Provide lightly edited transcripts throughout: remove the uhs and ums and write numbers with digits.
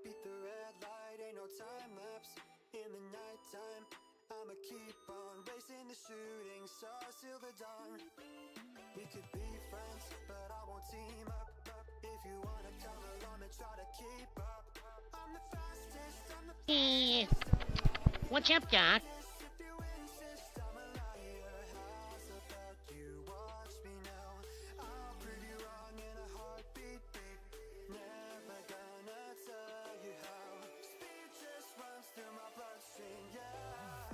beat the red light, ain't no time lapse. In the nighttime, I'ma keep on racing the shooting stars till the dawn. We could be friends, but I won't team up. If you wanna come along and try to keep up, I'm the fastest, I'm the Hey, fastest. what's up, Doc? If you insist, I'm a liar. How's about you watch me now? I'll prove you wrong in a heartbeat. Never gonna tell you how. Speed just runs through my bloodstream, yeah.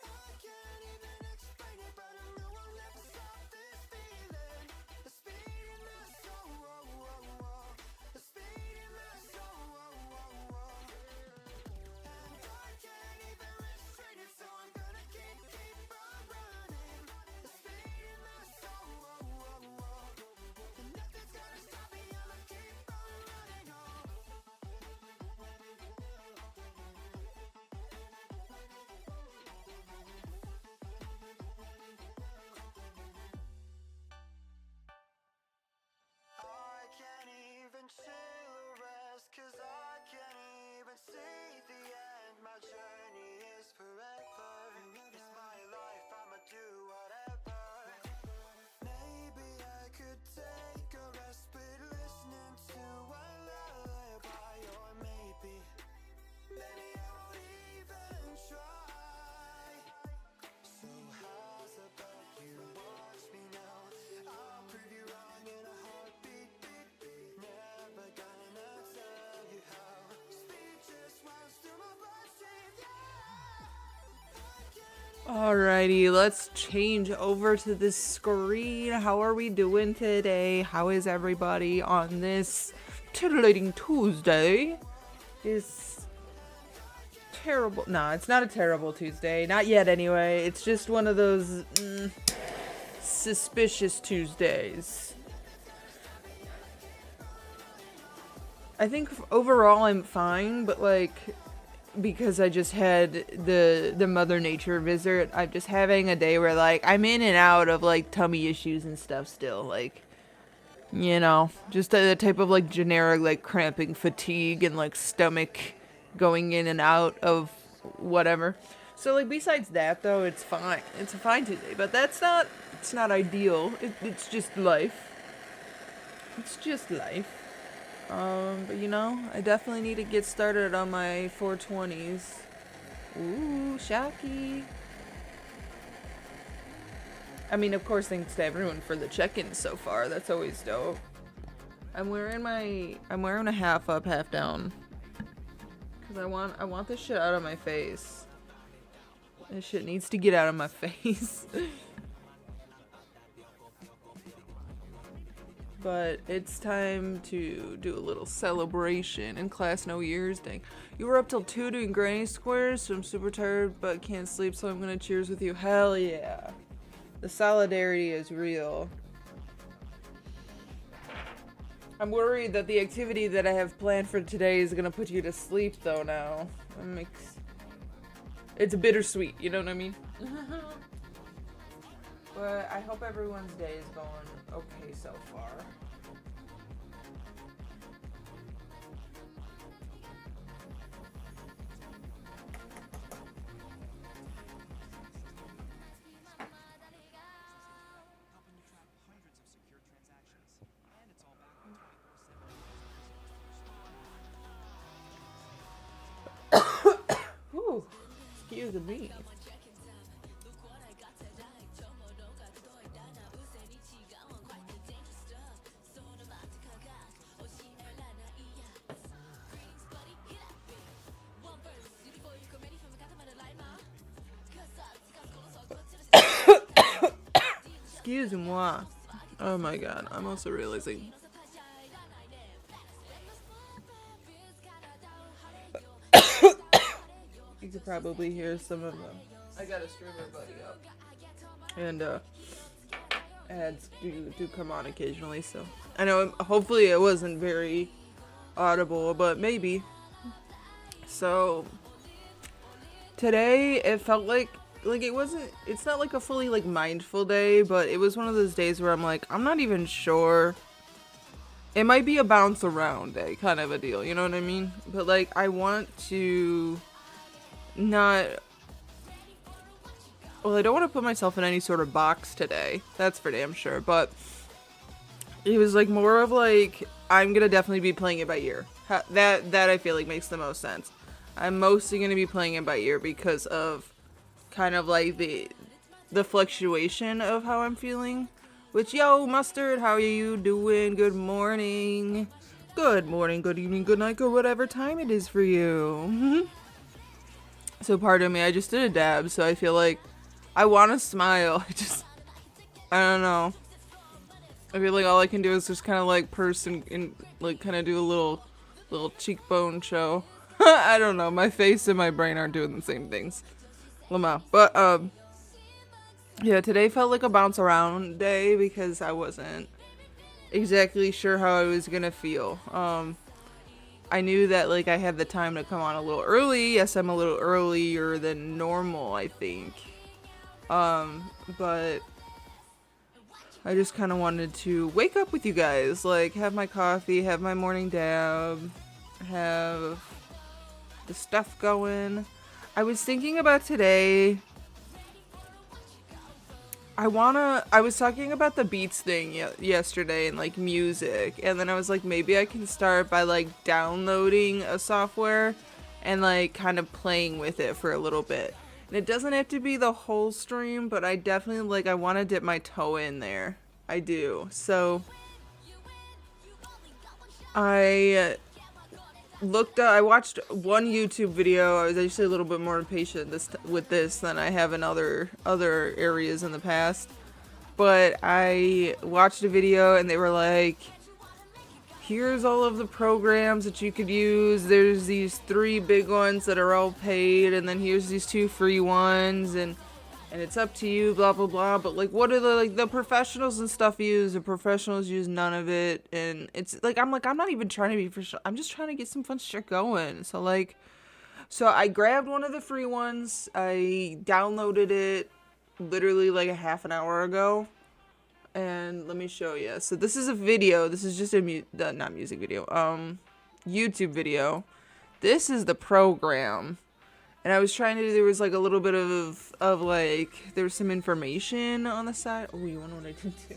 I can't even explain it, but I know I'll never stop this feeling. The speed in my soul, whoa, whoa, whoa. The speed in my soul, whoa, whoa, whoa. And I can't even restrain it, so I'm gonna keep on running. The speed in my soul, whoa, whoa, whoa. And nothing's gonna stop me, I'ma keep on running, oh. I can't even chill or rest, 'cause I can't even see the end. My journey is forever. It's my life, I'ma do whatever. Maybe I could take a rest, but listening to a lullaby. Or maybe I won't even try. So how's about you watch me now? I'll prove you wrong in a heartbeat. Never gonna tell you how. Speed just runs through my bloodstream, yeah. Alrighty, let's change over to the screen. How are we doing today? How is everybody on this titillating Tuesday? Is terrible. Nah, it's not a terrible Tuesday. Not yet, anyway. It's just one of those suspicious Tuesdays. I think overall I'm fine, but like, because I just had the Mother Nature visit, I'm just having a day where like I'm in and out of like tummy issues and stuff still, like, you know, just the type of like generic like cramping, fatigue, and like stomach going in and out of whatever. So like besides that though, it's fine. It's a fine Tuesday, but it's not ideal. It's just life. It's just life. But you know, I definitely need to get started on my 420s. Ooh, Shocky. I mean, of course, thanks to everyone for the check-ins so far. That's always dope. I'm wearing a half up, half down. Cause I want this shit out of my face. This shit needs to get out of my face. But it's time to do a little celebration in class no years thing. You were up till 2 doing granny squares, so I'm super tired but can't sleep, so I'm gonna cheers with you. Hell yeah. The solidarity is real. I'm worried that the activity that I have planned for today is gonna put you to sleep though now. It's bittersweet, you know what I mean? But I hope everyone's day is going okay so far. Whew, excuse me. Excuse-moi. Oh my god, I'm also realizing. You could probably hear some of them. I got a streamer buddy up. And ads do come on occasionally, so. I know, hopefully it wasn't very audible, but maybe. So, today it felt like it's not like a fully like mindful day, but it was one of those days where I'm like, I'm not even sure it might be a bounce around day kind of a deal, you know what I mean? But like I want to not, well, I don't want to put myself in any sort of box today. That's for damn sure. But it was like more of like, I'm gonna definitely be playing it by ear. That I feel like makes the most sense. I'm mostly gonna be playing it by ear because of kind of like the fluctuation of how I'm feeling. Which, yo, Mustard, how are you doing? Good morning. Good morning, good evening, good night, or whatever time it is for you. So pardon me, I just did a dab, so I feel like I want to smile. I don't know. I feel like all I can do is just kind of like purse and like kind of do a little cheekbone show. I don't know. My face and my brain aren't doing the same things. Lamau. But yeah, today felt like a bounce around day because I wasn't exactly sure how I was gonna feel. I knew that like I had the time to come on a little early. Yes, I'm a little earlier than normal, I think. But I just kind of wanted to wake up with you guys, like have my coffee, have my morning dab, have the stuff going. I was thinking about today. I was talking about the Beats thing yesterday and like music, and then I was like, maybe I can start by like downloading a software and like kind of playing with it for a little bit. And it doesn't have to be the whole stream, but I definitely like, I want to dip my toe in there. I do. So I watched one YouTube video. I was actually a little bit more impatient with this than I have in other areas in the past. But I watched a video and they were like, here's all of the programs that you could use. There's these 3 big ones that are all paid, and then here's these 2 free ones, and it's up to you, blah blah blah. But like, what are the professionals and stuff use? The professionals use none of it, and it's like I'm not even trying to be professional. I'm just trying to get some fun shit going. So I grabbed one of the free ones. I downloaded it literally like a half an hour ago, and let me show you. So this is a video. This is just a not music video. YouTube video. This is the program. And I was trying to, there was like a little bit of like, there was some information on the side. Oh, you wanna know what I did too?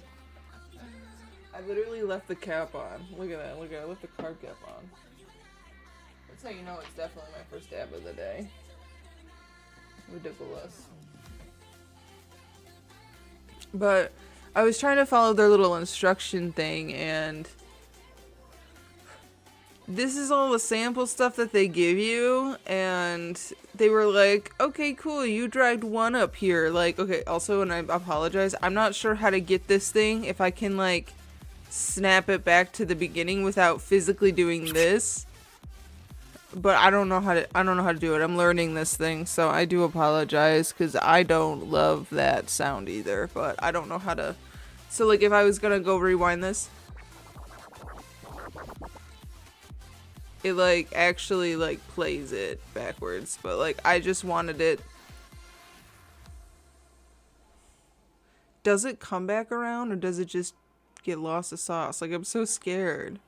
I literally left the cap on. Look at that, I left the carb cap on. That's how you know it's definitely my first dab of the day. Ridiculous. But I was trying to follow their little instruction thing, and this is all the sample stuff that they give you, and they were like, okay, cool, you dragged one up here. Like, okay, also, and I apologize, I'm not sure how to get this thing, if I can, like, snap it back to the beginning without physically doing this. But I don't know how to do it. I'm learning this thing, so I do apologize, because I don't love that sound either, but I don't know how to. So, like, if I was gonna go rewind this, it like actually like plays it backwards, but like I just wanted it. Does it come back around, or does it just get lost to sauce? Like, I'm so scared,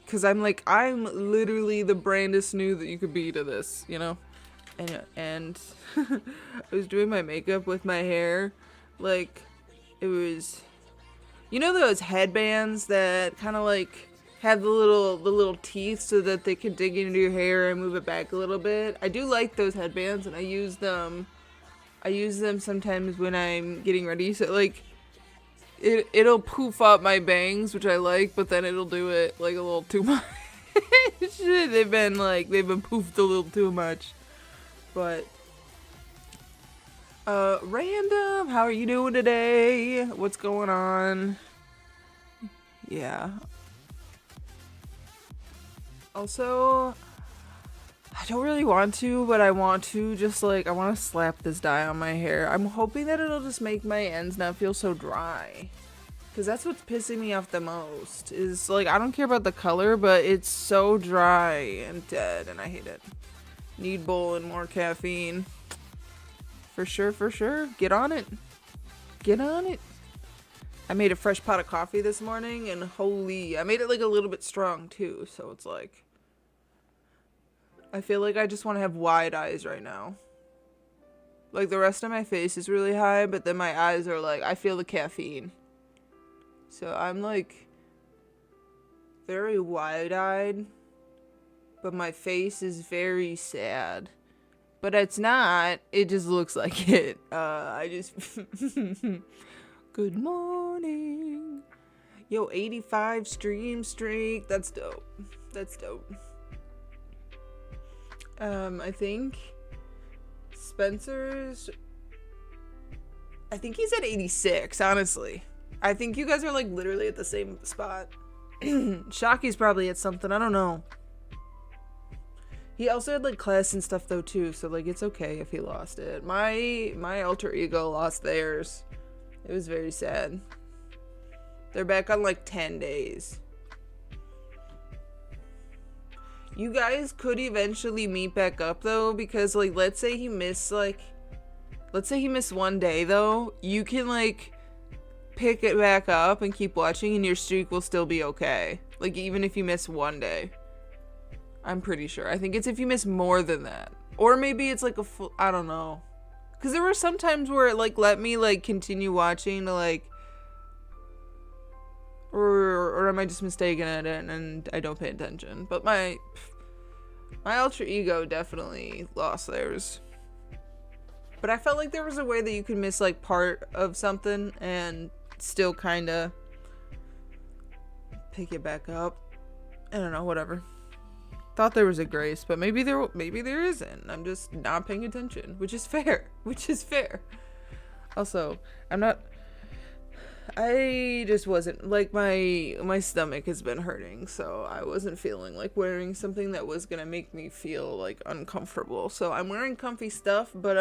cause I'm literally the brandest new that you could be to this, you know. And I was doing my makeup with my hair, like it was, you know, those headbands that kind of like have the little teeth so that they can dig into your hair and move it back a little bit. I do like those headbands, and I use them sometimes when I'm getting ready. So like it'll poof up my bangs, which I like, but then it'll do it like a little too much. They've been poofed a little too much. But Random, how are you doing today? What's going on? Yeah. Also, I don't really want to, but I want to just like, I want to slap this dye on my hair. I'm hoping that it'll just make my ends not feel so dry. Because that's what's pissing me off the most. Is like, I don't care about the color, but it's so dry and dead, and I hate it. Need bowl and more caffeine. For sure, for sure. Get on it. Get on it. I made a fresh pot of coffee this morning, and holy, I made it like a little bit strong too, so it's like, I feel like I just want to have wide eyes right now. Like the rest of my face is really high, but then my eyes are like, I feel the caffeine. So I'm like very wide-eyed, but my face is very sad. But it's not, it just looks like it. I just good morning. Yo, 85 stream streak. That's dope. That's dope. I think Spencer's, I think he's at 86, honestly. I think you guys are like literally at the same spot. Shocky's probably at something, I don't know. He also had like class and stuff though too, so like it's okay if he lost it. My alter ego lost theirs. It was very sad. They're back on like 10 days. You guys could eventually meet back up though, because like let's say he missed 1 day though, you can like pick it back up and keep watching and your streak will still be okay. Like even if you miss 1 day. I'm pretty sure. I think it's if you miss more than that. Or maybe it's like a full, I don't know. Cause there were some times where it like let me like continue watching to like, or am I just mistaken at it and I don't pay attention? But my alter ego definitely lost theirs. But I felt like there was a way that you could miss like part of something and still kind of pick it back up. I don't know, whatever. Thought there was a grace, but maybe there isn't. I'm just not paying attention, which is fair. Also, I just wasn't like my stomach has been hurting, so I wasn't feeling like wearing something that was gonna make me feel like uncomfortable. So I'm wearing comfy stuff, but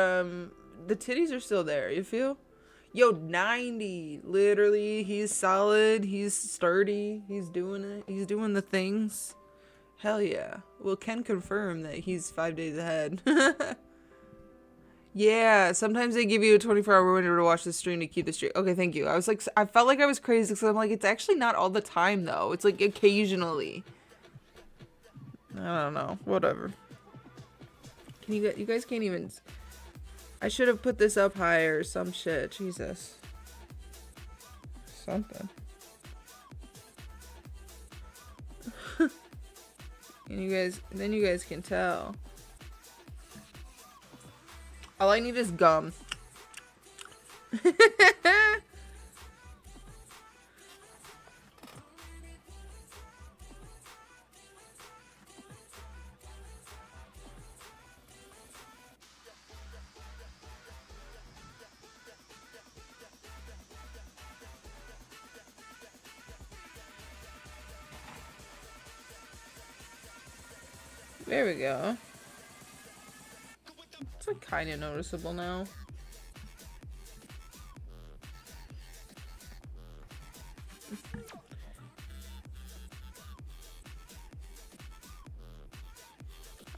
the titties are still there. You feel? Yo, 90. Literally, he's solid. He's sturdy. He's doing it. He's doing the things. Hell yeah. Well, can confirm that he's 5 days ahead. Yeah, sometimes they give you a 24-hour window to watch the stream to keep the stream. Okay, thank you. I was like, I felt like I was crazy because I'm like, it's actually not all the time though. It's like occasionally. I don't know. Whatever. You guys can't even. I should have put this up higher or some shit. Jesus. Something. And then you guys can tell. All I need is gum. There we go. It's like kind of noticeable now.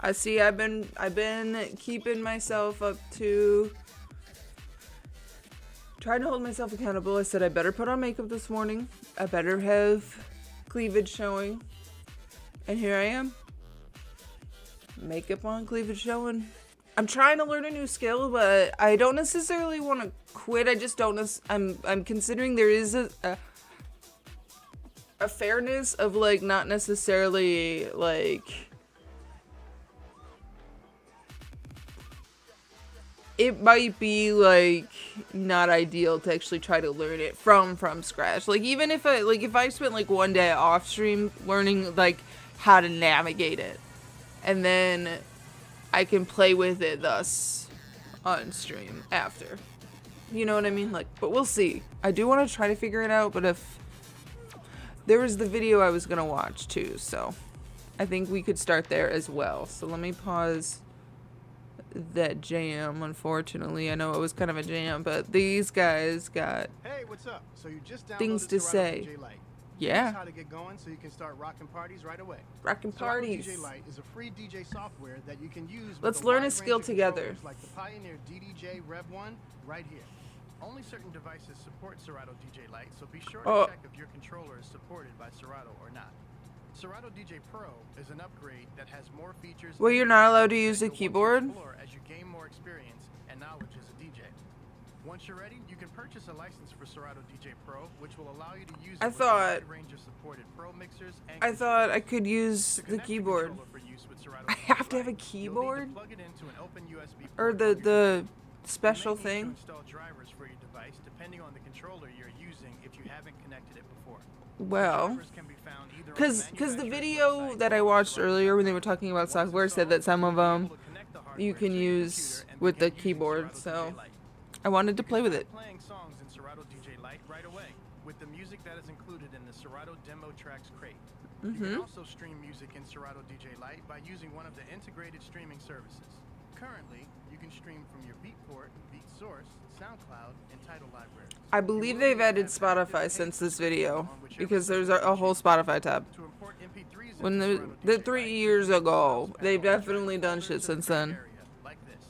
I see. I've been keeping myself up to trying to hold myself accountable. I said I better put on makeup this morning. I better have cleavage showing. And here I am. Makeup on, cleavage showing. I'm trying to learn a new skill, but I don't necessarily want to quit. I just don't. I'm considering there is a fairness of like not necessarily like it might be like not ideal to actually try to learn it from scratch. Like even if I spent like 1 day off stream learning like how to navigate it, and then I can play with it thus on stream after. You know what I mean? Like, but we'll see. I do want to try to figure it out, but if there was the video I was gonna watch too, so I think we could start there as well. So let me pause that jam. Unfortunately, I know it was kind of a jam, but these guys got what's up? So you just things to say. Yeah. How to get going so you can start rocking parties right away. Rocking parties. DJ Lite is a free DJ software that you can use. Let's learn a skill together. Like the Pioneer DDJ Rev 1 right here. Only certain devices support Serato DJ Lite, so be sure Oh. to check if your controller is supported by Serato or not. Serato DJ Pro is an upgrade that has more features. Well, you're not allowed to use that the you'll want to keyboard? explore as you gain more experience and knowledge as a DJ. Once you're ready, you can purchase a license for Serato DJ Pro, which will allow you to use it I with a thought- wide range of supported Pro mixers and I thought I controllers. could use To the connect keyboard. controller for use with Serato I DJ have to have a Lite, you'll need to keyboard? plug it into an open USB Or port the on your the computer. special You may need thing? to install drivers for your device depending on the controller you're using if you haven't connected it before. Well, Drivers can be found either on because the manufacturer's video website that I or watched Serato earlier when they Shop. were talking about Once software said that installed, some of you'll be them able to connect the you hardware can to your use computer and with the begin using keyboard, Serato so DJ Lite. I wanted to You can play with start it. playing songs in Serato DJ Lite right away with the music that is included in the Serato Demo Tracks crate. You can also stream music in Serato DJ Lite by using one of the integrated streaming services. Currently, you can stream from your Beatport, BeatSource, SoundCloud, and Tidal libraries. I believe they've added Spotify since this video because there's a whole Spotify tab. To import MP3s When into the Serato the DJ 3 Lite, years use the ago, Files they've panel and definitely drag done folders shit to the since correct then. area, like this.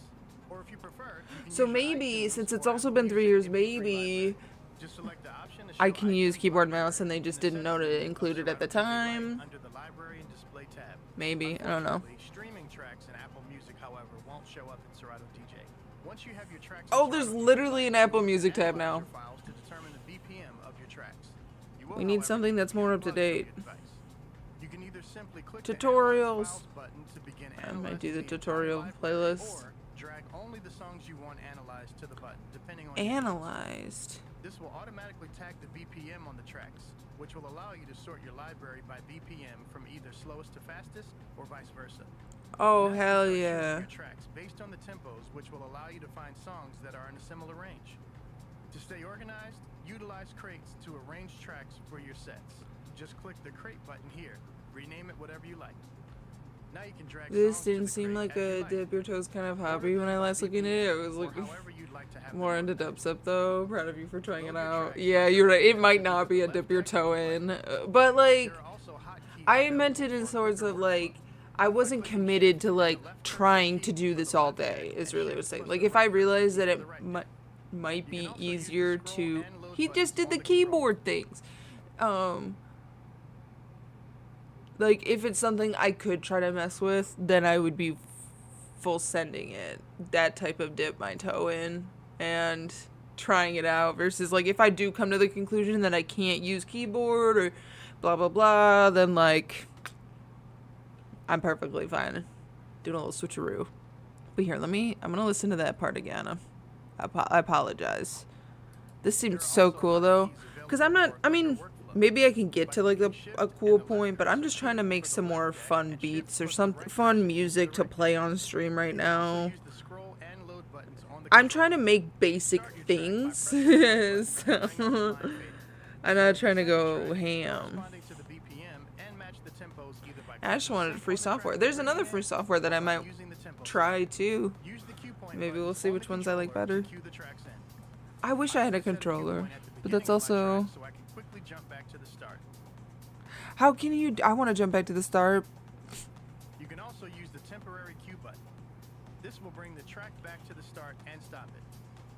Or if you prefer, you can So use your maybe iTunes since it's or also Apple been 3 years, Music MP3 maybe library. Just select the option to I show can use iTunes keyboard library mouse and they just in the didn't know to settings of include it at the Serato DJ Lite time. under the library and display tab. Maybe, I don't know. Unfortunately, streaming tracks in Apple Music, however, won't show up in Serato DJ. Once you have your tracks in Oh, there's Serato DJ literally an Lite, Apple you can Music tab analyze now. your files to determine the BPM of your tracks. You will, We need however, something that's need more to up to unplug from your date. device. You can either simply click the Tutorials. Analyze Files button to begin I might analyzing do the entire tutorial library, playlist. or drag only the songs you want analyzed to the button, depending on your Analyzed. this will automatically tag the BPM on the tracks, which will allow you to sort your library by BPM from either slowest to fastest or vice versa. Oh, Now you can hell start choosing yeah. your tracks based on the tempos, which will allow you to find songs that are in a similar range. To stay organized, utilize crates to arrange tracks for your sets. Just click the crate button here. Rename it whatever you like. Now you can drag This songs to didn't the seem crate like as you a like. dip your toes kind of Order hobby when I them by last looked at it. I was BPM or looking however you'd like to have them more into organized. dubstep though. Proud of you for trying it Load your out. tracks Yeah, from you're the right. It left might to not the be a left dip your text toe button. in, but like There are also hotkeys I available meant it for in a sorts quicker of like workflow. I wasn't committed to like trying to do this all day. Is really what I'm saying. Like if I realized that it might be easier to. He just did the keyboard things. Like if it's something I could try to mess with, then I would be full sending it. That type of dip my toe in and trying it out versus like if I do come to the conclusion that I can't use keyboard or blah blah blah, then like I'm perfectly fine doing a little switcheroo. But here, I'm gonna listen to that part again. I apologize. This seems so cool though, because I mean, maybe I can get to like a cool point, but I'm just trying to make some more fun beats or some fun music to play on stream right now. I'm trying to make basic things, so I'm not trying to go ham. I just wanted free software. There's another free software that I might try too. Maybe we'll see which ones I like better. I wish I had a controller, but that's also... How can you... I want to jump back to the start. You can also use the temporary cue button. This will bring the track back to the start and stop it.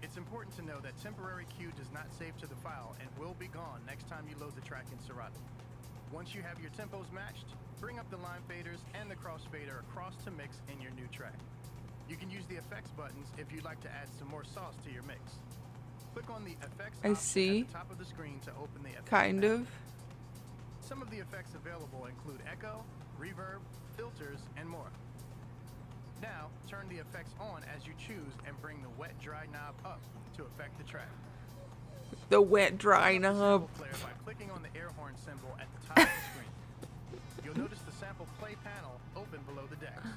It's important to know that temporary cue does not save to the file and will be gone next time you load the track in Serato. Once you have your tempos matched, bring up the line faders and the crossfader across to mix in your new track. You can use the effects buttons if you'd like to add some more sauce to your mix. Click on the effects I option see. at the top of the screen to open the effects Kind panel. of. Some of the effects available include echo, reverb, filters, and more. Now, turn the effects on as you choose and bring the wet dry knob up to affect the track. The wet dry Open up the knob. sample player by clicking on the air horn symbol at the top of the screen. You'll notice the sample play panel open below the decks.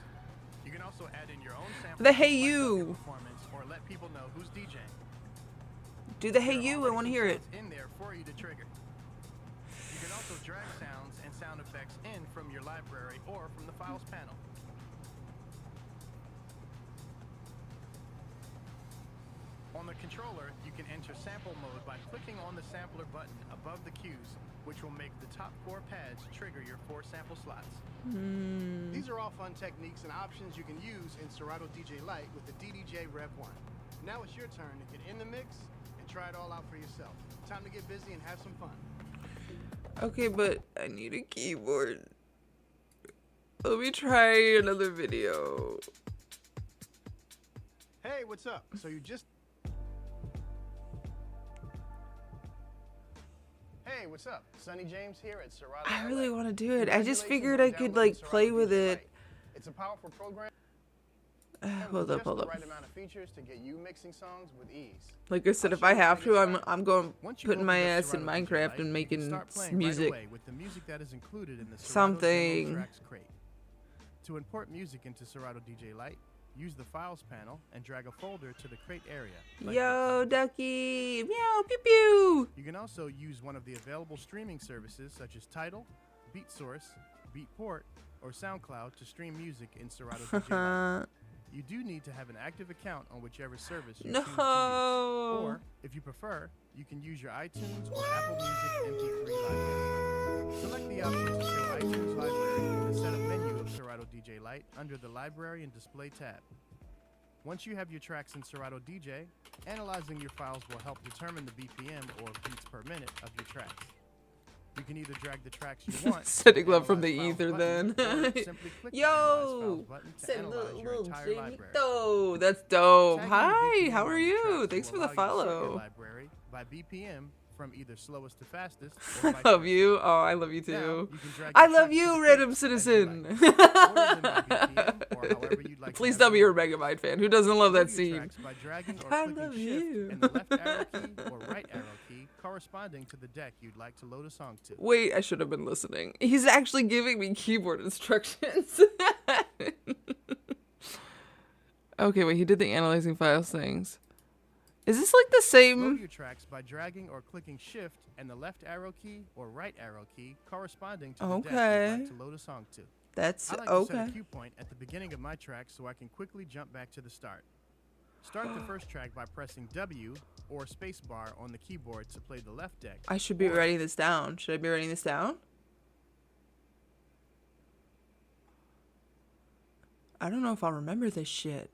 You can also add in your own sample The Hey to spice up your You. performance or let people know who's DJing. Do the Hey There are You, I already want to some hear it. sounds in there for you to trigger. You can also drag sounds and sound effects in from your library or from the files panel. On the controller, you can enter sample mode by clicking on the sampler button above the cues, which will make the top 4 pads trigger your 4 sample slots. These are all fun techniques and options you can use in Serato DJ Lite with the DDJ Rev 1. Now it's your turn to get in the mix and try it all out for yourself. Time to get busy and have some fun. Okay, but I need a keyboard. Let me try another video. Hey, what's up? So you just... Hey, what's up? Sonny James here at Serato. I LA. really want to do it. I just Congratulations figured on I could downloading like play Serato with DJ it. Lite. It's a powerful program. Hold up, hold The up. right amount of features to get you mixing songs with ease. Like I said, I'll if show I you how have to to, get I'm started. going Once you putting my open up ass in Serato DJ Minecraft Lite, and you can making start playing music. right away with the music that is included in the Serato Something. Demo Tracks crate. To import music into Serato DJ Lite, use the Files panel and drag a folder to the crate area. like Yo, this. ducky, meow, pew pew. You can also use one of the available streaming services such as Tidal, BeatSource, Beatport, or SoundCloud to stream music in Serato DJ Lite. You do need to have an active account on whichever service you choose to use. No. Or, if you prefer, you can use your iTunes or Apple Music MP3 library. Select the option to show iTunes library in the setup menu of Serato DJ Lite under the Library and Display tab. Once you have your tracks in Serato DJ, analyzing your files will help determine the BPM or beats per minute of your tracks. You can either drag the tracks you want, Setting up from the Analyze ether Files then. button, or simply click the Analyze Yo, Files button to send analyze your entire library. Chinito. That's dope. Tagging Hi, the BPM how are on your you? tracks Thanks for will the allow you to sort your follow. library by BPM from either slowest to fastest. I Or vice love versa. you. Oh, I love you Now, too. you can drag I your love tracks to you, the random crate as you citizen. like. Order them by BPM or however you'd like to Please have tell me them you're a ordered. Megamind fan. Who doesn't love that Save your scene? tracks by dragging or I clicking love shift you. and the left arrow key or right arrow key corresponding to the deck you'd like to load a song to. Wait, I should have been listening. He's actually giving me keyboard instructions. Okay, wait, he did the analyzing files things. Is this like the Load same? your tracks by dragging or clicking shift and the left arrow key or right arrow key corresponding to the deck Okay. you'd like to load a song to. That's I like to set okay. a cue point at the beginning of my track so I can quickly jump back to the start. Start the first track by pressing W or spacebar on the keyboard to play the left deck. I should be or writing this down. Should I be writing this down? I don't know if I'll remember this shit.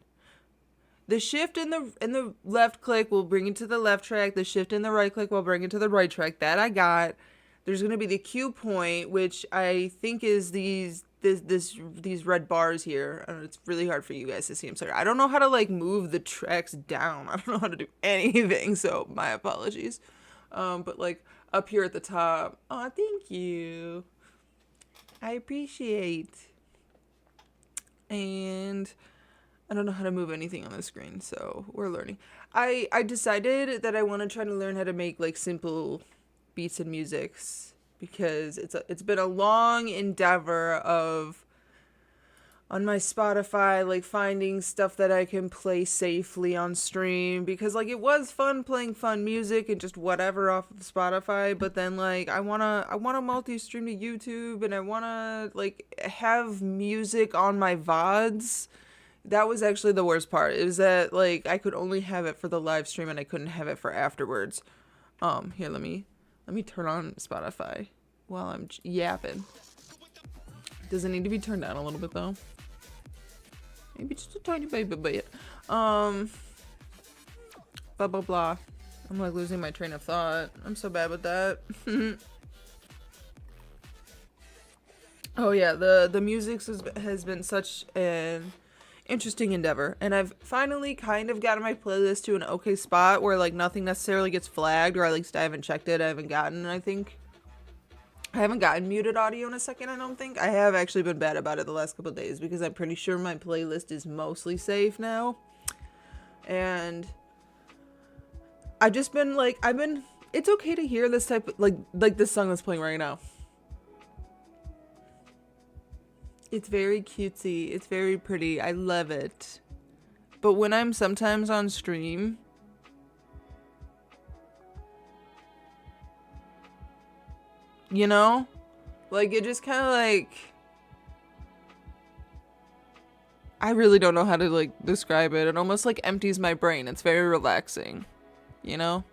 The shift in the left click will bring it to the left track. The shift in the right click will bring it to the right track. That I got. There's gonna be the cue point, which I think is these red bars here. I don't know, it's really hard for you guys to see. I'm sorry. I don't know how to like move the tracks down. I don't know how to do anything. So my apologies. But like up here at the top. Oh, thank you. I appreciate. And I don't know how to move anything on the screen, so we're learning. I decided that I want to try to learn how to make like simple beats and musics because it's been a long endeavor of on my Spotify like finding stuff that I can play safely on stream because like it was fun playing fun music and just whatever off of Spotify, but then like I want to multi-stream to YouTube and I want to like have music on my VODs. That was actually the worst part. Is that like I could only have it for the live stream and I couldn't have it for afterwards. Here, let me turn on Spotify while I'm yapping. Does it need to be turned down a little bit though? Maybe just a tiny baby bit. Blah blah blah. I'm like losing my train of thought. I'm so bad with that. Oh yeah, the music has been such an interesting endeavor, and I've finally kind of gotten my playlist to an okay spot where like nothing necessarily gets flagged, or at least I haven't checked it. I haven't gotten muted audio in a second. I don't think I have actually been bad about it the last couple of days because I'm pretty sure my playlist is mostly safe now, and I've just been like it's okay to hear this type of, like this song that's playing right now. It's very cutesy. It's very pretty. I love it. But when I'm sometimes on stream, you know, like it just kind of like, I really don't know how to like describe it. It almost like empties my brain. It's very relaxing, you know?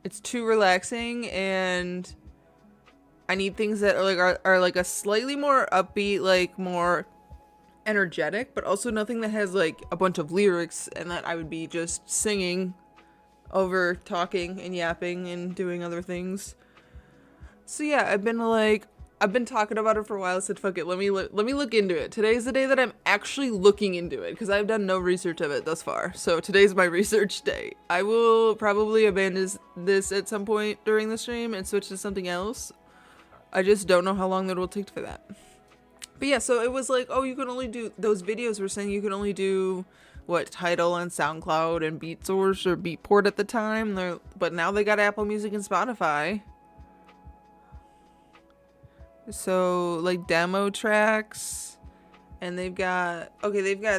It's too relaxing, and I need things that are like a slightly more upbeat, like more energetic, but also nothing that has like a bunch of lyrics and that I would be just singing over talking and yapping and doing other things. So yeah, I've been talking about it for a while. I said, fuck it, let me look into it. Today's the day that I'm actually looking into it, because I've done no research of it thus far. So today's my research day. I will probably abandon this at some point during the stream and switch to something else. I just don't know how long that will take for that. But yeah, so it was like, oh, you can only do, those videos were saying you can only do, what, Tidal on SoundCloud and BeatSource or Beatport at the time. But now they got Apple Music and Spotify. So, like, demo tracks, and they've got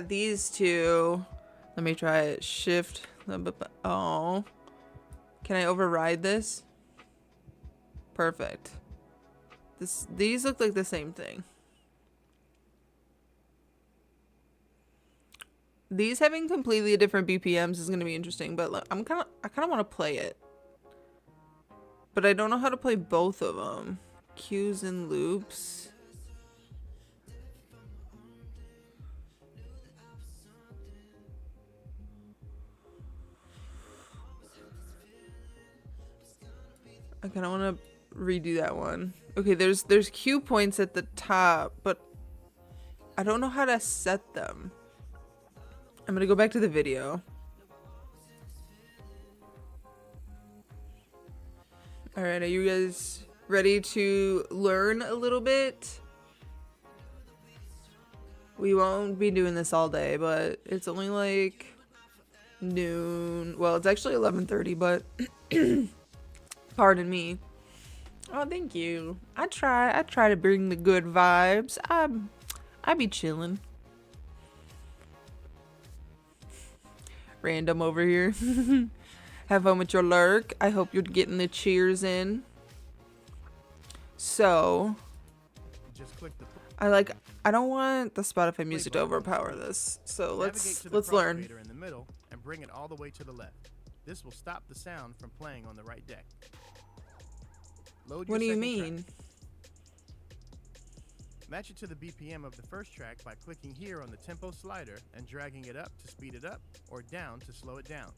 these two. Let me try it. Shift. Oh. Can I override this? Perfect. These look like the same thing. These having completely different BPMs is going to be interesting, but I kind of want to play it. But I don't know how to play both of them. Cues and loops. I kind of want to redo that one. Okay, there's cue points at the top, but I don't know how to set them. I'm gonna go back to the video. All right, are you guys ready to learn a little bit? We won't be doing this all day, but it's only like noon. Well, it's actually 11:30, but pardon me. Oh, thank you. I try to bring the good vibes. I be chilling. Random over here. Have fun with your lurk. I hope you're getting the cheers in. So, I don't want the Spotify music to overpower this. So let's learn. In the middle and bring it all the way to the left. This will stop the sound from playing on the right deck. Load your What do you second mean? track. Match it to the BPM of the first track by clicking here on the tempo slider and dragging it up to speed it up or down to slow it down.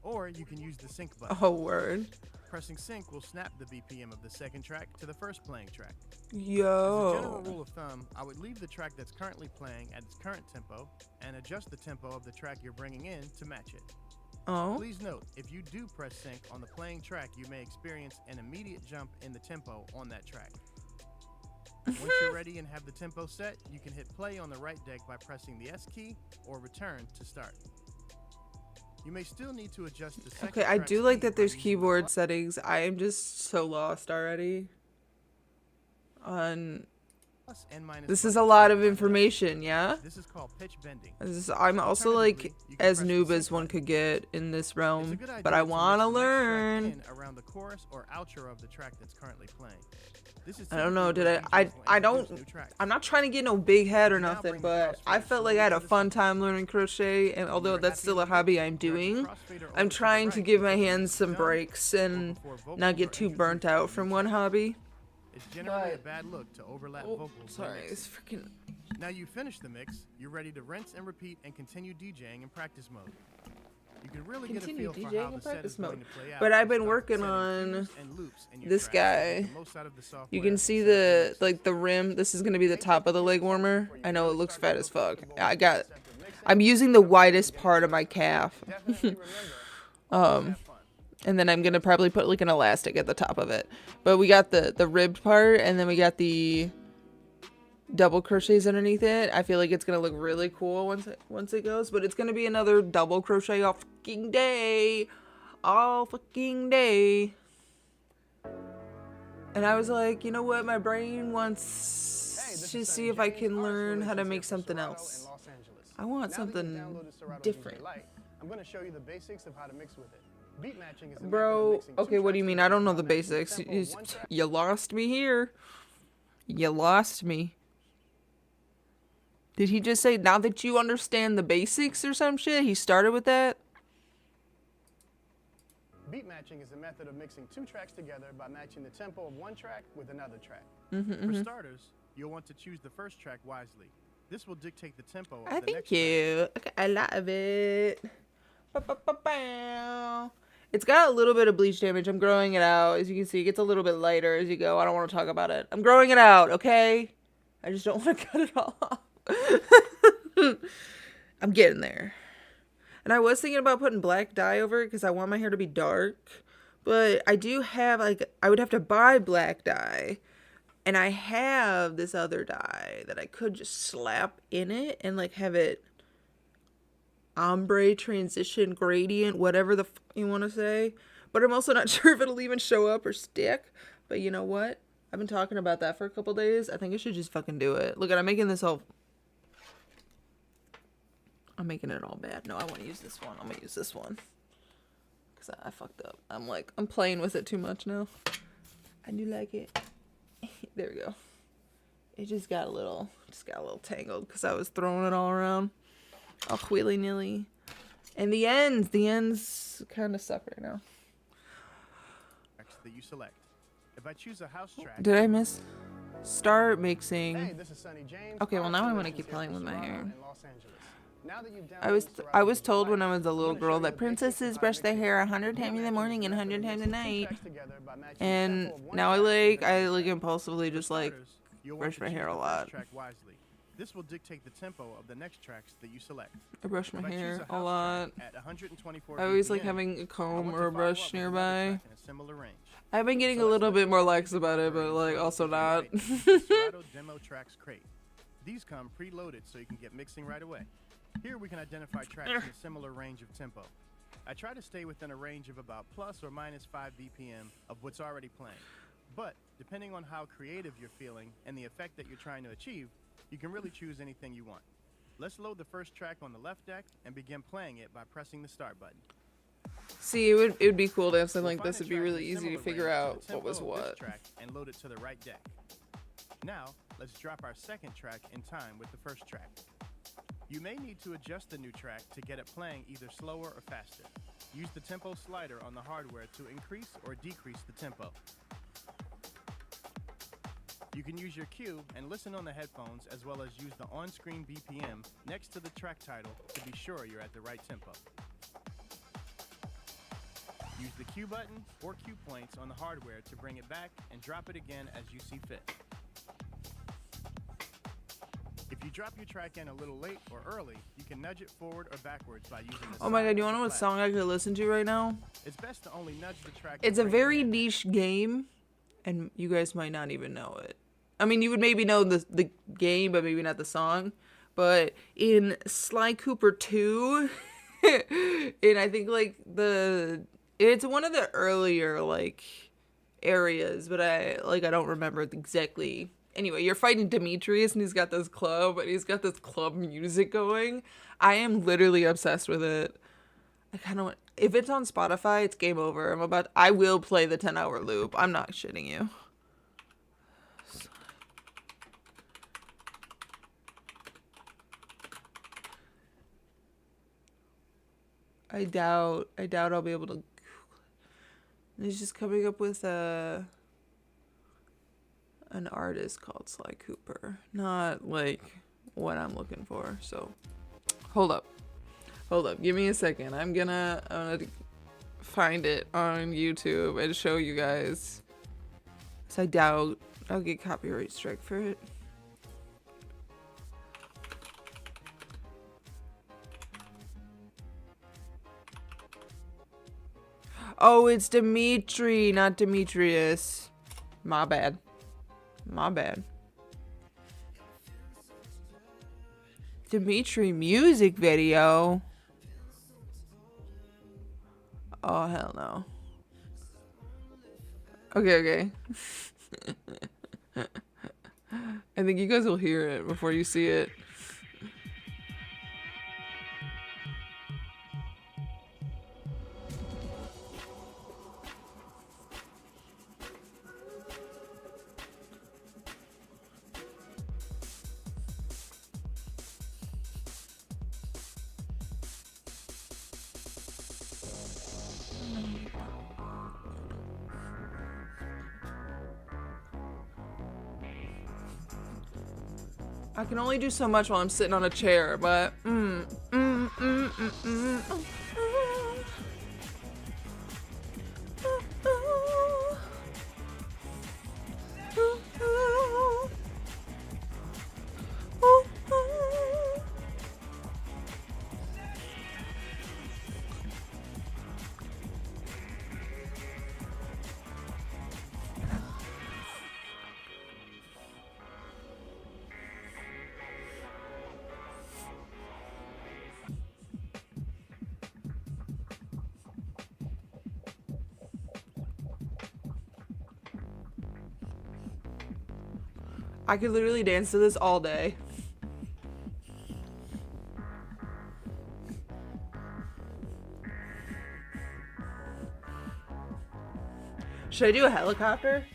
Or you can use the sync button. Oh, word. Pressing sync will snap the BPM of the second track to the first playing track. Yo. As a general rule of thumb, I would leave the track that's currently playing at its current tempo and adjust the tempo of the track you're bringing in to match it. Oh. Please note, if you do press sync on the playing track, you may experience an immediate jump in the tempo on that track. Once you're ready and have the tempo set, you can hit play on the right deck by pressing the S key or return to start. You may still need to adjust the second Okay, I track do like speed that by there's using the keyboard plus settings. I am just so lost already. and minus This is button a lot of on the left. information, yeah? This is called pitch bending. I'm also like Alternatively, you can as press the noob sync as one button. could get in this It's a realm, good idea but I to mix want to the next track learn. in around the chorus or outro of the track that's currently playing. This is I don't know, typically did where I DJs will I introduce don't new tracks. I'm not trying to get no big head or You can now nothing, bring the but I crossfader felt like I had a slowly to the fun center. time learning crochet, and although You're that's happy still a with it, hobby I'm drag the doing, crossfader over I'm to the trying to right give my until hands it's some done breaks or and before vocals not are get too introduced burnt to the out new from one track. hobby. It's generally a But- bad look to overlap Oh, vocals. when sorry, mixing. it's freaking. Now you finish the mix, you're ready to rinse and repeat and continue DJing in practice mode. You can really Continue get a feel for DJing how in the set practice is going mode. to play out. But I've and been start working setting on cues and loops in your this tracks to get guy. the most out of the You software can and see set the mix. like the rim. This is gonna be the top of the leg warmer. I know it looks fat as fuck. I'm using the widest part of my calf. And then I'm gonna probably put like an elastic at the top of it. But we got the ribbed part, and then we got the double crochets underneath it. I feel like it's gonna look really cool once it goes. But it's gonna be another double crochet all fucking day, all fucking day. And I was like, you know what? My brain wants to see if I can learn how to make something else. I want something different. I'm going to show you the basics of how to mix with it. Beat matching is a method of Bro, mixing two okay, what do you tracks mean? I don't know the together by matching basics. tempo of one track. You lost me here. You lost me. Did he just say, now that you understand the basics or some shit? He started with that? Beat matching is a method of mixing two tracks together by matching the tempo of one track with another track. For starters, you'll want to choose the first track wisely. This will dictate the tempo of the Thank next track. you. Okay, I love it. Ba-ba-ba-bow. It's got a little bit of bleach damage. I'm growing it out. As you can see, it gets a little bit lighter as you go. I don't want to talk about it. I'm growing it out, okay? I just don't want to cut it all off. I'm getting there. And I was thinking about putting black dye over it because I want my hair to be dark. But I do have, like, I would have to buy black dye. And I have this other dye that I could just slap in it and, like, have it ombre, transition, gradient, whatever the you want to say. But I'm also not sure if it'll even show up or stick. But you know what? I've been talking about that for a couple days. I think I should just fucking do it. Look at, I'm making this all... I'm making it all bad. No, I want to use this one. I'm going to use this one. Because I fucked up. I'm playing with it too much now. I do like it. There we go. It just got a little tangled because I was throwing it all around. All willy-nilly. And the ends kind of suck right now. That you select. If I choose a house track, Did I miss? Start mixing. hey, this is Sonny James. Okay, well now I want to Congratulations keep here playing from with my Serato hair. in Los Angeles. Now that you've I was downloaded told Serato when I was a little I'm gonna girl show that you the basics princesses of how brush to their mix hair it. 100 times in the morning and 100 times at night. And And now I like impulsively just like brush my hair a lot. This will dictate the tempo of the next tracks that you select. I brush my If I choose hair a house lot. track at 124 I always like BPM, having a I comb want or a to follow up brush with another nearby. track in a similar range. I've been getting a little bit more lax about it, but like also not. Serato Demo Tracks Crate. These come preloaded so you can get mixing right away. Here we can identify tracks in a similar range of tempo. I try to stay within a range of about plus or minus 5 BPM of what's already playing. But depending on how creative you're feeling and the effect that you're trying to achieve, you can really choose anything you want. Let's load the first track on the left deck and begin playing it by pressing the start button. See, it would be cool to have something We'll like find this. a It'd be track in really a easy to similar figure range to out the what was tempo of this what. track and load it to the right deck. Now, let's drop our second track in time with the first track. You may need to adjust the new track to get it playing either slower or faster. Use the tempo slider on the hardware to increase or decrease the tempo. You can use your cue and listen on the headphones as well as use the on-screen BPM next to the track title to be sure you're at the right tempo. Use the cue button or cue points on the hardware to bring it back and drop it again as you see fit. If you drop your track in a little late or early, you can nudge it forward or backwards by using the Oh my god, you want wanna know what song I could listen to right now? It's best to only nudge the track. It's to a bring it very in. niche game, and you guys might not even know it. I mean, you would maybe know the game, but maybe not the song. But in Sly Cooper 2, and I think like it's one of the earlier like areas, but I don't remember exactly. Anyway, you're fighting Demetrius, and he's got this club, and he's got this club music going. I am literally obsessed with it. I kind of want. If it's on Spotify, it's game over. I will play the 10-hour loop. I'm not shitting you. I doubt I'll be able to Google it. It's just coming up with an artist called Sly Cooper. Not like what I'm looking for. So hold up. Give me a second. I'm gonna find it on YouTube and show you guys. So I doubt I'll get copyright strike for it. Oh, it's Dimitri, not Demetrius. My bad. Dimitri music video. Oh, hell no. Okay. I think you guys will hear it before you see it. I can only do so much while I'm sitting on a chair, but I could literally dance to this all day. Should I do a helicopter?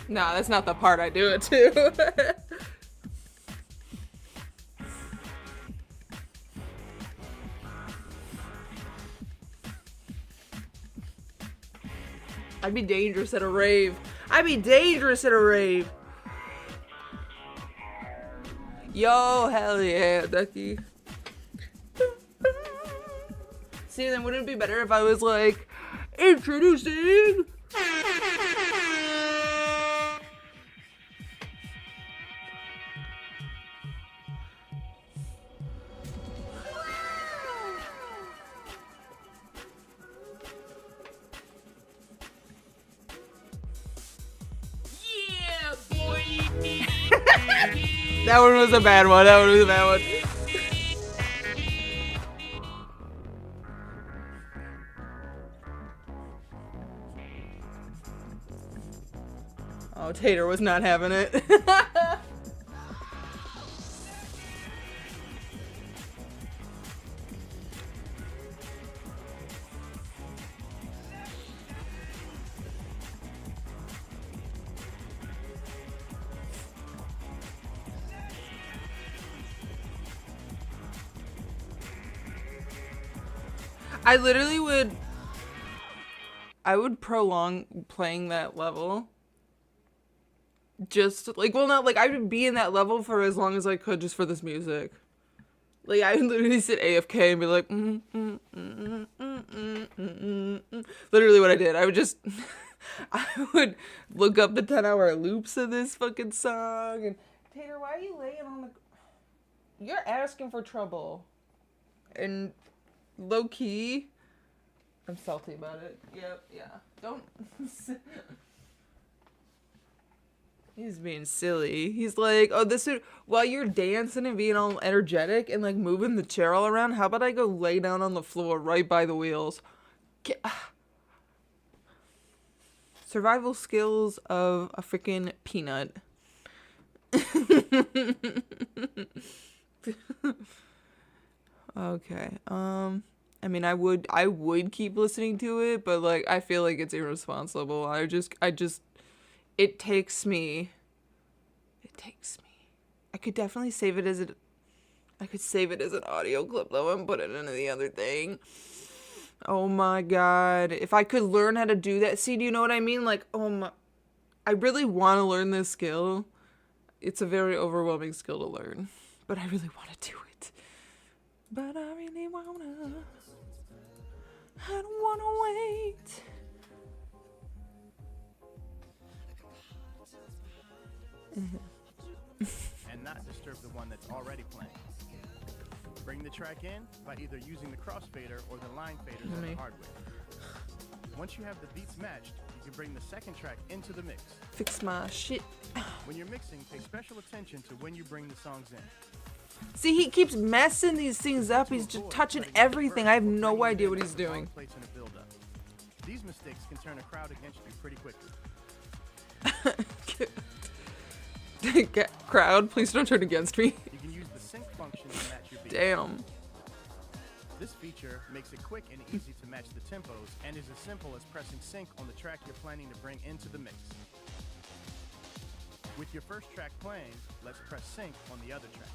Nah, that's not the part I do it to. I'd be dangerous at a rave. I'd be dangerous at a rave. Yo, hell yeah, Ducky. See, then wouldn't it be better if I was like, introducing... That one was a bad one. That one was a bad one. Oh, Tater was not having it. I would prolong playing that level. Just, like, well, not, like, I would be in that level for as long as I could just for this music. Like, I would literally sit AFK and be like, Literally what I did. I would just, I would look up the 10-hour loops of this fucking song, and, Tater, why are you laying on the, you're asking for trouble. And, low-key, I'm salty about it. Yep, yeah. Don't. He's being silly. He's like, oh, this is, while you're dancing and being all energetic and like moving the chair all around, how about I go lay down on the floor right by the wheels? Survival skills of a freaking peanut. Okay. I mean, I would keep listening to it, but like, I feel like it's irresponsible. It takes me. I could definitely save it as an audio clip though and put it into the other thing. Oh my god. If I could learn how to do that. See, do you know what I mean? Like, I really want to learn this skill. It's a very overwhelming skill to learn, but I really want to do it. But I really wanna. I don't wanna wait. And not disturb the one that's already playing. Bring the track in by either using the crossfader or the line faders on the hardware. Once you have the beats matched, you can bring the second track into the mix. Fix my shit. When you're mixing, pay special attention to when you bring the songs in. See, he keeps messing these things up. He's just touching everything. I have no idea what he's doing. These mistakes can turn a crowd against you pretty quickly. Crowd, please don't turn against me. You can use the sync function to match your beat. Damn. This feature makes it quick and easy to match the tempos and is as simple as pressing sync on the track you're planning to bring into the mix. With your first track playing, let's press sync on the other track.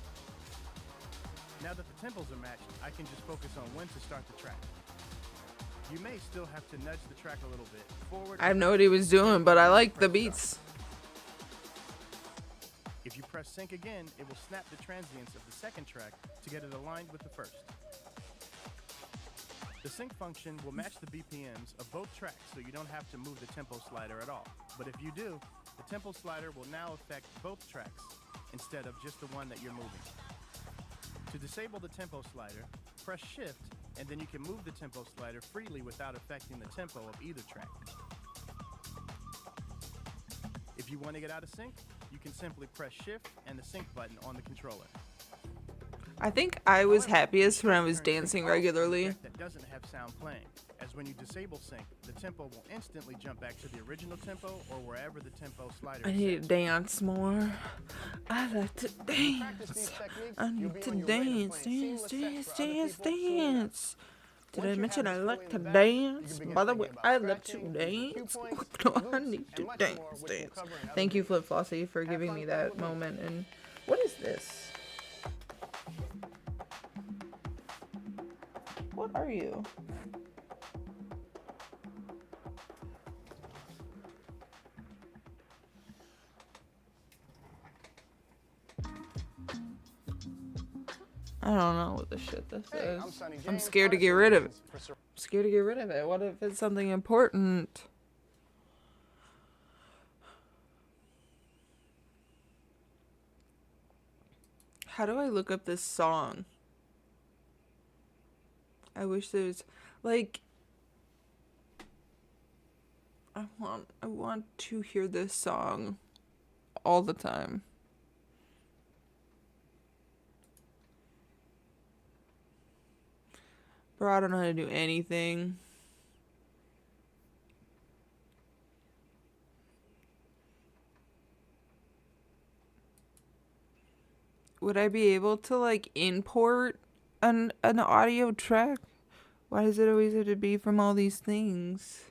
Now that the tempos are matched, I can just focus on when to start the track. You may still have to nudge the track a little bit forward. I have no idea what he's doing, but I like the beats. If you press sync again, it will snap the transients of the second track to get it aligned with the first. The sync function will match the BPMs of both tracks so you don't have to move the tempo slider at all. But if you do, the tempo slider will now affect both tracks instead of just the one that you're moving. To disable the tempo slider, press shift and then you can move the tempo slider freely without affecting the tempo of either track. If you want to get out of sync, you can simply press shift and the sync button on the controller. I think I was However, happiest when I was Turn Sync dancing also is a regularly. check that doesn't have sound playing, as when you disable sync, the tempo will instantly jump back to the original tempo or wherever the tempo slider I is need to set. dance more. I like to dance. I need to dance, dance. Did I mention I like to dance? By the way, I love to dance. No, I need to dance. Thank you, Flip Flossy, for giving me that moment. And what is this? What are you? I don't know what the shit this is. I'm scared to get rid of it. I'm scared to get rid of it. What if it's something important? How do I look up this song? I wish there's like I want to hear this song all the time. Bro, I don't know how to do anything. Would I be able to like import an audio track? Why does it always have to be from all these things?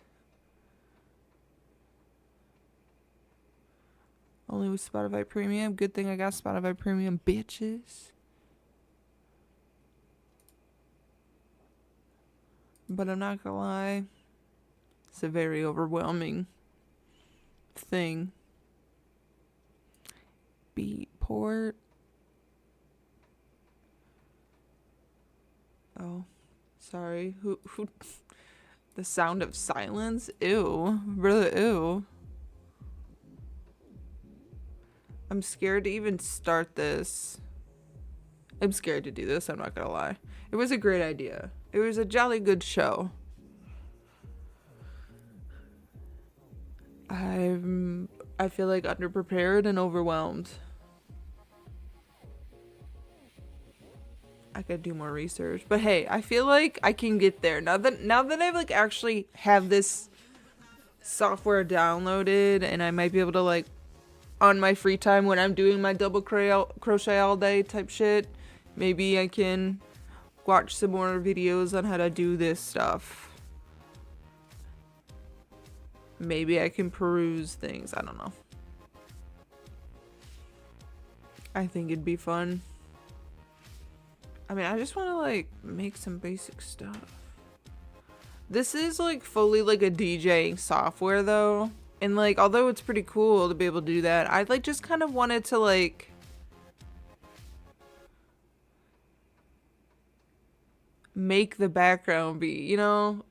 Only with Spotify Premium. Good thing I got Spotify Premium, bitches. But I'm not gonna lie, it's a very overwhelming thing. Beatport. Oh, sorry. Who? The Sound of Silence? Ew. Really, ew. I'm scared to even start this. I'm scared to do this, I'm not gonna lie. It was a great idea. It was a jolly good show. I feel like underprepared and overwhelmed. I could do more research, but hey, I feel like I can get there now that I've like actually have this software downloaded, and I might be able to like on my free time when I'm doing my double crochet all day type shit, maybe I can watch some more videos on how to do this stuff. Maybe I can peruse things. I don't know. I think it'd be fun. I mean, I just want to like make some basic stuff. This is like fully like a DJing software though. And like, although it's pretty cool to be able to do that, I like just kind of wanted to like make the background be, you know?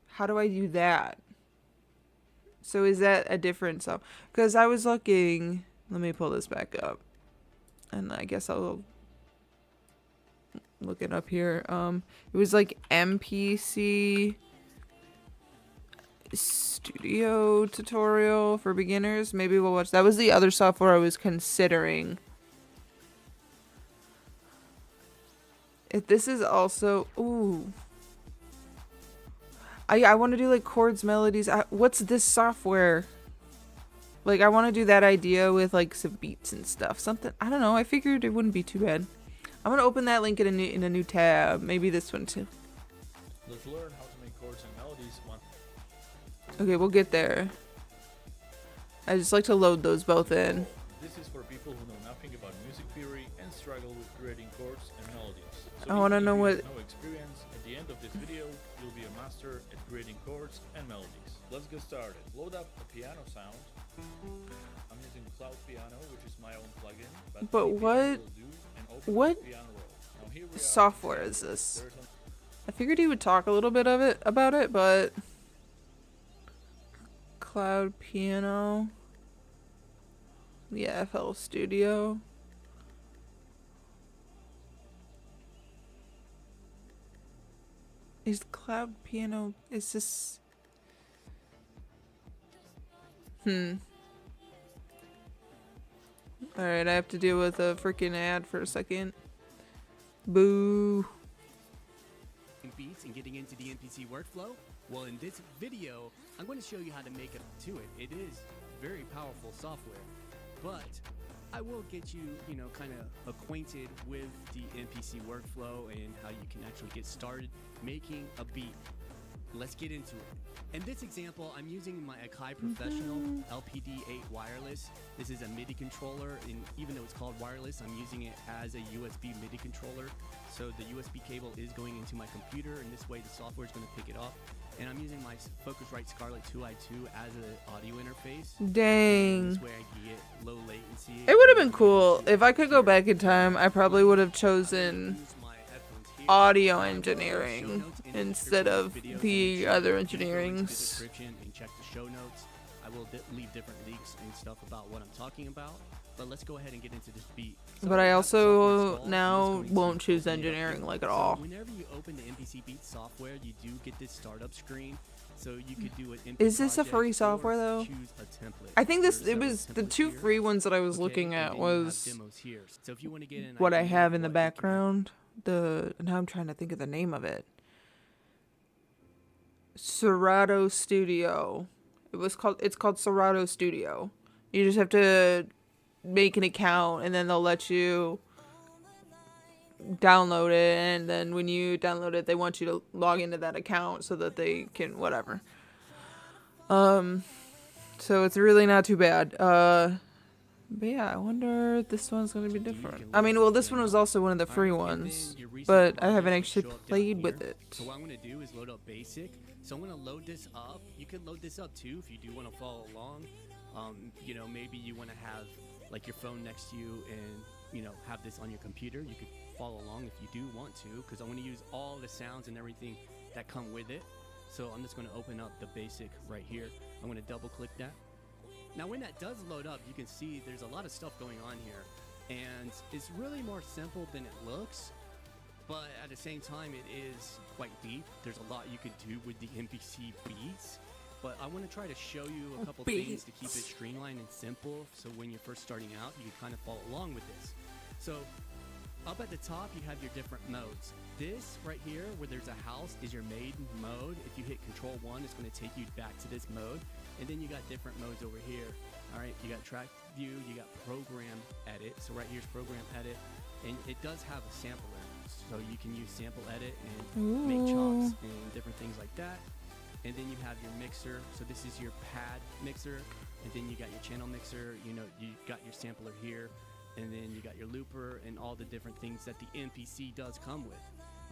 How do I do that? So is that a different song? Because I was looking, let me pull this back up. And I guess I'll look it up here. It was like MPC Studio tutorial for beginners. Maybe we'll watch. That was the other software I was considering. If this is also, ooh, I want to do like chords, melodies. What's this software? Like, I want to do that idea with like some beats and stuff. Something, I don't know. I figured it wouldn't be too bad. I'm gonna open that link in a new tab. Maybe this one too. Let's learn how to make chords and melodies. Okay, we'll get there. I just like to load those both in. This is for people who know nothing about music theory and struggle with creating chords and melodies. So I want to even know if you what. have no experience, at the end of this video, you'll be a master at creating chords and melodies. Let's get started. Load up a piano sound. I'm using Cloud Piano, which is my own plugin. But any piano what? will do, and open What the piano roll. Now here we are. software is this? There's I figured he would talk a little bit about it, but Cloud Piano, yeah, FL Studio. Is Cloud Piano? Is this? Alright, I have to deal with a freaking ad for a second. Boo. Beats and getting into the MPC workflow? Well, in this video, I'm going to show you how to make it to it. It is very powerful software, but I will get you, kind of acquainted with the MPC workflow and how you can actually get started making a beat. Let's get into it. In this example, I'm using my Akai Professional LPD8 wireless. This is a MIDI controller, and even though it's called wireless, I'm using it as a USB MIDI controller. So the USB cable is going into my computer, and this way the software is going to pick it up. And I'm using my Focusrite Scarlett 2i2 as an audio interface. Dang. This way I can get low latency. It would have been cool. If I could go back in time, I probably would have chosen audio engineering instead of the other engineerings. And check the show notes. I will leave different links and stuff about what I'm talking about. But let's go ahead and get into this beat. But I also now won't choose engineering like at all. Whenever you open the MPC Beat software, you do get this startup screen. So you could do an Is this a free software though? I think it was the two free ones that I was looking at was what I have in the background. Now I'm trying to think of the name of it. Serato Studio. It's called Serato Studio. You just have to make an account and then they'll let you download it, and then when you download it they want you to log into that account so that they can whatever. So it's really not too bad. But yeah, I wonder if this one's gonna be different. I mean, well, this one was also one of the free ones, but I haven't actually played with it. So what I'm gonna do is load up Basic. So I'm gonna load this up. You can load this up too if you do want to follow along. Maybe you want to have like your phone next to you and have this on your computer. You could follow along if you do want to, because I want to use all the sounds and everything that come with it. So I'm just going to open up the Basic right here. I'm going to double click that. Now when that does load up, you can see there's a lot of stuff going on here, and it's really more simple than it looks, but at the same time it is quite deep. There's a lot you can do with the MPC Beats, but I want to try to show you a couple things to keep it streamlined and simple, so when you're first starting out you can kind of follow along with this. So up at the top you have your different modes. This right here where there's a house is your main mode. If you hit Control 1, it's going to take you back to this mode. And then you got different modes over here. All right, you got track view, you got program edit. So right here's program edit, and it does have a sampler, so you can use sample edit and make chops and different things like that. And then you have your mixer. So this is your pad mixer, and then you got your channel mixer. You got your sampler here, and then you got your looper and all the different things that the MPC does come with.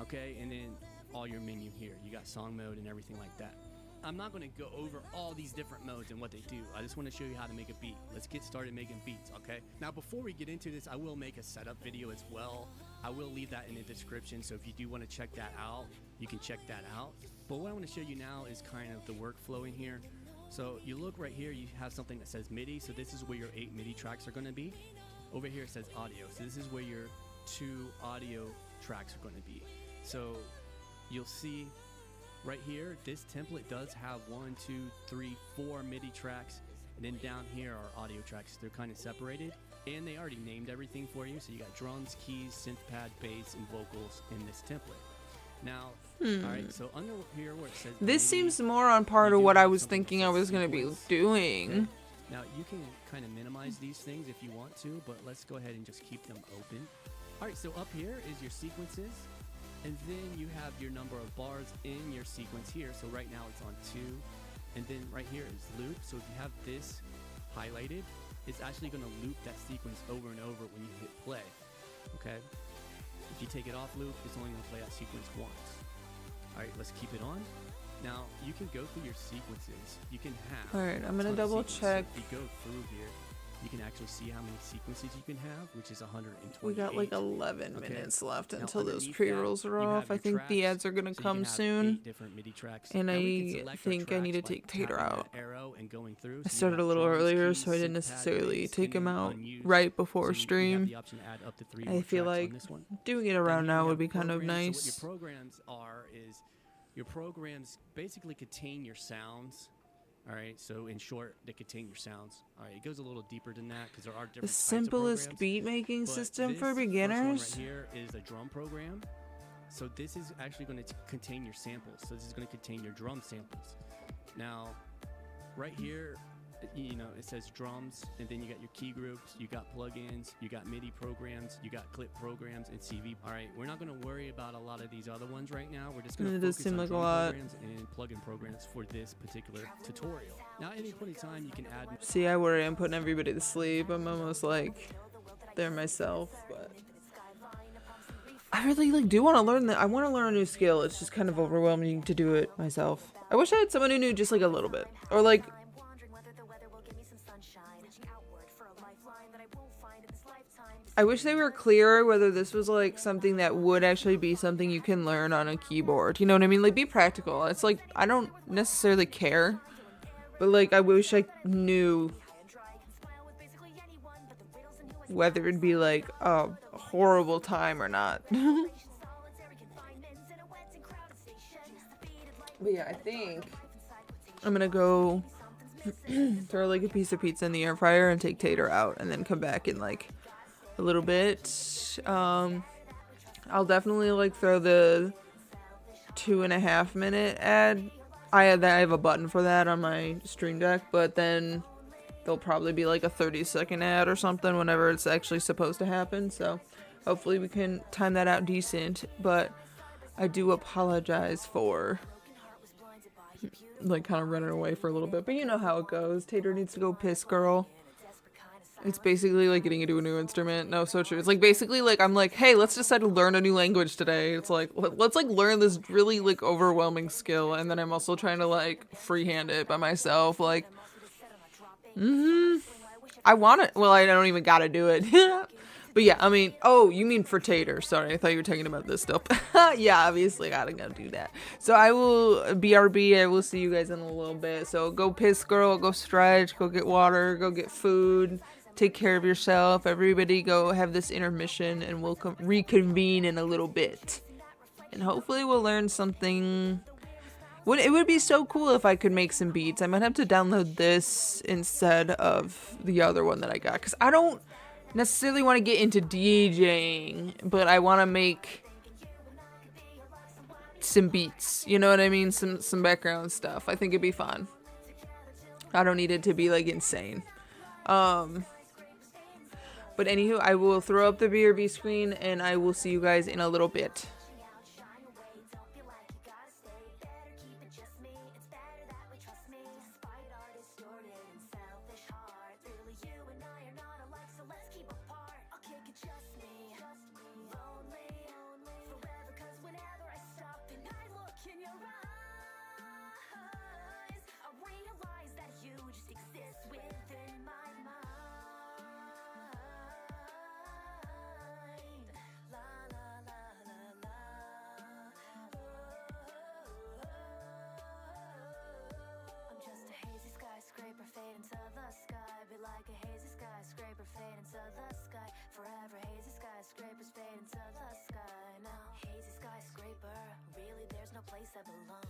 Okay, and then all your menu here. You got song mode and everything like that. I'm not going to go over all these different modes and what they do. I just want to show you how to make a beat. Let's get started making beats, okay? Now, before we get into this, I will make a setup video as well. I will leave that in the description, so if you do want to check that out, you can check that out. But what I want to show you now is kind of the workflow in here. So you look right here, you have something that says MIDI. So this is where your 8 MIDI tracks are going to be. Over here it says audio. So this is where your 2 audio tracks are going to be. So you'll see right here, this template does have 1, 2, 3, 4 MIDI tracks, and then down here are audio tracks. They're kind of separated, and they already named everything for you. So you got drums, keys, synth pad, bass, and vocals in this template. Now, all right, so under here where it says this seems more on par to what I was thinking I was gonna be doing. Okay. Now you can kind of minimize these things if you want to, but let's go ahead and just keep them open. All right, so up here is your sequences. And then you have your number of bars in your sequence here. So right now it's on 2. And then right here is loop. So if you have this highlighted, it's actually going to loop that sequence over and over when you hit play. Okay? If you take it off loop, it's only going to play that sequence once. All right, let's keep it on. Now, you can go through your sequences. You can have... All right, I'm going to double check. So if you go through here, you can actually see how many sequences you can have, which is 128. We got like 11 minutes left until those pre-rolls are off. I think the ads are going to come soon. And I think I need to take Tater out. I started a little earlier, so I didn't necessarily take him out right before stream. I feel like doing it around now would be kind of nice. Your programs basically contain your sounds. All right, so in short, they contain your sounds. All right, it goes a little deeper than that because there are different The types of simplest programs, beat making but system this for first one beginners. right here is a drum program. So this is actually going to contain your samples. So this is going to contain your drum samples. Now, right here, you know, it says drums, and then you got your key groups, you got plugins, you got MIDI programs, you got clip programs, and CV. All right, we're not going to worry about a lot of these other ones right now. We're just going to It does focus seem on like a drum lot. programs and plugin programs for this particular tutorial. Now, at any point in time, you can add. See, I worry I'm putting everybody to sleep. I'm almost like there myself, but I really like do want to learn that. I want to learn a new skill. It's just kind of overwhelming to do it myself. I wish I had someone who knew just like a little bit, or like I wish they were clearer whether this was like something that would actually be something you can learn on a keyboard. You know what I mean? Like, be practical. It's like I don't necessarily care, but like I wish I knew whether it'd be like a horrible time or not. But yeah, I think I'm gonna go throw like a piece of pizza in the air fryer and take Tater out, and then come back in like a little bit. I'll definitely like throw the 2.5 minute ad. I have a button for that on my Stream Deck, but then there'll probably be like a 30-second ad or something whenever it's actually supposed to happen. So hopefully we can time that out decent. But I do apologize for like kind of running away for a little bit, but you know how it goes. Tater needs to go piss, girl. It's basically like getting into a new instrument. No, so true. It's like basically like I'm like, hey, let's decide to learn a new language today. It's like let's like learn this really like overwhelming skill, and then I'm also trying to like freehand it by myself. Like, I want it. Well, I don't even gotta do it. But yeah, I mean, oh, you mean for Tater. Sorry, I thought you were talking about this stuff. Yeah, obviously, gotta go do that. So I will, BRB, I will see you guys in a little bit. So go piss, girl, go stretch, go get water, go get food, take care of yourself. Everybody go have this intermission, and we'll reconvene in a little bit. And hopefully we'll learn something. It would be so cool if I could make some beats. I might have to download this instead of the other one that I got, because I don't necessarily want to get into DJing, but I want to make some beats, you know what I mean? Some background stuff. I think it'd be fun. I don't need it to be like insane. But anywho, I will throw up the BRB screen, and I will see you guys in a little bit. Forever hazy skyscrapers fade into the sky now. Hazy skyscraper, really there's no place I belong.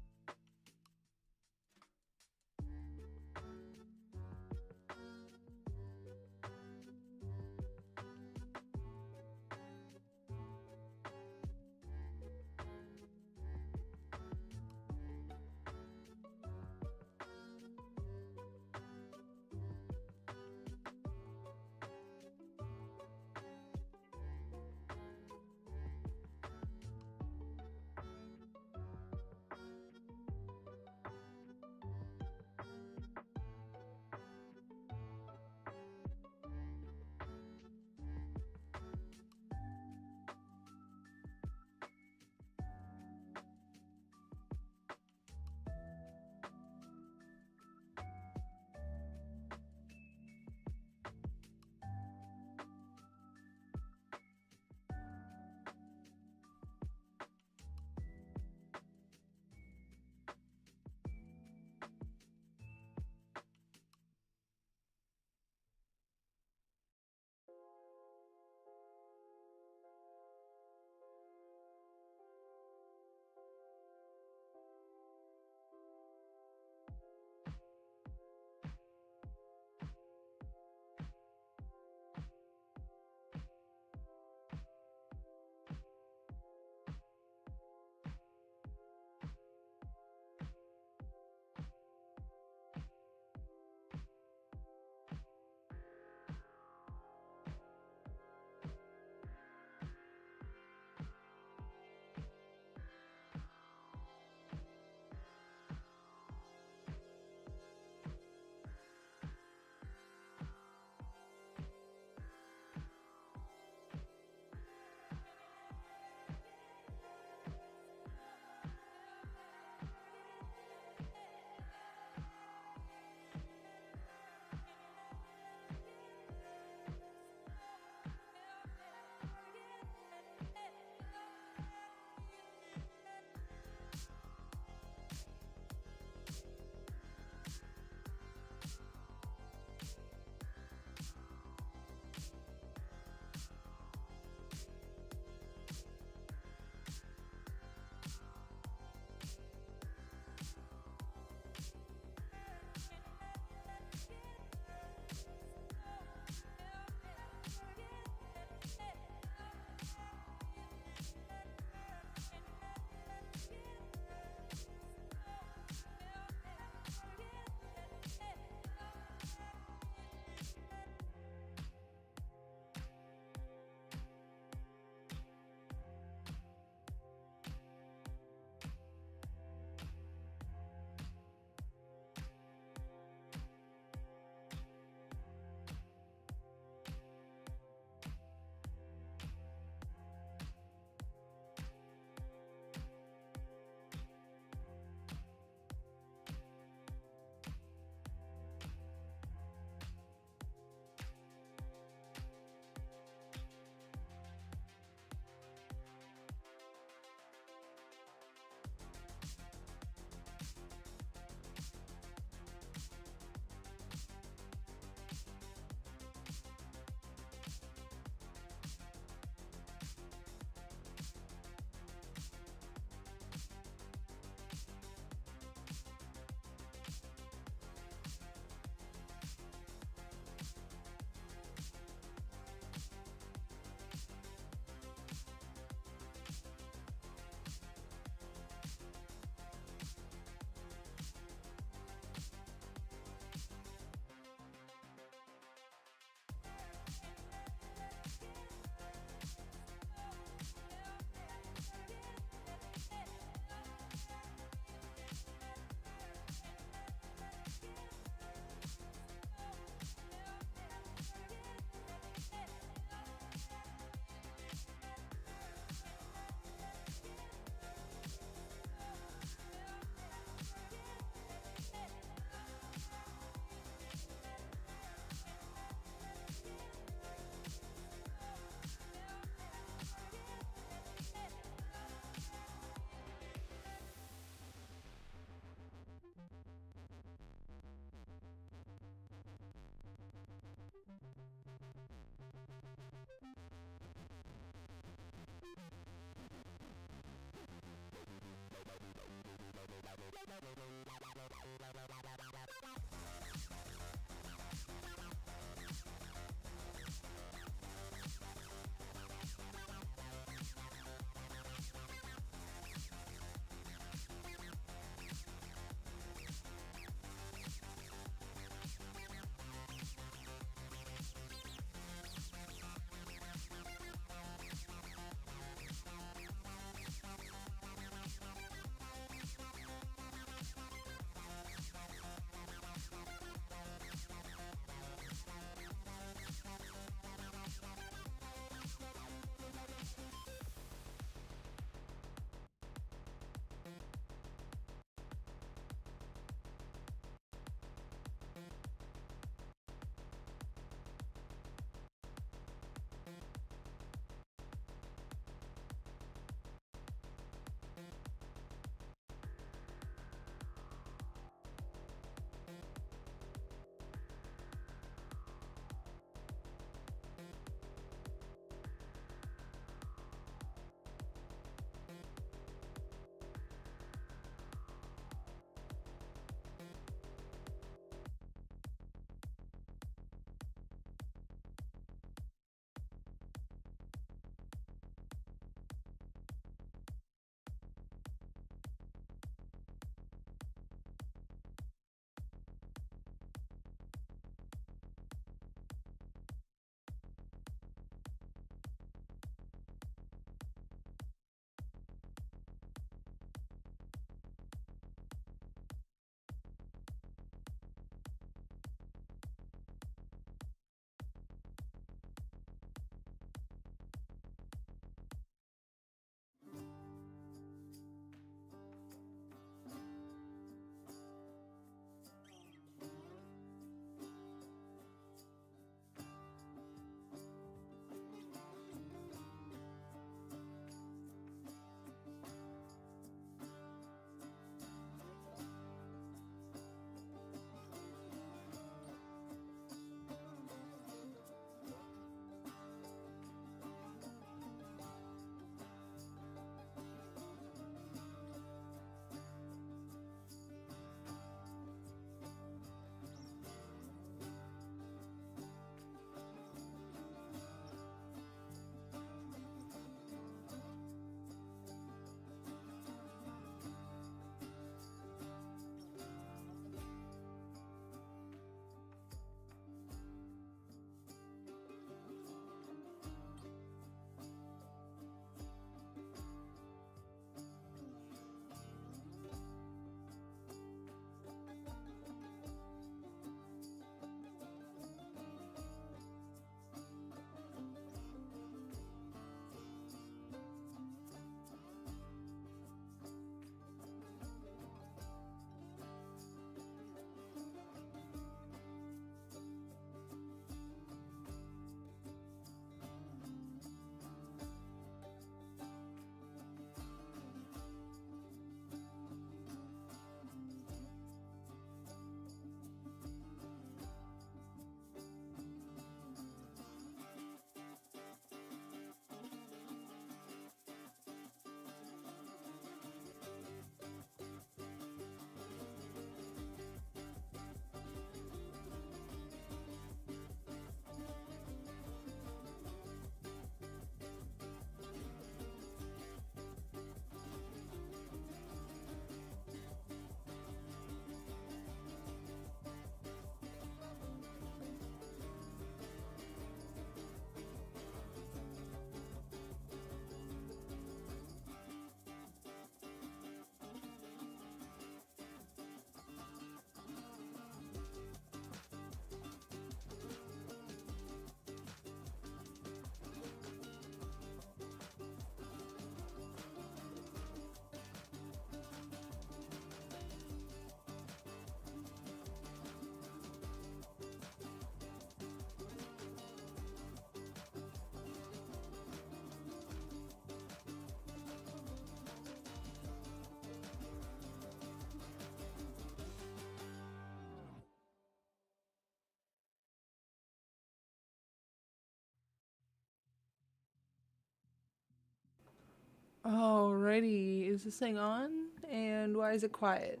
Alrighty, is this thing on? And why is it quiet?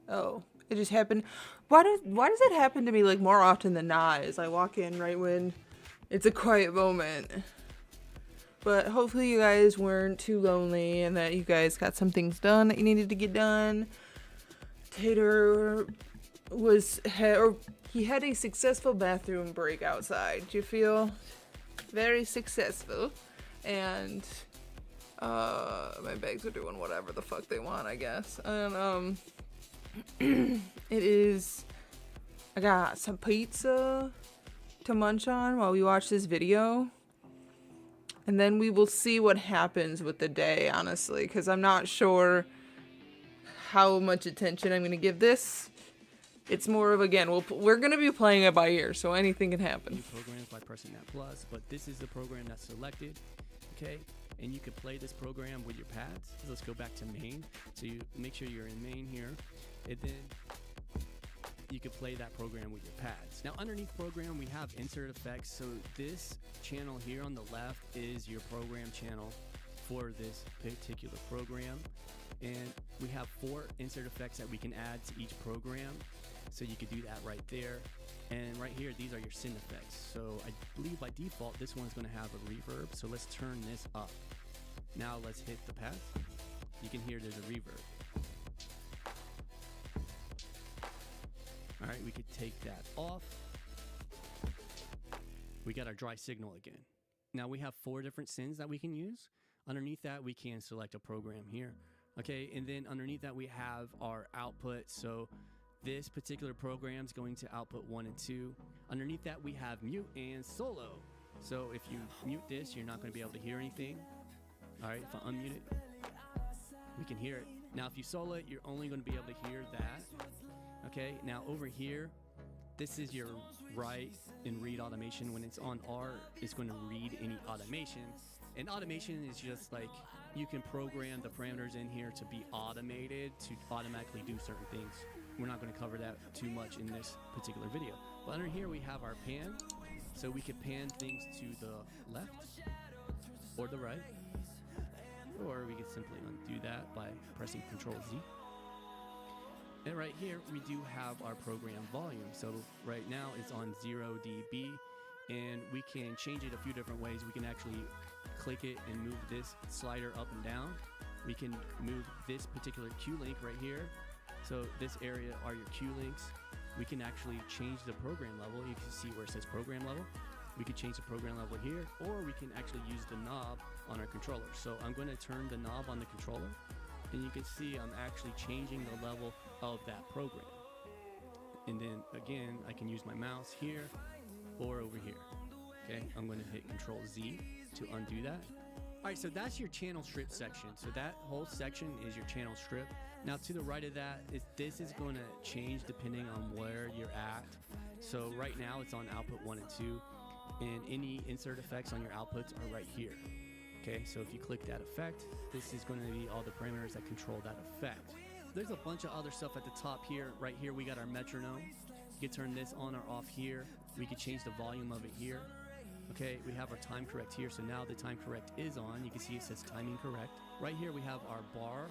Oh, it just happened. Why does it happen to me like more often than not? As I walk in right when it's a quiet moment. But hopefully you guys weren't too lonely and that you guys got some things done that you needed to get done. Tater he had a successful bathroom break outside. Do you feel very successful? And my bags are doing whatever the fuck they want, I guess. And I got some pizza to munch on while we watch this video. And then we will see what happens with the day, honestly, because I'm not sure how much attention I'm going to give this. It's more of, again, we're going to be playing it by ear, so anything can happen. New programs by pressing that plus, but this is the program that's selected, okay? And you can play this program with your pads. Let's go back to main. So you make sure you're in main here, and then you can play that program with your pads. Now underneath program, we have insert effects. So this channel here on the left is your program channel for this particular program. And we have 4 insert effects that we can add to each program. So you could do that right there. And right here, these are your synth effects. So I believe by default, this one's gonna have a reverb. So let's turn this up. Now let's hit the pads. You can hear there's a reverb. All right, we could take that off. We got our dry signal again. Now we have 4 different synths that we can use. Underneath that, we can select a program here. Okay, and then underneath that, we have our output. So this particular program is going to output 1 and 2. Underneath that, we have mute and solo. So if you mute this, you're not going to be able to hear anything. All right, if I unmute it, we can hear it. Now, if you solo it, you're only going to be able to hear that. Okay, now over here, this is your write and read automation. When it's on R, it's going to read any automation. And automation is just like, you can program the parameters in here to be automated to automatically do certain things. We're not going to cover that too much in this particular video. But under here we have our pan. So we can pan things to the left or the right. Or we can simply undo that by pressing Control Z. And right here we do have our program volume. So right now it's on 0 dB. And we can change it a few different ways. We can actually click it and move this slider up and down. We can move this particular Q link right here. So this area are your Q links. We can actually change the program level. You can see where it says program level. We can change the program level here, or we can actually use the knob on our controller. So I'm going to turn the knob on the controller, and you can see I'm actually changing the level of that program. And then again, I can use my mouse here or over here. Okay, I'm going to hit Control Z to undo that. All right, so that's your channel strip section. So that whole section is your channel strip. Now to the right of that, this is going to change depending on where you're at. So right now it's on output 1 and 2, and any insert effects on your outputs are right here. Okay, so if you click that effect, this is going to be all the parameters that control that effect. There's a bunch of other stuff at the top here. Right here we got our metronome. You can turn this on or off here. We can change the volume of it here. Okay, we have our time correct here. So now the time correct is on. You can see it says timing correct. Right here we have our bar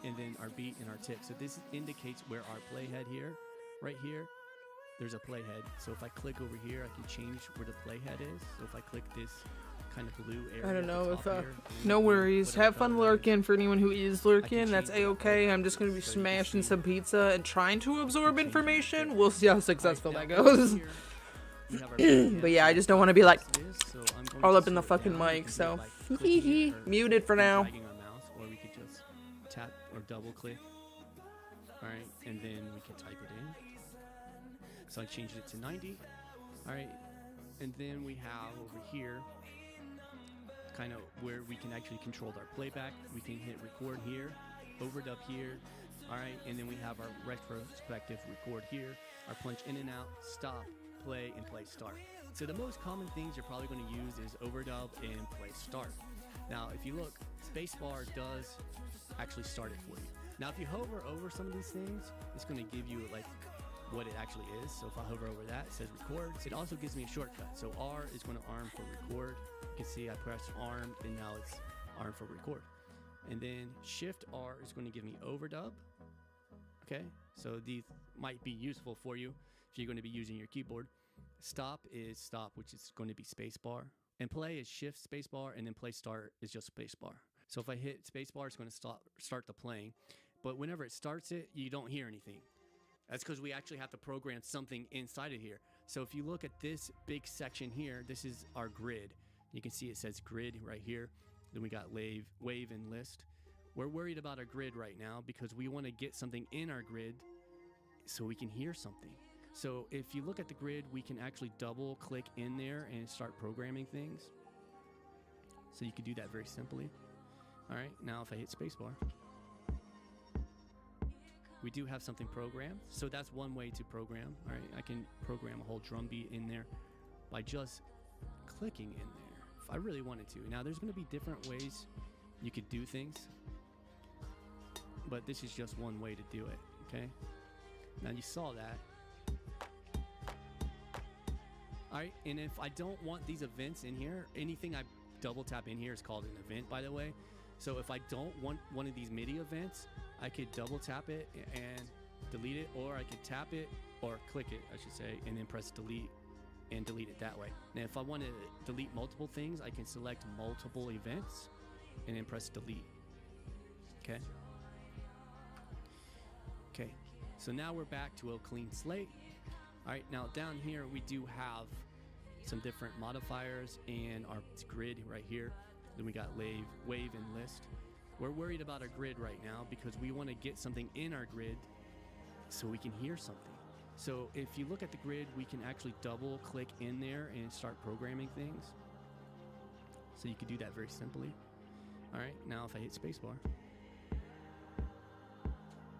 and then our beat and our tick. So this indicates where our playhead here. Right here, there's a playhead. So if I click over here, I can change where the playhead is. So if I click this kind of blue area, I don't know if here, no worries. Have fun color that is. lurking for anyone who is lurking. That's change the a-okay. color I'm just gonna be so you can smashing see. some pizza and trying to absorb change it information. there. We'll see how Alright, successful now that over goes. here, we have our playhead. But yeah, I So just don't want to be like this is, so I'm going all to up in the slow it fucking down. We mic. can do So it by clicking it or muted for now. dragging our mouse, or we could just tap or double click. Alright, and then we can type it in. So I changed it to 90. Alright, and then we have over here kind of where we can actually control our playback. We can hit record here, overdub here. Alright, and then we have our retrospective record here, our punch in and out, stop, play, and play start. So the most common things you're probably going to use is overdub and play start. Now, if you look, spacebar does actually start it for you. Now, if you hover over some of these things, it's going to give you like what it actually is. So if I hover over that, it says record. It also gives me a shortcut. So R is going to arm for record. You can see I pressed arm and now it's arm for record. And then Shift R is going to give me overdub. Okay, So these might be useful for you if you're going to be using your keyboard. Stop is stop, which is going to be spacebar. And play is shift spacebar, and then play start is just spacebar. So if I hit spacebar, it's going to start the playing. But whenever it starts it, you don't hear anything. That's because we actually have to program something inside of here. So if you look at this big section here, this is our grid. You can see it says grid right here. Then we got wave, and list. We're worried about our grid right now because we want to get something in our grid so we can hear something. So if you look at the grid, we can actually double click in there and start programming things. So you can do that very simply. All right, now if I hit spacebar, we do have something programmed. So that's one way to program. All right, I can program a whole drum beat in there by just clicking in there if I really wanted to. Now there's going to be different ways you could do things, but this is just one way to do it. Okay, now you saw that. All right, and if I don't want these events in here, anything I double tap in here is called an event, by the way. So if I don't want one of these MIDI events, I could double tap it and delete it, or I could tap it or click it, I should say, and then press delete and delete it that way. Now, if I want to delete multiple things, I can select multiple events and then press delete. Okay. Okay. So now we're back to a clean slate. All right. Now down here, we do have some different modifiers and our grid right here. Then we got wave, and list. We're worried about our grid right now because we want to get something in our grid so we can hear something. So if you look at the grid, we can actually double click in there and start programming things. So you can do that very simply. All right, now if I hit spacebar,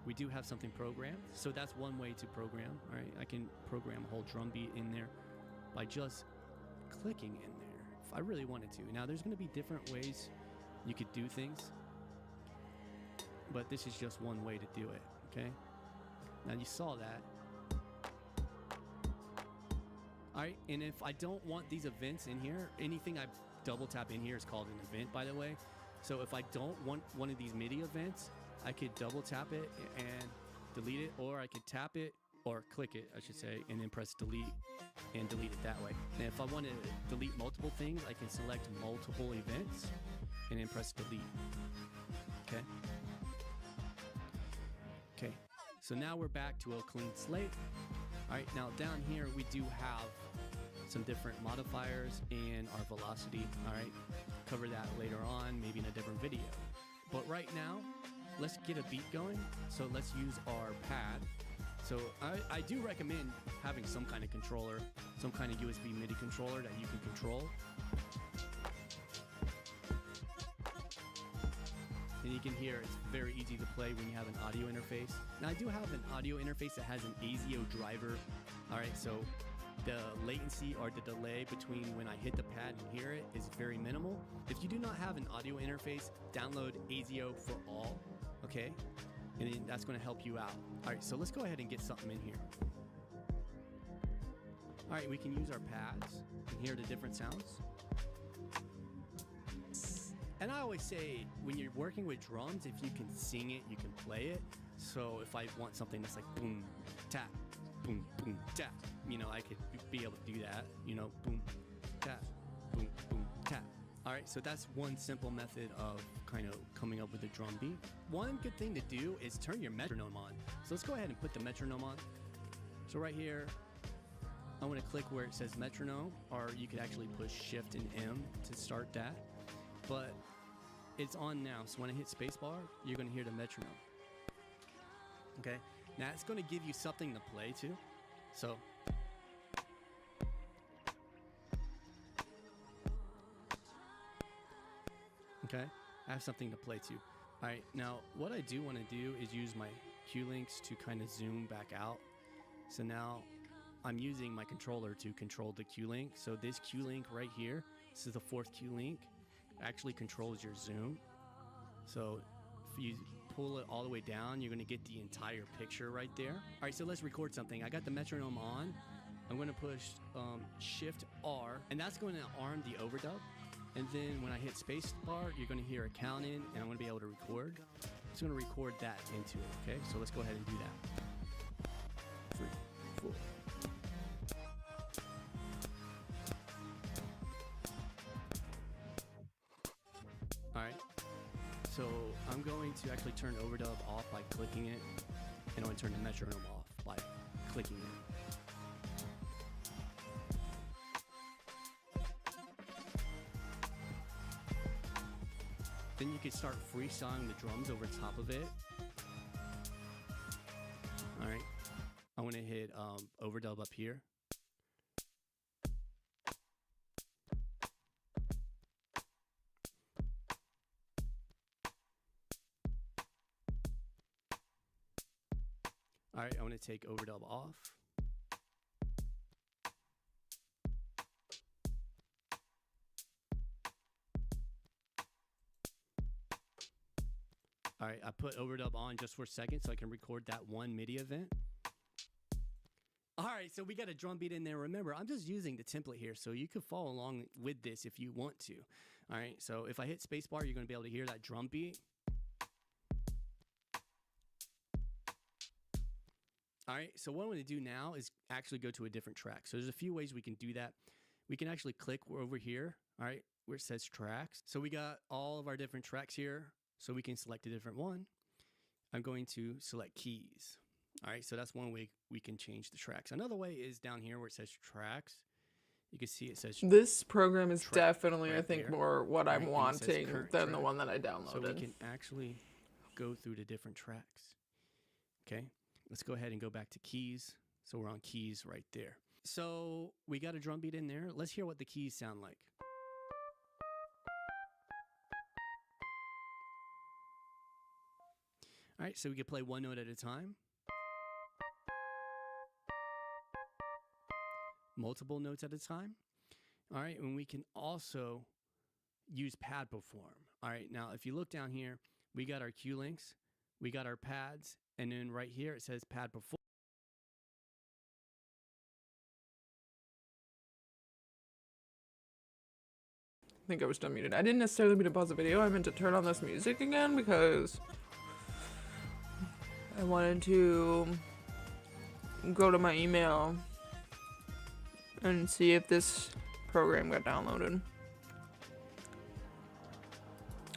we do have something programmed. So that's one way to program. All right, I can program a whole drum beat in there by just clicking in there if I really wanted to. Now there's going to be different ways you could do things, but this is just one way to do it. Okay, now you saw that. All right, and if I don't want these events in here, anything I double tap in here is called an event, by the way. So if I don't want one of these MIDI events, I could double tap it and delete it, or I could tap it or click it, I should say, and then press delete and delete it that way. And if I want to delete multiple things, I can select multiple events and then press delete. Okay. Okay. So now we're back to a clean slate. All right. Now down here, we do have some different modifiers and our velocity. All right. Cover that later on, maybe in a different video. But right now, let's get a beat going. So let's use our pad. So I do recommend having some kind of controller, some kind of USB MIDI controller that you can control. And you can hear it's very easy to play when you have an audio interface. Now I do have an audio interface that has an ASIO driver. All right, so the latency or the delay between when I hit the pad and hear it is very minimal. If you do not have an audio interface, download ASIO for all, okay? And then that's going to help you out. All right, so let's go ahead and get something in here. All right, we can use our pads and hear the different sounds. And I always say, when you're working with drums, if you can sing it, you can play it. So if I want something that's like boom, tap, boom, boom, tap, you know, I could be able to do that, you know, boom, tap, boom, boom, tap. All right, so that's one simple method of kind of coming up with a drum beat. One good thing to do is turn your metronome on. So let's go ahead and put the metronome on. So right here, I want to click where it says metronome, or you could actually push Shift and M to start that. But it's on now, so when I hit spacebar, you're going to hear the metronome. Okay, now it's going to give you something to play to. So okay, I have something to play to. All right, now what I do want to do is use my Q links to kind of zoom back out. So now I'm using my controller to control the Q link. So this Q link right here, this is the fourth Q link, actually controls your zoom. So if you pull it all the way down, you're going to get the entire picture right there. All right, so let's record something. I got the metronome on. I'm going to push Shift R, and that's going to arm the overdub. And then when I hit space bar, you're going to hear a count in, and I'm going to be able to record. I'm just going to record that into it, okay? So let's go ahead and do that. So I'm going to actually turn overdub off by clicking it, and I'm going to turn the metronome off by clicking it. Then you can start freestyling the drums over top of it. All right, I'm gonna hit overdub up here. All right, I'm gonna take overdub off. All right, I put overdub on just for a second so I can record that one MIDI event. All right, so we got a drum beat in there. Remember, I'm just using the template here, so you can follow along with this if you want to. All right, so if I hit spacebar, you're gonna be able to hear that drum beat. All right, so what I'm gonna do now is actually go to a different track. So there's a few ways we can do that. We can actually click over here, all right, where it says tracks. So we got all of our different tracks here. So we can select a different one. I'm going to select keys. All right, so that's one way we can change the tracks. Another way is down here where it says tracks. You can see it says This program is track definitely, right I think, there. more what I'm Right, and it says wanting current than the track. one that I So downloaded. we can actually go through the different tracks. Okay, let's go ahead and go back to keys. So we're on keys right there. So we got a drum beat in there. Let's hear what the keys sound like. All right, so we can play one note at a time. Multiple notes at a time. All right, and we can also use pad perform. All right, now if you look down here, we got our cue links, we got our pads, and then right here it says pad perform. I think I was done muted. I didn't necessarily mean to pause the video. I meant to turn on this music again because I wanted to go to my email and see if this program got downloaded.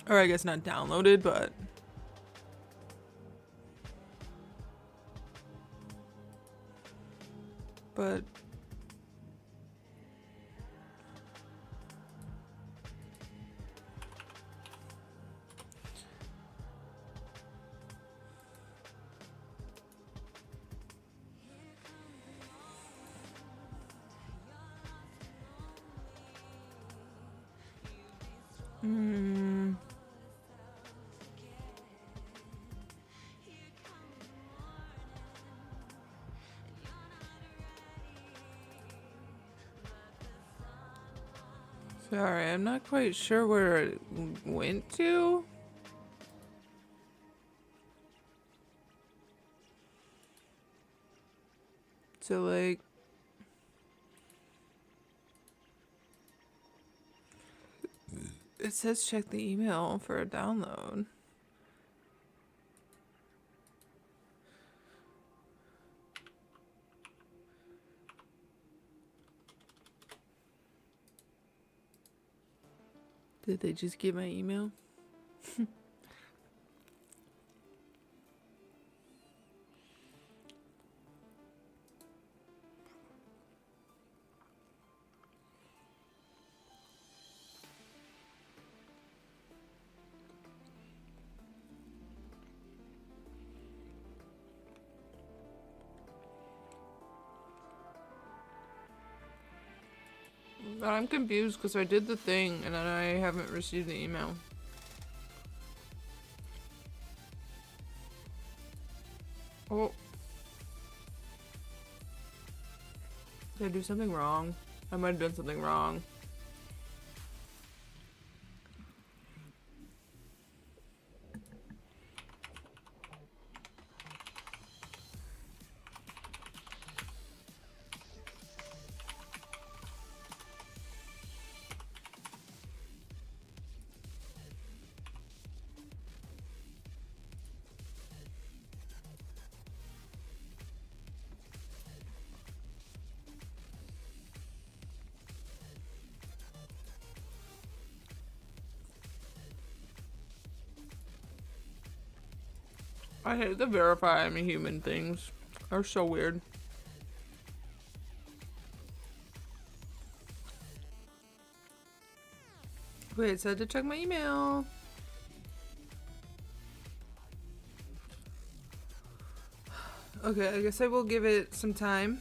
Or I guess not downloaded, but sorry, I'm not quite sure where it went to. So like it says check the email for a download. Did they just get my email? I'm confused because I did the thing and then I haven't received the email. Oh. Did I do something wrong? I might have done something wrong. I hate the verify I'm a human things. They're so weird. Wait, it said to check my email. Okay, I guess I will give it some time.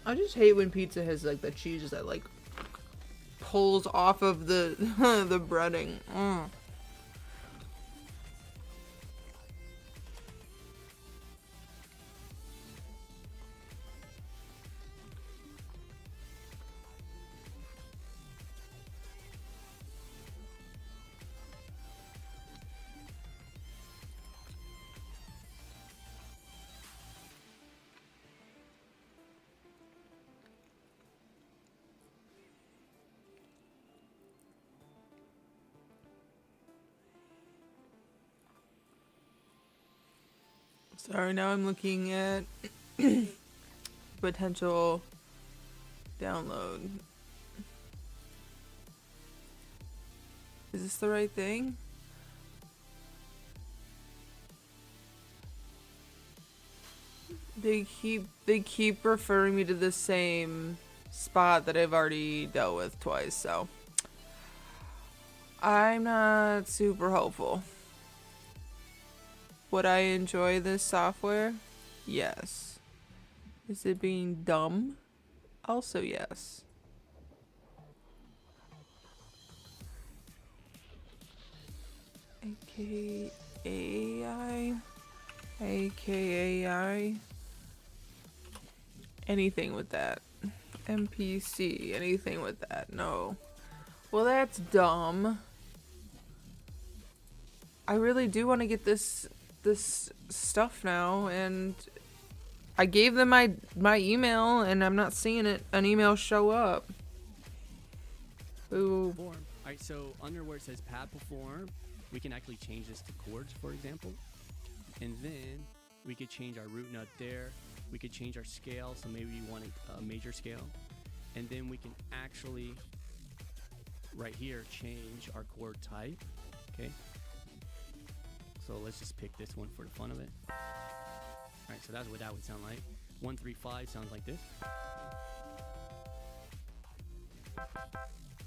I just hate when pizza has like the cheese that like pulls off of the the breading. Sorry, now I'm looking at potential download. Is this the right thing? They keep referring me to the same spot that I've already dealt with twice, so I'm not super hopeful. Would I enjoy this software? Yes. Is it being dumb? Also yes. AKAI? AKAI? Anything with that. MPC, anything with that. No. Well, that's dumb. I really do want to get this stuff now, and I gave them my email, and I'm not seeing an email show up. Ooh. Perform. Alright, so under where it says pad perform, we can actually change this to chords, for example. And then we could change our root note there. We could change our scale, so maybe you want a major scale. And then we can actually, right here, change our chord type. Okay. So let's just pick this one for the fun of it. Alright, so that's what that would sound like. 135 sounds like this.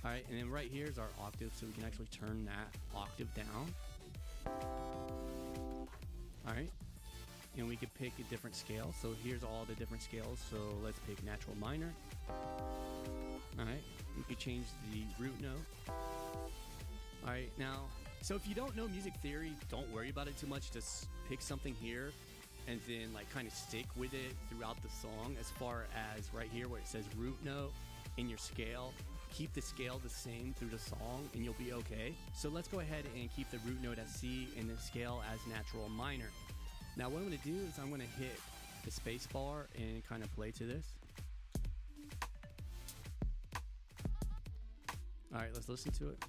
Alright, and then right here is our octave, so we can actually turn that octave down. Alright, and we could pick a different scale. So here's all the different scales. So let's pick natural minor. Alright, we could change the root note. Alright, now, so if you don't know music theory, don't worry about it too much. Just pick something here and then like kind of stick with it throughout the song. As far as right here where it says root note in your scale, keep the scale the same through the song and you'll be okay. So let's go ahead and keep the root note as C and the scale as natural minor. Now what I'm going to do is I'm going to hit the space bar and kind of play to this. Alright, let's listen to it.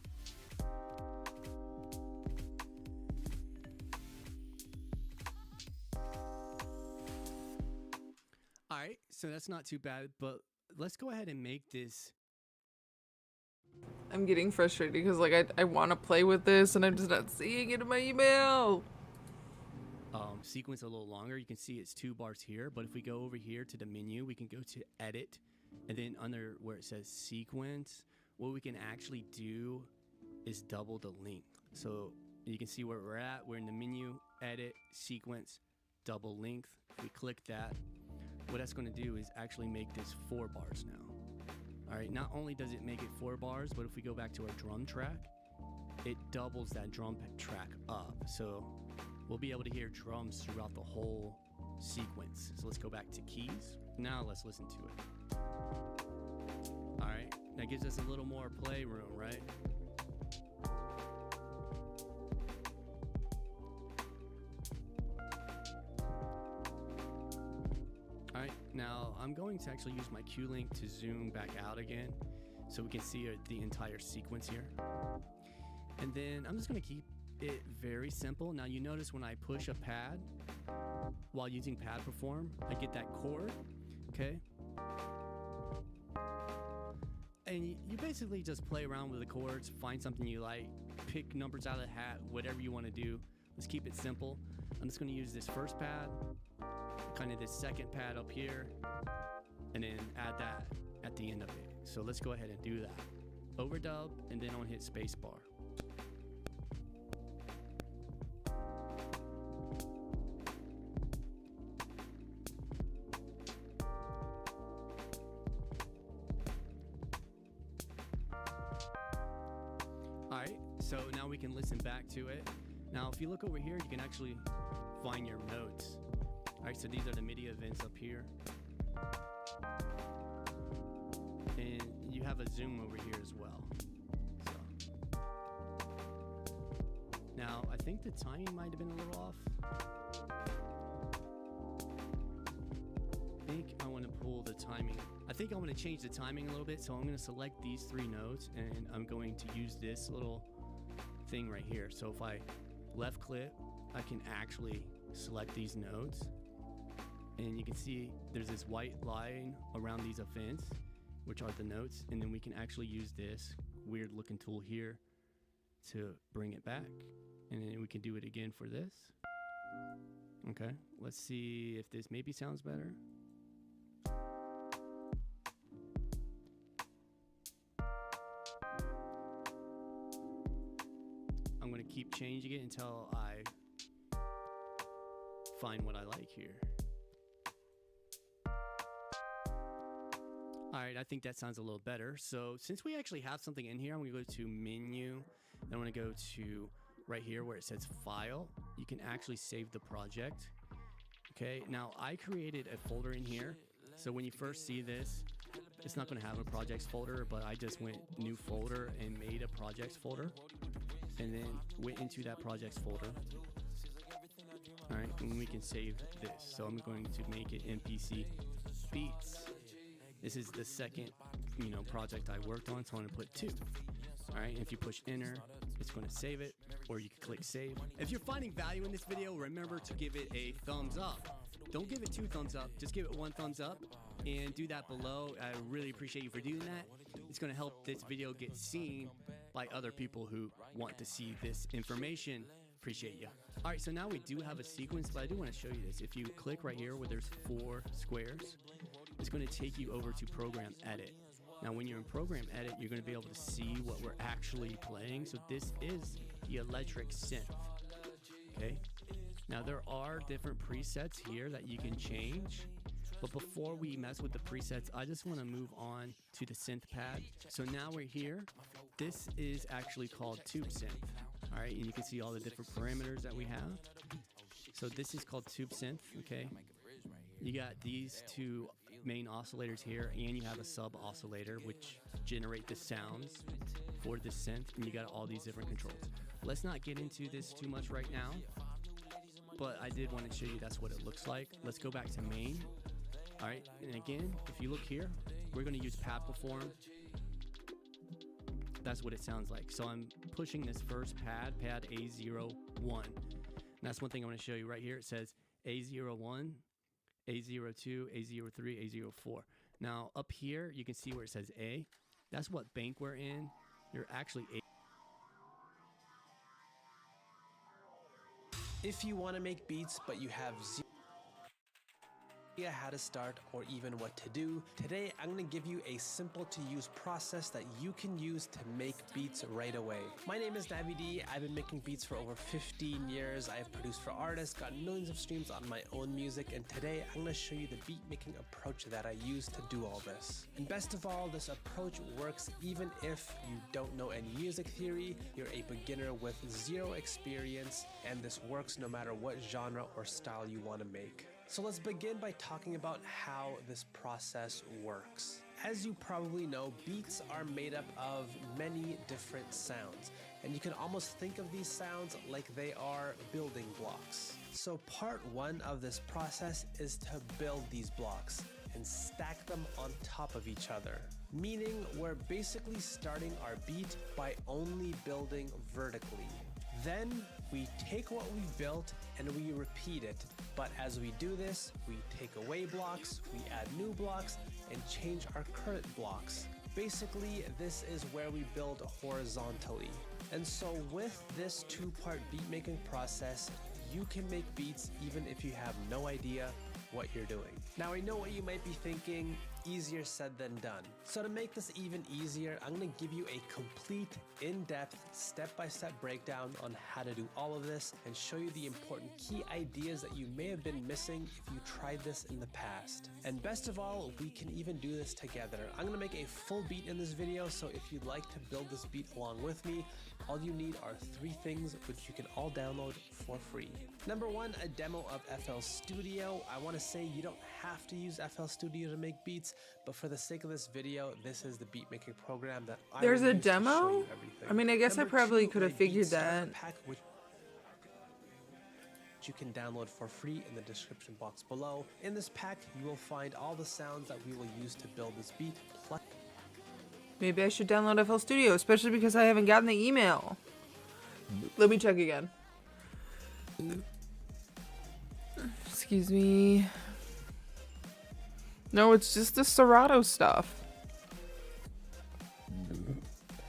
Alright, so that's not too bad, but let's go ahead and make this. I'm getting frustrated because like I want to play with this and I'm just not seeing it in my email. Sequence a little longer. You can see it's 2 bars here, but if we go over here to the menu, we can go to edit, and then under where it says sequence, what we can actually do is double the length. So you can see where we're at. We're in the menu, edit, sequence, double length. If we click that, what that's going to do is actually make this 4 bars now. All right, not only does it make it 4 bars, but if we go back to our drum track, it doubles that drum track up. So we'll be able to hear drums throughout the whole sequence. So let's go back to keys. Now let's listen to it. All right, that gives us a little more playroom, right? Alright, now I'm going to actually use my Q-Link to zoom back out again. so we can see the entire sequence here. And then I'm just going to keep it very simple. Now you notice when I push a pad while using pad perform, I get that chord, okay? And you basically just play around with the chords, find something you like, pick numbers out of the hat, whatever you want to do. Let's keep it simple. I'm just going to use this first pad, kind of this second pad up here, and then add that at the end of it. So let's go ahead and do that. Overdub, and then I'll hit spacebar. Alright, so now we can listen back to it. Now if you look over here, you can actually find your notes. Alright, so these are the MIDI events up here. And you have a zoom over here as well. So now I think the timing might have been a little off. I think I want to pull the timing. I think I want to change the timing a little bit, so I'm going to select these 3 notes and I'm going to use this little thing right here. So if I left click, I can actually select these notes, and you can see there's this white line around these events, which are the notes, and then we can actually use this weird looking tool here to bring it back, and then we can do it again for this. Okay, let's see if this maybe sounds better. I'm gonna keep changing it until I find what I like here. Alright, I think that sounds a little better. So since we actually have something in here, I'm gonna go to menu, and I'm gonna go to right here where it says file. You can actually save the project. Okay, now I created a folder in here. So when you first see this, it's not gonna have a projects folder, but I just went new folder and made a projects folder, and then went into that projects folder. All right, and we can save this. So I'm going to make it MPC Beats. This is the second, project I worked on, so I'm gonna put 2. All right, if you push enter, it's gonna save it, or you can click save. If you're finding value in this video, remember to give it a thumbs up. Don't give it 2 thumbs up, just give it 1 thumbs up, and do that below. I really appreciate you for doing that. It's gonna help this video get seen by other people who want to see this information. Appreciate you. All right, so now we do have a sequence, but I do want to show you this. If you click right here where there's 4 squares, it's going to take you over to Program Edit. Now, when you're in Program Edit, you're going to be able to see what we're actually playing. So this is the electric synth. Okay. Now there are different presets here that you can change. But before we mess with the presets, I just want to move on to the synth pad. So now we're here. This is actually called Tube Synth. All right, and you can see all the different parameters that we have. So this is called Tube Synth, okay? You got these 2 main oscillators here, and you have a sub oscillator which generate the sounds for the synth, and you got all these different controls. Let's not get into this too much right now, but I did want to show you that's what it looks like. Let's go back to main. All right, and again, if you look here, we're going to use pad perform. That's what it sounds like. So I'm pushing this first pad A01. And that's one thing I want to show you right here. It says A01, A02, A03, A04. Now up here, you can see where it says A. That's what bank we're in. You're actually A. If you want to make beats, but you have zero idea how to start or even what to do, today I'm going to give you a simple to use process that you can use to make beats right away. My name is Navi D. I've been making beats for over 15 years. I have produced for artists, got millions of streams on my own music, and today I'm going to show you the beat making approach that I use to do all this. And best of all, this approach works even if you don't know any music theory, you're a beginner with 0 experience, and this works no matter what genre or style you want to make. So let's begin by talking about how this process works. As you probably know, beats are made up of many different sounds, and you can almost think of these sounds like they are building blocks. So part 1 of this process is to build these blocks. and stack them on top of each other. Meaning we're basically starting our beat by only building vertically. Then we take what we built and we repeat it. But as we do this, we take away blocks, we add new blocks, and change our current blocks. Basically, this is where we build horizontally. And so with this two-part beat making process, you can make beats even if you have no idea what you're doing. Now I know what you might be thinking, easier said than done. So to make this even easier, I'm gonna give you a complete, in-depth, step-by-step breakdown on how to do all of this and show you the important key ideas that you may have been missing if you tried this in the past. And best of all, we can even do this together. I'm gonna make a full beat in this video, so if you'd like to build this beat along with me, all you need are 3 things which you can all download for free. Number 1, a demo of FL Studio. I want to say you don't have to use FL Studio to make beats, but for the sake of this video, this is the beat making program that I There's will a use to show demo? you everything. I mean, I guess I Number probably 2, could have a figured beat starter that. pack, which you can download for free in the description box below. In this pack, you will find all the sounds that we will use to build this beat, plus Maybe I should download FL Studio, especially because I haven't gotten the email. Let me check again. Excuse me. No, it's just the Serato stuff.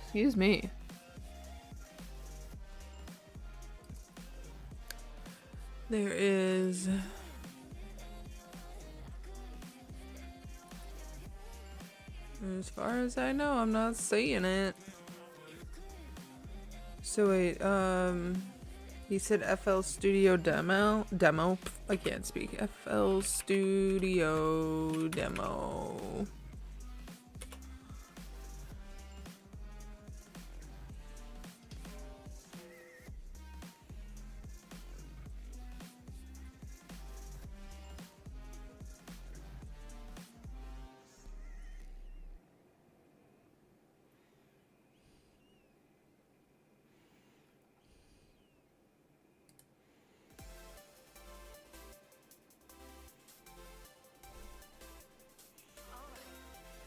Excuse me. There is... As far as I know, I'm not seeing it. So wait, he said FL Studio demo. I can't speak. FL Studio demo.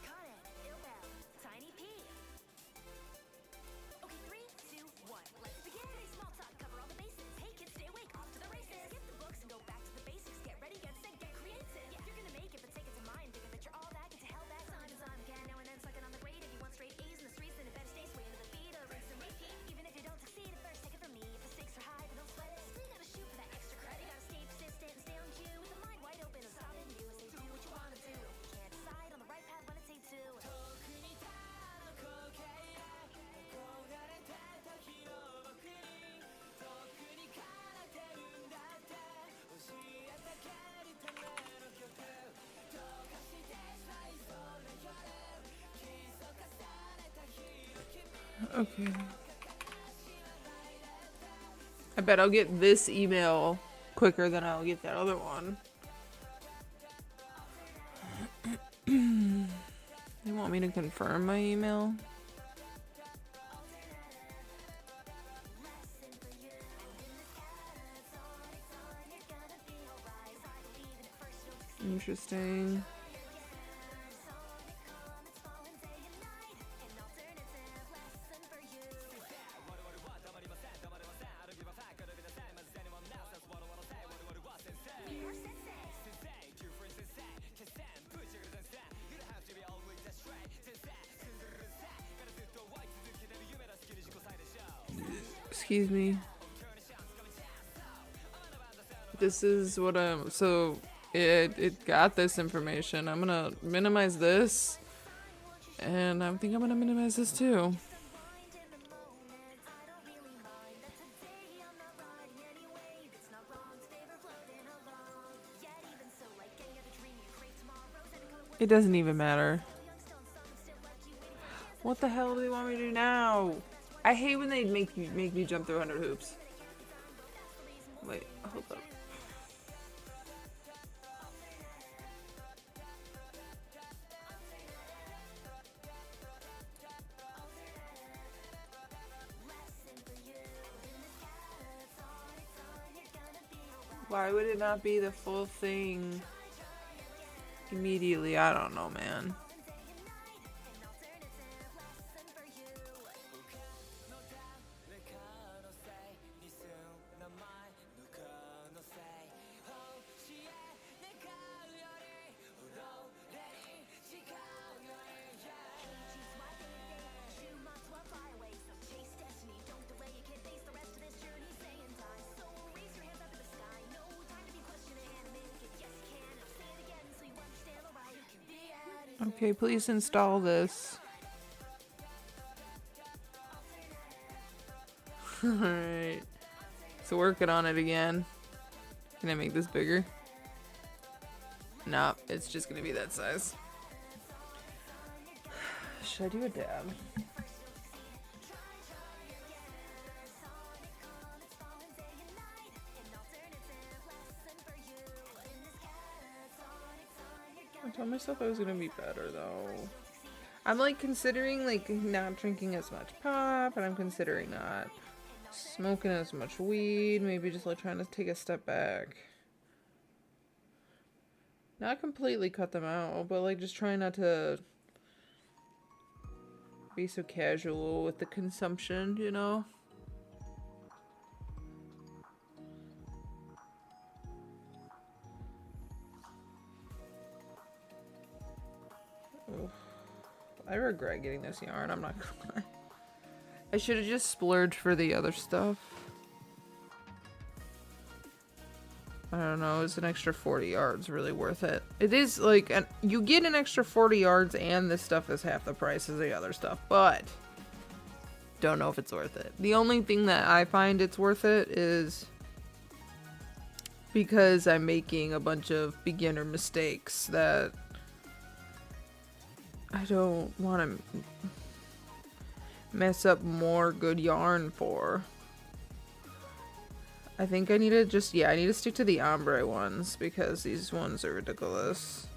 Conan, Ilbel, Tiny P. Okay, 3, 2, 1, let's begin. Today's small talk, cover all the bases. Hey kids, stay awake, off to the races. Skip the books and go back to the basics. Get ready, get set, get creative. Yeah, you're gonna make it, but take it to mind. Thinking that you're all that, get to hell that. Time is on again, now and then sucking on the grade. If you want straight A's in the streets, then it better stay sway into the beat or rinse and repeat. Even if you don't succeed at first, take it from me. If the stakes are high, then don't sweat it. Still gotta shoot for that extra credit. Gotta stay persistent and stay on cue. With the mind wide open and stopping you. Say do what you wanna do. Can't decide on the right path, run and take 2. Okay. I bet I'll get this email quicker than I'll get that other one. They want me to confirm my email? Interesting. Excuse me. This is what I'm, so it got this information. I'm gonna minimize this, and I think I'm gonna minimize this too. It doesn't even matter. What the hell do they want me to do now? I hate when they make me jump through 100 hoops. Wait, hold up. Why would it not be the full thing? immediately. I don't know, man. Okay, please install this. Alright. So working on it again. Can I make this bigger? Nope, it's just gonna be that size. Should I do a dab? I told myself I was gonna be better though. I'm like considering like not drinking as much pop, and I'm considering not smoking as much weed, maybe just like trying to take a step back. Not completely cut them out, but like just trying not to be so casual with the consumption, you know? Oof. I regret getting this yarn, I'm not gonna lie. I should have just splurged for the other stuff. I don't know, is an extra 40 yards really worth it? It is like, you get an extra 40 yards and this stuff is half the price as the other stuff, but don't know if it's worth it. The only thing that I find it's worth it is because I'm making a bunch of beginner mistakes that I don't want to mess up more good yarn for. I think I need to just, yeah, I need to stick to the ombre ones because these ones are ridiculous.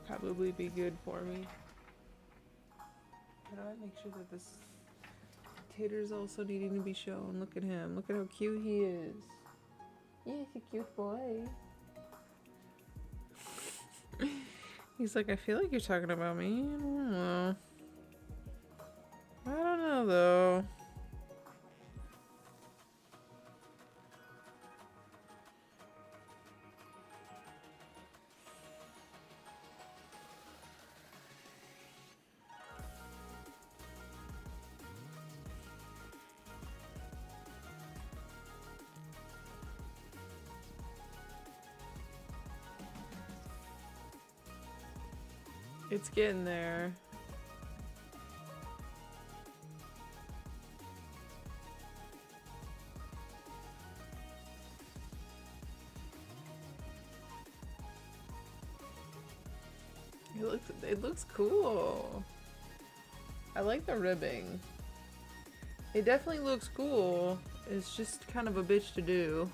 Probably be good for me. How do I make sure that this Tater's also needing to be shown? Look at him. Look at how cute he is. Yeah, he's a cute boy. He's like, I feel like you're talking about me. I don't know. I don't know though. It's getting there. It looks cool. I like the ribbing. It definitely looks cool. It's just kind of a bitch to do.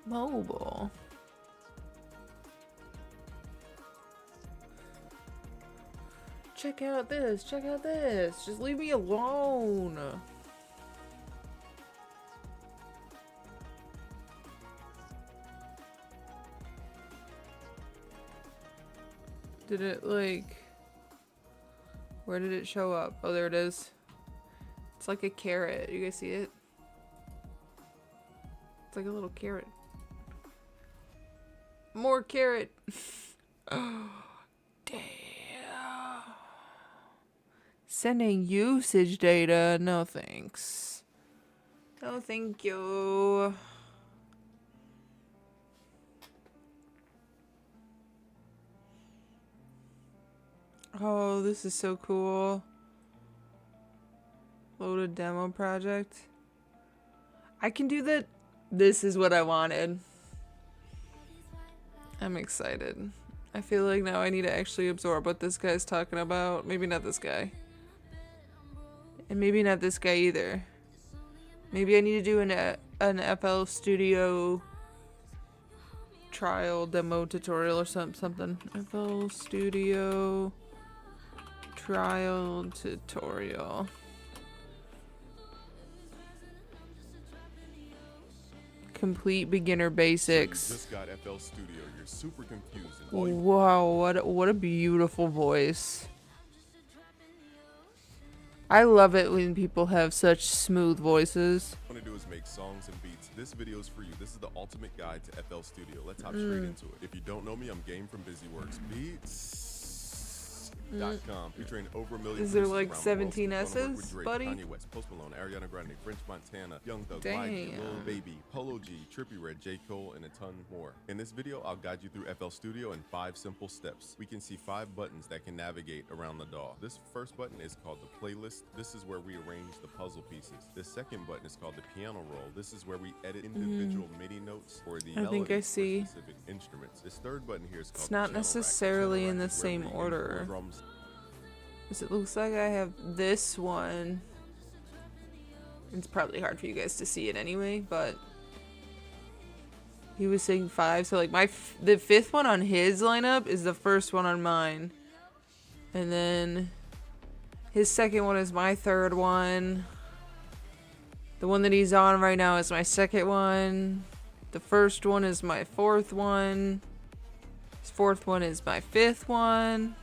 Mobile. Check out this. Check out this. Just leave me alone. Did it like... Where did it show up? Oh, there it is. It's like a carrot. You guys see it? It's like a little carrot. More carrot. Oh, damn. Sending usage data. No thanks. No thank you. Oh, this is so cool. Load a demo project. I can do that. This is what I wanted. I'm excited. I feel like now I need to actually absorb what this guy's talking about. Maybe not this guy. And maybe not this guy either. Maybe I need to do an FL Studio trial demo tutorial or something. FL Studio trial tutorial. Complete beginner basics. So you just got FL Studio. You're super confused. And all you Wow, what a beautiful voice. I love it when people have such smooth voices. want to do is make songs and beats. This video is for you. This is the ultimate guide to FL Studio. Let's hop straight into it. If you don't know me, I'm Game from BusyWorks Beats.com, featuring over a million. Is there producers like around the world. 17 Gonna work with S's, Drake, buddy? Kanye West, Post Malone, Ariana Grande, French Montana, Young Thug, Mikey, Lil Damn. Baby, Polo G, Trippie Redd, J. Cole, and a ton more. In this video, I'll guide you through FL Studio in 5 simple steps. We can see 5 buttons that can navigate around the DAW. This first button is called the playlist. This is where we arrange the puzzle pieces. The second button is called the piano roll. This is where we edit individual MIDI notes or the I think I melodies for see. specific instruments. This third button here is called It's the not channel rack. necessarily Channel in rack the is where same we import order. drums. 'Cause it looks like I have this one. It's probably hard for you guys to see it anyway, but he was saying 5, so like the 5th one on his lineup is the first one on mine, and then his second one is my 3rd one. The one that he's on right now is my 2nd one. The first one is my 4th one. His 4th one is my 5th one.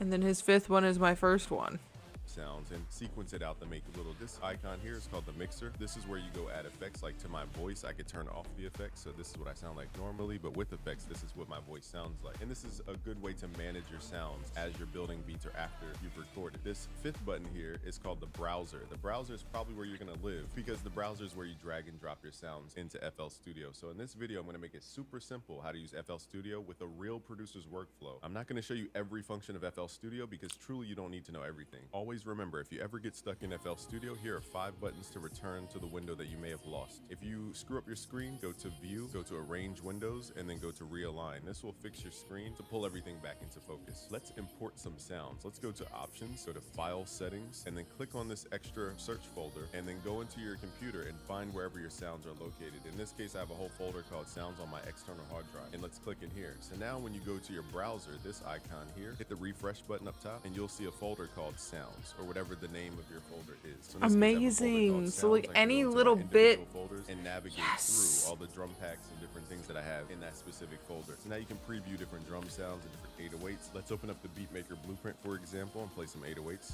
And then his 5th one is my 1st one. Sounds and sequence it out to make a little. This icon here is called the mixer. This is where you go add effects. Like to my voice, I could turn off the effects, so this is what I sound like normally, but with effects, this is what my voice sounds like. And this is a good way to manage your sounds as you're building beats or after you've recorded. This 5th button here is called the browser. The browser is probably where you're gonna live, because the browser is where you drag and drop your sounds into FL Studio. So in this video, I'm gonna make it super simple how to use FL Studio with a real producer's workflow. I'm not gonna show you every function of FL Studio because truly you don't need to know everything. Always remember, if you ever get stuck in FL Studio, here are 5 buttons to return to the window that you may have lost. If you screw up your screen, go to View, go to Arrange Windows, and then go to Realign. This will fix your screen to pull everything back into focus. Let's import some sounds. Let's go to Options, go to File Settings, and then click on this extra search folder, and then go into your computer and find wherever your sounds are located. In this case, I have a whole folder called Sounds on my external hard drive, and let's click in here. So now when you go to your browser, this icon here, hit the refresh button up top, and you'll see a folder called Sounds, or whatever the name of your folder is. So in this case, I have a folder Amazing. called So, like, Sounds. I can any go into my little individual bit- folders and navigate Yes. through all the drum packs and different things that I have in that specific folder. So now you can preview different drum sounds and different 808s. Let's open up the Beatmaker Blueprint, for example, and play some 808s.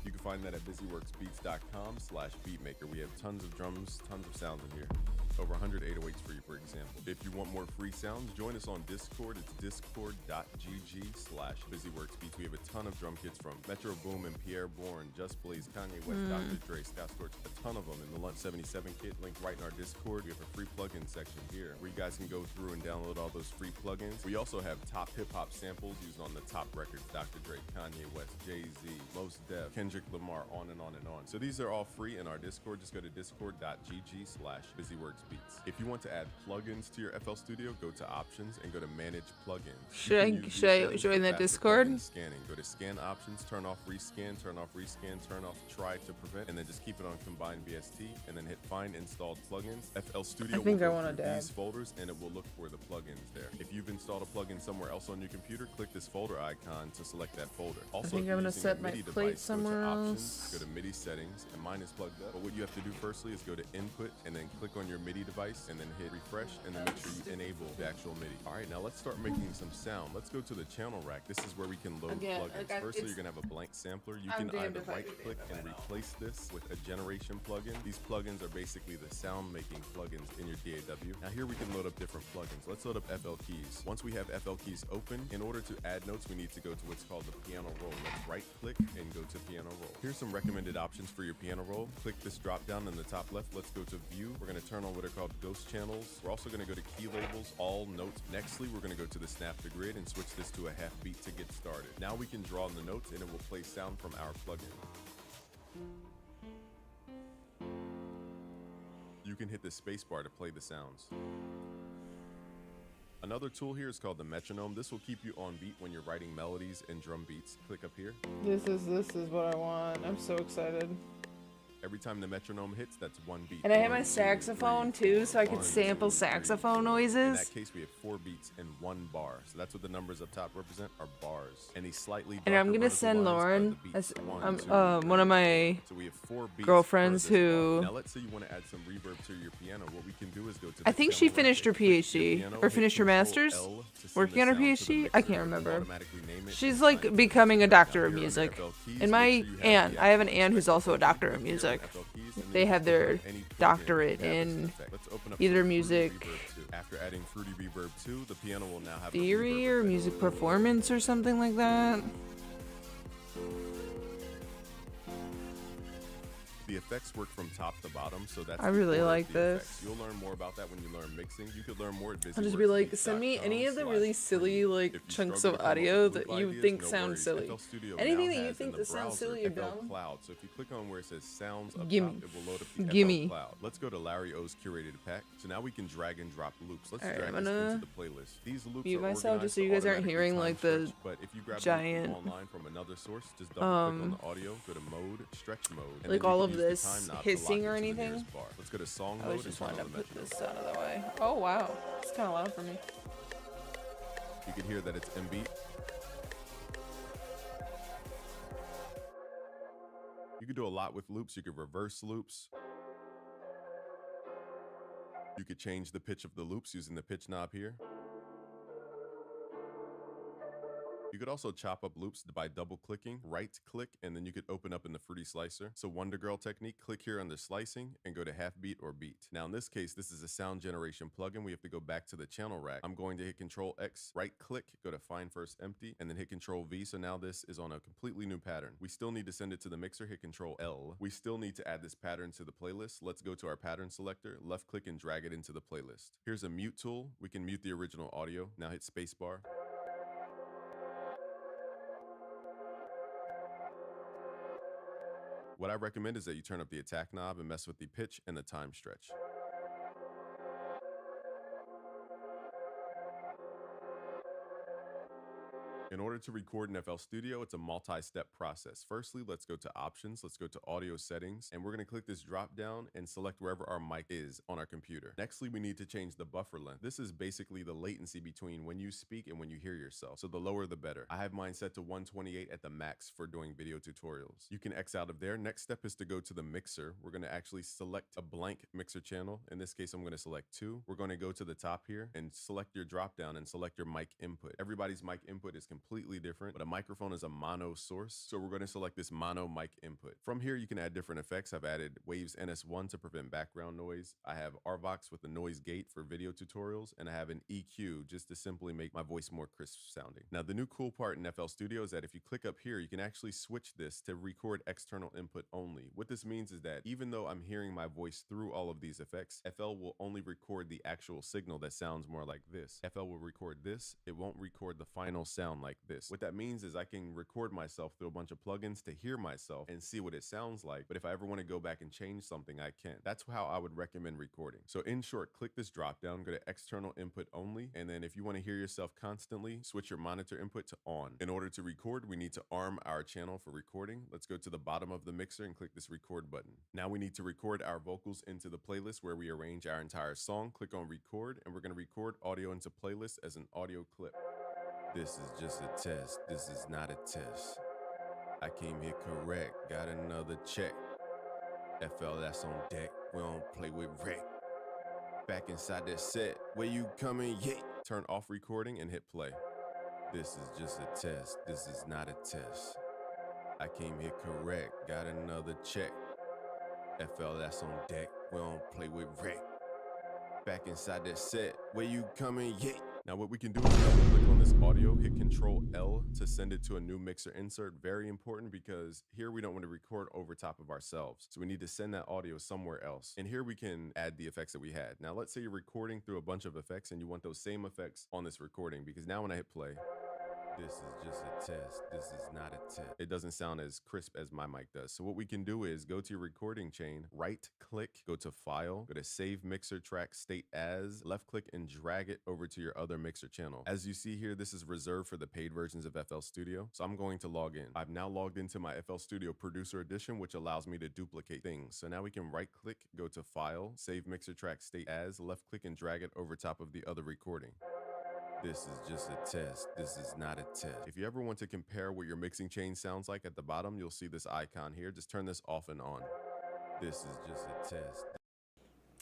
You can find that at busyworksbeats.com/beatmaker. We have tons of drums, tons of sounds in here. Over 100 808s for you, for example. If you want more free sounds, join us on Discord. It's discord.gg/busyworksbeats. We have a ton of drum kits from Metro Boom and Pierre Bourne, Just Blaze, Kanye West, Dr. Dre, Scott Storch, a ton of them in the Lunch 77 kit, linked right in our Discord. We have a free plugin section here where you guys can go through and download all those free plugins. We also have top hip-hop samples used on the top records: Dr. Dre, Kanye West, Jay-Z, Mos Def, Kendrick Lamar, on and on and on. So these are all free in our Discord. Just go to discord.gg/busyworksbeats. If you want to add plugins to your FL Studio, go to Options and go to Manage Plugins. Should I join that Discord? Scanning. Go to Scan Options, turn off Rescan, turn off Rescan, turn off Try to Prevent, and then just keep it on Combine BST, and then hit Find Installed Plugins. FL Studio I think will I go wanna through dab. these folders, and it will look for the plugins there. If you've installed a plugin somewhere else on your computer, click this folder icon to select that folder. Also, think if you're I'm gonna using a set my MIDI plate device, somewhere go to else. Options, go to MIDI settings, and mine is plugged up. But what you have to do firstly is go to Input, and then click on your MIDI device, and then hit Refresh, and then make sure you enable the actual MIDI. All right, now let's start making some sound. Let's go to the channel rack. This is where we can load Again, plugins. like, Firstly, it's- you're gonna have a blank sampler. You I'm can damned either if I right could do click that and right now. replace this with a generation plugin. These plugins are basically the sound making plugins in your DAW. Now here we can load up different plugins. Let's load up FL Keys. Once we have FL Keys open, in order to add notes, we need to go to what's called the piano roll. Let's right click and go to piano roll. Here's some recommended options for your piano roll. Click this drop down in the top left. Let's go to view. We're gonna turn on what are called ghost channels. We're also gonna go to key labels, all notes. Nextly, we're gonna go to the snap to grid and switch this to a half beat to get started. Now we can draw in the notes and it will play sound from our plugin. You can hit the spacebar to play the sounds. Another tool here is called the metronome. This will keep you on beat when you're writing melodies and drum beats. Click up here. This is what I want. I'm so excited. Every time the metronome hits, that's one beat. And I have One, my two, saxophone three, too, so I one, could sample two, three, saxophone In noises. that case, we have 4 beats and 1 bar. So that's what the numbers up top represent, are bars. And these slightly And I'm darker gonna vertical send lines are Lauren, the beats. as, One, two, one of three, my so we have 4 beats girlfriends per this who- bar. Now let's say you want to add some reverb to your piano. What we can do is go to the I think she channel finished her right, click your PhD, piano, or hit finished her Control master's? L to send Working the on her sound to the PhD? I mixer. can't It will remember. automatically name it She's and like assign it to the becoming a mixer. Now doctor of here under music. FL keys, And my make sure you have aunt, the I have an actual aunt who's effect also a button doctor here of on music. FL keys, and then They you have can click their on any plugin doctorate and add this in effect. Let's open up either Fruity music Reverb 2. After adding Fruity Reverb 2, the piano will now have a theory reverb or effect. music performance or something like that. The effects work from top to bottom, so that's I the really core of like the this. effects. You'll learn more about that when you learn mixing. You could learn more at I'll just be like, send me any of the really silly like chunks of audio that you think sound silly. Anything that you think that sounds silly or dumb. Cloud. So if you click on where it says sounds up Gimme. top, it will load up the Gimme. FL Cloud. Let's go to Larry O's curated pack. So now we can drag and drop loops. Let's Alright, drag I'm this gonna into the playlist. These loops mute are myself just so you organized guys aren't automatically hearing, time like, the stretched, but if you grab a loop giant, online from another source, just double click on the audio, go to mode, stretch mode, and like then you all can of use the this time knob to hissing lock or into the anything. nearest bar. Let's go to song I mode was and just turn wanting to on the put metronome. this out of the way. Oh wow, it's kind of loud for me. You can hear that it's in beat. You can do a lot with loops. You could reverse loops. You could change the pitch of the loops using the pitch knob here. You could also chop up loops by double clicking, right click, and then you could open up in the Fruity Slicer. So Wonder Girl technique, click here under slicing and go to half beat or beat. Now in this case, this is a sound generation plugin. We have to go back to the channel rack. I'm going to hit Control X, right click, go to find first empty, and then hit Control V. So now this is on a completely new pattern. We still need to send it to the mixer, hit Control L. We still need to add this pattern to the playlist. Let's go to our pattern selector, left click and drag it into the playlist. Here's a mute tool. We can mute the original audio. Now hit spacebar. What I recommend is that you turn up the attack knob and mess with the pitch and the time stretch. In order to record in FL Studio, it's a multi-step process. Firstly, let's go to options, let's go to audio settings, and we're gonna click this drop down and select wherever our mic is on our computer. Nextly, we need to change the buffer length. This is basically the latency between when you speak and when you hear yourself. So the lower the better. I have mine set to 128 at the max for doing video tutorials. You can X out of there. Next step is to go to the mixer. We're gonna actually select a blank mixer channel. In this case, I'm gonna select 2. We're gonna go to the top here and select your drop down and select your mic input. Everybody's mic input is completely different, but a microphone is a mono source. So we're going to select this mono mic input. From here, you can add different effects. I've added Waves NS1 to prevent background noise. I have RVox with the noise gate for video tutorials, and I have an EQ just to simply make my voice more crisp sounding. Now, the new cool part in FL Studio is that if you click up here, you can actually switch this to record external input only. What this means is that even though I'm hearing my voice through all of these effects, FL will only record the actual signal that sounds more like this. FL will record this. It won't record the final sound like this. What that means is I can record myself through a bunch of plugins to hear myself and see what it sounds like. But if I ever want to go back and change something, I can. That's how I would recommend recording. So in short, click this drop down, go to external input only. And then if you want to hear yourself constantly, switch your monitor input to on. In order to record, we need to arm our channel for recording. Let's go to the bottom of the mixer and click this record button. Now we need to record our vocals into the playlist where we arrange our entire song. Click on record, and we're going to record audio into playlist as an audio clip. This is just a test. This is not a test. I came here correct. Got another check. FL, that's on deck. We don't play with wreck. Back inside that set. Where you coming? Yeah. Turn off recording and hit play. This is just a test. This is not a test. I came here correct. Got another check. FL, that's on deck. We don't play with wreck. Back inside that set. Where you coming? Yeah. Now what we can do is double click on this audio, hit Control L to send it to a new mixer insert. Very important because here we don't want to record over top of ourselves. So we need to send that audio somewhere else. And here we can add the effects that we had. Now let's say you're recording through a bunch of effects and you want those same effects on this recording, because now when I hit play, This is just a test. This is not a test. It doesn't sound as crisp as my mic does. So what we can do is go to your recording chain, right click, go to file, go to save mixer track state as, left click and drag it over to your other mixer channel. As you see here, this is reserved for the paid versions of FL Studio. So I'm going to log in. I've now logged into my FL Studio Producer Edition, which allows me to duplicate things. So now we can right click, go to file, save mixer track state as, left click and drag it over top of the other recording. This is just a test. This is not a test. If you ever want to compare what your mixing chain sounds like, at the bottom, you'll see this icon here. Just turn this off and on. This is just a test.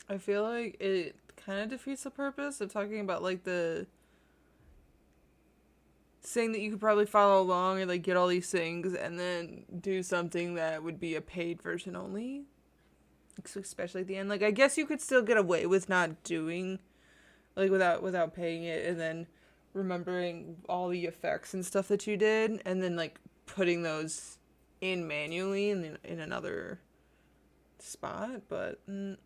I feel like it kind of defeats the purpose of talking about like the saying that you could probably follow along or like get all these things and then do something that would be a paid version only, especially at the end. Like I guess you could still get away with not doing like without paying it and then remembering all the effects and stuff that you did and then like putting those in manually in another spot, but it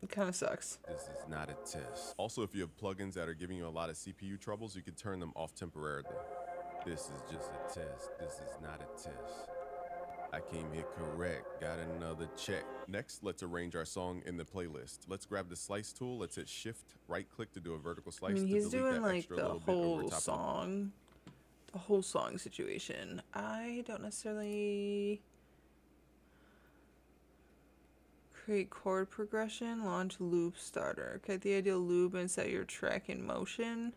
kind of sucks. This is not a test. Also, if you have plugins that are giving you a lot of CPU troubles, you can turn them off temporarily. This is just a test. This is not a test. I came here correct. Got another check. Next, let's arrange our song in the playlist. Let's grab the slice tool. Let's hit shift, right click to do a vertical slice. I mean, to he's delete doing that like extra the little bit over whole top of song. The whole song situation. I don't necessarily create chord progression, launch loop starter. Create the ideal loop and set your track in motion.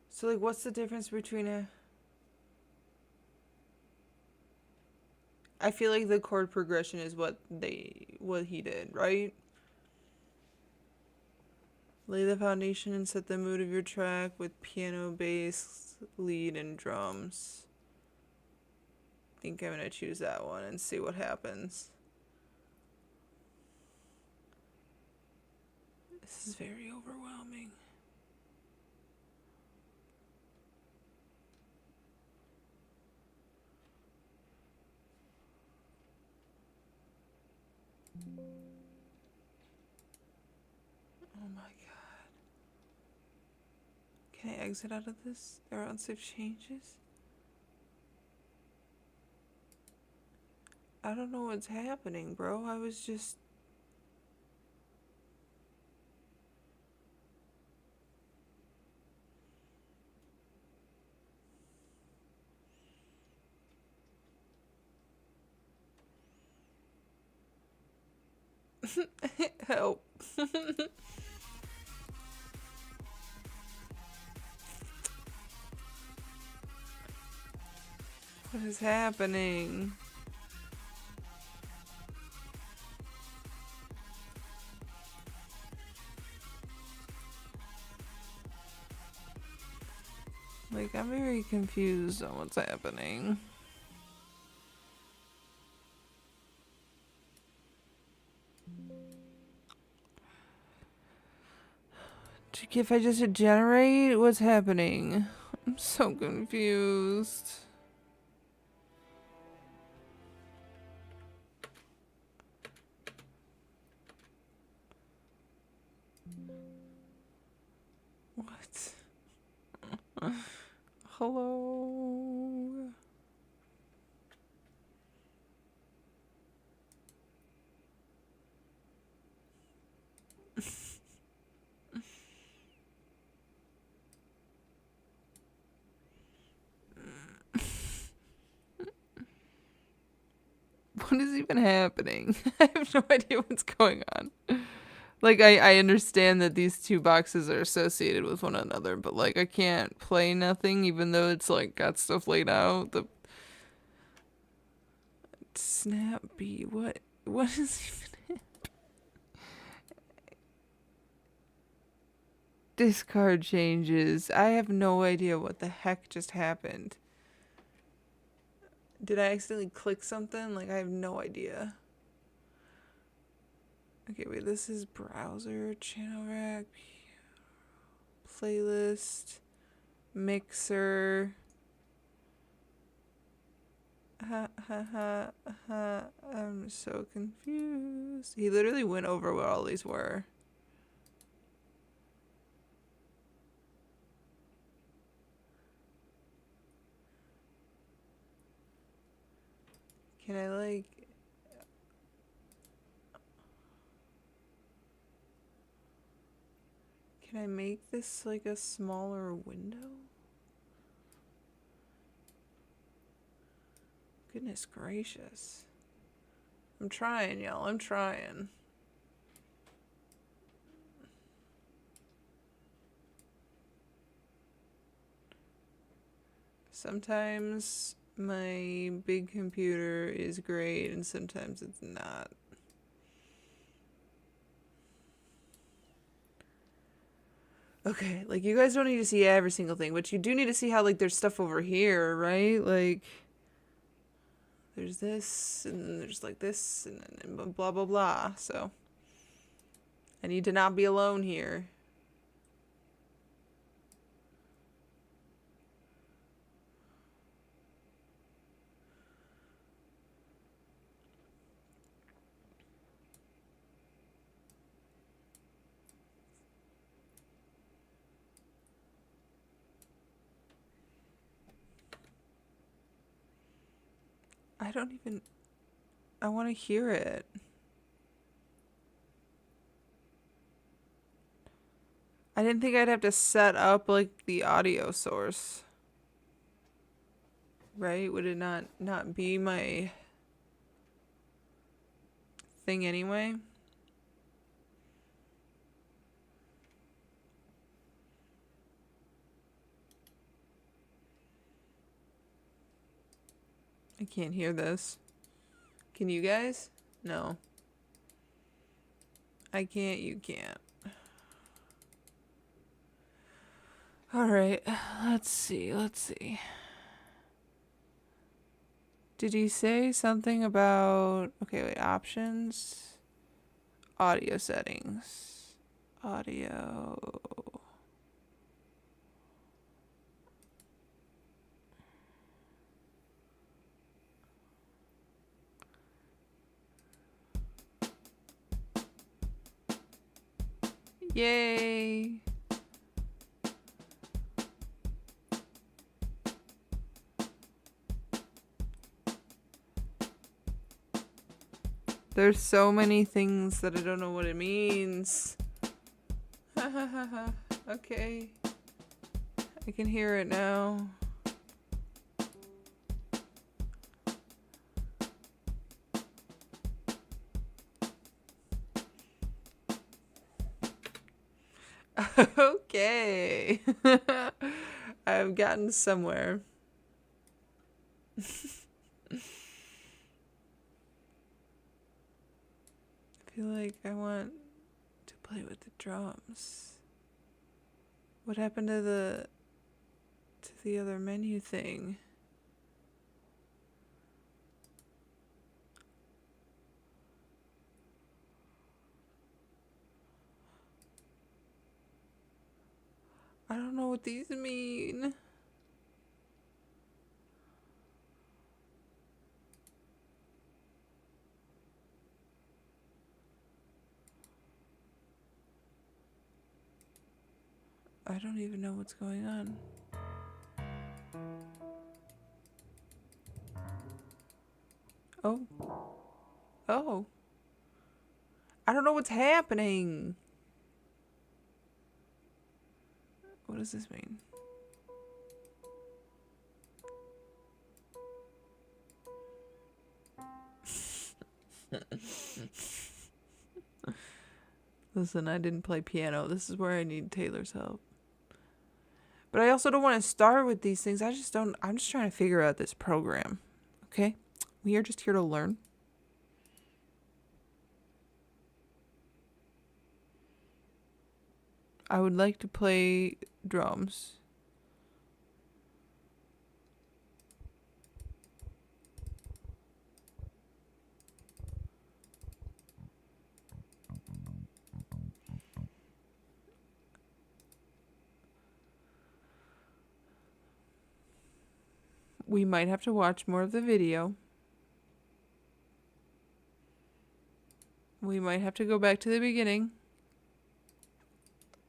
So like what's the difference between a I feel like the chord progression is what he did, right? Lay the foundation and set the mood of your track with piano, bass, lead, and drums. I think I'm gonna choose that one and see what happens. This is very overwhelming. Oh my god. Can I exit out of this? There are unsafe changes? I don't know what's happening, bro. I was just... Help. What is happening? Like, I'm very confused on what's happening. If I just hit generate, what's happening? I'm so confused. What? Hello? What is even happening? I have no idea what's going on. Like, I understand that these two boxes are associated with one another, but, like, I can't play nothing even though it's, like, got stuff laid out. The Snap B, what is even Discard changes. I have no idea what the heck just happened. Did I accidentally click something? Like, I have no idea. Okay, wait, this is browser, channel rack, playlist, mixer. I'm so confused. He literally went over what all these were. Can I like... Can I make this like a smaller window? Goodness gracious. I'm trying, y'all. I'm trying. Sometimes my big computer is great and sometimes it's not. Okay, like you guys don't need to see every single thing, but you do need to see how like there's stuff over here, right? Like there's this and then there's like this and blah blah blah. So I need to not be alone here. I don't even... I want to hear it. I didn't think I'd have to set up, like, the audio source. Right? Would it not be my thing anyway? I can't hear this. Can you guys? No. I can't, you can't. Alright, let's see. Did he say something about... Okay, wait, options? Audio settings. Audio... Yay! There's so many things that I don't know what it means. Ha ha ha ha. Okay. I can hear it now. Okay. I've gotten somewhere. I feel like I want to play with the drums. What happened to the other menu thing? I don't know what these mean. I don't even know what's going on. Oh. Oh. I don't know what's happening. What does this mean? Listen, I didn't play piano. This is where I need Taylor's help. But I also don't want to start with these things. I'm just trying to figure out this program. Okay? We are just here to learn. I would like to play drums. We might have to watch more of the video. We might have to go back to the beginning.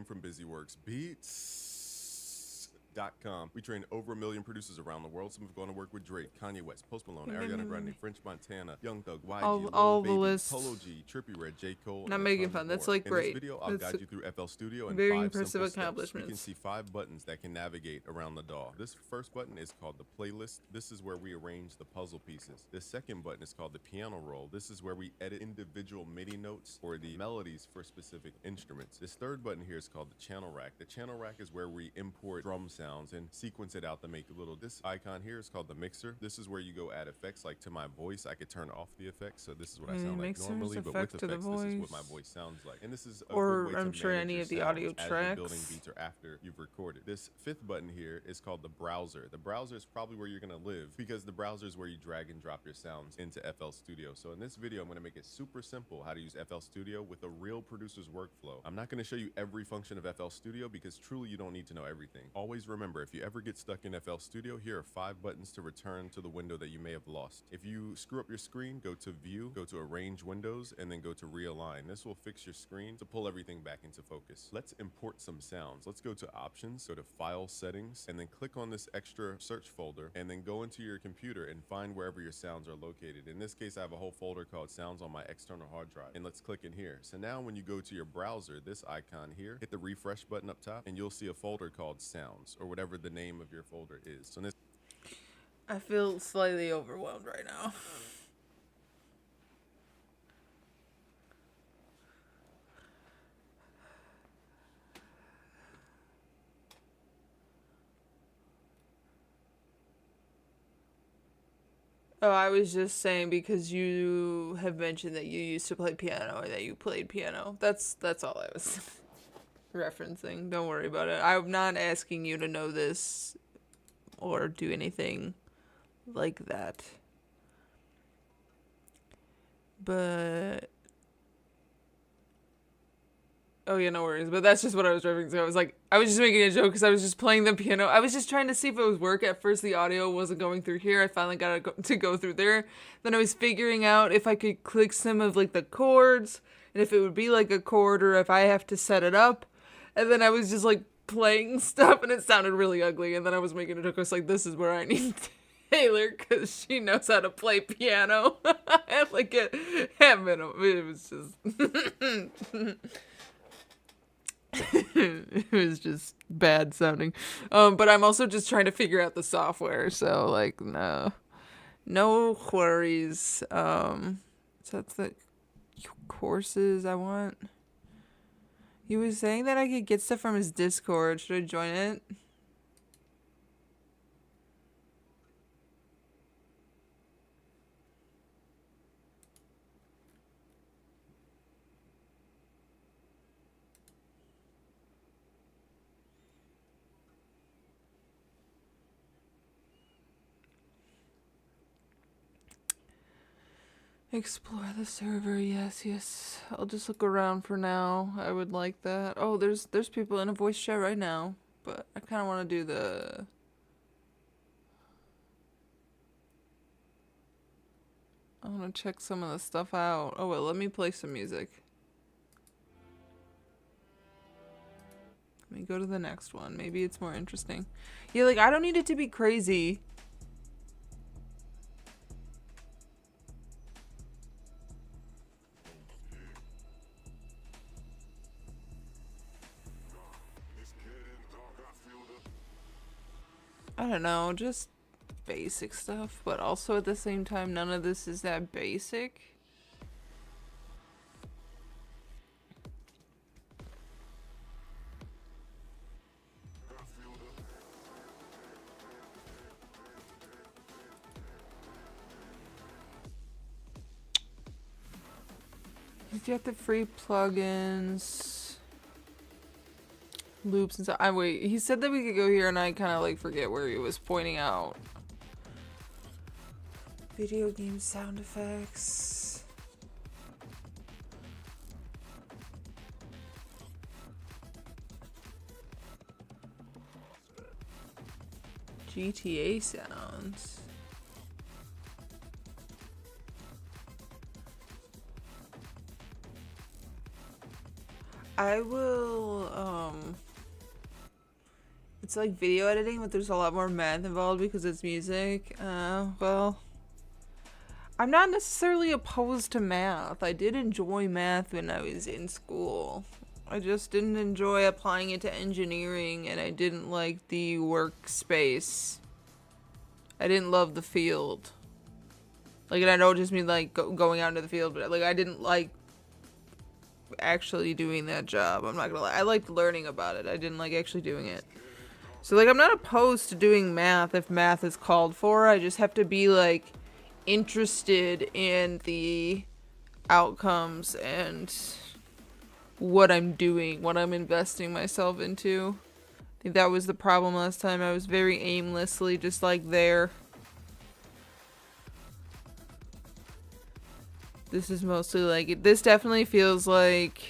From BusyWorks Beats. PianoSound.com. We train over 1 million producers around the world. Some have gone to work with Drake, Kanye West, Post Malone, Ariana Grande, French Montana, Young Thug, YG, all Lil the Baby, lists. Polo G, Trippie Redd, J. Cole, Not and making tons fun. That's more. like In great. this video, I'll That's guide you through FL Studio and very 5 impressive simple steps. We accomplishments. can see 5 buttons that can navigate around the DAW. This first button is called the playlist. This is where we arrange the puzzle pieces. The second button is called the piano roll. This is where we edit individual MIDI notes or the melodies for specific instruments. This third button here is called the channel rack. The channel rack is where we import drum sounds and sequence it out to make a little. This icon here is called the mixer. This is where you go add effects. Like to my voice, I could turn off the effects, so this is what I sound like Mixers, normally, but with effects to the effects, this is what my voice. voice sounds like. And this is a Or good way I'm to sure manage any your of the sounds audio as you're building tracks. beats or after you've recorded. This fifth button here is called the browser. The browser is probably where you're gonna live because the browser is where you drag and drop your sounds into FL Studio. So in this video, I'm gonna make it super simple how to use FL Studio with a real producer's workflow. I'm not gonna show you every function of FL Studio because truly you don't need to know everything. Always remember, if you ever get stuck in FL Studio, here are 5 buttons to return to the window that you may have lost. If you screw up your screen, go to View, go to Arrange Windows, and then go to Realign. This will fix your screen to pull everything back into focus. Let's import some sounds. Let's go to Options, go to File Settings, and then click on this extra search folder, and then go into your computer and find wherever your sounds are located. In this case, I have a whole folder called Sounds on my external hard drive, and let's click in here. So now when you go to your browser, this icon here, hit the refresh button up top, and you'll see a folder called Sounds, or whatever the name of your folder is. So in this I feel slightly overwhelmed right now. Oh, I was just saying because you have mentioned that you used to play piano or that you played piano. That's all I was referencing. Don't worry about it. I'm not asking you to know this or do anything like that. But oh yeah, no worries. But that's just what I was referencing. I was just making a joke because I was just playing the piano. I was just trying to see if it would work. At first, the audio wasn't going through here. I finally got to go through there. Then I was figuring out if I could click some of like the chords and if it would be like a chord or if I have to set it up. And then I was just like playing stuff and it sounded really ugly. And then I was making a joke. I was like, this is where I need Taylor because she knows how to play piano. And like it was just. It was just bad sounding. But I'm also just trying to figure out the software. So like, no worries. So that's the courses I want. He was saying that I could get stuff from his Discord. Should I join it? Explore the server, yes. I'll just look around for now. I would like that. Oh, there's people in a voice chat right now, but I kind of want to do the... I want to check some of the stuff out. Oh, well, let me play some music. Let me go to the next one. Maybe it's more interesting. Yeah, like, I don't need it to be crazy. I don't know, just basic stuff, but also at the same time, none of this is that basic. If you have the free plugins, loops and stuff. Wait, he said that we could go here and I kind of like forget where he was pointing out. Video game sound effects. GTA sounds. it's like video editing, but there's a lot more math involved because it's music. Well, I'm not necessarily opposed to math. I did enjoy math when I was in school. I just didn't enjoy applying it to engineering, and I didn't like the workspace. I didn't love the field. Like, and I don't just mean like going out into the field, but like I didn't like actually doing that job. I'm not gonna lie. I liked learning about it. I didn't like actually doing it. So like I'm not opposed to doing math if math is called for. I just have to be like interested in the outcomes and what I'm doing, what I'm investing myself into. I think that was the problem last time. I was very aimlessly just like there. This is mostly like, this definitely feels like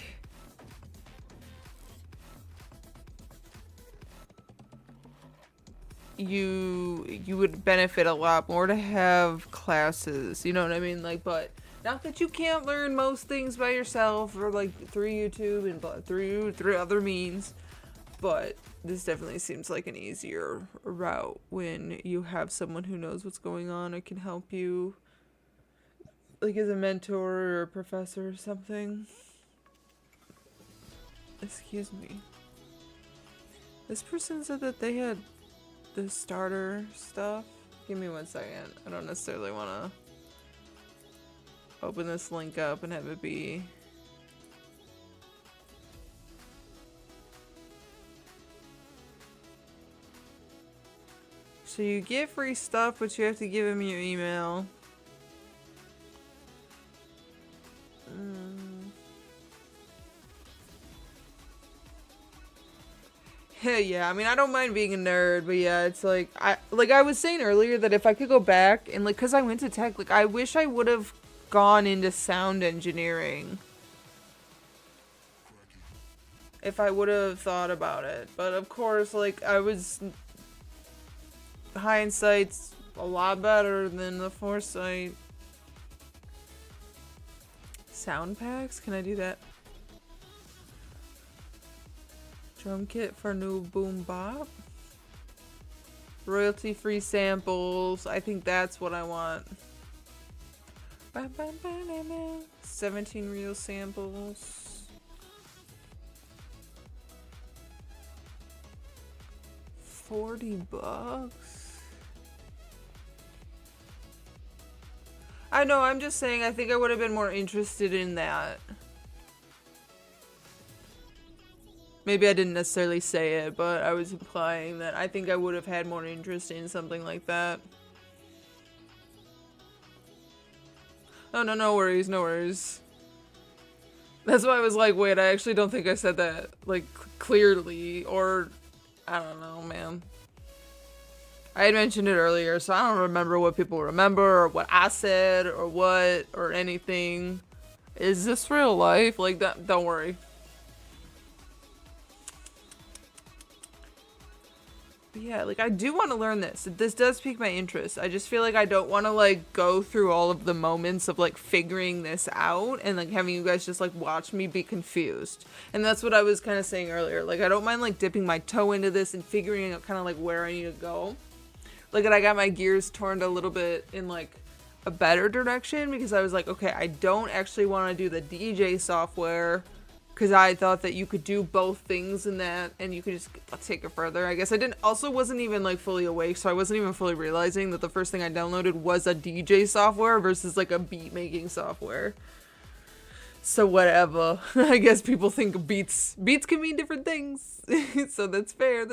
you would benefit a lot more to have classes, you know what I mean? Like, but not that you can't learn most things by yourself or like through YouTube and through other means, but this definitely seems like an easier route when you have someone who knows what's going on and can help you, like as a mentor or a professor or something. Excuse me. This person said that they had the starter stuff. Give me 1 second. I don't necessarily want to open this link up and have it be so you get free stuff, but you have to give them your email. Yeah, I mean, I don't mind being a nerd, but yeah, it's like I was saying earlier that if I could go back and like, cause I went to tech, like I wish I would have gone into sound engineering if I would have thought about it. But of course, like hindsight's a lot better than the foresight. Sound packs? Can I do that? Drum kit for new boom bop. Royalty free samples. I think that's what I want. 17 real samples. 40 bucks. I know, I'm just saying I think I would have been more interested in that. Maybe I didn't necessarily say it, but I was implying that I think I would have had more interest in something like that. Oh, no worries, no worries. That's why I was like, wait, I actually don't think I said that, like, clearly, or, I don't know, man. I had mentioned it earlier, so I don't remember what people remember, or what I said, or what, or anything. Is this real life? Like, that, don't worry. But yeah, like I do want to learn this. This does pique my interest. I just feel like I don't want to like go through all of the moments of like figuring this out and like having you guys just like watch me be confused. And that's what I was kind of saying earlier. Like I don't mind like dipping my toe into this and figuring out kind of like where I need to go. Like I got my gears turned a little bit in like a better direction because I was like, okay, I don't actually want to do the DJ software. Because I thought that you could do both things in that and you could just take it further. I guess I wasn't even like fully awake, so I wasn't even fully realizing that the first thing I downloaded was a DJ software versus like a beat making software. So whatever. I guess people think beats can mean different things. So that's fair.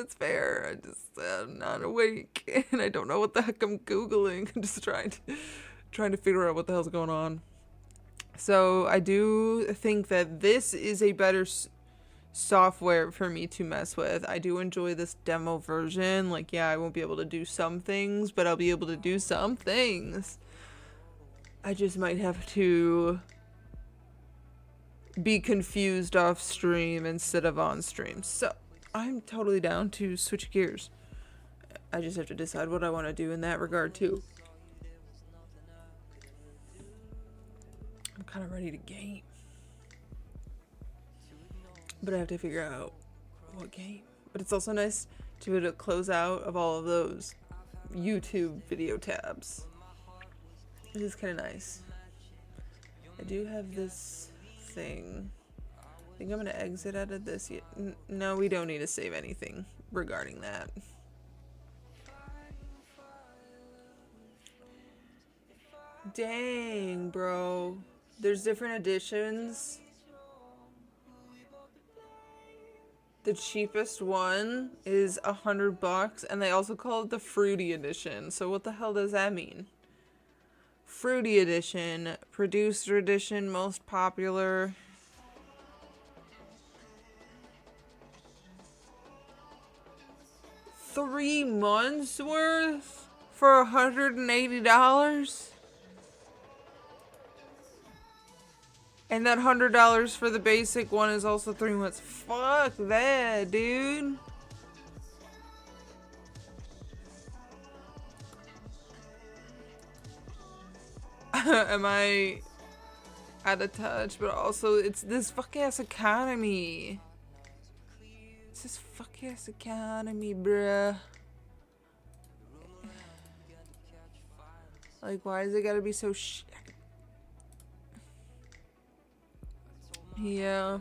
I'm not awake and I don't know what the heck I'm Googling. I'm just trying to figure out what the hell's going on. So I do think that this is a better software for me to mess with. I do enjoy this demo version. Like, yeah, I won't be able to do some things, but I'll be able to do some things. I just might have to be confused off stream instead of on stream. So I'm totally down to switch gears. I just have to decide what I want to do in that regard too. I'm kind of ready to game, but I have to figure out what game. But it's also nice do a closeout of all of those YouTube video tabs. This is kind of nice. I do have this thing. I think I'm gonna exit out of this. No, we don't need to save anything regarding that. Dang, bro. There's different editions. The cheapest one is $100, and they also call it the Fruity Edition. So what the hell does that mean? Fruity Edition, Producer Edition, most popular. $3 months worth for $180? And that $100 for the basic one is also 3 months. Fuck that, dude. Am I out of touch? But also, it's this fuck-ass economy. It's this fuck-ass economy, bruh. Like, why does it gotta be so Yeah.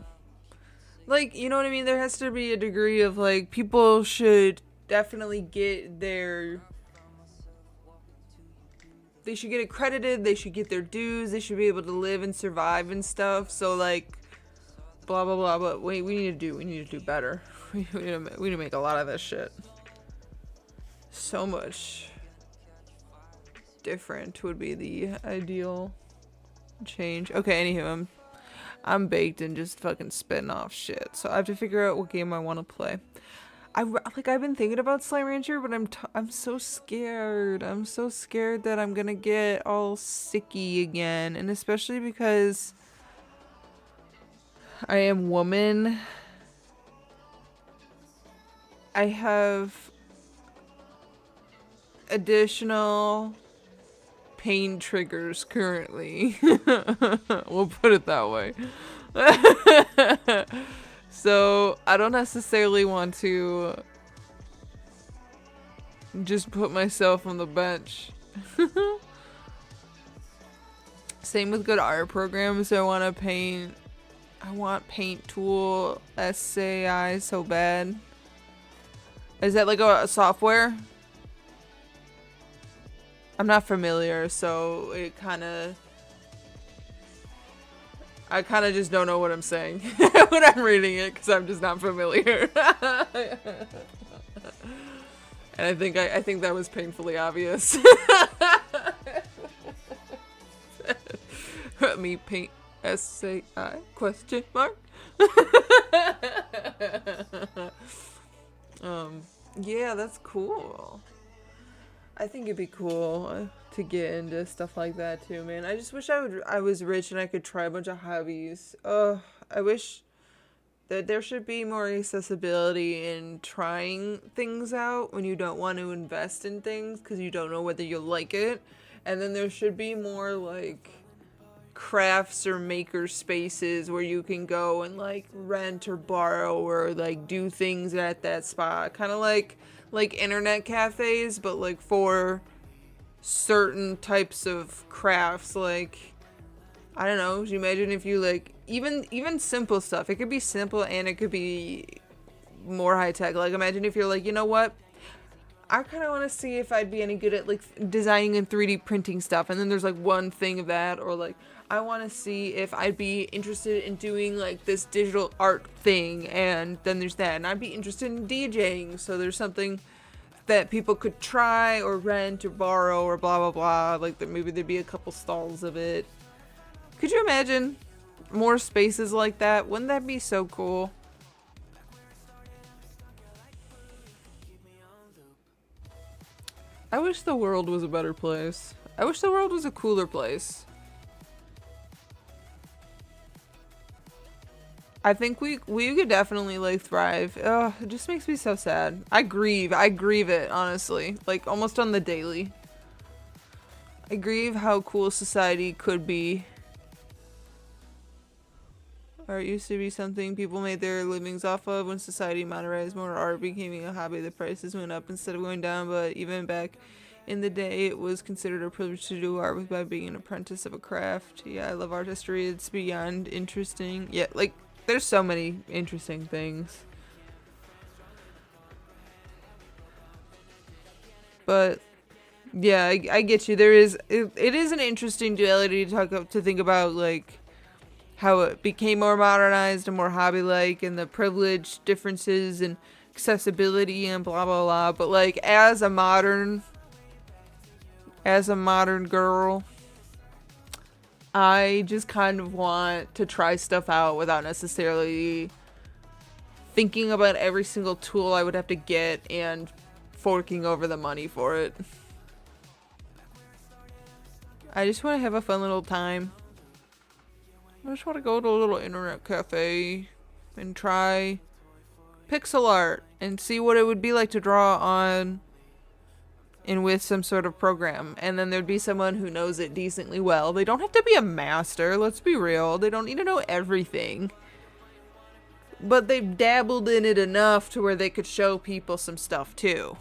Like, you know what I mean? There has to be a degree of, like, people should definitely get their... They should get accredited, they should get their dues, they should be able to live and survive and stuff. So, like, blah, blah, blah. But wait, we need to do better. We need to make a lot of this shit. So much different would be the ideal change. Okay, anywho, I'm baked and just fucking spitting off shit. So I have to figure out what game I want to play. I've been thinking about Slime Rancher, but I'm so scared. I'm so scared that I'm gonna get all sicky again, and especially because I am woman. I have additional pain triggers currently. We'll put it that way. So I don't necessarily want to just put myself on the bench. Same with good art programs. I want Paint Tool SAI so bad. Is that like a software? I'm not familiar, so I kind of just don't know what I'm saying when I'm reading it because I'm just not familiar. And I think that was painfully obvious. Me paint SAI question mark. Yeah, that's cool. I think it'd be cool to get into stuff like that too, man. I just wish I was rich and I could try a bunch of hobbies. I wish that there should be more accessibility in trying things out when you don't want to invest in things because you don't know whether you'll like it. And then there should be more like crafts or maker spaces where you can go and like rent or borrow or like do things at that spot. Kind of like internet cafes, but like for certain types of crafts. Like, I don't know, you imagine if you like even simple stuff. It could be simple and it could be more high tech. Like, imagine if you're like, you know what, I kind of want to see if I'd be any good at like designing and 3D printing stuff, and then there's like one thing of that, or like I want to see if I'd be interested in doing like this digital art thing, and then there's that, and I'd be interested in DJing, so there's something that people could try or rent or borrow or blah blah blah. Like that, maybe there'd be a couple stalls of it. Could you imagine more spaces like that? Wouldn't that be so cool? I wish the world was a better place. I wish the world was a cooler place. I think we could definitely like thrive. Ugh, it just makes me so sad. I grieve it, honestly. Like almost on the daily. I grieve how cool society could be. Art used to be something people made their livings off of. When society modernized more, art became a hobby. The prices went up instead of going down, but even back in the day, it was considered a privilege to do art by being an apprentice of a craft. Yeah, I love art history. It's beyond interesting. Yeah, like, there's so many interesting things. But yeah, I get you. There is it is an interesting duality to think about, like how it became more modernized and more hobby-like, and the privilege differences and accessibility and blah blah blah. But like as a modern girl, I just kind of want to try stuff out without necessarily thinking about every single tool I would have to get and forking over the money for it. I just want to have a fun little time. I just want to go to a little internet cafe and try pixel art and see what it would be like to draw on and with some sort of program. And then there'd be someone who knows it decently well. They don't have to be a master, let's be real. They don't need to know everything. But they've dabbled in it enough to where they could show people some stuff too.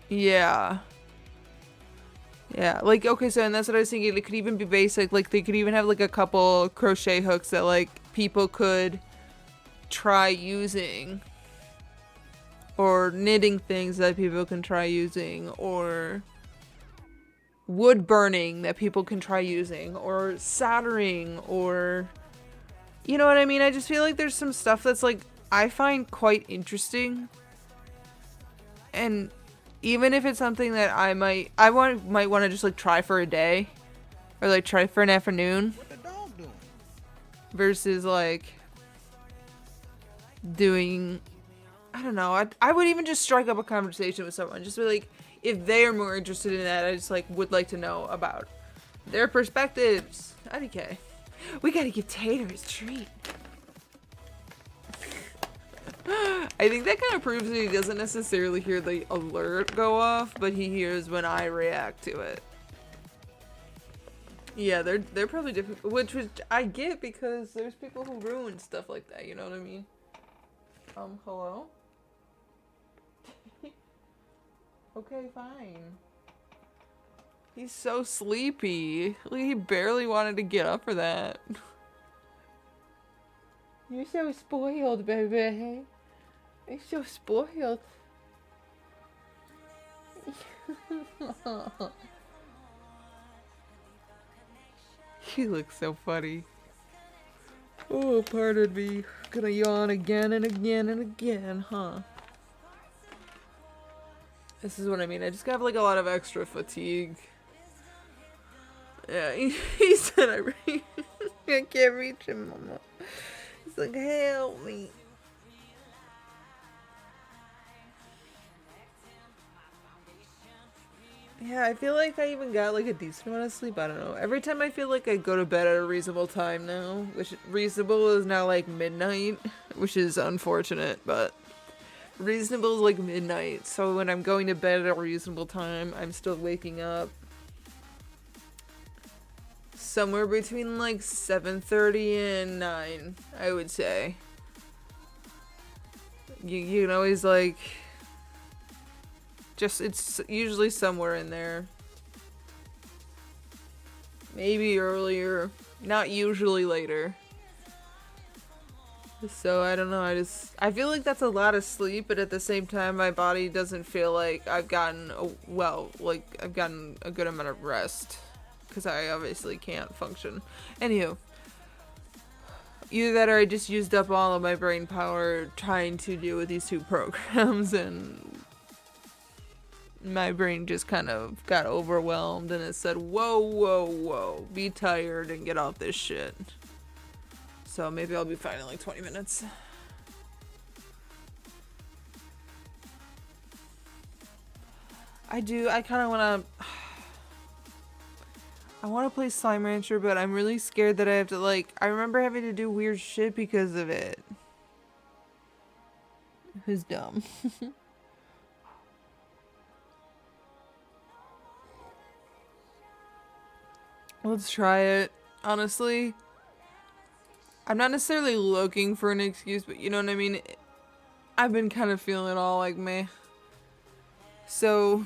Yeah. Yeah, like, okay, so, and that's what I was thinking, it could even be basic, like, they could even have, like, a couple crochet hooks that, like, people could try using, or knitting things that people can try using, or wood burning that people can try using, or soldering, or, you know what I mean? I just feel like there's some stuff that's, like, I find quite interesting, and even if it's something that I might want to just like try for a day, or like try for an afternoon, What the dog doing? versus like doing, I don't know. I would even just strike up a conversation with someone, just be like, if they are more interested in that, I just like would like to know about their perspectives. IDK, we gotta give Tater his treat. I think that kind of proves that he doesn't necessarily hear the alert go off, but he hears when I react to it. Yeah, they're probably different, which I get because there's people who ruin stuff like that, you know what I mean? Hello? Okay, fine. He's so sleepy. Like, he barely wanted to get up for that. You're so spoiled, baby. You're so spoiled. He looks so funny. Oh, pardon me. Gonna yawn again and again and again, huh? This is what I mean. I just got like a lot of extra fatigue. Yeah, he said I can't reach him, Mama. He's like, help me. Yeah, I feel like I even got like a decent amount of sleep. I don't know. Every time I feel like I go to bed at a reasonable time now, which reasonable is now like midnight, which is unfortunate, but reasonable is like midnight. So when I'm going to bed at a reasonable time, I'm still waking up somewhere between like 7:30 and 9, I would say. You can always like, just, it's usually somewhere in there. Maybe earlier, not usually later. So I don't know, I feel like that's a lot of sleep, but at the same time my body doesn't feel like I've gotten, I've gotten a good amount of rest. Because I obviously can't function. Anywho. Either that or I just used up all of my brain power trying to deal with these two programs, and my brain just kind of got overwhelmed and it said, whoa, whoa, whoa, be tired and get off this shit. So maybe I'll be fine in like 20 minutes. I kind of want to... I want to play Slime Rancher, but I'm really scared that I have to, like... I remember having to do weird shit because of it. It was dumb. Let's try it. honestly, I'm not necessarily looking for an excuse, but you know what I mean? I've been kind of feeling all like meh. So,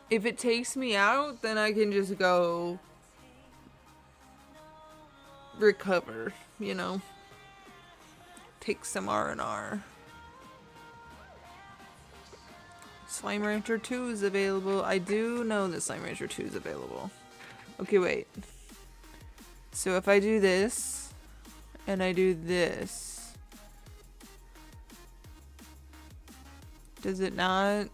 if it takes me out, then I can just go recover, you know? Take some R&R. Slime Rancher 2 is available. I do know that Slime Rancher 2 is available. Okay, wait. So if I do this, and I do this, does it not?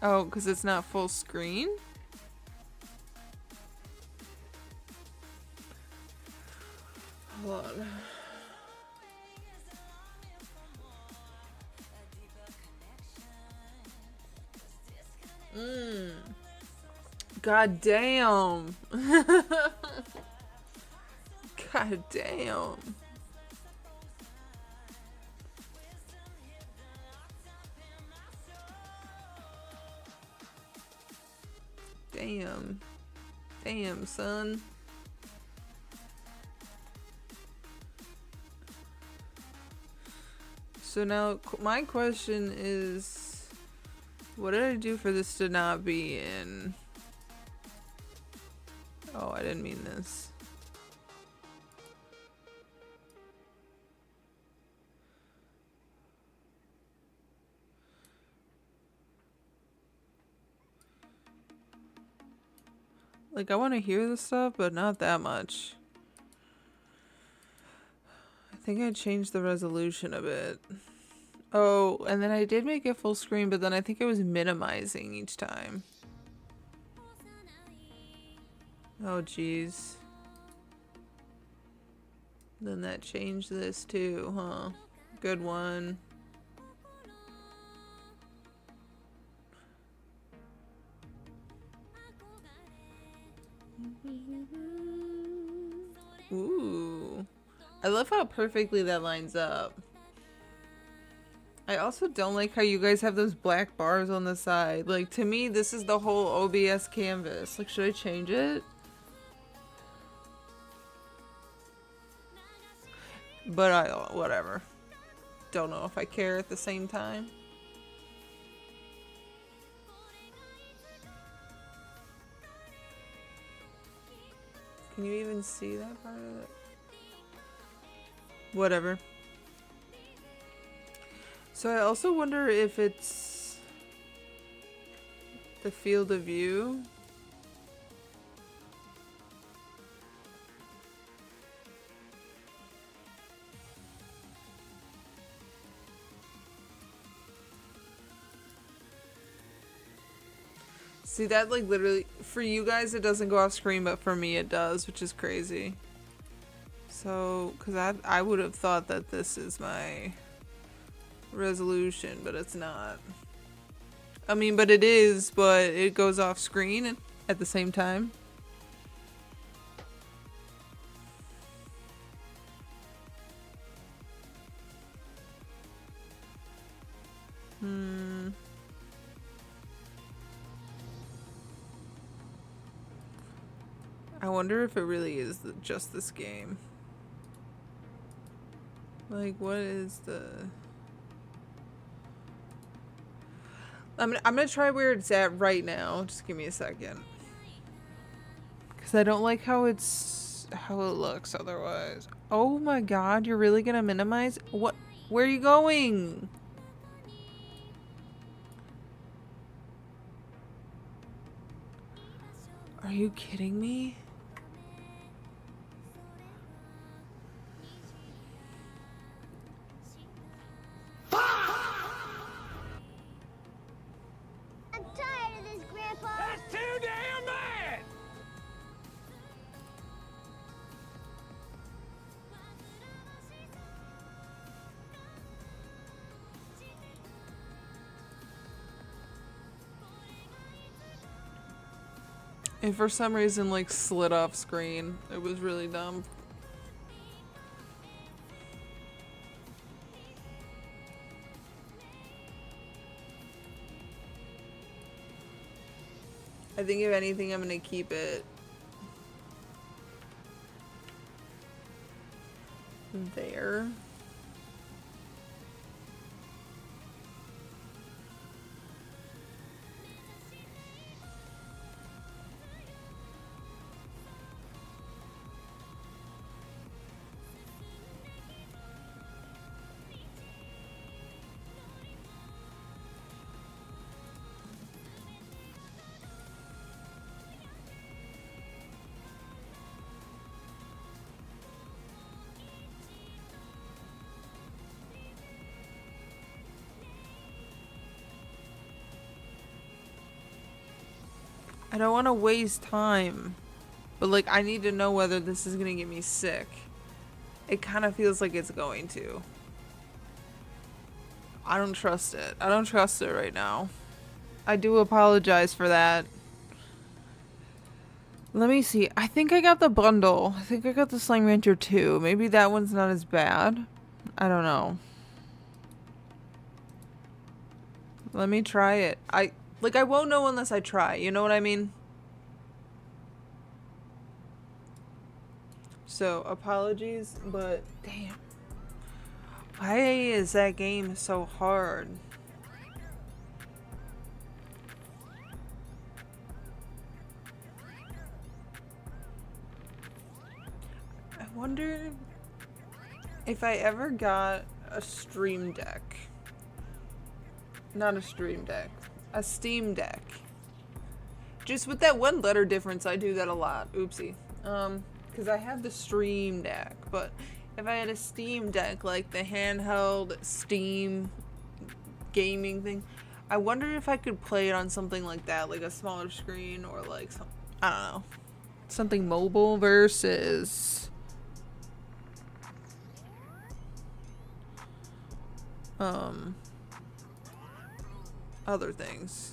Oh, because it's not full screen? Hold on. God damn. God damn. Damn. Damn, son. So now my question is, what did I do for this to not be in? Oh, I didn't mean this. Like, I want to hear this stuff, but not that much. I think I changed the resolution a bit. Oh, and then I did make it full screen, but then I think I was minimizing each time. Oh, jeez. Then that changed this too, huh? Good one. Ooh. I love how perfectly that lines up. I also don't like how you guys have those black bars on the side. Like, to me, this is the whole OBS canvas. Like, should I change it? But whatever. Don't know if I care at the same time. Can you even see that part of it? Whatever. So I also wonder if it's the field of view. See, that, like, literally, for you guys it doesn't go off screen, but for me it does, which is crazy. So, because I would have thought that this is my resolution, but it's not. I mean, but it is, but it goes off screen at the same time. I wonder if it really is just this game. Like, what is the... I'm gonna try where it's at right now. Just give me a second. Because I don't like how it looks otherwise. Oh my god, you're really gonna minimize? What? Where are you going? Are you kidding me? I'm tired of this, Grandpa. That's too damn bad! And for some reason, like, slid off screen. It was really dumb. I think if anything, I'm gonna keep it there. I don't want to waste time, but like I need to know whether this is gonna get me sick. It kind of feels like it's going to. I don't trust it. I don't trust it right now. I do apologize for that. Let me see. I think I got the bundle. I think I got the Slime Rancher 2. Maybe that one's not as bad. I don't know. Let me try it. I won't know unless I try. You know what I mean? So, apologies, but damn. Why is that game so hard? I wonder if I ever got a Stream Deck. Not a Stream Deck. A Steam Deck. Just with that one letter difference, I do that a lot. Oopsie. Because I have the Stream Deck, but if I had a Steam Deck, like the handheld Steam gaming thing, I wonder if I could play it on something like that, like a smaller screen or like some, I don't know, something mobile versus other things.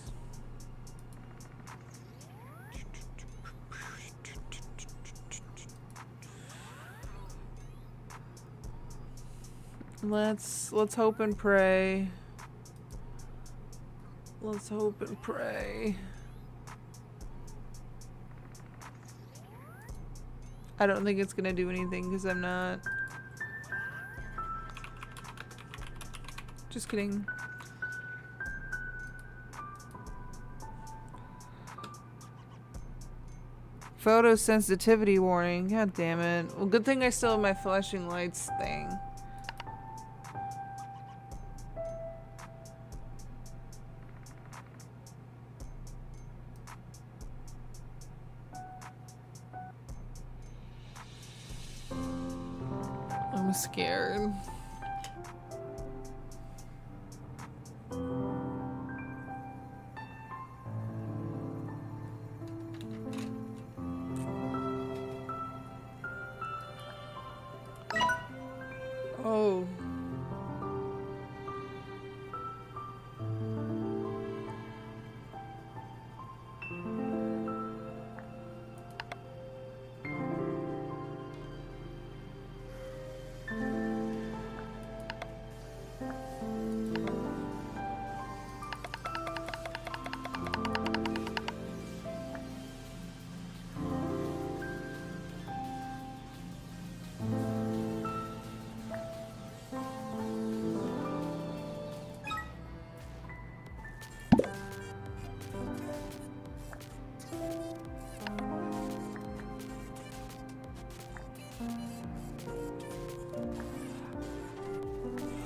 Let's hope and pray. Let's hope and pray. I don't think it's gonna do anything because I'm not. Just kidding. Photosensitivity warning. God damn it. Well, good thing I still have my flashing lights thing. I'm scared. Oh.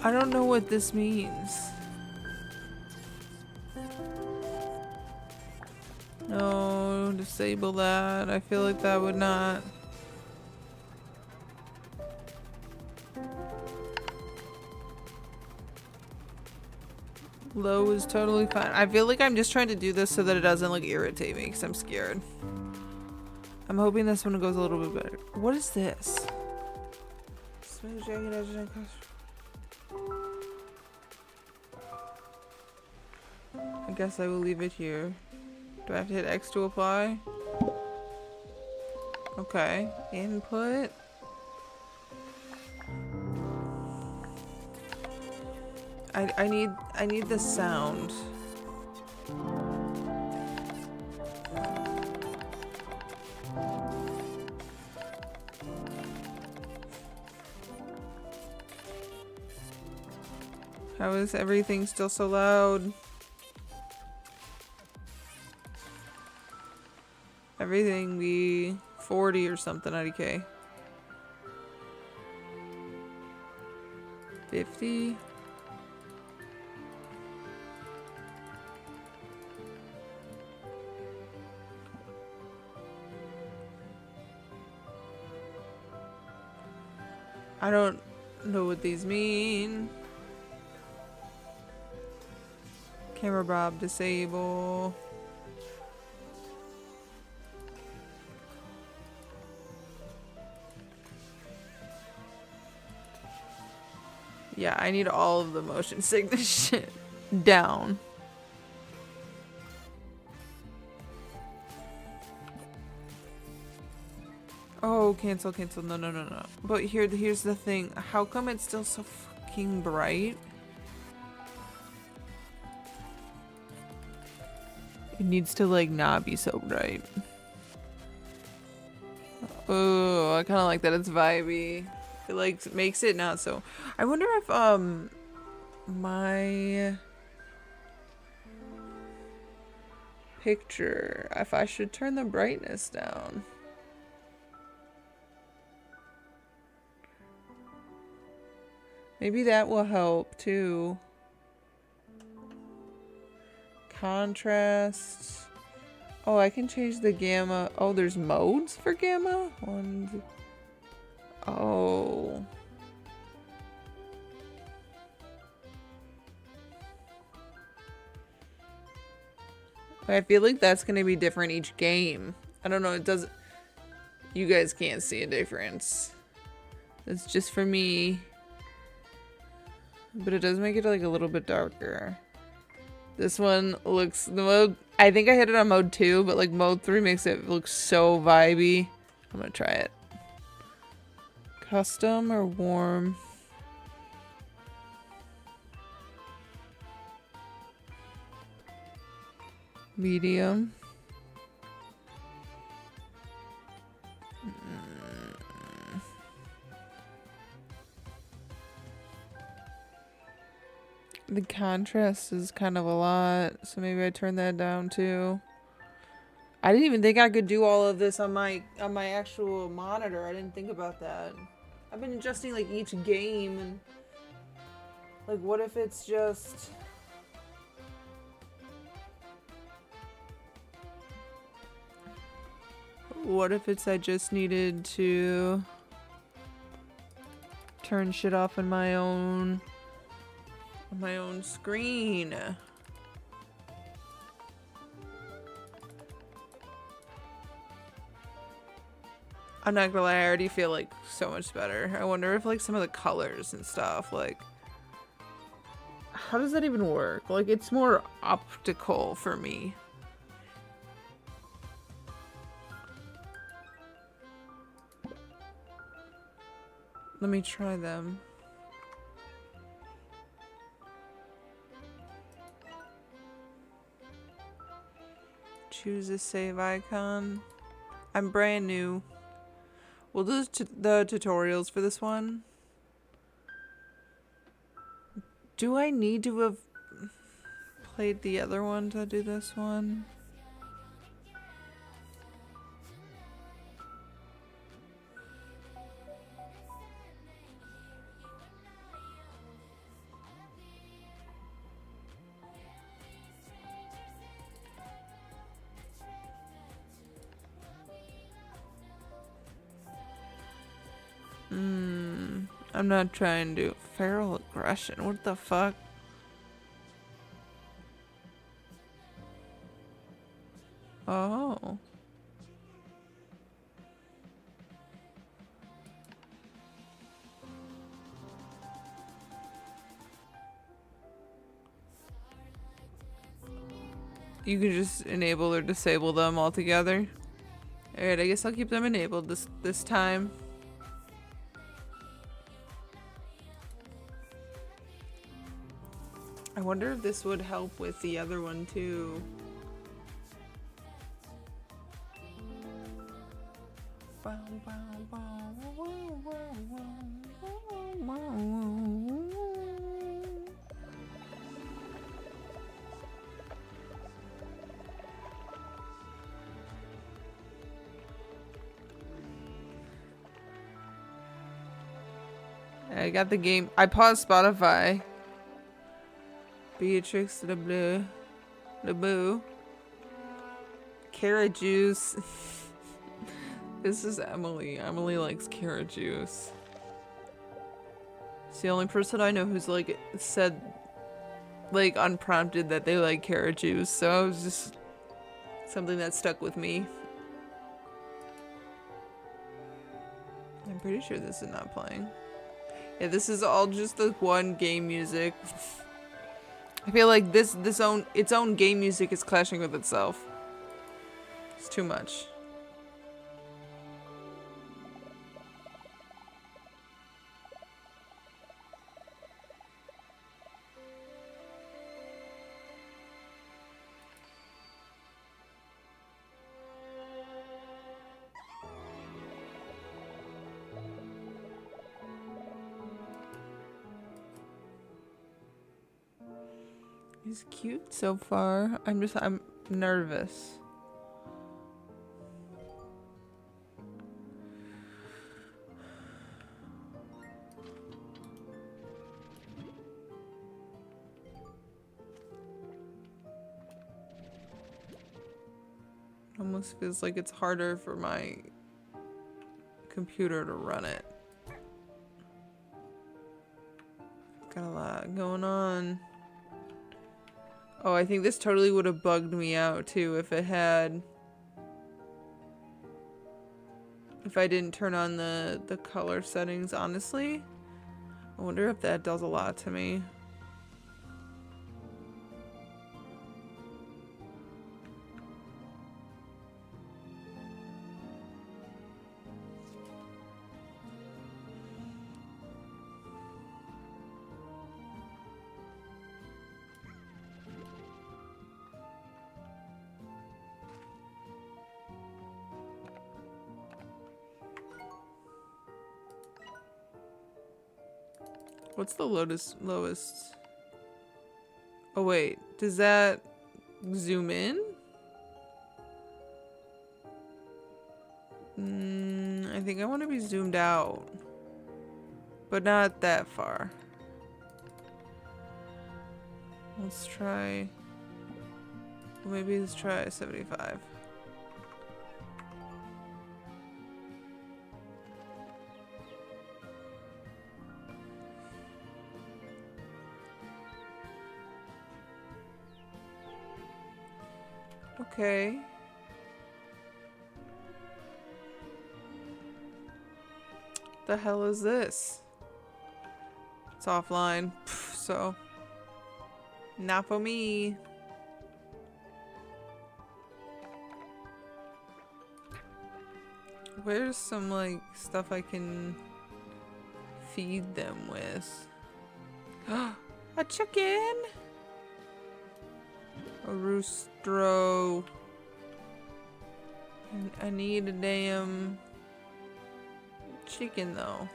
I don't know what this means. No, disable that. I feel like that would not. Low is totally fine. I feel like I'm just trying to do this so that it doesn't like irritate me because I'm scared. I'm hoping this one goes a little bit better. What is this? Smooth jacket, edge, and costume. I guess I will leave it here. Do I have to hit X to apply? Okay. Input. I need the sound. How is everything still so loud? Everything be 40 or something, IDK. 50? I don't know what these mean. Camera Bob disable. Yeah, I need all of the motion sickness shit down. Oh, cancel. No. But here's the thing. How come it's still so fucking bright? It needs to like not be so bright. Oh, I kind of like that it's vibey. It like makes it not so. I wonder if my picture, if I should turn the brightness down. Maybe that will help too. Contrast. Oh, I can change the gamma. Oh, there's modes for gamma? Oh. I feel like that's gonna be different each game. I don't know, it doesn't. You guys can't see a difference. It's just for me. But it does make it like a little bit darker. This one looks, the mode, I think I hit it on mode 2, but like mode 3 makes it look so vibey. I'm gonna try it. Custom or warm? Medium. The contrast is kind of a lot, so maybe I turn that down too. I didn't even think I could do all of this on my actual monitor. I didn't think about that. I've been adjusting like each game and like what if it's just I just needed to turn shit off on my own screen. I'm not gonna lie, I already feel like so much better. I wonder if like some of the colors and stuff, like how does that even work? Like it's more optical for me. Let me try them. Choose a save icon. I'm brand new. We'll do the tutorials for this one. Do I need to have played the other one to do this one? I'm not trying to do feral aggression. What the fuck? Oh. You can just enable or disable them altogether. Alright, I guess I'll keep them enabled this time. I wonder if this would help with the other one too. I got the game. I paused Spotify. Beatrix LeBoo. Carrot juice. This is Emily. Emily likes carrot juice. It's the only person I know who's like said, like unprompted, that they like carrot juice. So it was just something that stuck with me. I'm pretty sure this is not playing. Yeah, this is all just the one game music. I feel like its own game music is clashing with itself. It's too much. He's cute so far. I'm nervous. Almost feels like it's harder for my computer to run it. Got a lot going on. Oh, I think this totally would have bugged me out too if I didn't turn on the color settings, honestly. I wonder if that does a lot to me. What's the lowest? Oh wait, does that zoom in? I think I want to be zoomed out, but not that far. Let's try, well, maybe let's try 75. Okay. The hell is this? It's offline, so not for me. Where's some like stuff I can feed them with? A chicken! A roostro. I need a damn chicken though.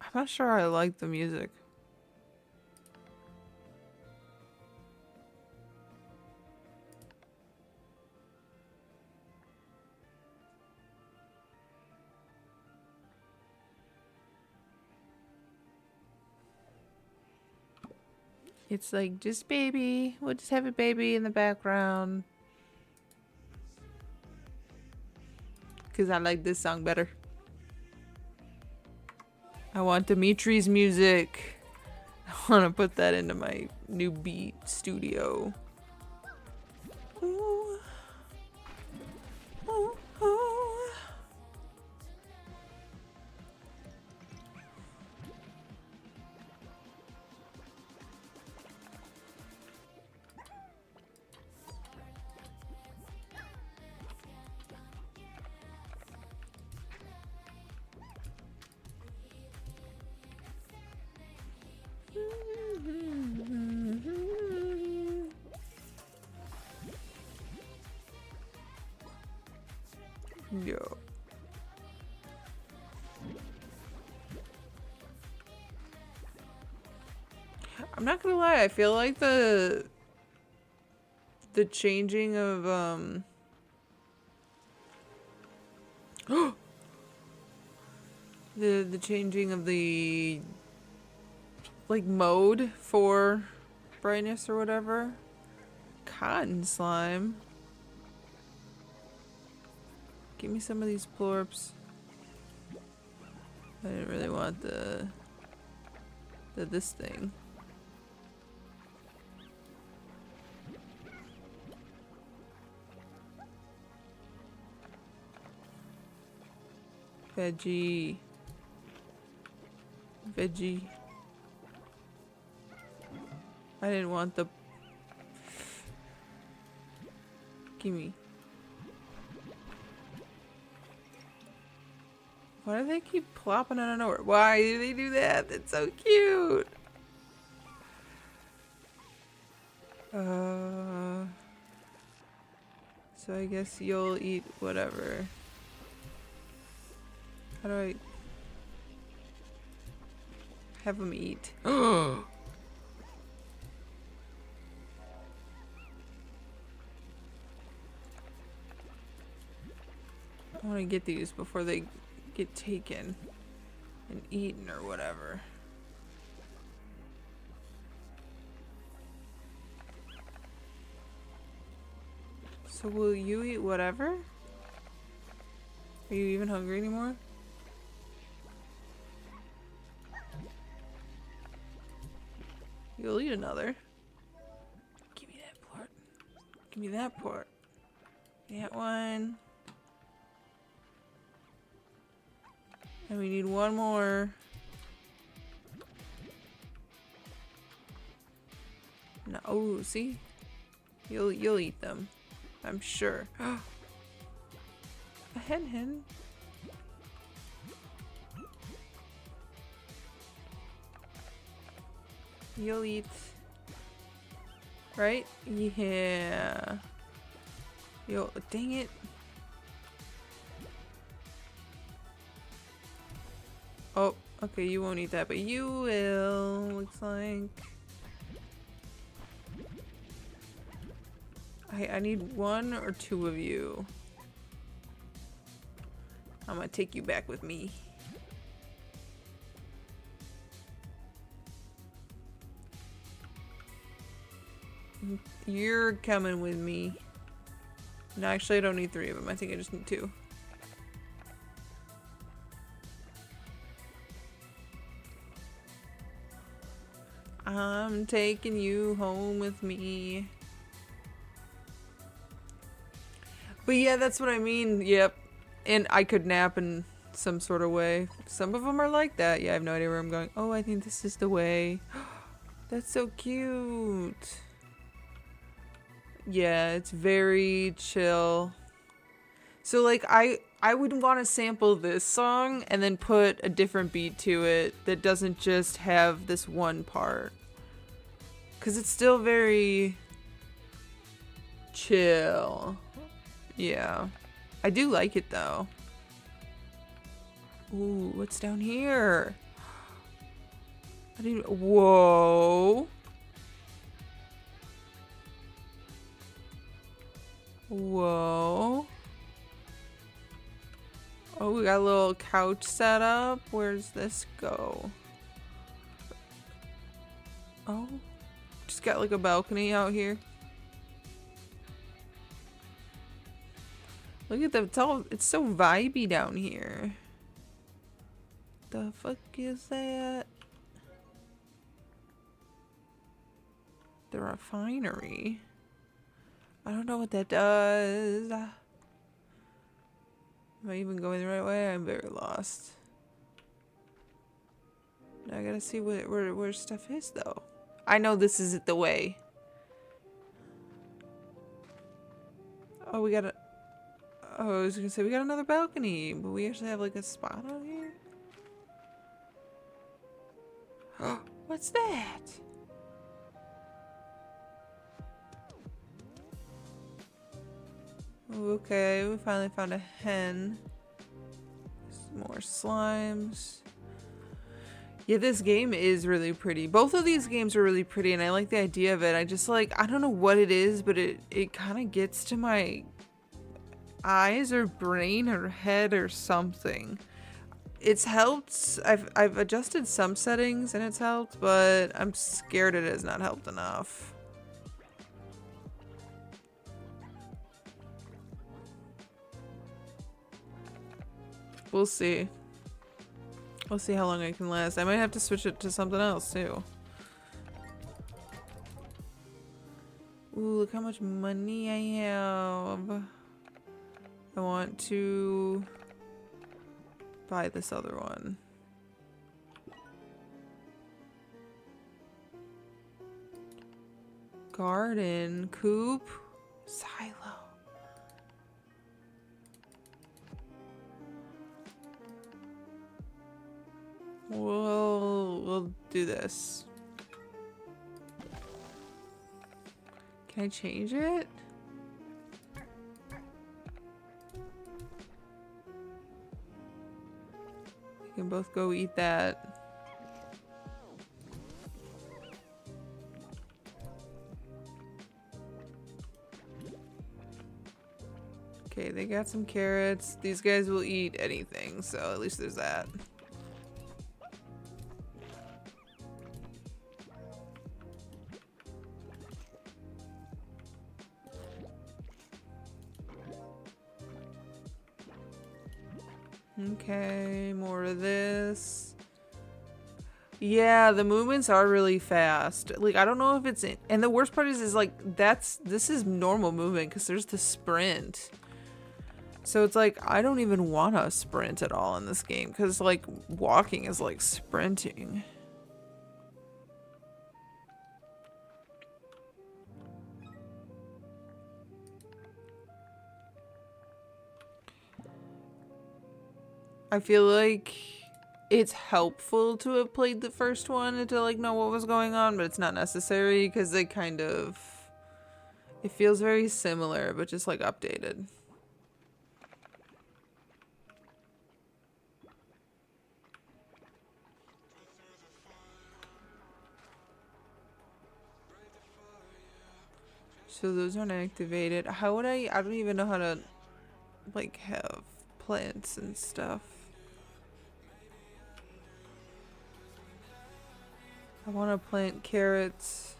I'm not sure I like the music. It's like, just baby. We'll just have a baby in the background. Because I like this song better. I want Dimitri's music. I want to put that into my new beat studio. Ooh. Ooh, ooh. Yo. I'm not gonna lie, I feel like the changing of the changing of the like mode for brightness or whatever. Cotton slime. Give me some of these plorps. I didn't really want this thing. Veggie. I didn't want the... Gimme. Why do they keep plopping out of nowhere? Why do they do that? That's so cute. So I guess you'll eat whatever. How do I have them eat? I want to get these before they get taken and eaten or whatever. So will you eat whatever? Are you even hungry anymore? You'll eat another. Give me that part. Give me that part. That one. And we need one more. No, oh, see? You'll eat them. I'm sure. A hen. You'll eat. Right? Yeah. Yo, dang it. Oh, okay, you won't eat that, but you will, looks like. I need one or two of you. I'm gonna take you back with me. You're coming with me. No, actually I don't need three of them. I think I just need two. I'm taking you home with me. But yeah, that's what I mean. Yep. And I could nap in some sort of way. Some of them are like that. Yeah, I have no idea where I'm going. Oh, I think this is the way. That's so cute. Yeah, it's very chill. So like I would want to sample this song and then put a different beat to it that doesn't just have this one part. 'Cause it's still very chill. Yeah. I do like it though. Ooh, what's down here? I didn't. Whoa. Whoa. Oh, we got a little couch set up. Where's this go? Oh. Just got like a balcony out here. Look at the, it's so vibey down here. The fuck is that? The refinery. I don't know what that does. Am I even going the right way? I'm very lost. Now I gotta see where stuff is though. I know this isn't the way. Oh, we got a... Oh, I was gonna say we got another balcony, but we actually have like a spot out here. Oh, what's that? Okay, we finally found a hen. Some more slimes. Yeah, this game is really pretty. Both of these games are really pretty, and I like the idea of it. I just like, I don't know what it is, but it kind of gets to my eyes or brain or head or something. It's helped. I've adjusted some settings and it's helped, but I'm scared it has not helped enough. We'll see. We'll see how long I can last. I might have to switch it to something else too. Ooh, look how much money I have. I want to buy this other one. Garden, coop, silo. We'll do this. Can I change it? We can both go eat that. Okay, they got some carrots. These guys will eat anything, so at least there's that. Okay, more of this. Yeah, the movements are really fast. Like, I don't know if it's in, and the worst part is like, this is normal movement because there's the sprint. So it's like, I don't even want to sprint at all in this game because like walking is like sprinting. I feel like it's helpful to have played the first one and to like know what was going on, but it's not necessary because they kind of, it feels very similar, but just like updated. So those aren't activated. How would I don't even know how to like have plants and stuff. I want to plant carrots.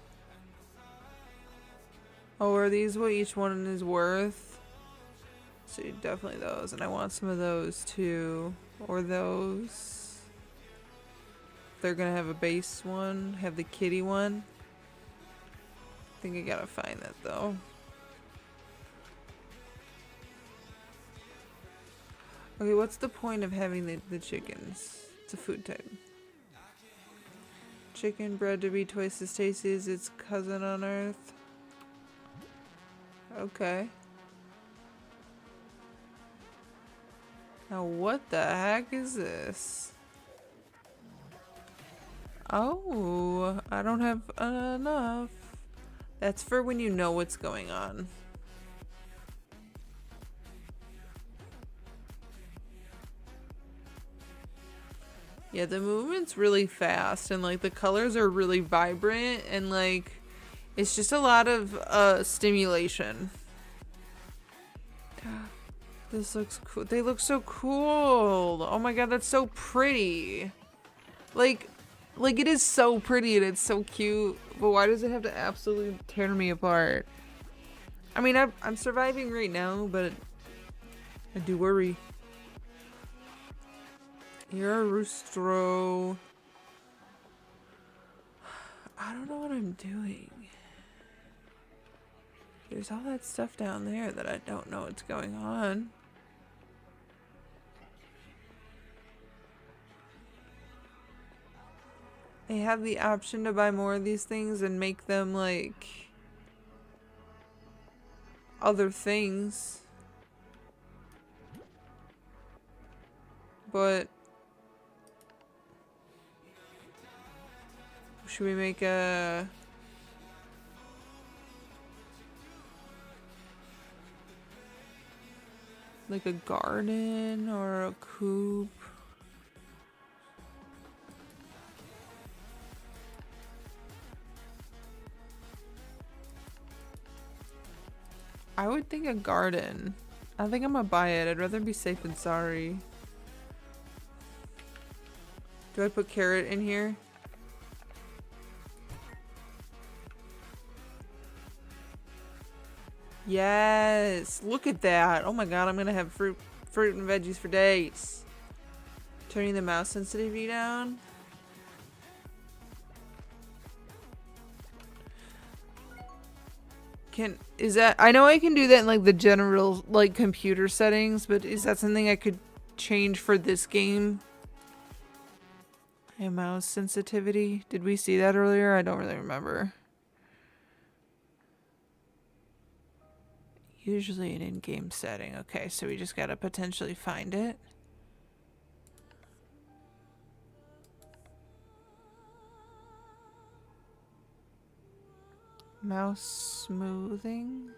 Oh, are these what each one is worth? So definitely those. And I want some of those too. Or those. They're gonna have a base one. Have the kitty one. I think I gotta find that though. Okay, what's the point of having the chickens? It's a food type. Chicken bred to be twice as tasty as its cousin on Earth. Okay. Now what the heck is this? Oh, I don't have enough. That's for when you know what's going on. Yeah, the movement's really fast and like the colors are really vibrant and like it's just a lot of stimulation. This looks cool. They look so cool. Oh my god, that's so pretty. Like it is so pretty and it's so cute, but why does it have to absolutely tear me apart? I mean, I'm surviving right now, but I do worry. You're a roostro. I don't know what I'm doing. There's all that stuff down there that I don't know what's going on. They have the option to buy more of these things and make them like other things. But should we make a Like a garden or a coop. I would think a garden. I think I'm gonna buy it. I'd rather be safe than sorry. Do I put carrot in here? Yes, look at that. Oh my god, I'm gonna have fruit and veggies for days. Turning the mouse sensitivity down. Is that, I know I can do that in like the general like computer settings, but is that something I could change for this game? And mouse sensitivity. Did we see that earlier? I don't really remember. Usually an in-game setting. Okay, so we just gotta potentially find it. Mouse smoothing.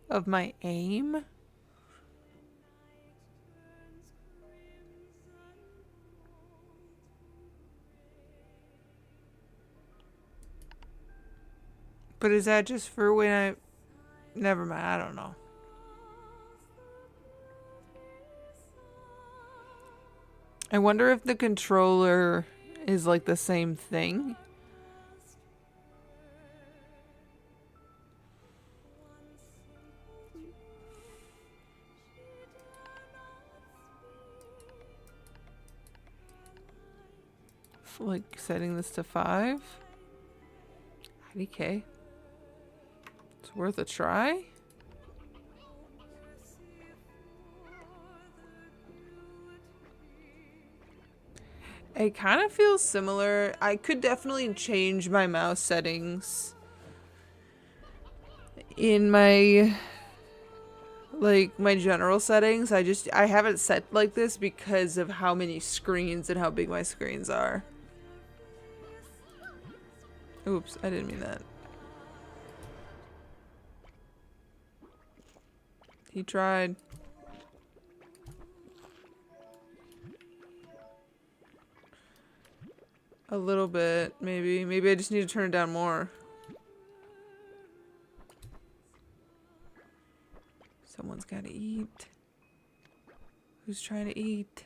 Of my aim? But is that just for when I... Never mind, I don't know. I wonder if the controller is like the same thing. Like setting this to 5. IDK. It's worth a try. It kind of feels similar. I could definitely change my mouse settings in my my general settings. I have it set like this because of how many screens and how big my screens are. Oops, I didn't mean that. He tried. A little bit, maybe. Maybe I just need to turn it down more. Someone's gotta eat. Who's trying to eat?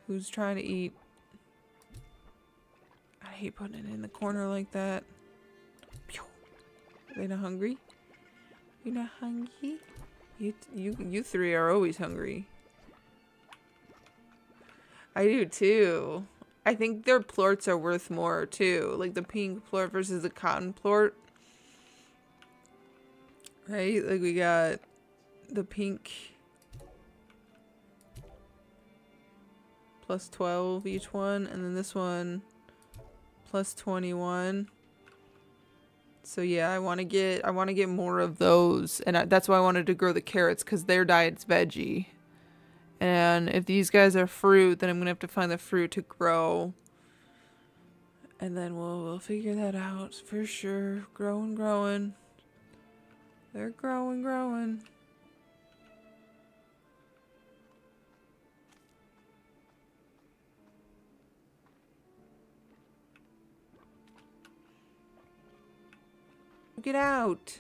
Who's trying to eat? I hate putting it in the corner like that. Pew. Are they not hungry? You not hungry? You three are always hungry. I do too. I think their plorts are worth more too. Like the pink plort versus the cotton plort. Right? Like we got the pink plus 12 each one, and then this one plus 21. So yeah, I want to get more of those, and that's why I wanted to grow the carrots, because their diet's veggie. And if these guys are fruit, then I'm gonna have to find the fruit to grow, and then we'll figure that out for sure. Growing. They're growing. Get out.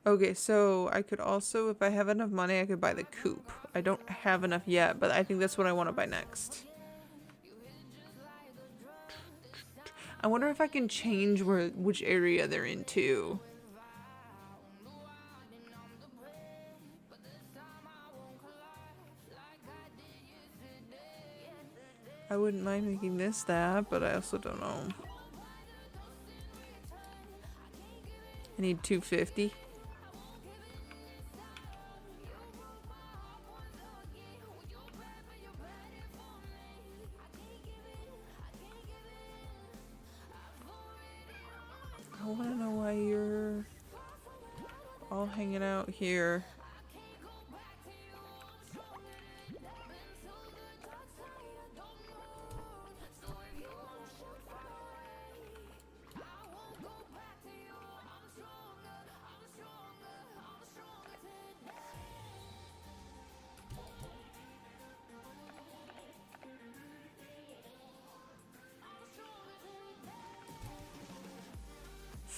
Okay, so I could also, if I have enough money, I could buy the coop. I don't have enough yet, but I think that's what I want to buy next. I wonder if I can change which area they're into. I wouldn't mind making this that, but I also don't know. I need 250. I want to know why you're all hanging out here.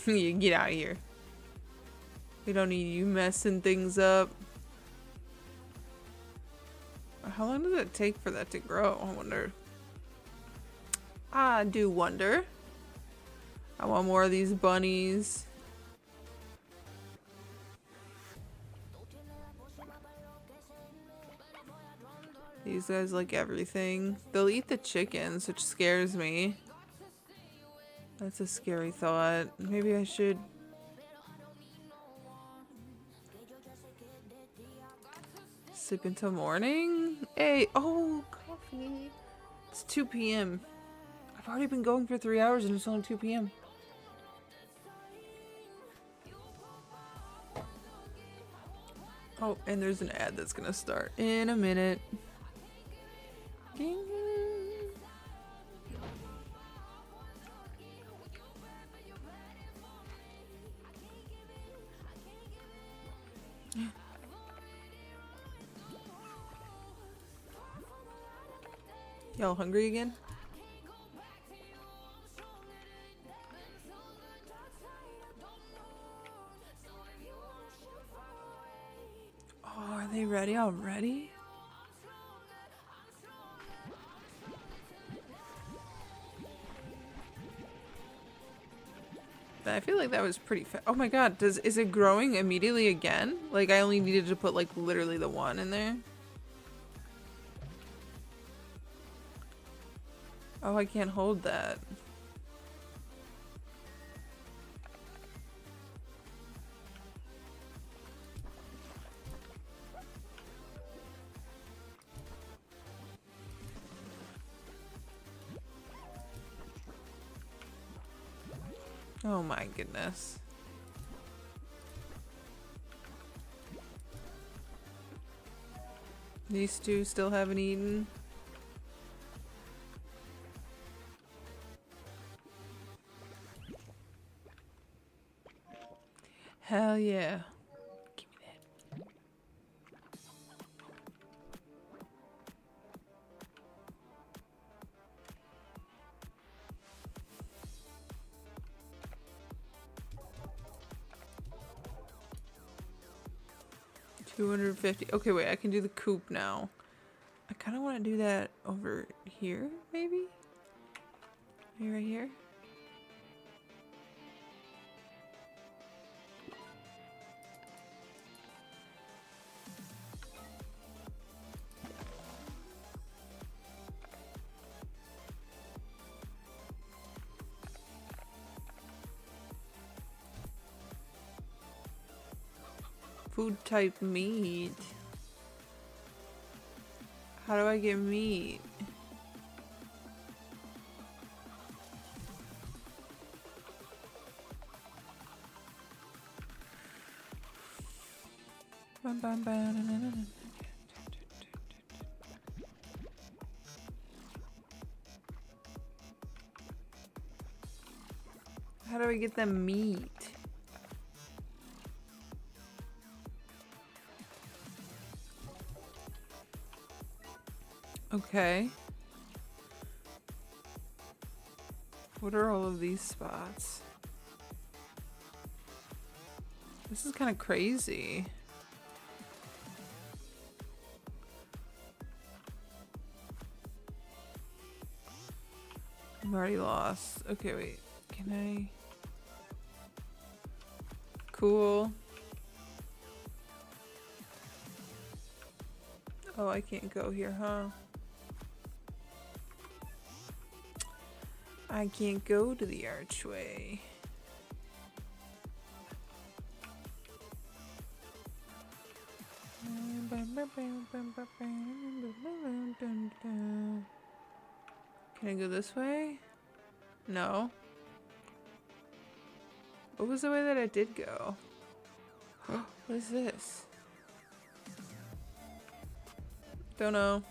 You get out of here. We don't need you messing things up. How long does it take for that to grow? I wonder. I do wonder. I want more of these bunnies. These guys like everything. They'll eat the chickens, which scares me. That's a scary thought. Maybe I should... sleep until morning? Hey, oh, coffee. It's 2 p.m. I've already been going for 3 hours and it's only 2 p.m. Oh, and there's an ad that's gonna start in a minute. Ding. Y'all hungry again? Oh, are they ready already? I feel like that was pretty fast. Oh my god, is it growing immediately again? Like I only needed to put like literally the one in there. Oh, I can't hold that. Oh my goodness. These two still haven't eaten. Hell yeah. Give me that. $250. Okay, wait, I can do the coop now. I kind of want to do that over here, maybe? Maybe right here? Food type meat. How do I get meat? Bum, bum, bum, na, na, na, na. How do I get the meat? Okay. What are all of these spots? This is kind of crazy. I'm already lost. Okay, wait. Can I? Cool. Oh, I can't go here, huh? I can't go to the archway. Can I go this way? No. What was the way that I did go? What is this? Don't know.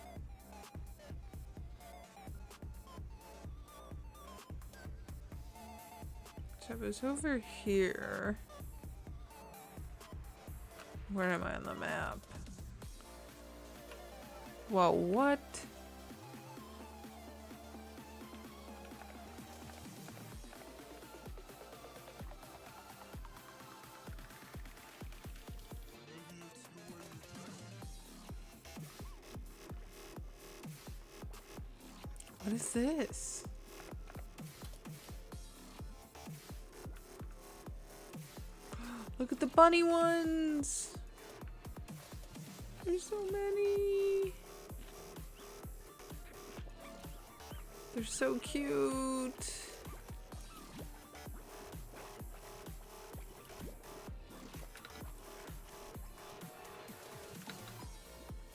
So it was over here. Where am I on the map? Well, what? What is this? Look at the bunny ones. There's so many. They're so cute.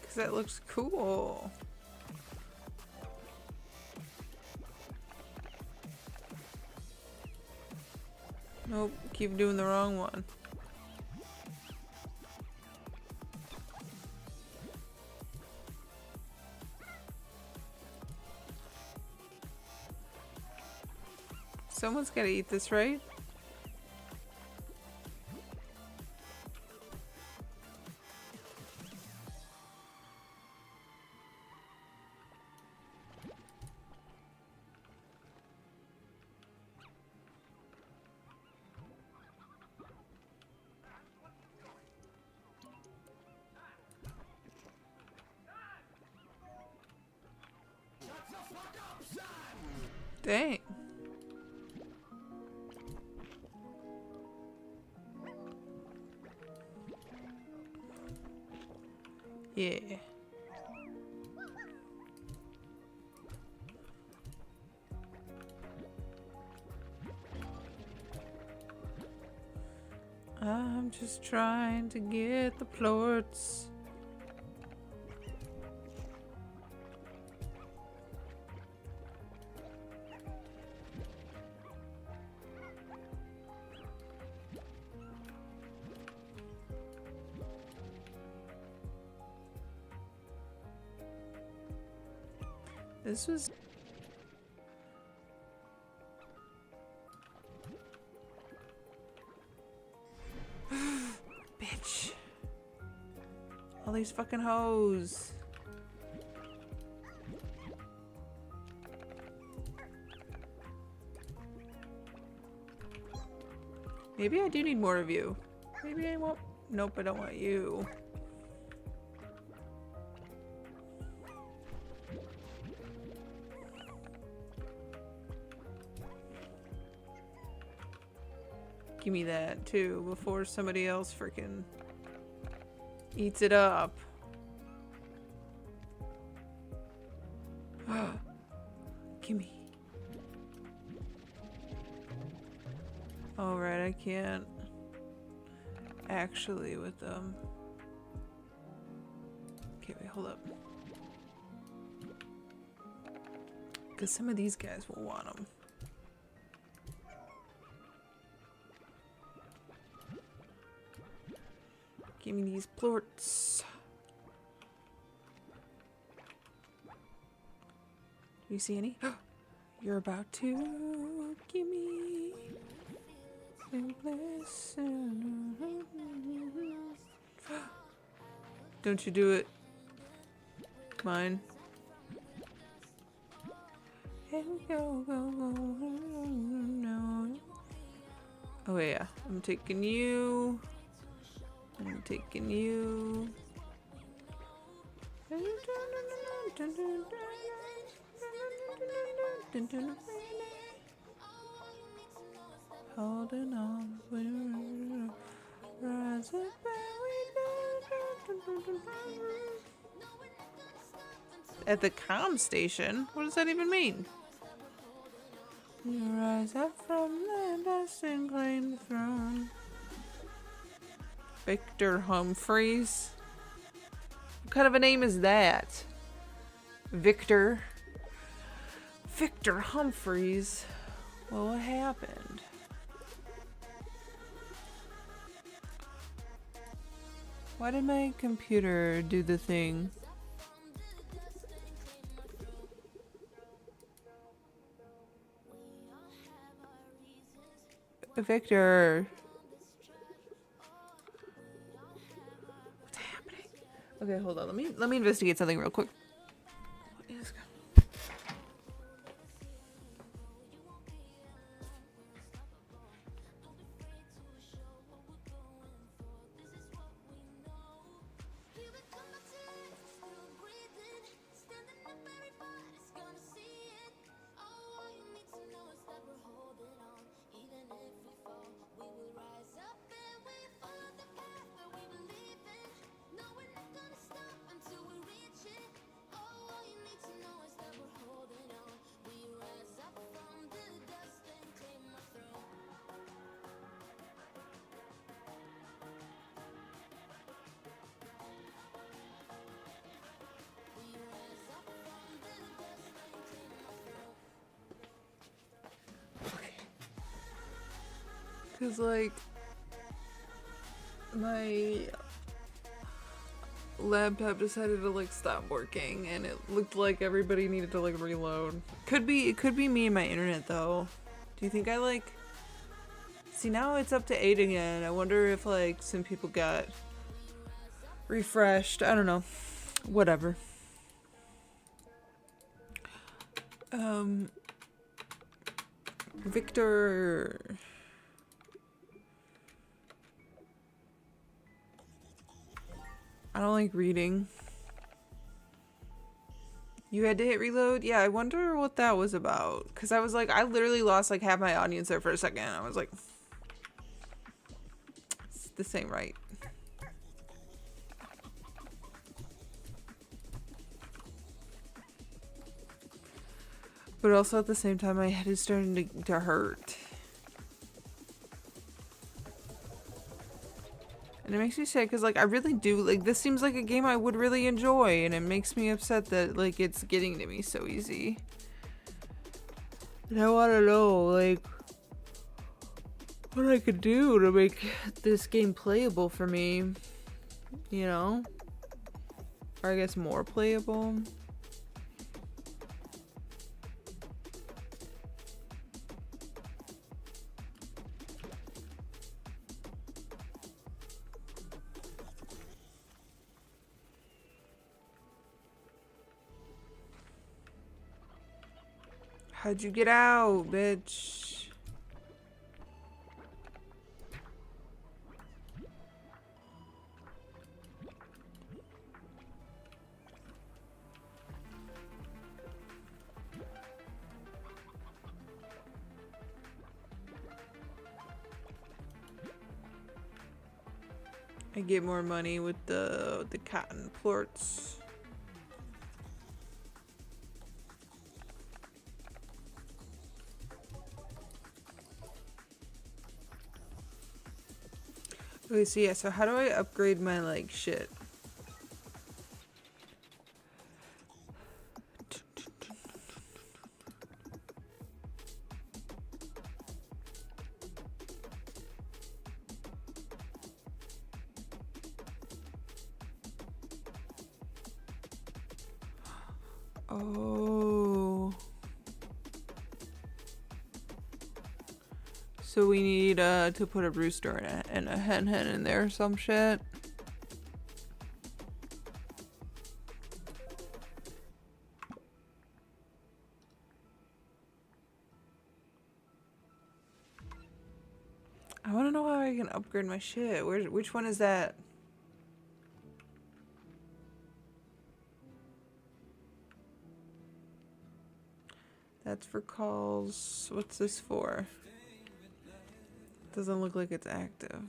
Cause that looks cool. Nope, keep doing the wrong one. Someone's gotta eat this, right? Dang. Yeah. I'm just trying to get the plorts. This was... Bitch. All these fucking hoes. Maybe I do need more of you. Maybe I won't. Nope, I don't want you. Give me that too before somebody else freaking eats it up. Gimme. Alright, I can't actually with them. Okay, wait, hold up. Because some of these guys will want them. Give me these plorts. Do you see any? You're about to give me bliss. Don't you do it. Mine. And go, go, go, no. Oh yeah, I'm taking you. I'm taking you. Holding on. Rise up. At the comm station? What does that even mean? You rise up from the dust and claim the throne. Victor Humphreys. What kind of a name is that? Victor. Victor Humphreys. Well, what happened? Why did my computer do the thing? Victor. What's happening? Okay, hold on. Let me investigate something real quick. What is going Cause like my laptop decided to like stop working and it looked like everybody needed to like reload. It could be me and my internet though. Do you think I like see now it's up to 8 again. I wonder if like some people got refreshed. I don't know. Whatever. Victor I don't like reading. You had to hit reload? Yeah, I wonder what that was about. Because I was like, I literally lost like half my audience there for a second. I was like, this ain't right. But also at the same time, my head is starting to hurt. And it makes me sad because, like, I really do, like, this seems like a game I would really enjoy. And it makes me upset that, like, it's getting to me so easy. And I want to know, like, what I could do to make this game playable for me. You know? Or I guess more playable. How'd you get out, bitch? I get more money with the cotton plorts. Okay, so yeah, so how do I upgrade my, like, shit? Oh. So we need to put a rooster and a hen in there or some shit. I want to know how I can upgrade my shit. Which one is that? That's for calls. What's this for? Doesn't look like it's active.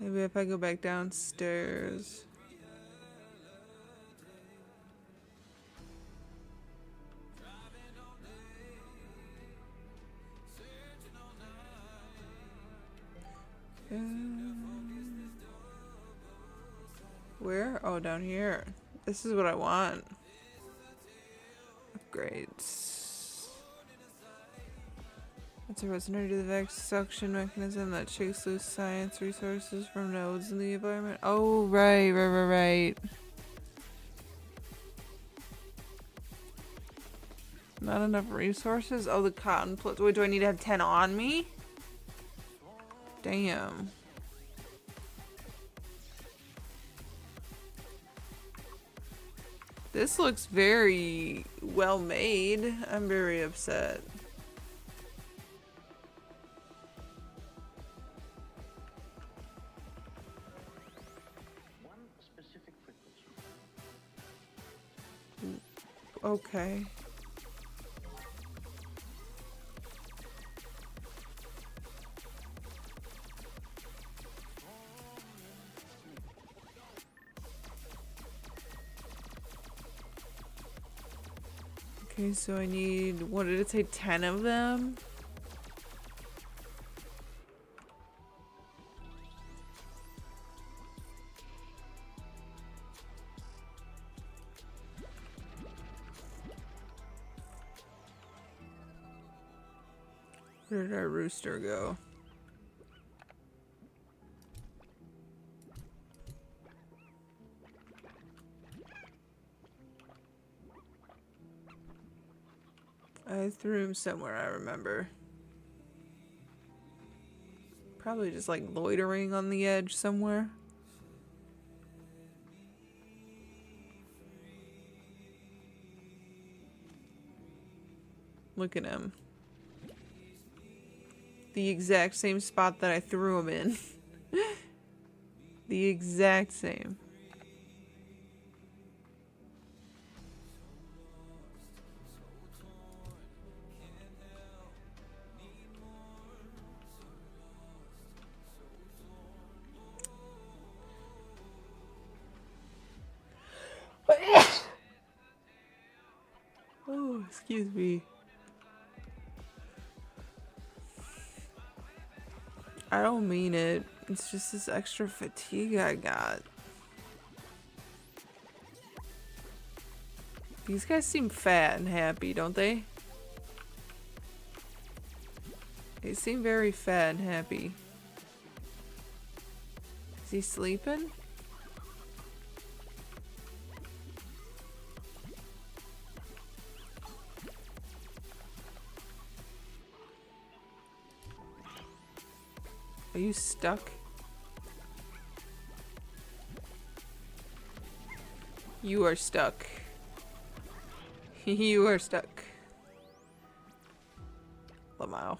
Maybe if I go back downstairs. Where? Oh, down here. This is what I want. Upgrades. It's a resonator to the Vex suction mechanism that shakes loose science resources from nodes in the environment. Oh, right. Not enough resources? Oh, the cotton plots. Wait, do I need to have 10 on me? Damn. This looks very well made. I'm very upset. Okay. Okay, so I need, what did it say, 10 of them? Where did our rooster go? I threw him somewhere, I remember. Probably just like loitering on the edge somewhere. Look at him. The exact same spot that I threw him in. The exact same. Oh, excuse me. I don't mean it. It's just this extra fatigue I got. These guys seem fat and happy, don't they? They seem very fat and happy. Is he sleeping? Are you stuck? You are stuck. You are stuck. Lamau.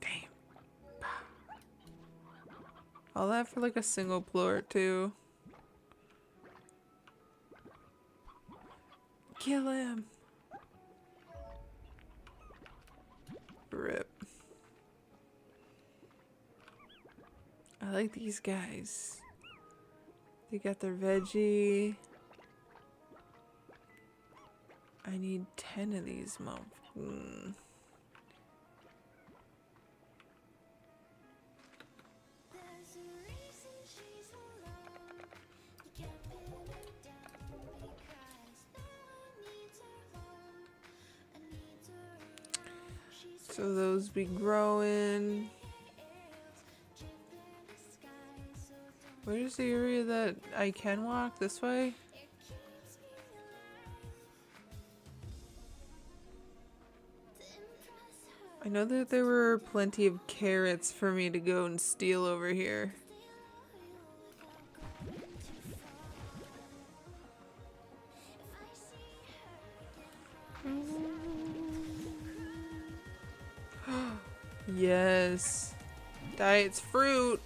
Damn. All that for like a single plort too. Kill him. Rip. I like these guys. They got their veggie. I need 10 of these motherfuckers. So those be growing. Where's the area that I can walk? This way? I know that there were plenty of carrots for me to go and steal over here. Yes. Diet's fruit.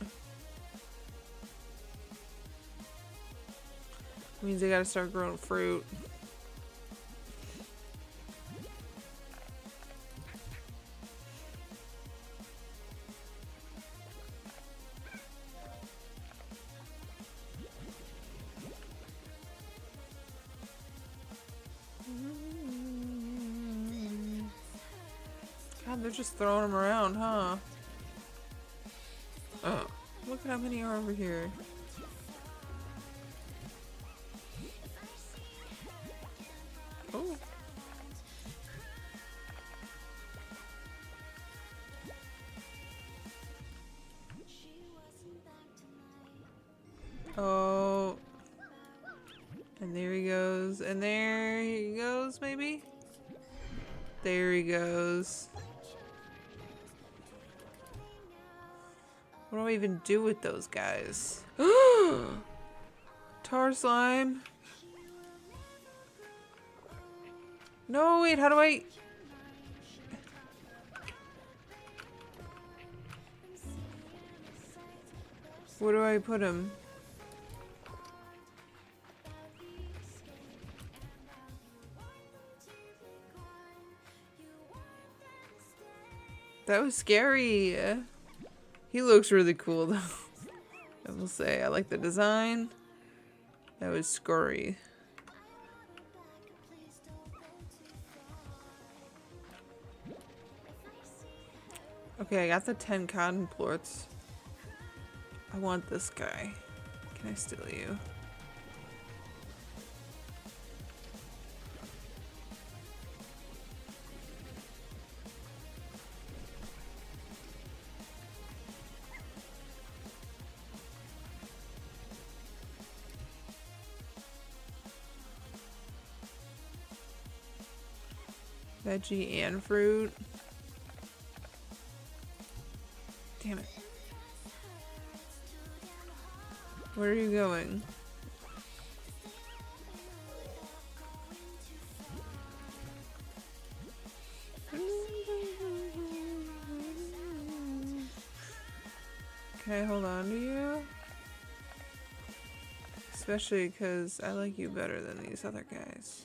Means I gotta start growing fruit. they're just throwing them around, huh? Oh, look at how many are over here. Oh. Oh. And there he goes. And there he goes, maybe? There he goes. What do I even do with those guys? Tar slime. No, wait, how do I... Where do I put him? That was scary. He looks really cool though. I will say, I like the design. That was scary. Okay, I got the 10 cotton plorts. I want this guy. Can I steal you? Veggie and fruit. Damn it. Where are you going? Can I hold on to you? Especially because I like you better than these other guys.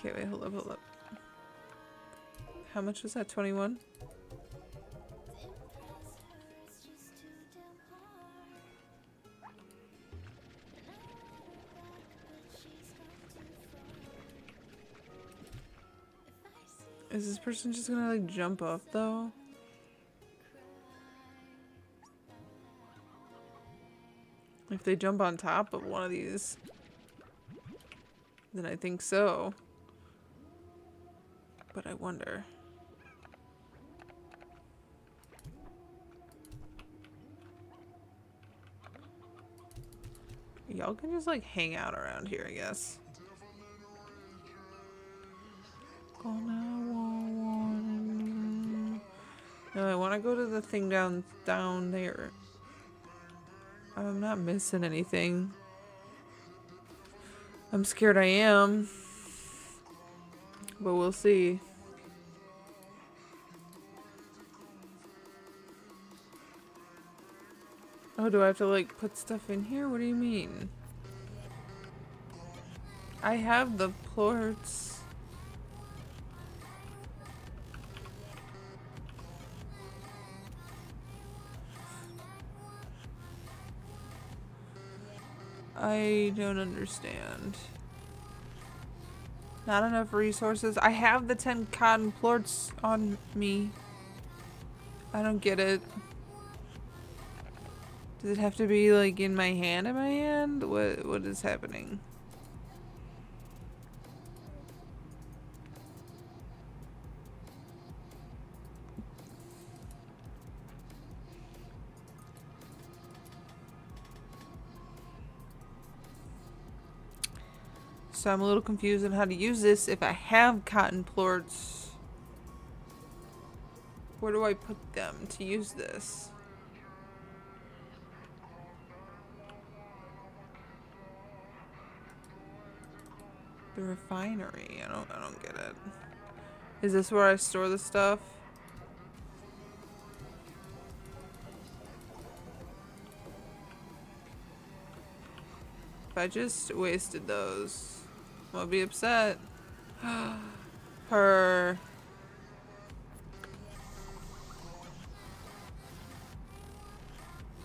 Okay, wait, hold up. How much was that? 21? Is this person just gonna like jump off though? If they jump on top of one of these, then I think so. But I wonder. Y'all can just like hang out around here, I guess. No, I want to go to the thing down there. I'm not missing anything. I'm scared I am. But we'll see. Oh, do I have to like put stuff in here? What do you mean? I have the plorts. I don't understand. Not enough resources. I have the 10 cotton plorts on me. I don't get it. Does it have to be like in my hand? What is happening? So I'm a little confused on how to use this. If I have cotton plorts, where do I put them to use this? The refinery. I don't get it. Is this where I store the stuff? If I just wasted those, I'll be upset. Her.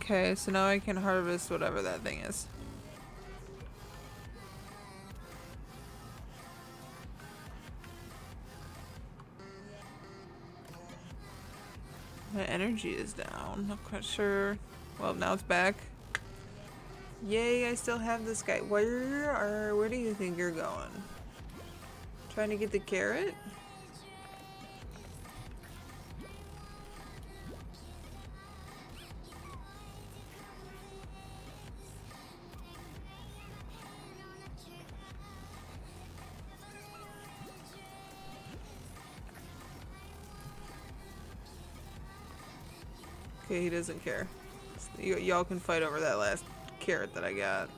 Okay, so now I can harvest whatever that thing is. My energy is down. Not quite sure. Well, now it's back. Yay, I still have this guy. Where do you think you're going? Trying to get the carrot? Okay, he doesn't care. Y'all can fight over that last carrot that I got.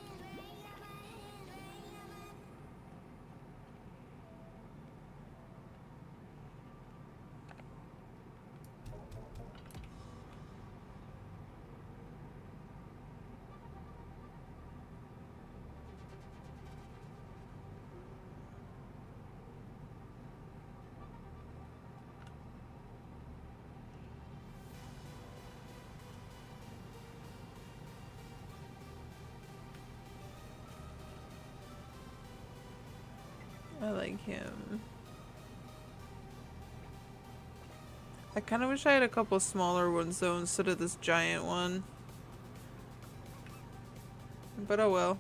I like him. I kind of wish I had a couple smaller ones though instead of this giant one. But oh well.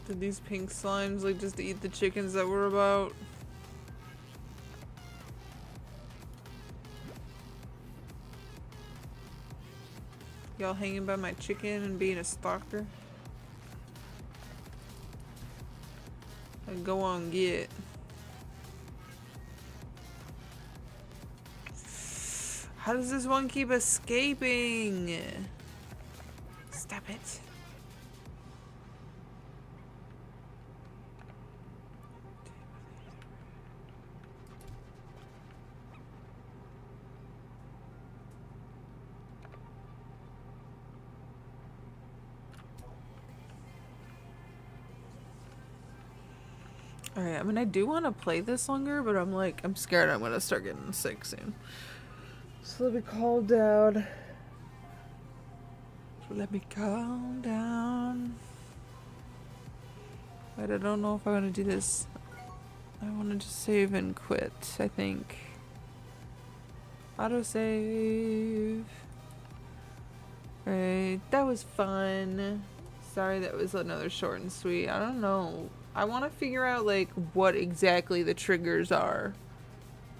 Did these pink slimes like just eat the chickens that we're about? Y'all hanging by my chicken and being a stalker? Go on, get. How does this one keep escaping? Stop it. Alright, I mean, I do want to play this longer, but I'm scared I'm going to start getting sick soon. So let me calm down. Let me calm down. Wait, I don't know if I want to do this. I want to just save and quit, I think. Autosave. Alright, that was fun. Sorry that was another short and sweet. I don't know. I want to figure out like what exactly the triggers are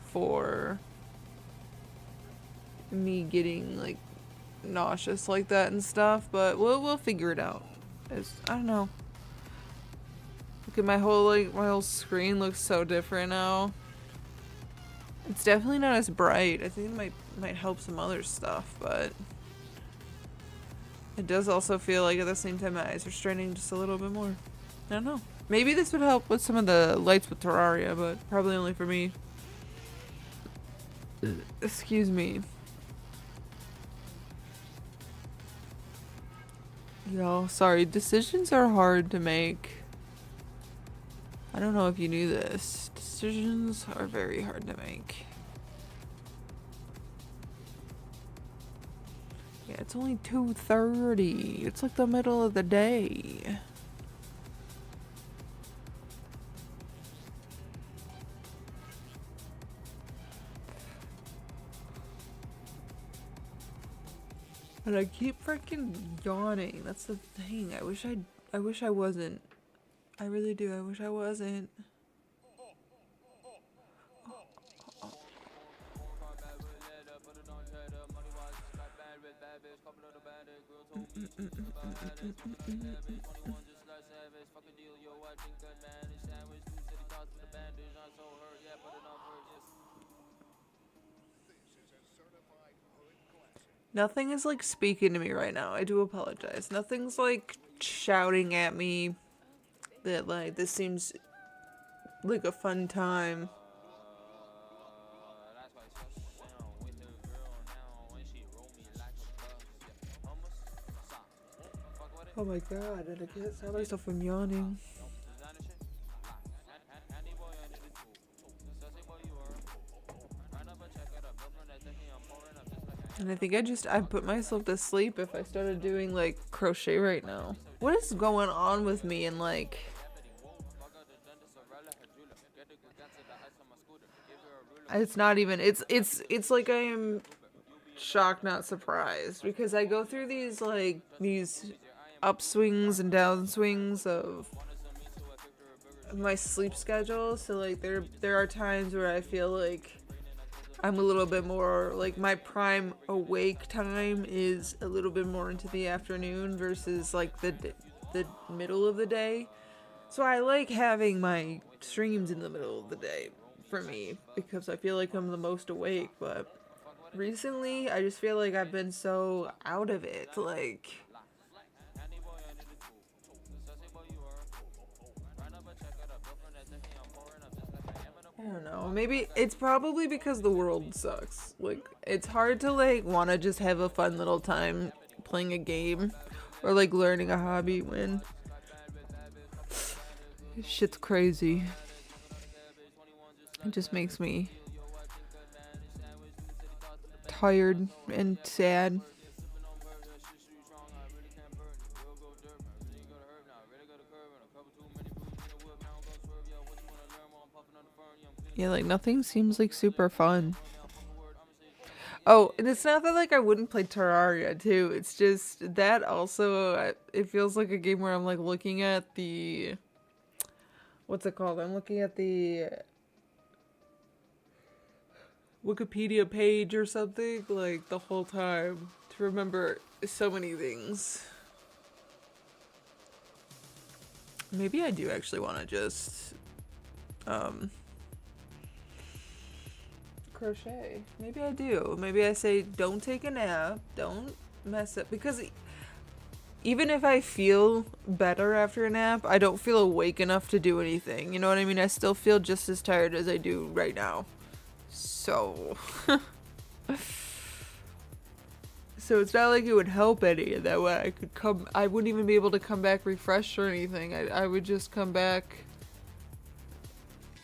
for me getting like nauseous like that and stuff, but we'll figure it out. I don't know. Look at my whole screen looks so different now. It's definitely not as bright. I think it might help some other stuff, but it does also feel like at the same time my eyes are straining just a little bit more. I don't know. Maybe this would help with some of the lights with Terraria, but probably only for me. Excuse me. Yo, sorry. Decisions are hard to make. I don't know if you knew this. Decisions are very hard to make. Yeah, it's only 2:30. It's like the middle of the day. But I keep freaking yawning. That's the thing. I wish I wasn't. I really do. I wish I wasn't. Nothing is like speaking to me right now. I do apologize. Nothing's like shouting at me that like this seems like a fun time. Oh my god, and I can't stop myself from yawning. And I think I put myself to sleep if I started doing like crochet right now. What is going on with me and like it's not even it's like I am shocked, not surprised, because I go through these upswings and downswings of my sleep schedule. So like there are times where I feel like I'm a little bit more like my prime awake time is a little bit more into the afternoon versus like the middle of the day. So I like having my streams in the middle of the day for me because I feel like I'm the most awake. But recently I just feel like I've been so out of it. Like I don't know. Maybe it's probably because the world sucks. Like, it's hard to, like, want to just have a fun little time playing a game or, like, learning a hobby when shit's crazy. It just makes me tired and sad. Yeah, like nothing seems like super fun. Oh, and it's not that like I wouldn't play Terraria too. It's just that also it feels like a game where I'm like looking at the what's it called? I'm looking at the Wikipedia page or something like the whole time to remember so many things. Maybe I do actually want to just crochet. Maybe I do. Maybe I say don't take a nap, don't mess up, because even if I feel better after a nap, I don't feel awake enough to do anything. You know what I mean? I still feel just as tired as I do right now. So so it's not like it would help any in that way. I wouldn't even be able to come back refreshed or anything. I would just come back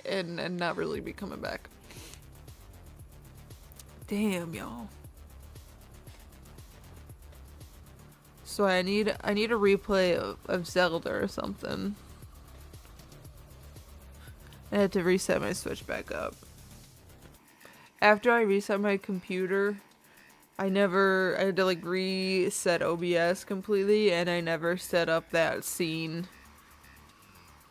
and not really be coming back. Damn, y'all. So I need a replay of Zelda or something. I had to reset my Switch back up. After I reset my computer, I had to like reset OBS completely, and I never set up that scene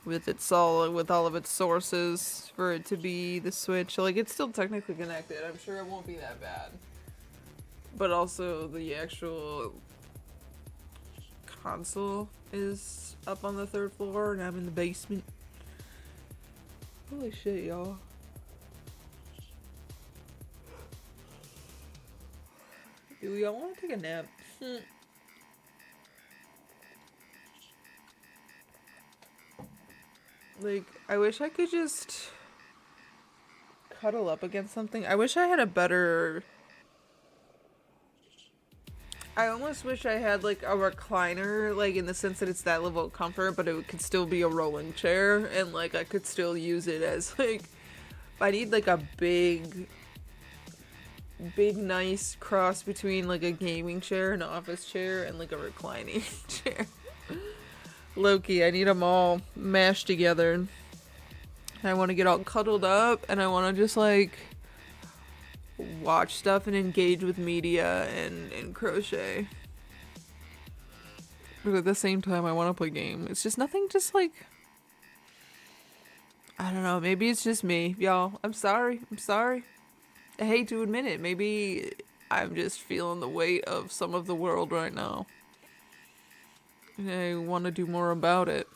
with all of its sources for it to be the Switch. Like, it's still technically connected. I'm sure it won't be that bad. But also the actual console is up on the 3rd floor and I'm in the basement. Holy shit, y'all. Do y'all want to take a nap? Like, I wish I could just cuddle up against something. I wish I had a better... I almost wish I had, like, a recliner, like, in the sense that it's that level of comfort, but it could still be a rolling chair, and, like, I could still use it as, like... I need, like, a big, nice cross between, like, a gaming chair, an office chair, and, like, a reclining chair. Low-key, I need them all mashed together. I want to get all cuddled up, and I want to just, like, watch stuff and engage with media and crochet. But at the same time, I want to play game. It's just nothing just, like... I don't know, maybe it's just me. Y'all, I'm sorry. I hate to admit it. Maybe I'm just feeling the weight of some of the world right now. I want to do more about it.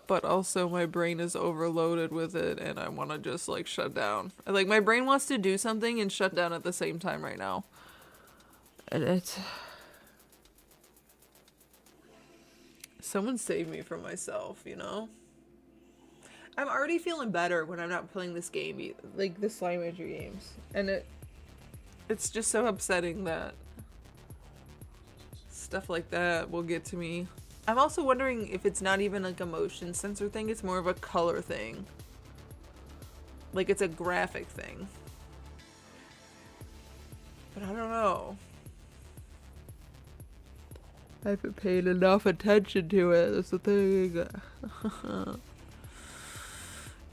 But also my brain is overloaded with it and I want to just like shut down. Like my brain wants to do something and shut down at the same time right now. And it's... Someone save me from myself, you know? I'm already feeling better when I'm not playing this game, like the Slime Rancher games. And it's just so upsetting that stuff like that will get to me. I'm also wondering if it's not even like a motion sensor thing, it's more of a color thing. Like it's a graphic thing. But I don't know. I haven't paid enough attention to it. That's the thing.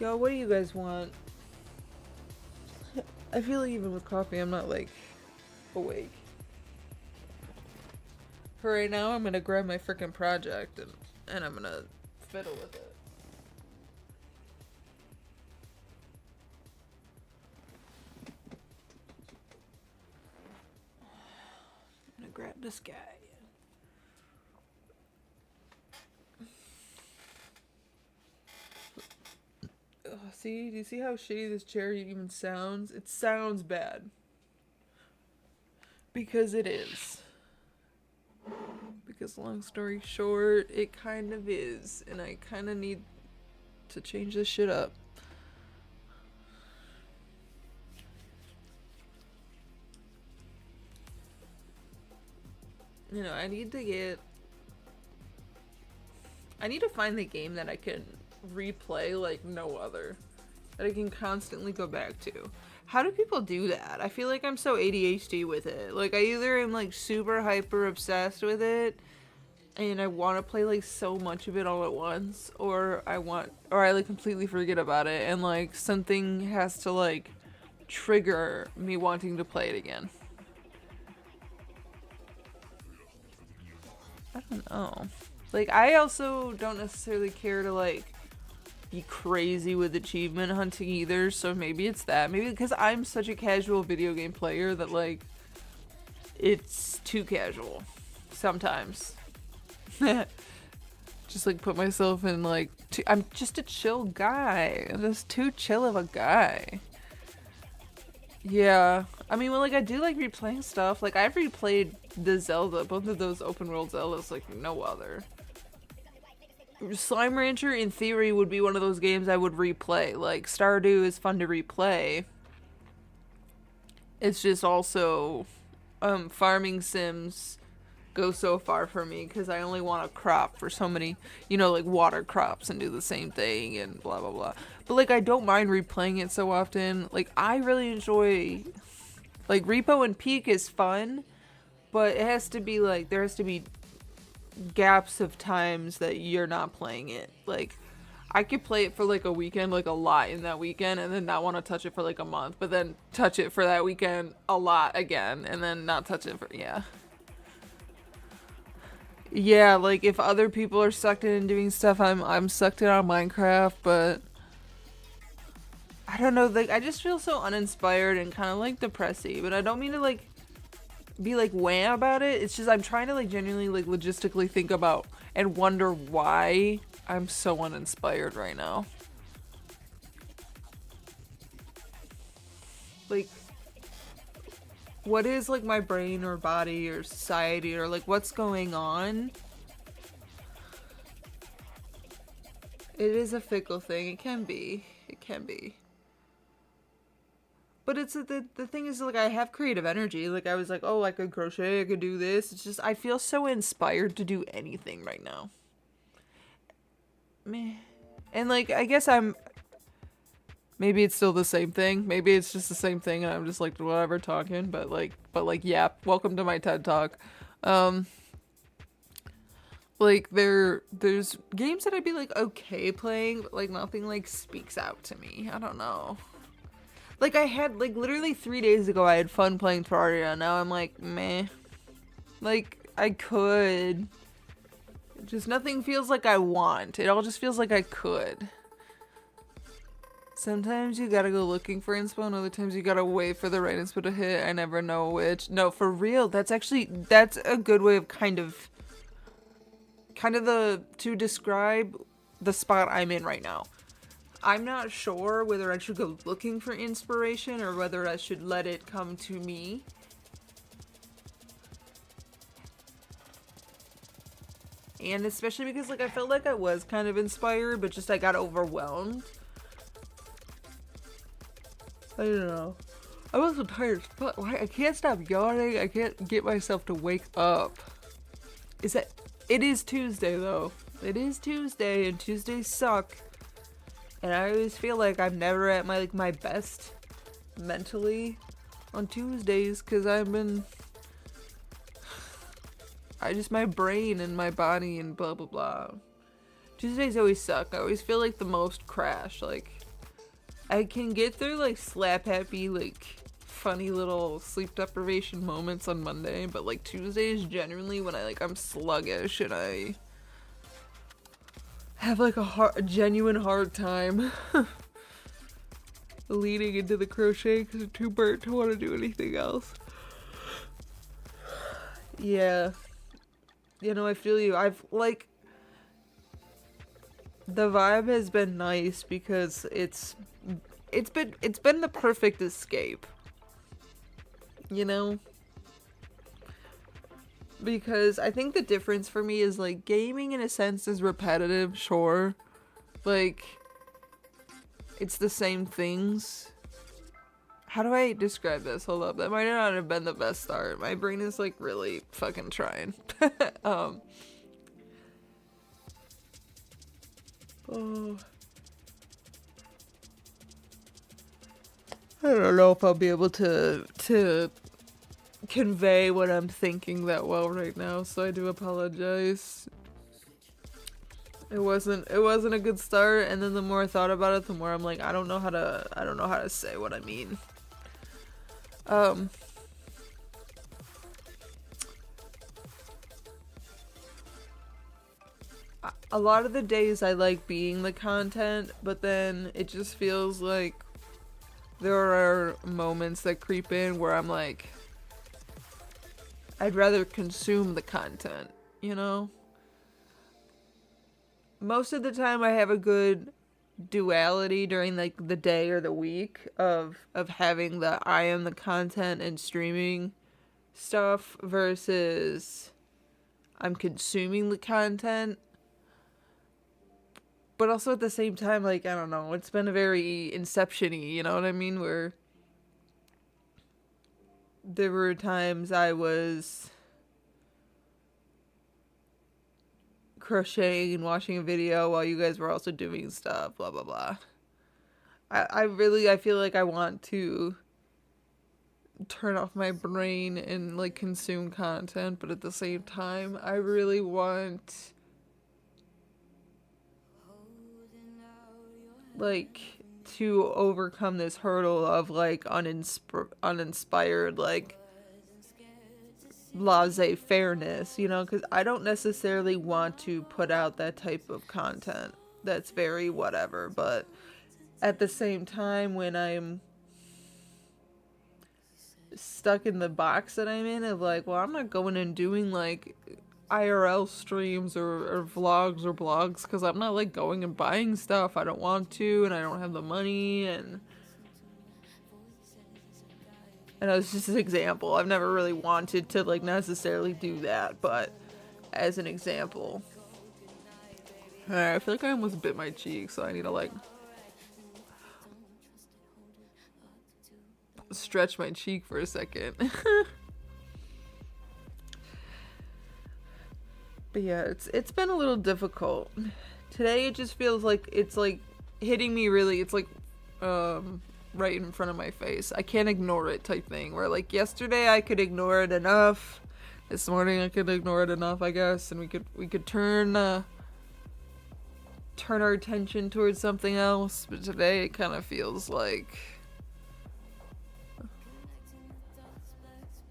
Yo, what do you guys want? I feel like even with coffee, I'm not like awake. For right now, I'm gonna grab my freaking project and I'm gonna fiddle with it. I'm gonna grab this guy. Ugh, see? Do you see how shitty this chair even sounds? It sounds bad. Because it is. Because long story short, it kind of is. And I kind of need to change this shit up. You know, I need to find the game that I can replay like no other. That I can constantly go back to. How do people do that? I feel like I'm so ADHD with it. Like, I either am like super hyper obsessed with it and I want to play like so much of it all at once, or I like completely forget about it and like something has to like trigger me wanting to play it again. I don't know. Like, I also don't necessarily care to like be crazy with achievement hunting either, so maybe it's that. Maybe because I'm such a casual video game player that like it's too casual sometimes. Just like put myself in like I'm just a chill guy. I'm just too chill of a guy. Yeah, I mean, well, like I do like replaying stuff. Like I've replayed the Zelda, both of those open world Zeldas, like no other. Slime Rancher, in theory, would be one of those games I would replay. Like, Stardew is fun to replay. It's just also, farming sims go so far for me, because I only want to crop for so many, you know, like, water crops and do the same thing, and blah, blah, blah. But, like, I don't mind replaying it so often. Like, I really enjoy, like, Repo and Peak is fun, but it has to be, like, there has to be gaps of times that you're not playing it. Like, I could play it for like a weekend, like a lot in that weekend, and then not want to touch it for like a month, but then touch it for that weekend a lot again, and then not touch it for, yeah, like if other people are sucked in and doing stuff, I'm sucked in on Minecraft, but I don't know, like I just feel so uninspired and kind of like depressy, but I don't mean to like be like wham about it. It's just I'm trying to like genuinely like logistically think about and wonder why I'm so uninspired right now. Like, what is like my brain or body or society or like what's going on? It is a fickle thing. It can be. But it's the thing is, like, I have creative energy. Like, I was like, oh, I could crochet, I could do this. It's just, I feel so inspired to do anything right now. Meh. And, like, I guess maybe it's still the same thing. Maybe it's just the same thing and I'm just, like, whatever talking. But, yeah, welcome to my TED Talk. Like, there's games that I'd be, like, okay playing, but, like, nothing, like, speaks out to me. I don't know. Like, I had, like, literally 3 days ago, I had fun playing Terraria. Now I'm like, meh. Like, I could. Just nothing feels like I want. It all just feels like I could. Sometimes you gotta go looking for inspo, and other times you gotta wait for the right inspo to hit. I never know which. No, for real, that's a good way of kind of to describe the spot I'm in right now. I'm not sure whether I should go looking for inspiration or whether I should let it come to me. And especially because, like, I felt like I was kind of inspired, but just I got overwhelmed. I don't know. I'm also tired as fuck. I can't stop yawning. I can't get myself to wake up. It is Tuesday, though. It is Tuesday, and Tuesdays suck. And I always feel like I'm never at my best mentally. on Tuesdays because my brain and my body and blah blah blah. Tuesdays always suck. I always feel like the most crash. Like, I can get through like slap happy, like funny little sleep deprivation moments on Monday, but like Tuesday is generally when I'm sluggish and I have like a genuine hard time leading into the crochet because I'm too burnt to want to do anything else. Yeah. You know, I feel you. The vibe has been nice because it's been the perfect escape. You know? Because I think the difference for me is like gaming in a sense is repetitive, sure. Like, it's the same things. How do I describe this? Hold up. That might not have been the best start. My brain is like really fucking trying. Oh. I don't know if I'll be able to convey what I'm thinking that well right now, so I do apologize. It wasn't a good start, and then the more I thought about it, the more I'm like, I don't know how to say what I mean. A lot of the days I like being the content, but then it just feels like there are moments that creep in where I'm like, I'd rather consume the content, you know? Most of the time I have a good duality during like the day or the week of having the I am the content and streaming stuff versus I'm consuming the content. But also at the same time, like, I don't know, it's been a very Inception-y, you know what I mean? Where there were times I was crocheting and watching a video while you guys were also doing stuff, blah, blah, blah. I feel like I want to turn off my brain and, like, consume content, but at the same time, I really want, like, to overcome this hurdle of, like, uninspired, like, laissez-fairness, you know, because I don't necessarily want to put out that type of content that's very whatever, but at the same time, when I'm stuck in the box that I'm in of, like, well, I'm not going and doing, like, IRL streams or vlogs or blogs because I'm not like going and buying stuff. I don't want to, and I don't have the money, and it's just an example. I've never really wanted to like necessarily do that, but as an example. Alright, I feel like I almost bit my cheek, so I need to like stretch my cheek for a second. But yeah, it's been a little difficult. Today it just feels like it's like hitting me really, it's like right in front of my face. I can't ignore it type thing. Where like yesterday I could ignore it enough. This morning I could ignore it enough, I guess, and we could turn our attention towards something else. But today it kind of feels like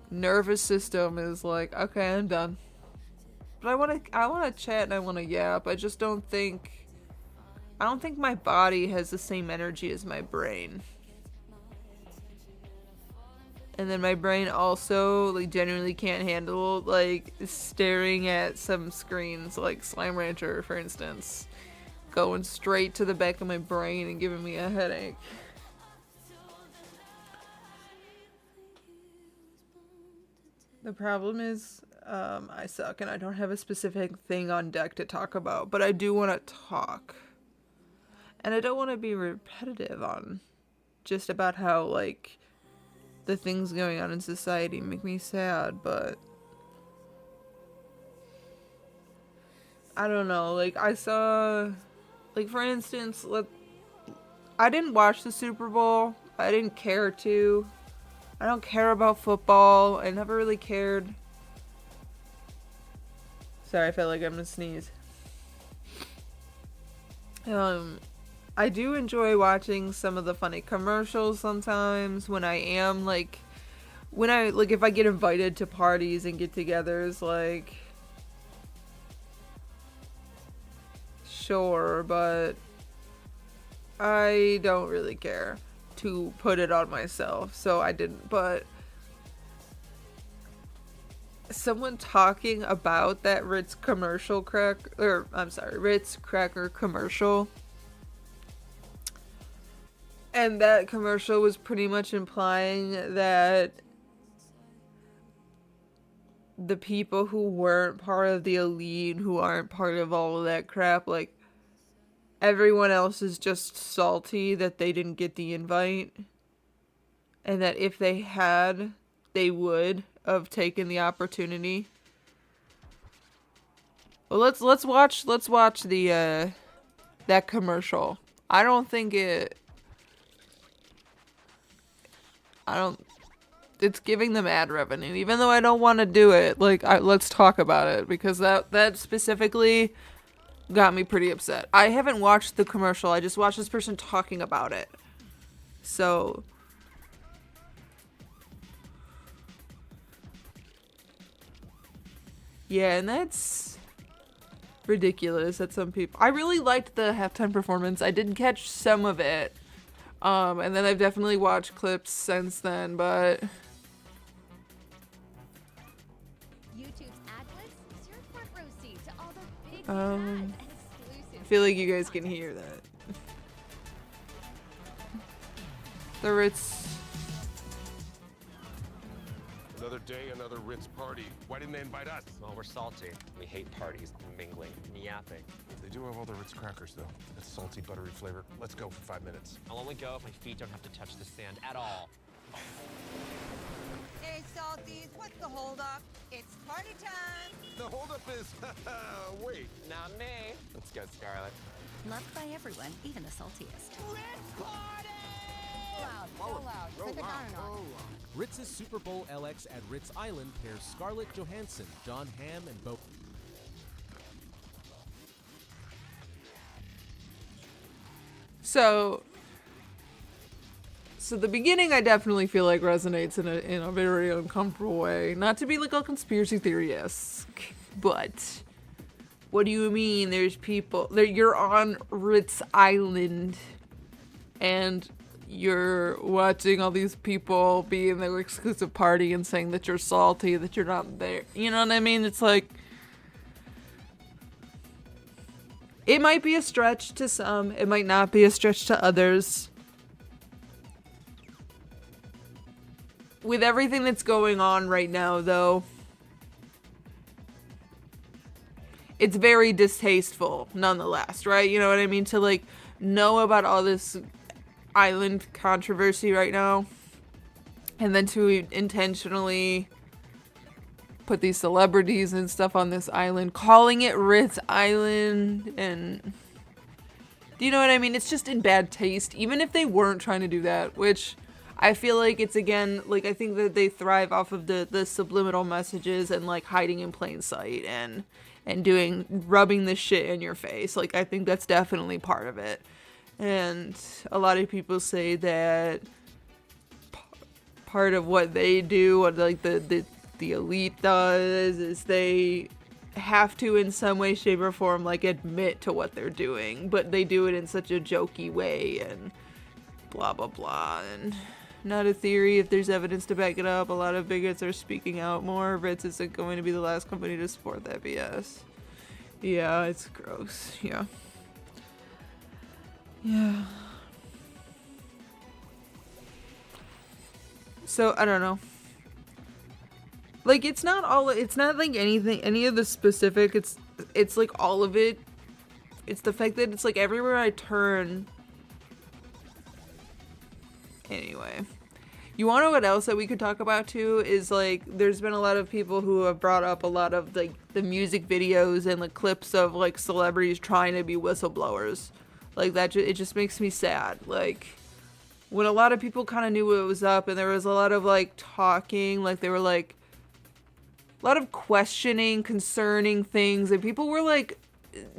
nervous system is like, okay, I'm done. But I want to chat and I want to yap. I don't think my body has the same energy as my brain. And then my brain also like genuinely can't handle like staring at some screens like Slime Rancher, for instance, going straight to the back of my brain and giving me a headache. The problem is I suck and I don't have a specific thing on deck to talk about, but I do want to talk. And I don't want to be repetitive on just about how, like, the things going on in society make me sad, but I don't know. Like, I saw, like, for instance, I didn't watch the Super Bowl. I didn't care to. I don't care about football. I never really cared. Sorry, I felt like I'm gonna sneeze. I do enjoy watching some of the funny commercials sometimes when I am like, if I get invited to parties and get-togethers, like, sure, but I don't really care to put it on myself, so I didn't. But someone talking about that Ritz cracker commercial, and that commercial was pretty much implying that the people who weren't part of the elite, who aren't part of all of that crap, like, everyone else is just salty that they didn't get the invite, and that if they had, they would have taken the opportunity. Well, let's watch the that commercial. It's giving them ad revenue, even though I don't want to do it. Like, let's talk about it, because that specifically got me pretty upset. I haven't watched the commercial. I just watched this person talking about it. So, yeah, and that's ridiculous that some people... I really liked the halftime performance. I did catch some of it. And then I've definitely watched clips since then, but... YouTube's ad blitz is your front row seat to all the big ads I and exclusive. feel like you guys can hear that. The Ritz... Another day, another Ritz party. Why didn't they invite us? Well, we're salty. We hate parties, mingling, and yapping. They do have all the Ritz crackers, though. That salty, buttery flavor. Let's go for 5 minutes. I'll only go if my feet don't have to touch the sand at all. Hey, Salties, what's the holdup? It's party time! The holdup is... wait. Not me. Let's go, Scarlett. Loved by everyone, even the saltiest. Loud, so loud. Put the counter on. Ritz's Super Bowl LX at Ritz Island pairs Scarlett Johansson, John Hamm, and Bo. So the beginning I definitely feel like resonates in a very uncomfortable way. Not to be like a conspiracy theorist, but what do you mean there's people there? You're on Ritz Island and you're watching all these people be in their exclusive party and saying that you're salty, that you're not there. You know what I mean? It's like, it might be a stretch to some, it might not be a stretch to others. With everything that's going on right now, though, it's very distasteful, nonetheless, right? You know what I mean? To, like, know about all this island controversy right now, and then to intentionally put these celebrities and stuff on this island, calling it Ritz Island, and do you know what I mean? It's just in bad taste, even if they weren't trying to do that, which I feel like it's, again, like, I think that they thrive off of the subliminal messages and, like, hiding in plain sight and rubbing this shit in your face. Like, I think that's definitely part of it. And a lot of people say that part of what they do, what like the elite does, is they have to in some way, shape, or form like admit to what they're doing, but they do it in such a jokey way and blah blah blah. And not a theory if there's evidence to back it up. A lot of bigots are speaking out more. Ritz isn't going to be the last company to support that BS. Yeah, it's gross. Yeah. Yeah. So, I don't know. Like, it's not like any of the specific, it's like all of it. It's the fact that it's like everywhere I turn. Anyway. You want to know what else that we could talk about too? Is like, there's been a lot of people who have brought up a lot of like the music videos and the clips of like celebrities trying to be whistleblowers. Like that, it just makes me sad. Like, when a lot of people kind of knew what was up, and there was a lot of like talking, like they were like a lot of questioning concerning things, and people were like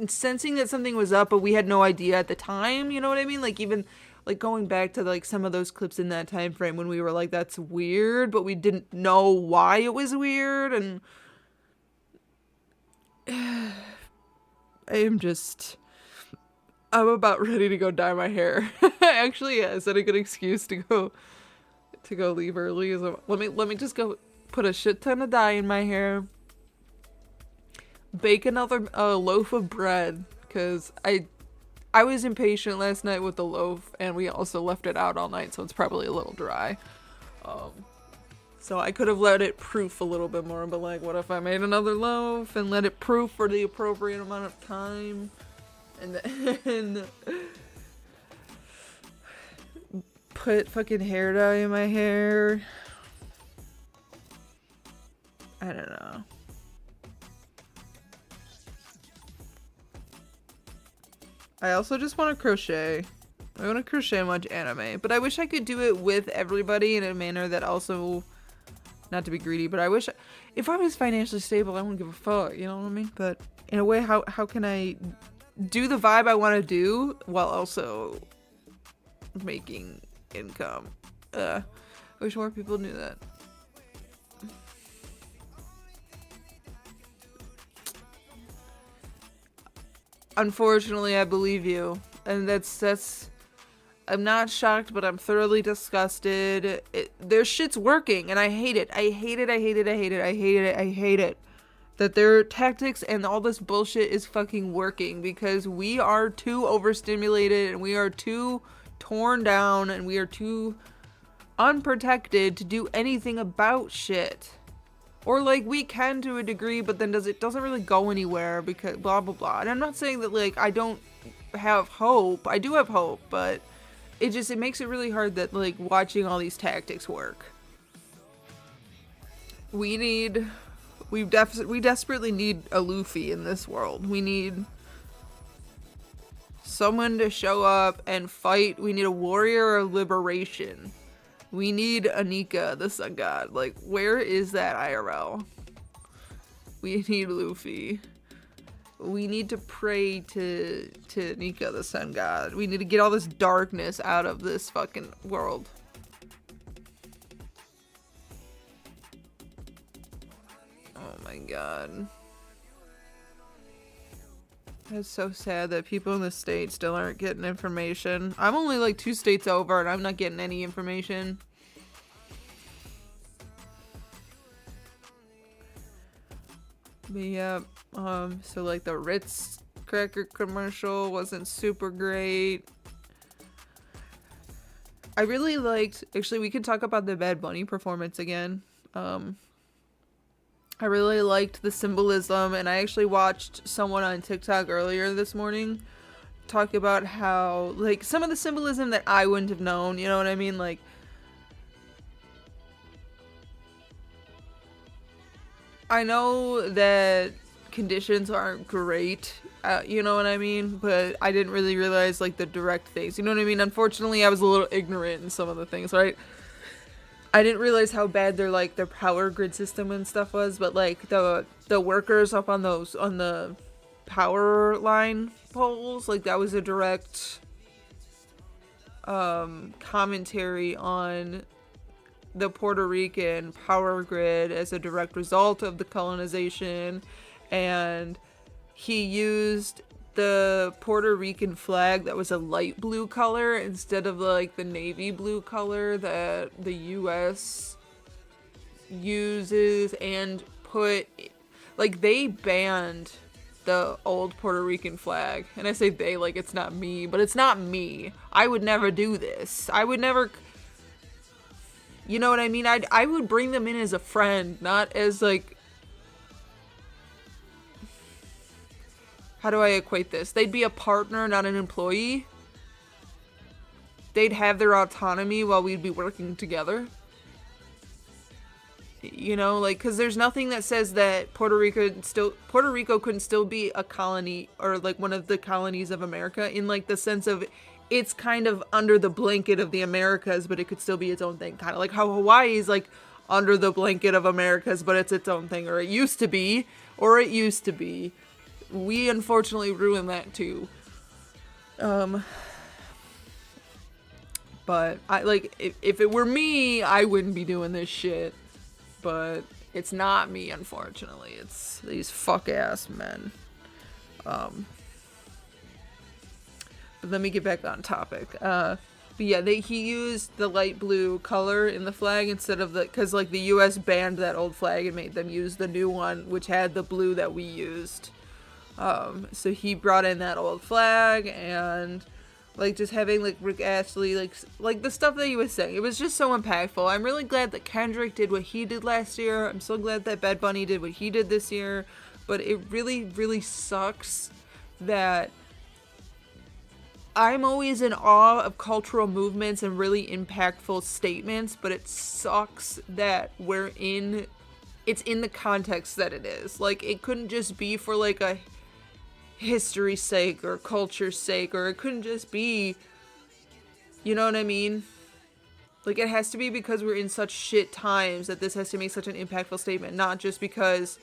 sensing that something was up, but we had no idea at the time, you know what I mean? Like even like going back to like some of those clips in that time frame when we were like, that's weird, but we didn't know why it was weird. And I'm about ready to go dye my hair. Actually, yeah, is that a good excuse to go leave early? Let me just go put a shit ton of dye in my hair, bake another loaf of bread, because I was impatient last night with the loaf, and we also left it out all night, so it's probably a little dry. So I could have let it proof a little bit more, but like, what if I made another loaf and let it proof for the appropriate amount of time, and then put fucking hair dye in my hair? I don't know. I also just want to crochet. I want to crochet and watch anime, but I wish I could do it with everybody in a manner that also, not to be greedy, but I wish if I was financially stable, I wouldn't give a fuck, you know what I mean? But in a way, how can I do the vibe I want to do while also making income? I wish more people knew that. Unfortunately, I believe you, and that's I'm not shocked, but I'm thoroughly disgusted. Their shit's working, and I hate it. I hate it. I hate it. I hate it. I hate it. I hate it. That their tactics and all this bullshit is fucking working, because we are too overstimulated, and we are too torn down, and we are too unprotected to do anything about shit. Or like we can to a degree, but then it doesn't really go anywhere because blah blah blah. And I'm not saying that like I don't have hope. I do have hope, but it makes it really hard that like watching all these tactics work. We desperately need a Luffy in this world. We need someone to show up and fight. We need a warrior of liberation. We need Anika, the sun god. Like, where is that IRL? We need Luffy. We need to pray to Anika, the sun god. We need to get all this darkness out of this fucking world. Oh my god. It's so sad that people in the States still aren't getting information. I'm only like 2 states over and I'm not getting any information. But yeah, so like the Ritz cracker commercial wasn't super great. I really liked, actually we could talk about the Bad Bunny performance again. I really liked the symbolism, and I actually watched someone on TikTok earlier this morning talk about how, like, some of the symbolism that I wouldn't have known, you know what I mean? Like, I know that conditions aren't great, you know what I mean? But I didn't really realize, like, the direct things, you know what I mean? Unfortunately, I was a little ignorant in some of the things, right? I didn't realize how bad their power grid system and stuff was, but like the workers up on the power line poles, like that was a direct commentary on the Puerto Rican power grid as a direct result of the colonization, and he used the Puerto Rican flag that was a light blue color instead of like the navy blue color that the US uses, and they banned the old Puerto Rican flag. And I say they like it's not me, but it's not me. I would never do this. I would never, you know what I mean? I would bring them in as a friend, not as like, how do I equate this? They'd be a partner, not an employee. They'd have their autonomy while we'd be working together. You know, like, because there's nothing that says that Puerto Rico couldn't still be a colony or like one of the colonies of America in like the sense of it's kind of under the blanket of the Americas, but it could still be its own thing. Kind of like how Hawaii is like under the blanket of Americas, but it's its own thing, or it used to be. We unfortunately ruined that too. But I like if it were me, I wouldn't be doing this shit. But it's not me, unfortunately. It's these fuck ass men. But let me get back on topic. But yeah, he used the light blue color in the flag instead of because like the U.S. banned that old flag and made them use the new one, which had the blue that we used. So he brought in that old flag and like just having like Rick Astley, like the stuff that he was saying. It was just so impactful. I'm really glad that Kendrick did what he did last year. I'm so glad that Bad Bunny did what he did this year. But it really, really sucks that I'm always in awe of cultural movements and really impactful statements, but it sucks that it's in the context that it is. Like, it couldn't just be for like a history's sake or culture's sake, or it couldn't just be, you know what I mean? Like, it has to be because we're in such shit times that this has to make such an impactful statement, not just because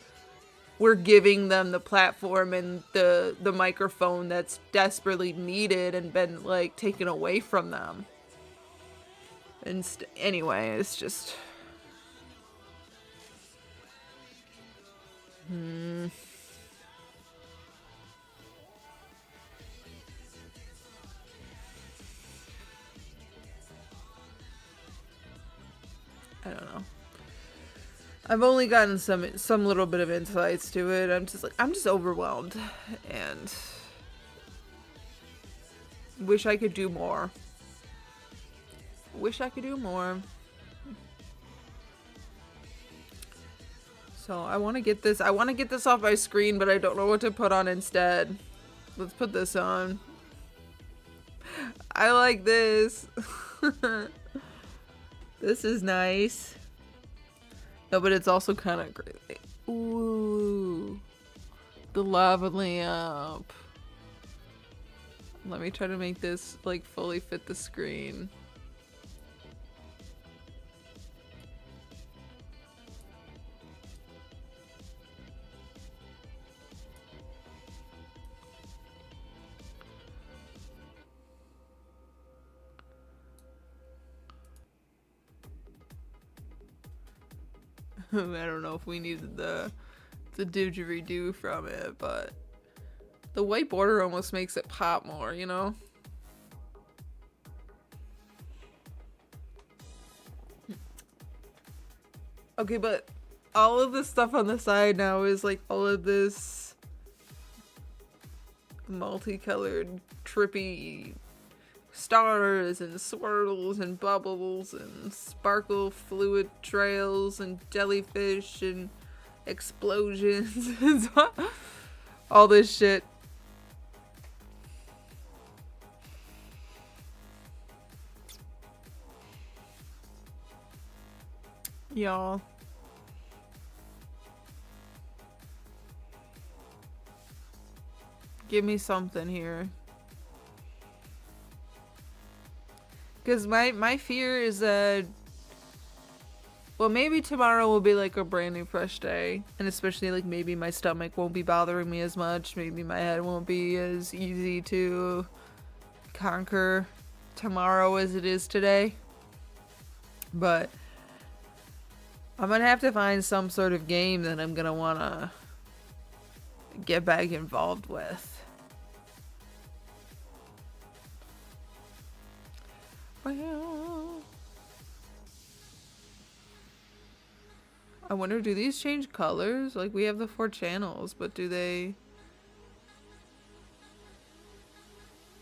we're giving them the platform and the microphone that's desperately needed and been like taken away from them. And anyway, it's just I don't know. I've only gotten some little bit of insights to it. I'm just overwhelmed and wish I could do more. So I want to get this off my screen, but I don't know what to put on instead. Let's put this on. I like this. This is nice. No, but it's also kind of great. Ooh. The lava lamp. Let me try to make this like fully fit the screen. I don't know if we needed the didgeridoo from it, but the white border almost makes it pop more, you know? Okay, but all of this stuff on the side now is like all of this multicolored, trippy stars and swirls and bubbles and sparkle fluid trails and jellyfish and explosions and all this shit. Y'all. Give me something here. Because my fear is that, well, maybe tomorrow will be like a brand new fresh day. And especially like maybe my stomach won't be bothering me as much. Maybe my head won't be as easy to conquer tomorrow as it is today. But I'm going to have to find some sort of game that I'm going to want to get back involved with. Well, I wonder, do these change colors? Like, we have the 4 channels, but do they...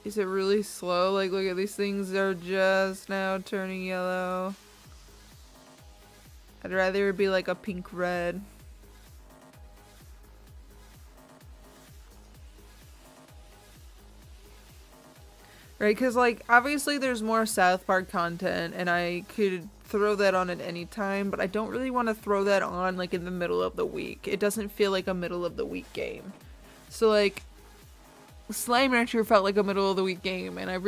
Is it really slow? Like, look at these things are just now turning yellow. I'd rather it be like a pink red. Right, because, like, obviously there's more South Park content, and I could throw that on at any time, but I don't really want to throw that on, like, in the middle of the week. It doesn't feel like a middle of the week game. So, like, Slime Rancher felt like a middle of the week game, and I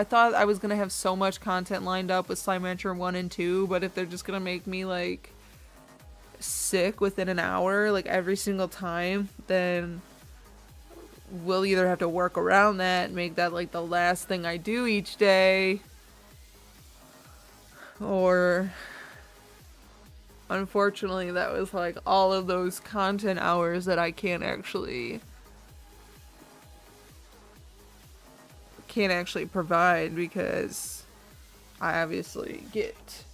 thought I was gonna have so much content lined up with Slime Rancher 1 and 2, but if they're just gonna make me like sick within an hour like every single time, then we'll either have to work around that and make that like the last thing I do each day, or unfortunately that was like all of those content hours that I can't actually provide because I obviously get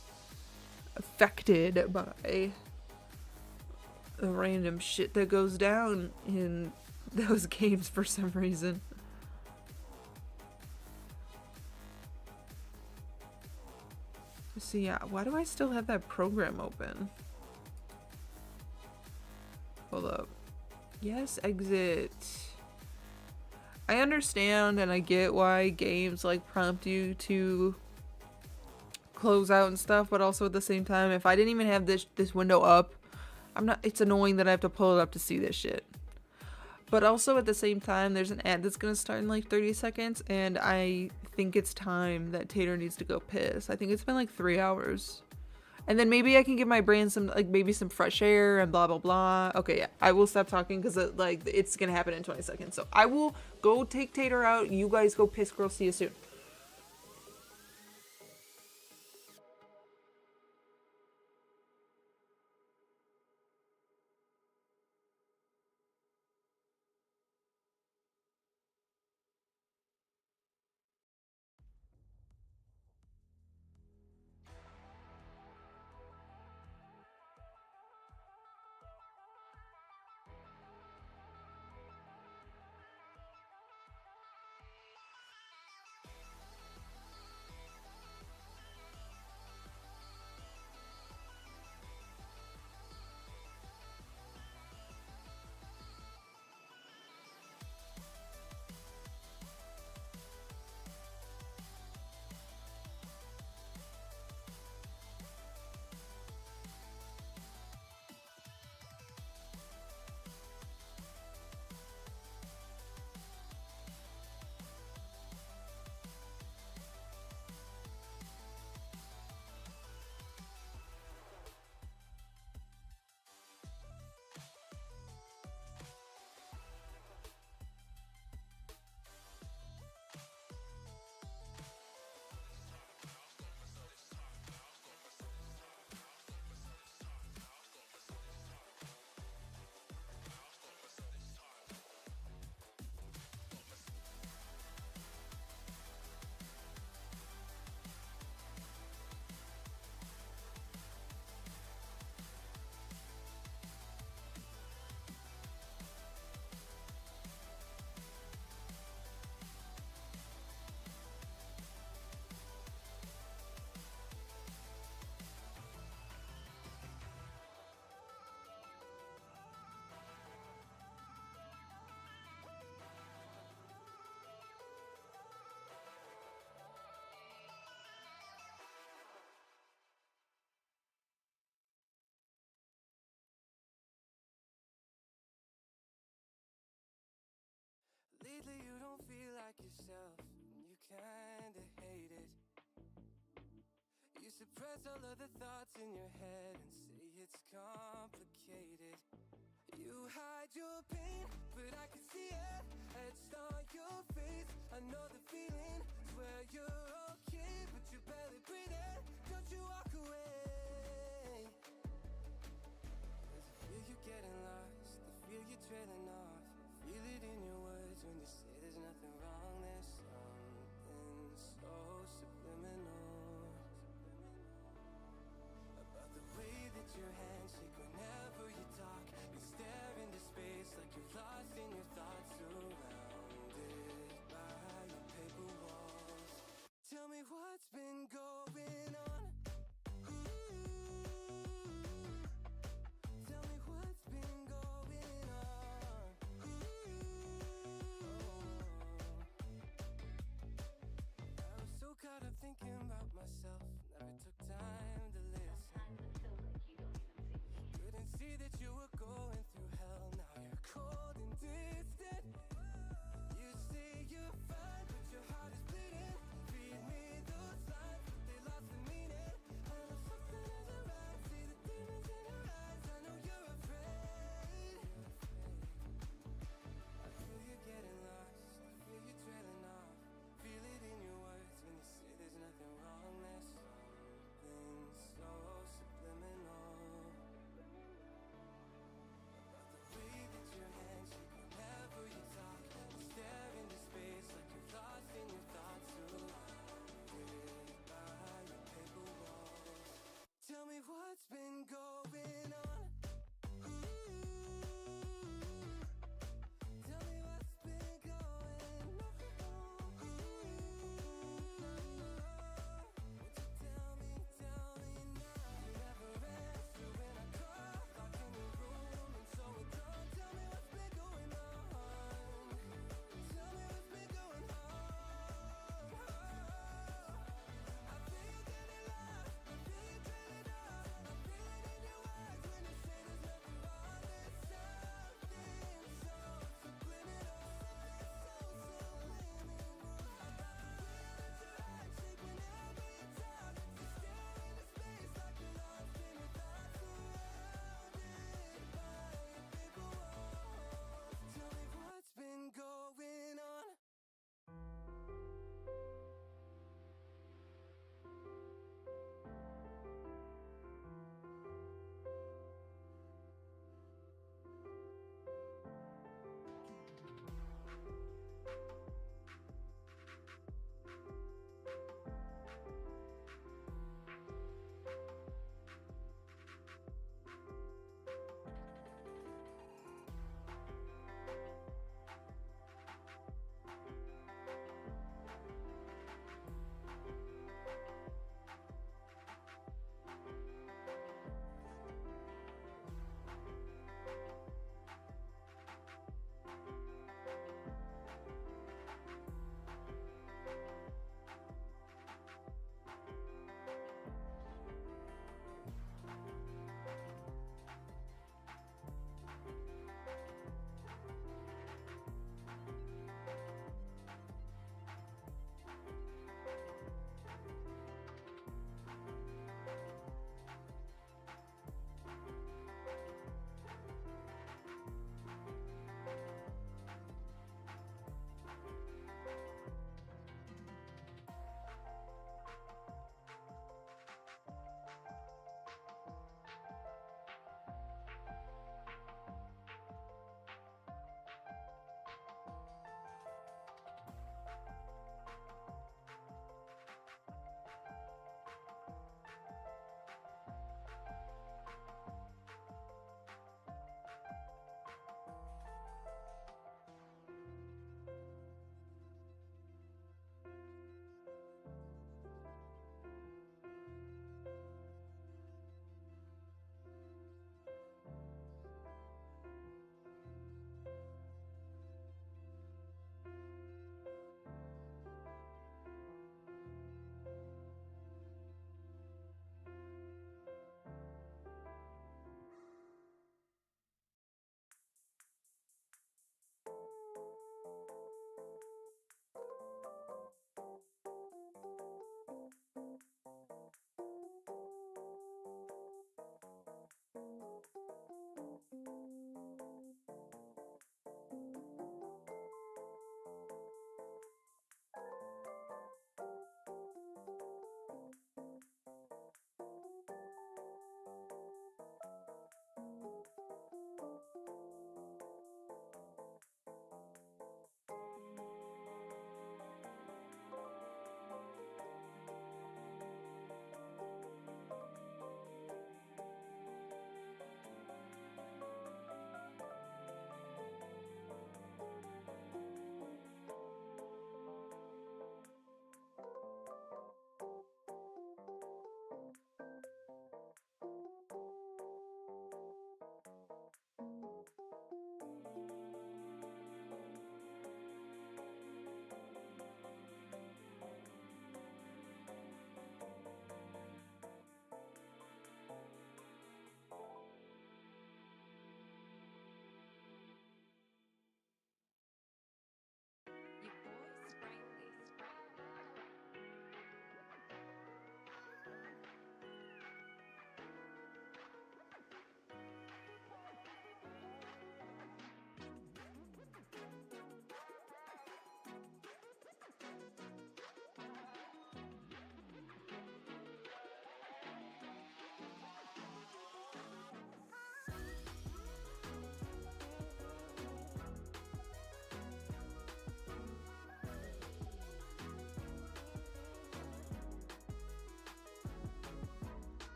affected by the random shit that goes down in those games for some reason. So yeah, why do I still have that program open? Hold up. Yes, exit. I understand and I get why games like prompt you to close out and stuff, but also at the same time, if I didn't even have this window up, it's annoying that I have to pull it up to see this shit. But also at the same time, there's an ad that's gonna start in like 30 seconds, and I think it's time that Tater needs to go piss. I think it's been like 3 hours. And then maybe I can give my brain some, like, maybe some fresh air and blah, blah, blah. Okay, yeah, I will stop talking because, it's gonna happen in 20 seconds. So I will go take Tater out. You guys go piss, girl. See you soon. Lately you don't feel like yourself, and you kinda hate it. You suppress all of the thoughts in your head and say it's complicated. You hide your pain, but I can see it etched on your face. I know the feeling, swear you're okay, but you're barely breathing. Don't you walk away. Cause I feel you getting lost, I feel you trailing off. Feel it in your words when you say there's nothing wrong. There's something so subliminal about the way that your hands shake whenever you talk. You stare into space like you're lost in your thoughts, surrounded by your paper walls.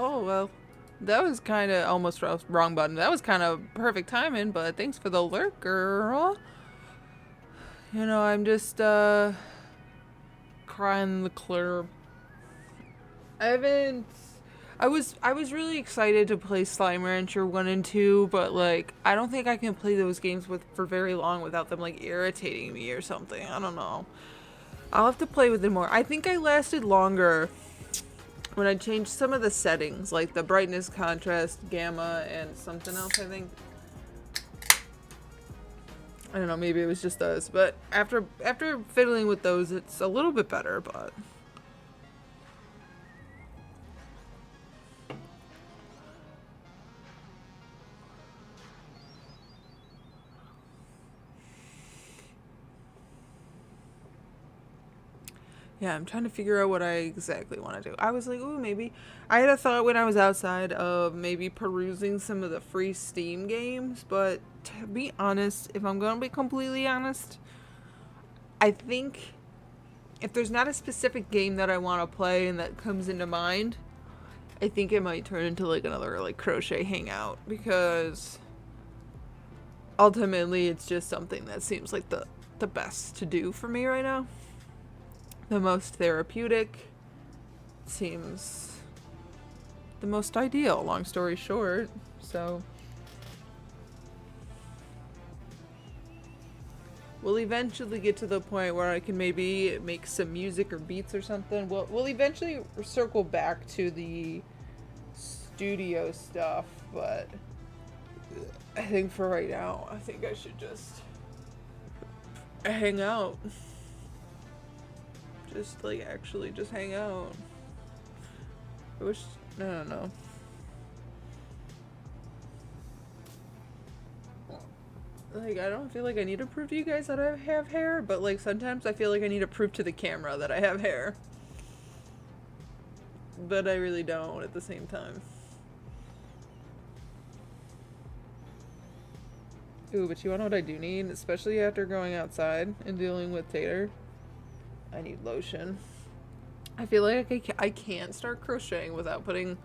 Oh, well. That was kind of almost wrong button. That was kind of perfect timing, but thanks for the lurk, girl. You know, I'm just, crying the clear. I was really excited to play Slime Rancher 1 and 2, but, like, I don't think I can play those games for very long without them, like, irritating me or something. I don't know. I'll have to play with them more. I think I lasted longer when I changed some of the settings, like the brightness, contrast, gamma, and something else, I think. I don't know, maybe it was just those, but after fiddling with those, it's a little bit better, but... Yeah, I'm trying to figure out what I exactly want to do. I was like, ooh, maybe... I had a thought when I was outside of maybe perusing some of the free Steam games, but to be honest, if I'm going to be completely honest, I think if there's not a specific game that I want to play and that comes into mind, I think it might turn into like another like crochet hangout, because ultimately it's just something that seems like the best to do for me right now. The most therapeutic, seems the most ideal, long story short. So we'll eventually get to the point where I can maybe make some music or beats or something. We'll eventually circle back to the studio stuff, but I think for right now, I think I should just hang out. Just like actually just hang out. I wish, I don't know. Like, I don't feel like I need to prove to you guys that I have hair, but like sometimes I feel like I need to prove to the camera that I have hair. But I really don't at the same time. Ooh, but you wanna know what I do need? Especially after going outside and dealing with Tater. I need lotion. I feel like I can't start crocheting without putting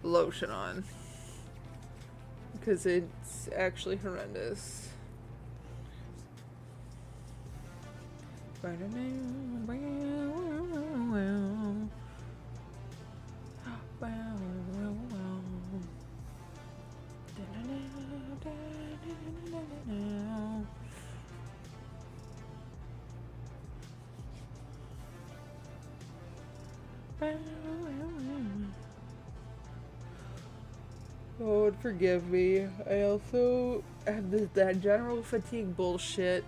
lotion on. Because it's actually horrendous. Lord, forgive me. I also have that general fatigue bullshit.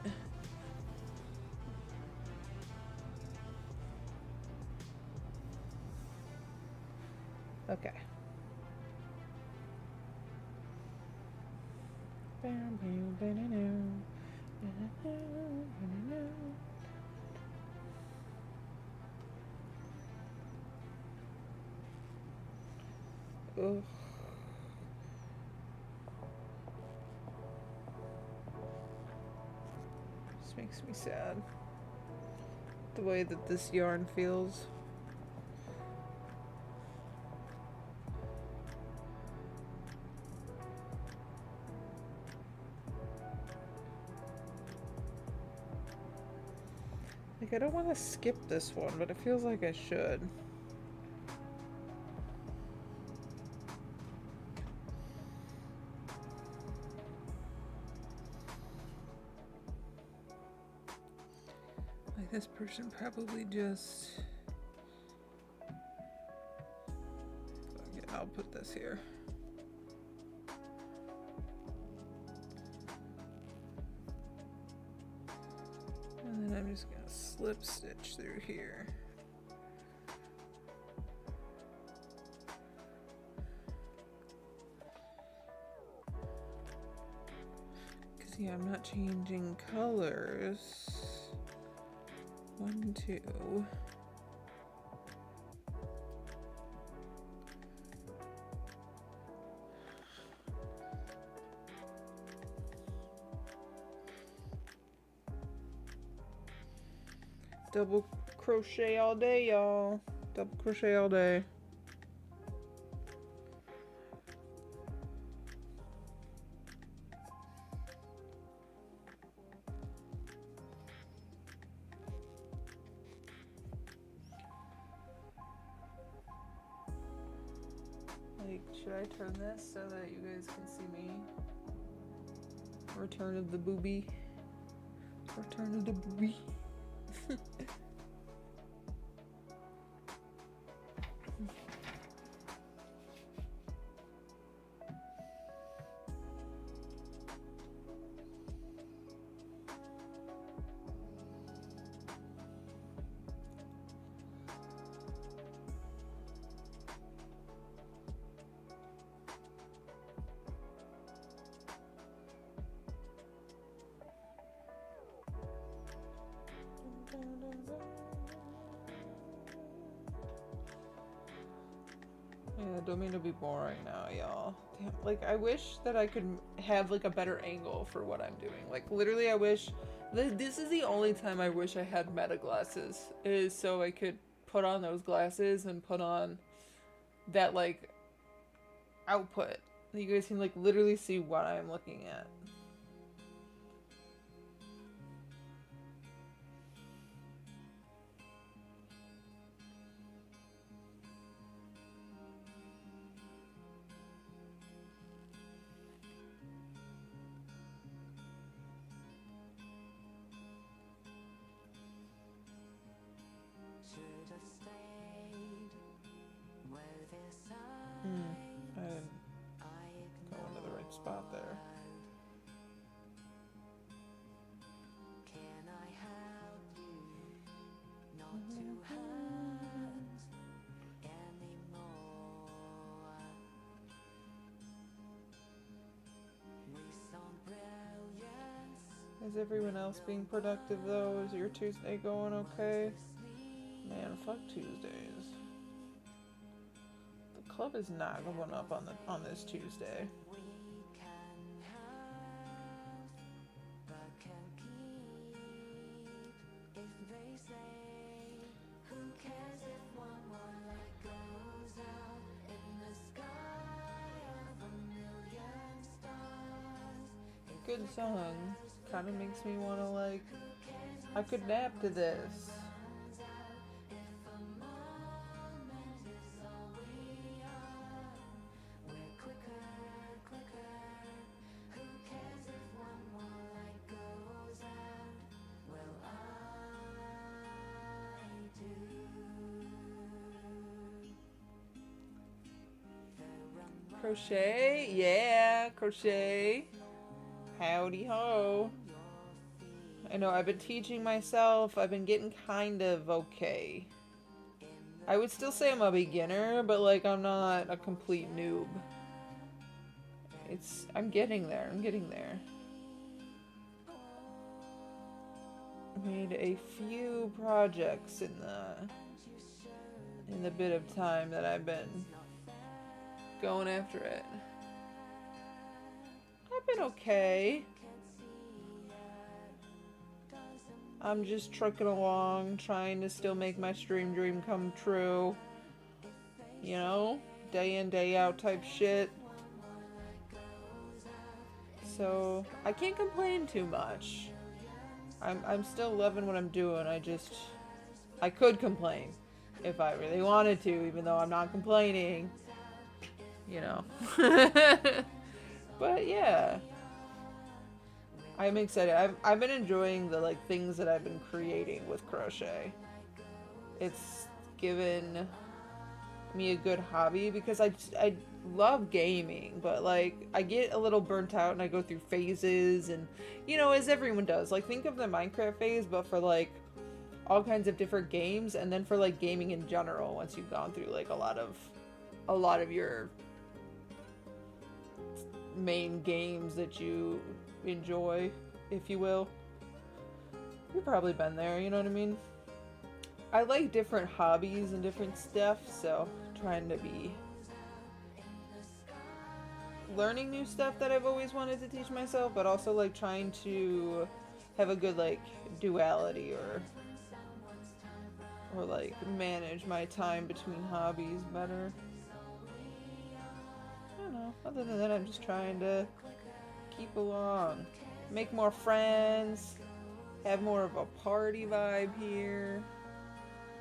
Okay. Ugh. This makes me sad. The way that this yarn feels. Like, I don't want to skip this one, but it feels like I should. Like, this person probably just... Okay, I'll put this here. And then I'm just gonna slip stitch through here. Cause yeah, I'm not changing colors. 1, 2. Double crochet all day, y'all. Double crochet all day. should I turn this so that you guys can see me? Return of the booby. Return of the booby. Yeah, don't mean to be boring now, y'all. Damn, like, I wish that I could have, like, a better angle for what I'm doing. Like, literally, I wish... This is the only time I wish I had meta glasses, is so I could put on those glasses and put on that, like, output. You guys can, like, literally see what I'm looking at. I didn't go into the right spot there. Is everyone else being productive though? Is your Tuesday going okay? Man, fuck Tuesdays. The club is not going up on this Tuesday. Good song. Kind of makes me want to, like, I could nap to this. Crochet? Yeah, crochet. Howdy ho. I know, I've been teaching myself. I've been getting kind of okay. I would still say I'm a beginner, but like I'm not a complete noob. I'm getting there. I'm getting there. I made a few projects in the bit of time that I've been going after it. I've been okay. I'm just trucking along, trying to still make my stream dream come true. You know? Day in, day out type shit. So, I can't complain too much. I'm still loving what I'm doing. I could complain if I really wanted to, even though I'm not complaining. You know. But yeah. I'm excited. I've been enjoying the like things that I've been creating with crochet. It's given me a good hobby because I love gaming, but like I get a little burnt out and I go through phases, and you know, as everyone does. Like think of the Minecraft phase, but for like all kinds of different games, and then for like gaming in general once you've gone through like a lot of your main games that you enjoy, if you will. You've probably been there, you know what I mean? I like different hobbies and different stuff, so trying to be learning new stuff that I've always wanted to teach myself, but also like trying to have a good like duality or like manage my time between hobbies better. I don't know. Other than that, I'm just trying to keep along, make more friends, have more of a party vibe here.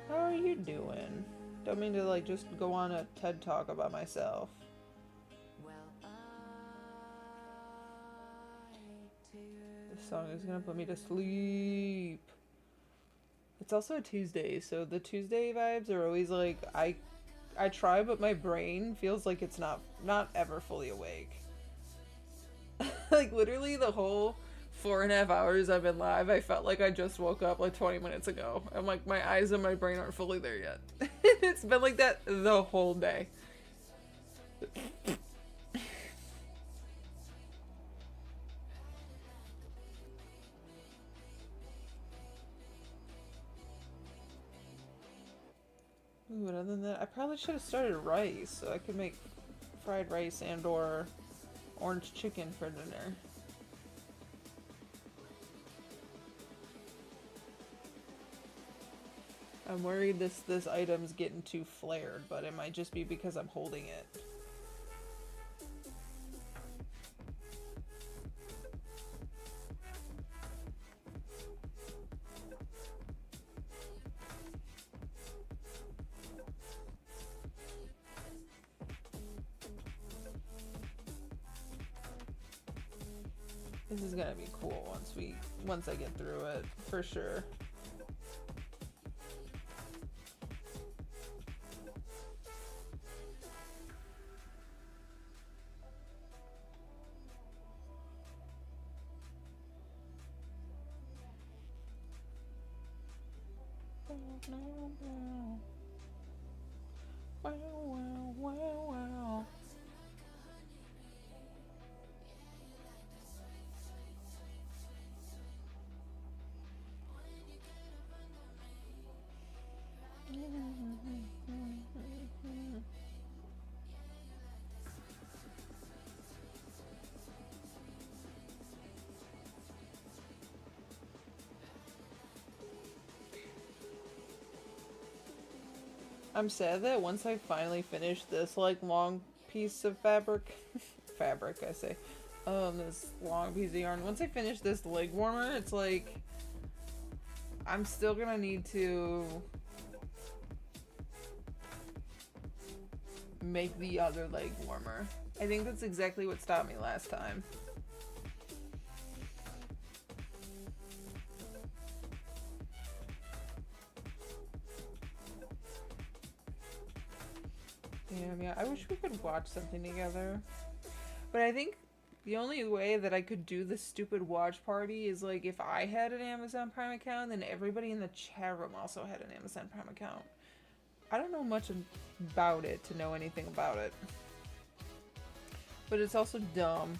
How are you doing? Don't mean to like just go on a TED talk about myself. This song is gonna put me to sleep. It's also a Tuesday, so the Tuesday vibes are always like I try, but my brain feels like it's not ever fully awake. Like literally the whole 4.5 hours I've been live, I felt like I just woke up like 20 minutes ago. I'm like, my eyes and my brain aren't fully there yet. It's been like that the whole day. Ooh, and other than that, I probably should have started rice so I could make fried rice and or orange chicken for dinner. I'm worried this item's getting too flared, but it might just be because I'm holding it. This is gonna be cool once I get through it, for sure. Wow. I'm sad that once I finally finish this like long piece of fabric, I say, this long piece of yarn, once I finish this leg warmer, it's like I'm still gonna need to make the other leg warmer. I think that's exactly what stopped me last time. Damn, yeah, I wish we could watch something together. But I think the only way that I could do this stupid watch party is like if I had an Amazon Prime account, then everybody in the chat room also had an Amazon Prime account. I don't know much about it to know anything about it. But it's also dumb.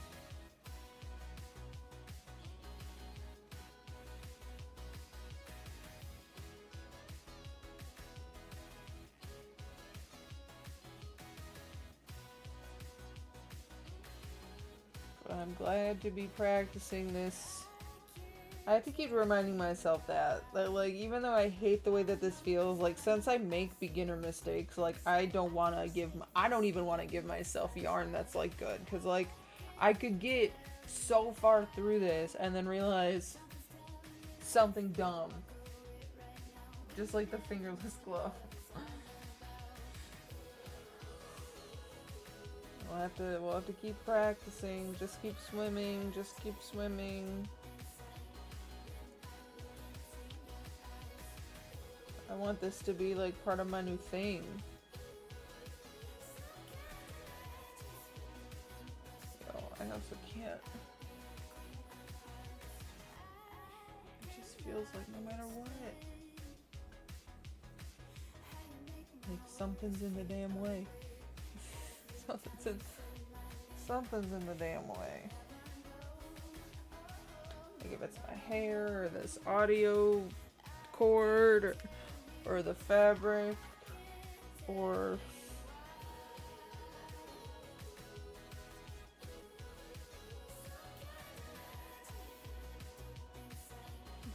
But I'm glad to be practicing this. I have to keep reminding myself that like, even though I hate the way that this feels, like, since I make beginner mistakes, like, I don't even want to give myself yarn that's, like, good. Because, like, I could get so far through this and then realize something dumb. Just like the fingerless glove. We'll have to keep practicing. Just keep swimming. Just keep swimming. I want this to be like part of my new thing. Yo, I also can't. It just feels like no matter what, like something's in the damn way. Something's in the damn way. Like if it's my hair or this audio cord or the fabric or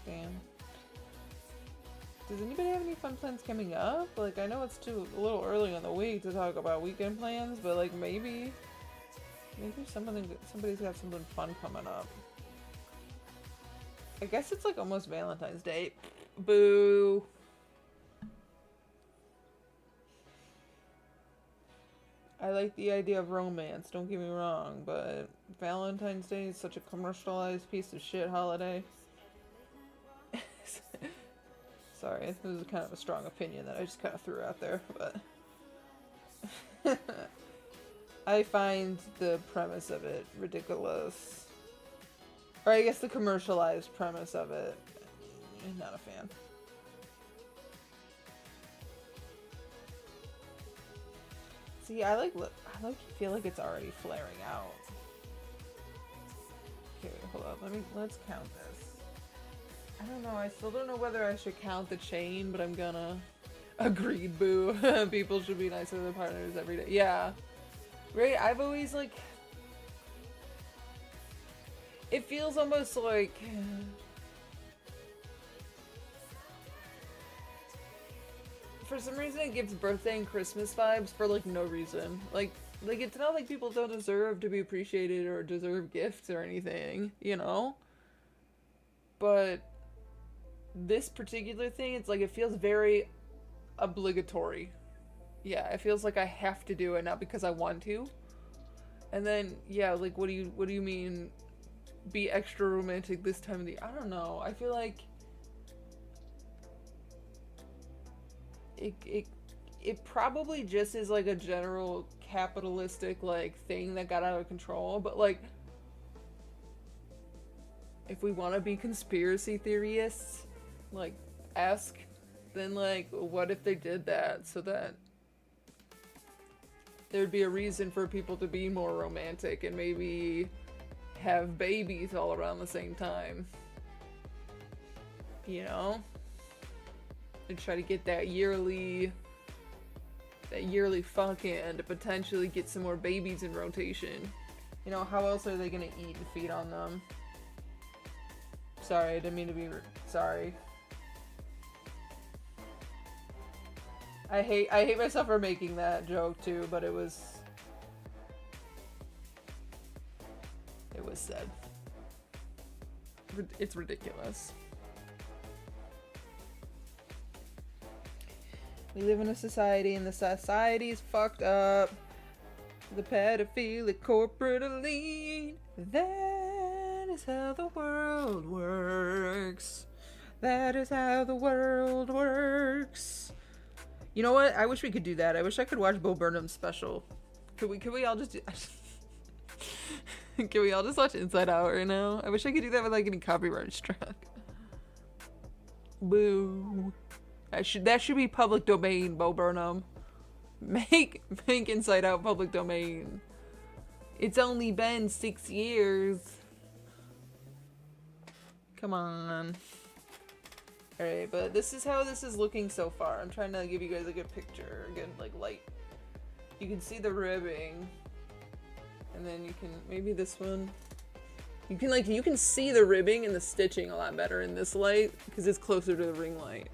damn. Does anybody have any fun plans coming up? Like, I know it's a little early in the week to talk about weekend plans, but like maybe somebody's got something fun coming up. I guess it's like almost Valentine's Day. Boo. I like the idea of romance, don't get me wrong, but Valentine's Day is such a commercialized piece of shit holiday. Sorry, this is kind of a strong opinion that I just kind of threw out there, but I find the premise of it ridiculous. Or I guess the commercialized premise of it, I'm not a fan. See, I feel like it's already flaring out. Okay, hold up. Let's count this. I don't know. I still don't know whether I should count the chain, but I'm gonna. Agreed, boo. People should be nice to their partners every day. Yeah. Right? I've always, like... It feels almost like... For some reason, it gives birthday and Christmas vibes for, like, no reason. Like, it's not like people don't deserve to be appreciated or deserve gifts or anything, you know? But this particular thing, it's like, it feels very obligatory. Yeah, it feels like I have to do it, not because I want to. And then, yeah, like, what do you mean be extra romantic this time of the year? I don't know. I feel like it probably just is like a general capitalistic like thing that got out of control, but like if we want to be conspiracy theorists like esque, then like what if they did that so that there'd be a reason for people to be more romantic and maybe have babies all around the same time, you know, and try to get that yearly fucking to potentially get some more babies in rotation. You know, how else are they gonna eat and feed on them? Sorry, I didn't mean to be sorry. I hate myself for making that joke too, but it was said. It's ridiculous. We live in a society, and the society's fucked up. The pedophilic corporate elite. That is how the world works. That is how the world works. You know what? I wish we could do that. I wish I could watch Bo Burnham's special. Could we all just do... Can we all just watch Inside Out right now? I wish I could do that without getting copyright struck. Boo. That should be public domain, Bo Burnham. Make Inside Out public domain. It's only been 6 years. Come on. Alright, but this is how this is looking so far. I'm trying to give you guys a good picture, a good like light. You can see the ribbing. And then you can, maybe this one. You can see the ribbing and the stitching a lot better in this light because it's closer to the ring light.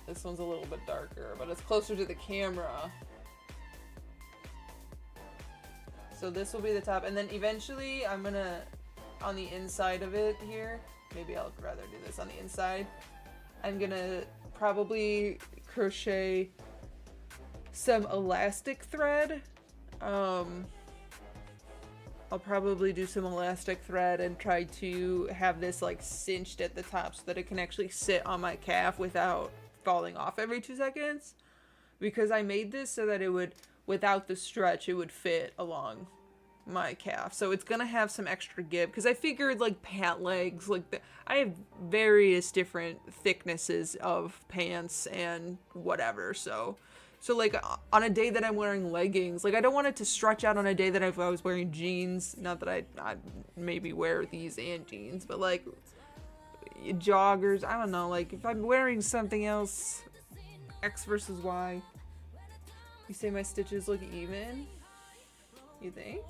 This one's a little bit darker, but it's closer to the camera. So this will be the top, and then eventually I'm gonna, on the inside of it here, maybe I'll rather do this on the inside. I'm gonna probably crochet some elastic thread. I'll probably do some elastic thread and try to have this like cinched at the top so that it can actually sit on my calf without falling off every 2 seconds, because I made this so that it would, without the stretch, it would fit along my calf. So it's gonna have some extra give, because I figured like pant legs, like I have various different thicknesses of pants and whatever, so like on a day that I'm wearing leggings, like I don't want it to stretch out on a day that I was wearing jeans. Not that I maybe wear these and jeans, but like joggers, I don't know, like if I'm wearing something else, X versus Y. You say my stitches look even? You think?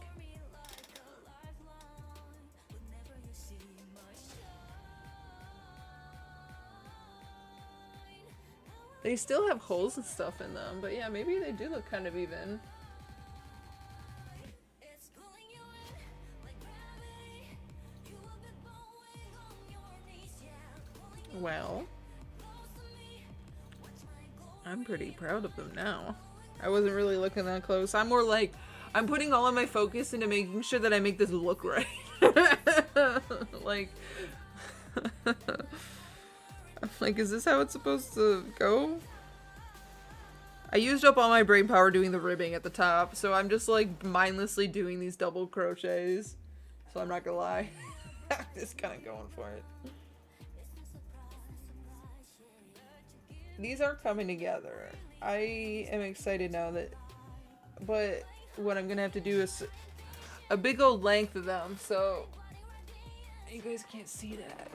They still have holes and stuff in them, but yeah, maybe they do look kind of even. Well, I'm pretty proud of them now. I wasn't really looking that close. I'm more like, I'm putting all of my focus into making sure that I make this look right. Like, I'm like, is this how it's supposed to go? I used up all my brain power doing the ribbing at the top, so I'm just like mindlessly doing these double crochets. So I'm not gonna lie. I'm just kind of going for it. These are coming together. I am excited now that, but what I'm gonna have to do is a big old length of them, so you guys can't see that.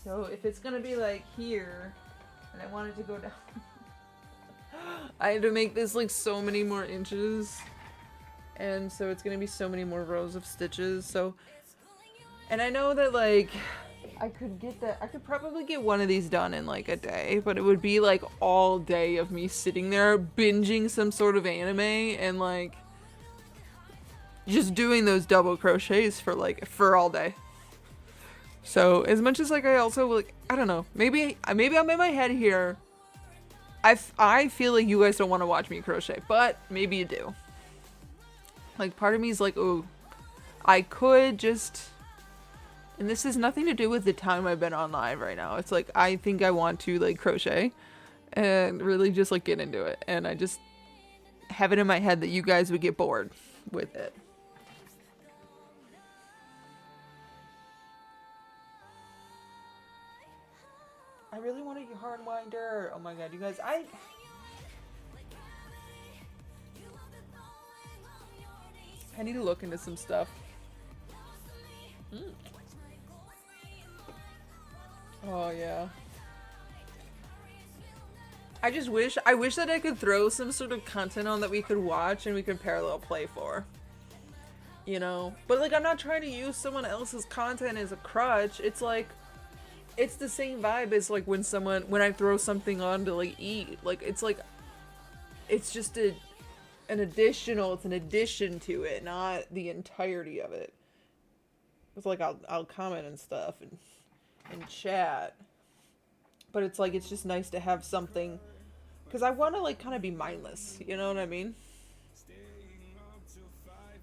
So if it's gonna be like here, and I want it to go down, I had to make this like so many more inches, and so it's gonna be so many more rows of stitches. So, and I know that like I could probably get one of these done in like a day, but it would be like all day of me sitting there binging some sort of anime and like just doing those double crochets for all day. So as much as like I also like, I don't know, maybe I'm in my head here. I feel like you guys don't want to watch me crochet, but maybe you do. Like part of me is like, oh, I could just, and this has nothing to do with the time I've been on live right now. It's like, I think I want to like crochet and really just like get into it. And I just have it in my head that you guys would get bored with it. I really want a yarn winder. Oh my god, you guys, I need to look into some stuff. Oh yeah. I wish that I could throw some sort of content on that we could watch and we could parallel play for. You know? But like, I'm not trying to use someone else's content as a crutch. It's like, it's the same vibe as like when I throw something on to like eat. Like, it's like, it's just an addition to it, not the entirety of it. It's like, I'll comment and stuff and chat. But it's like, it's just nice to have something, because I want to like kind of be mindless, you know what I mean?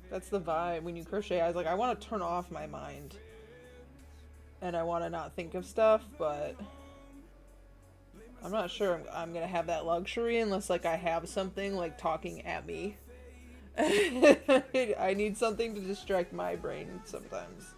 That's the vibe when you crochet. I want to turn off my mind. And I want to not think of stuff, but I'm not sure I'm going to have that luxury unless like I have something like talking at me. I need something to distract my brain sometimes.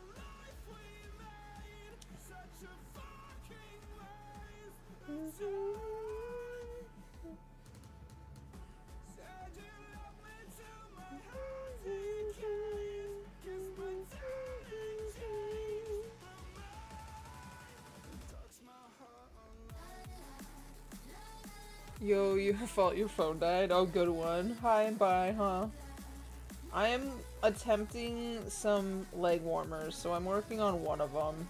Yo, your fault your phone died. Oh, good one. Hi and bye, huh? I am attempting some leg warmers, so I'm working on one of them.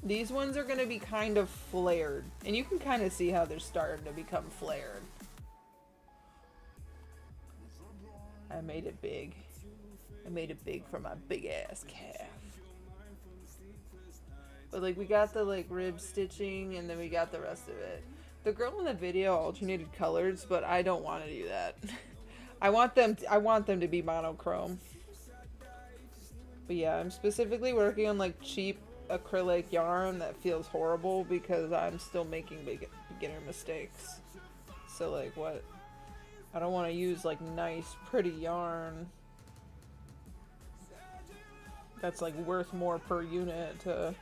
These ones are going to be kind of flared, and you can kind of see how they're starting to become flared. I made it big. I made it big for my big ass calf. But like, we got the like rib stitching, and then we got the rest of it. The girl in the video alternated colors, but I don't want to do that. I want them to be monochrome. But yeah, I'm specifically working on like cheap acrylic yarn that feels horrible because I'm still making beginner mistakes. So like, what? I don't want to use like nice, pretty yarn that's like worth more per unit to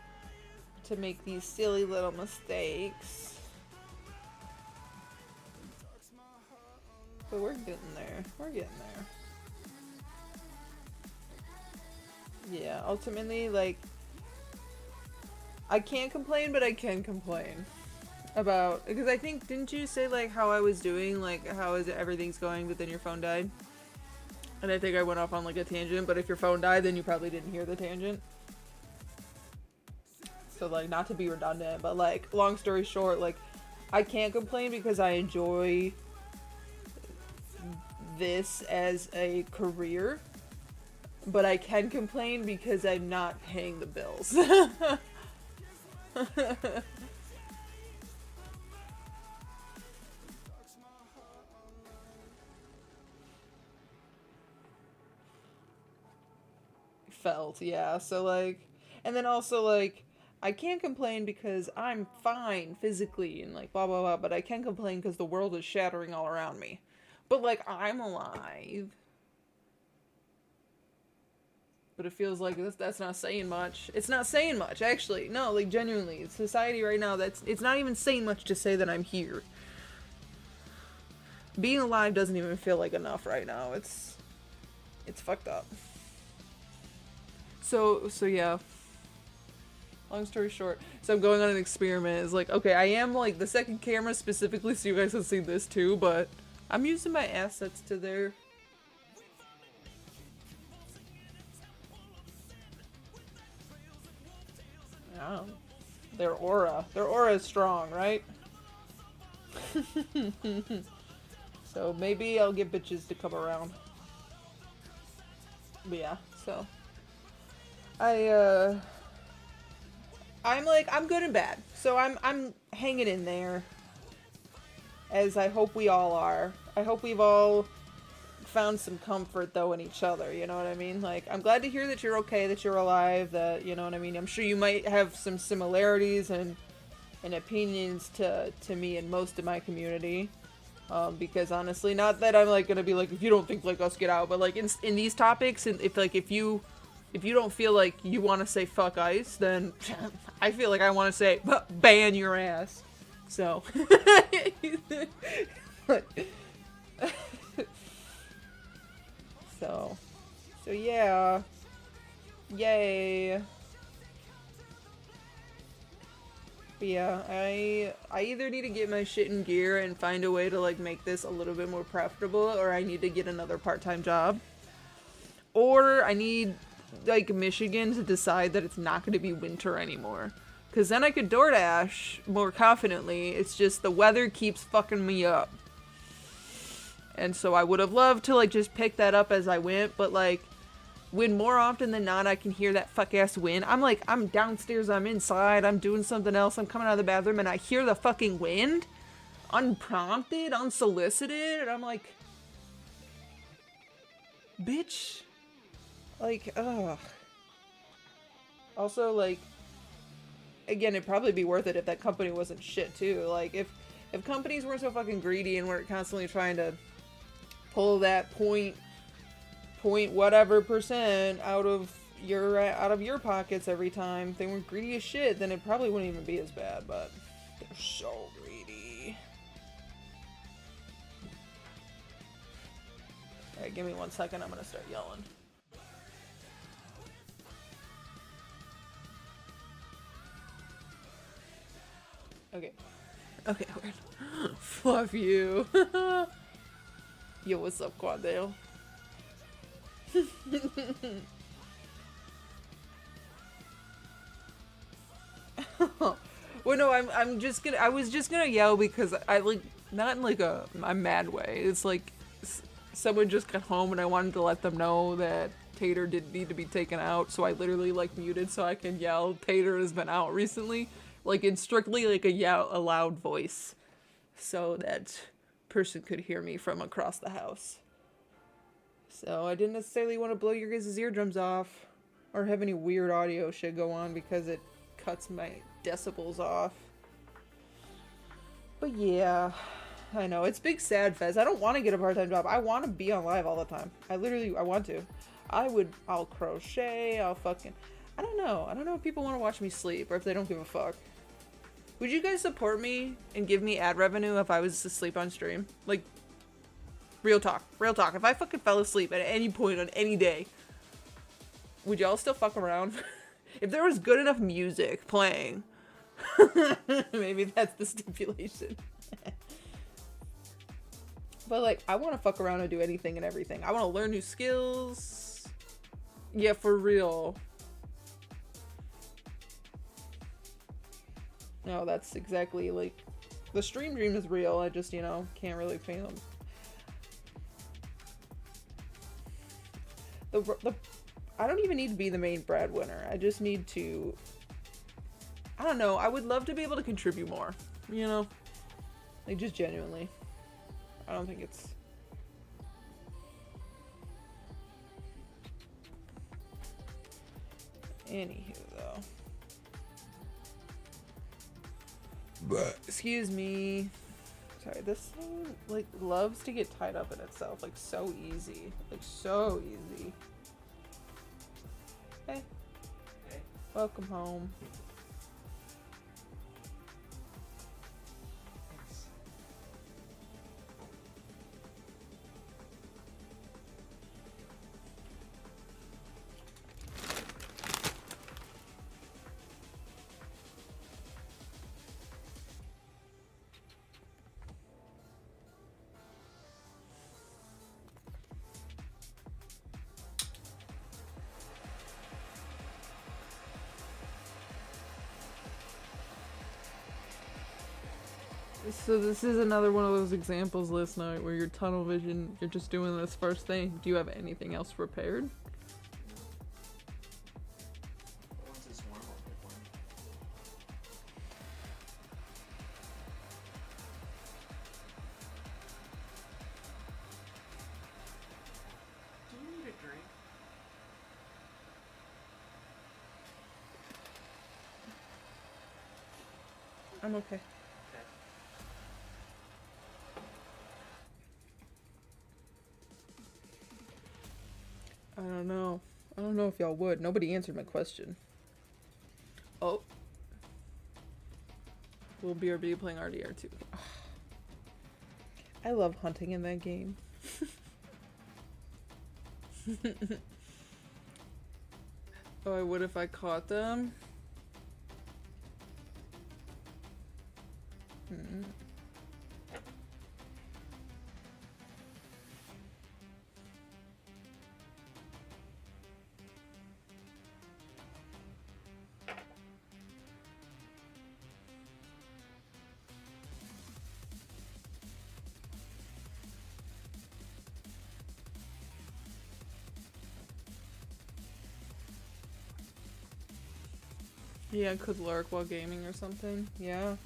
make these silly little mistakes. But we're getting there. We're getting there. Yeah, ultimately, like, I can't complain, but I can complain about, because I think, didn't you say like how I was doing, like how is it, everything's going, but then your phone died? And I think I went off on like a tangent, but if your phone died, then you probably didn't hear the tangent. So like, not to be redundant, but like, long story short, like, I can't complain because I enjoy this as a career, but I can complain because I'm not paying the bills. Felt, yeah. So like, and then also like, I can't complain because I'm fine physically and like blah blah blah, but I can complain because the world is shattering all around me. But like, I'm alive. But it feels like that's not saying much. It's not saying much, actually. No, like genuinely, society right now, it's not even saying much to say that I'm here. Being alive doesn't even feel like enough right now. It's fucked up. So yeah. Long story short, so I'm going on an experiment. It's like, okay, I am like the second camera specifically so you guys can see this too, but I'm using my assets to their... Oh, their aura. Their aura is strong, right? So maybe I'll get bitches to come around. But yeah, so... I'm good and bad. So I'm hanging in there. As I hope we all are. I hope we've all found some comfort though in each other, you know what I mean? Like, I'm glad to hear that you're okay, that you're alive, that, you know what I mean? I'm sure you might have some similarities and opinions to me and most of my community. Because honestly, not that I'm like gonna be like, if you don't think like us, get out, but like in these topics, and if you don't feel like you want to say fuck ICE, then I feel like I want to say ban your ass. So so yeah, yay. But yeah, I either need to get my shit in gear and find a way to like make this a little bit more profitable, or I need to get another part-time job, or I need like Michigan to decide that it's not going to be winter anymore, because then I could DoorDash more confidently. It's just the weather keeps fucking me up, and so I would have loved to like just pick that up as I went, but like when more often than not I can hear that fuck ass wind, I'm downstairs, I'm inside, I'm doing something else, I'm coming out of the bathroom, and I hear the fucking wind unprompted, unsolicited, and I'm like, bitch. Like, ugh. Also, like, again, it'd probably be worth it if that company wasn't shit, too. Like, if companies weren't so fucking greedy and weren't constantly trying to pull that point whatever percent out of your pockets every time, if they weren't greedy as shit, then it probably wouldn't even be as bad, but they're so greedy. Alright, give me 1 second, I'm gonna start yelling. Okay. Okay, we're fluff you. Yo, what's up, Quadale? Well, no, I was just gonna yell because I like, not in like a mad way. It's like someone just got home and I wanted to let them know that Tater didn't need to be taken out, so I literally like muted so I can yell, Tater has been out recently. Like, in strictly like a loud voice, so that person could hear me from across the house. So I didn't necessarily want to blow your guys' eardrums off, or have any weird audio shit go on because it cuts my decibels off. But yeah, I know, it's big sad fest. I don't want to get a part-time job. I want to be on live all the time. I want to. I'll crochet, I don't know if people want to watch me sleep, or if they don't give a fuck. Would you guys support me and give me ad revenue if I was asleep on stream? Like, real talk. If I fucking fell asleep at any point on any day, would y'all still fuck around? If there was good enough music playing, maybe that's the stipulation. But like, I want to fuck around and do anything and everything. I want to learn new skills. Yeah, for real. No, that's exactly, like, the stream dream is real. I just, you know, can't really feel them. I don't even need to be the main breadwinner. I just need to I don't know. I would love to be able to contribute more, you know? Like, just genuinely. I don't think it's... Anywho, though. But, excuse me. Sorry, this thing, like, loves to get tied up in itself. Like, so easy. Like, so easy. Hey. Hey. Welcome home. So this is another one of those examples last night where your tunnel vision, you're just doing this first thing. Do you have anything else prepared? Once it's warm, I'll pick one. Do you need a drink? I'm okay. I don't know. I don't know if y'all would. Nobody answered my question. Oh. Will BRB playing RDR2? I love hunting in that game. Oh, I would if I caught them. Yeah, could lurk while gaming or something. Yeah.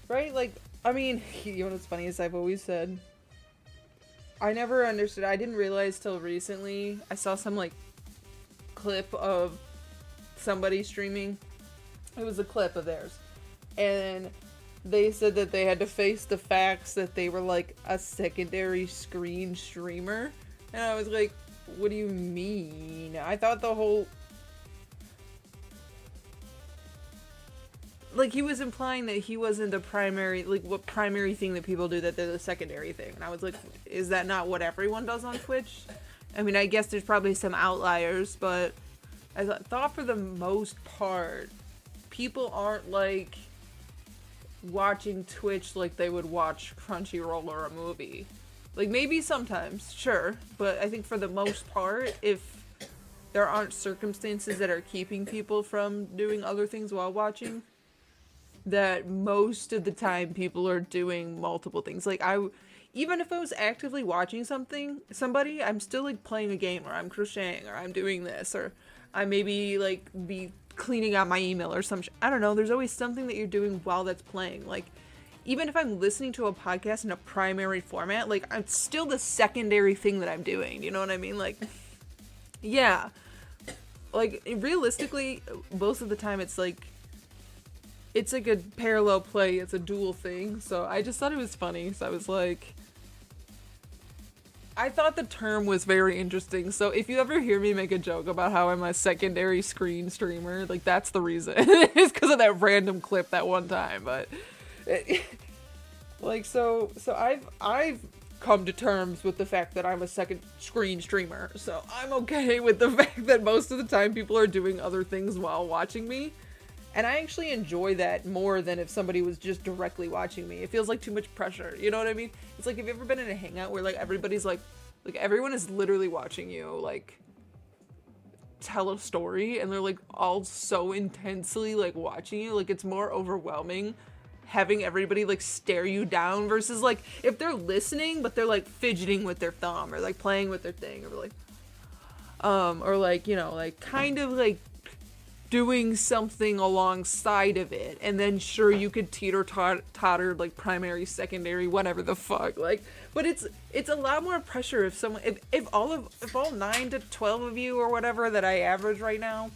Right? Like, I mean, you know what's funny is I've always said, I never understood, I didn't realize till recently, I saw some, like, clip of somebody streaming. It was a clip of theirs. And they said that they had to face the facts that they were, like, a secondary screen streamer. And I was like, what do you mean? I thought the whole... Like, he was implying that he wasn't the primary, like, what primary thing that people do, that they're the secondary thing. And I was like, is that not what everyone does on Twitch? I mean, I guess there's probably some outliers, but I thought for the most part, people aren't, like, watching Twitch like they would watch Crunchyroll or a movie. Like, maybe sometimes, sure, but I think for the most part, if there aren't circumstances that are keeping people from doing other things while watching, that most of the time people are doing multiple things. Like, even if I was actively watching somebody, I'm still, like, playing a game, or I'm crocheting, or I'm doing this, or I maybe, like, be cleaning out my email or some I don't know, there's always something that you're doing while that's playing. Like, even if I'm listening to a podcast in a primary format, like, it's still the secondary thing that I'm doing, you know what I mean? Like, yeah. Like, realistically, most of the time it's like a parallel play, it's a dual thing, so I just thought it was funny, so I was like, I thought the term was very interesting, so if you ever hear me make a joke about how I'm a secondary screen streamer, like, that's the reason. It's because of that random clip that one time, but, like, so I've come to terms with the fact that I'm a second screen streamer, so I'm okay with the fact that most of the time people are doing other things while watching me. And I actually enjoy that more than if somebody was just directly watching me. It feels like too much pressure, you know what I mean? It's like, have you ever been in a hangout where, like, everybody's like everyone is literally watching you, like, tell a story, and they're, like, all so intensely, like, watching you, like, it's more overwhelming having everybody, like, stare you down versus, like, if they're listening, but they're, like, fidgeting with their thumb, or, like, playing with their thing, or, like, you know, like, kind of, like, doing something alongside of it, and then sure you could totter like primary, secondary, whatever the fuck, like, but it's a lot more pressure if someone, if all 9 to 12 of you or whatever that I average right now,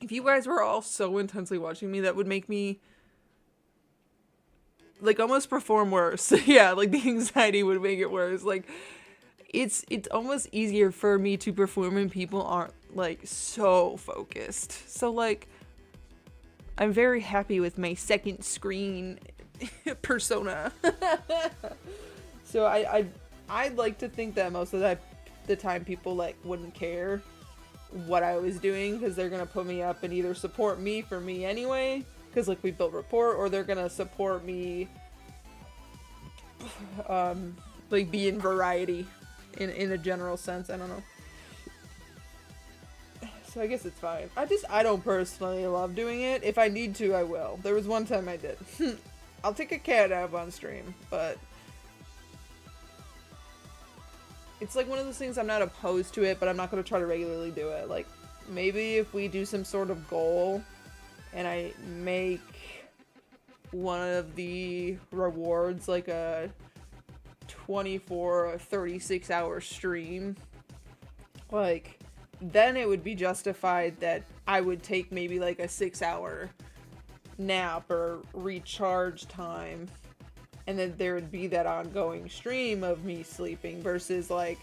if you guys were all so intensely watching me, that would make me like almost perform worse. Yeah, like the anxiety would make it worse. Like it's almost easier for me to perform when people aren't like so focused. So like I'm very happy with my second screen persona. So I'd like to think that most of the time people like wouldn't care what I was doing, because they're gonna put me up and either support me for me anyway, because like we built rapport, or they're gonna support me like be in variety in a general sense. I don't know. So I guess it's fine. I don't personally love doing it. If I need to, I will. There was one time I did. I'll take a cat nap on stream, but it's like one of those things, I'm not opposed to it, but I'm not going to try to regularly do it. Like, maybe if we do some sort of goal and I make one of the rewards like a 24 or 36 hour stream, like, then it would be justified that I would take maybe like a 6-hour nap or recharge time, and then there would be that ongoing stream of me sleeping, versus like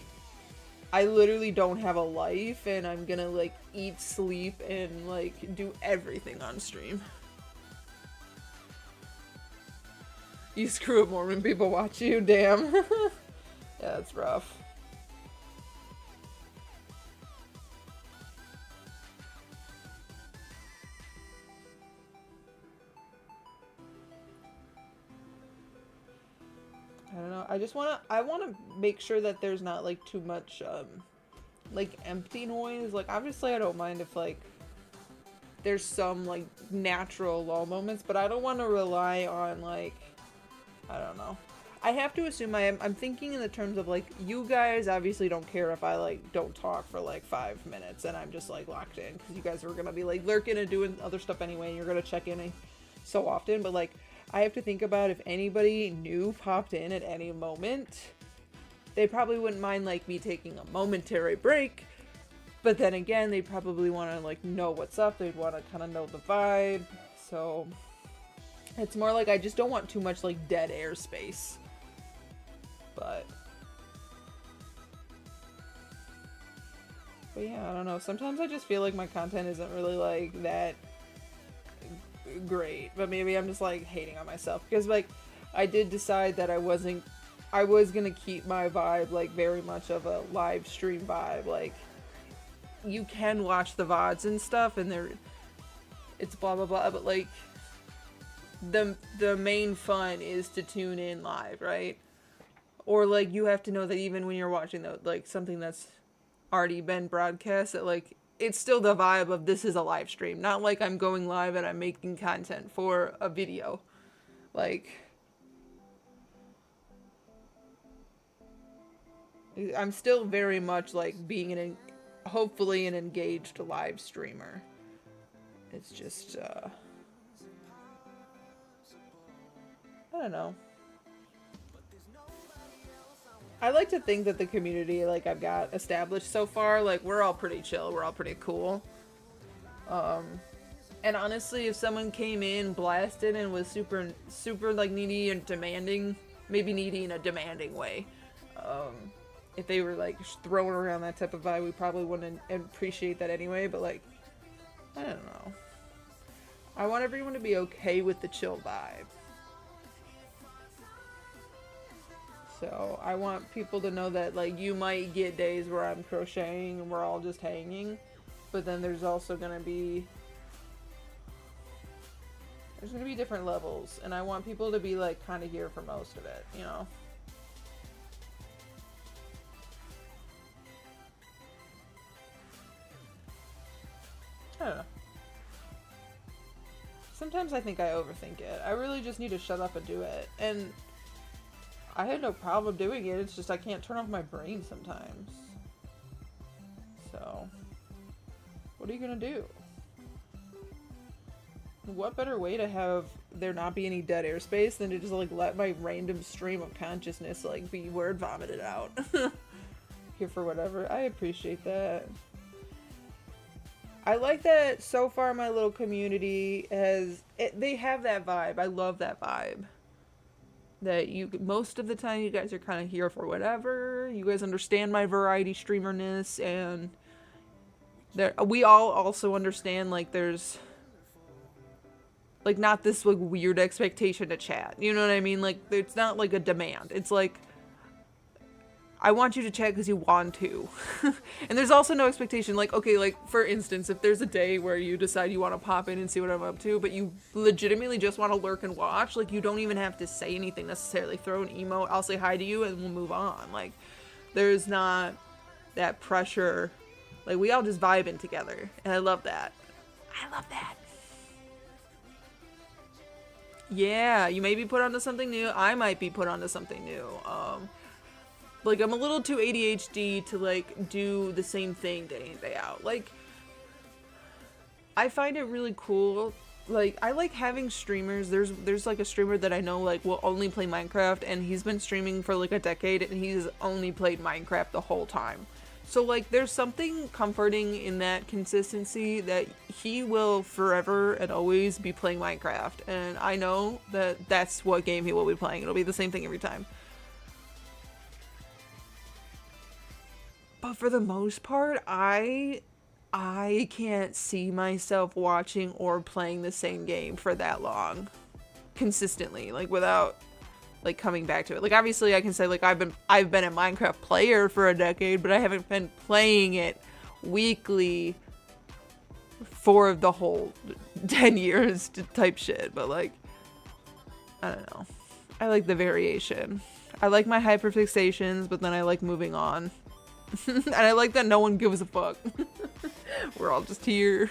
I literally don't have a life and I'm gonna like eat, sleep, and like do everything on stream. You screw up more when people watch you, damn. Yeah, that's rough. I don't know. I want to make sure that there's not like too much like empty noise. Like obviously I don't mind if like there's some like natural lull moments, but I don't want to rely on like, I don't know. I have to assume I'm thinking in the terms of like, you guys obviously don't care if I like don't talk for like 5 minutes and I'm just like locked in, because you guys are gonna be like lurking and doing other stuff anyway, and you're gonna check in so often. But like, I have to think about if anybody new popped in at any moment, they probably wouldn't mind like me taking a momentary break, but then again, they probably want to like know what's up. They'd want to kind of know the vibe. So it's more like I just don't want too much like dead air space. But yeah, I don't know. Sometimes I just feel like my content isn't really like that great, but maybe I'm just like hating on myself, because like I did decide that I was gonna keep my vibe like very much of a live stream vibe. Like you can watch the VODs and stuff and it's blah blah blah, but like the main fun is to tune in live, right? Or like you have to know that even when you're watching like something that's already been broadcast, that like it's still the vibe of this is a live stream, not like I'm going live and I'm making content for a video. Like, I'm still very much like being hopefully an engaged live streamer. It's just, I don't know. I like to think that the community like I've got established so far, like we're all pretty chill, we're all pretty cool. And honestly, if someone came in blasted and was super like needy and demanding, maybe needy in a demanding way, if they were like throwing around that type of vibe, we probably wouldn't appreciate that anyway. But like, I don't know. I want everyone to be okay with the chill vibe. So I want people to know that like you might get days where I'm crocheting and we're all just hanging, but then there's also gonna be different levels, and I want people to be like kind of here for most of it, you know. I don't know. Sometimes I think I overthink it. I really just need to shut up and do it. And I had no problem doing it, it's just I can't turn off my brain sometimes. So, what are you gonna do? what better way to have there not be any dead airspace than to just like let my random stream of consciousness like be word vomited out. Here for whatever. I appreciate that. I like that so far my little community they have that vibe. I love that vibe. That most of the time you guys are kind of here for whatever. You guys understand my variety streamerness, and we all also understand like there's like not this like weird expectation to chat. You know what I mean? Like it's not like a demand. It's like I want you to chat because you want to. And there's also no expectation. Like, okay, like, for instance, if there's a day where you decide you want to pop in and see what I'm up to, but you legitimately just want to lurk and watch, like, you don't even have to say anything necessarily. Throw an emote, I'll say hi to you, and we'll move on. Like, there's not that pressure. Like, we all just vibe in together. And I love that. I love that. Yeah, you may be put onto something new. I might be put onto something new. Like, I'm a little too ADHD to, like, do the same thing day in, day out. Like, I find it really cool. Like, I like having streamers. There's like, a streamer that I know, like, will only play Minecraft, and he's been streaming for, like, a decade, and he's only played Minecraft the whole time. So, like, there's something comforting in that consistency that he will forever and always be playing Minecraft. And I know that that's what game he will be playing. It'll be the same thing every time. But for the most part, I can't see myself watching or playing the same game for that long. Consistently. Like, without, like, coming back to it. Like, obviously I can say, like, I've been a Minecraft player for a decade, but I haven't been playing it weekly for the whole 10 years type shit. But, like, I don't know. I like the variation. I like my hyperfixations, but then I like moving on. And I like that no one gives a fuck. We're all just here.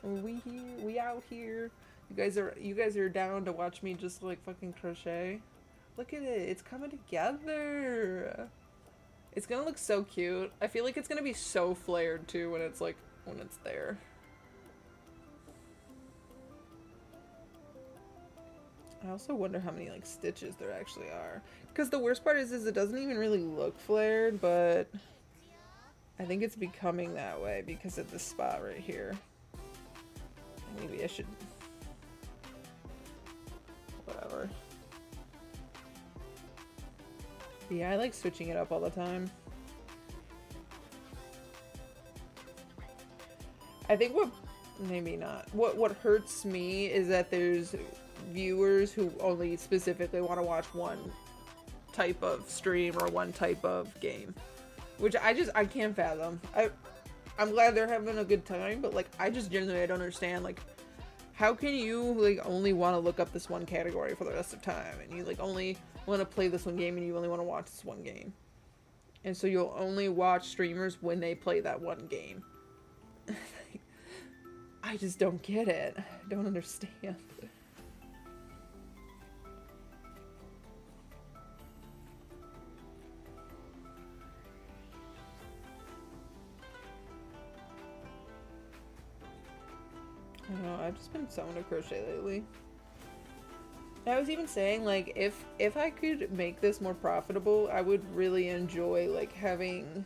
We here, we out here. You guys are down to watch me just like fucking crochet. Look at it, it's coming together. It's gonna look so cute. I feel like it's gonna be so flared too when it's there. I also wonder how many like stitches there actually are. Because the worst part is it doesn't even really look flared, but I think it's becoming that way because of this spot right here. Maybe I should... whatever. Yeah, I like switching it up all the time. I think maybe not. What hurts me is that there's viewers who only specifically want to watch one type of stream or one type of game, which I can't fathom. I'm glad they're having a good time, but like I don't understand, like, how can you like only want to look up this one category for the rest of time, and you like only want to play this one game, and you only want to watch this one game, and so you'll only watch streamers when they play that one game. I just don't get it. I don't understand. I don't know, I've just been so into crochet lately. I was even saying, like, if I could make this more profitable, I would really enjoy, like, having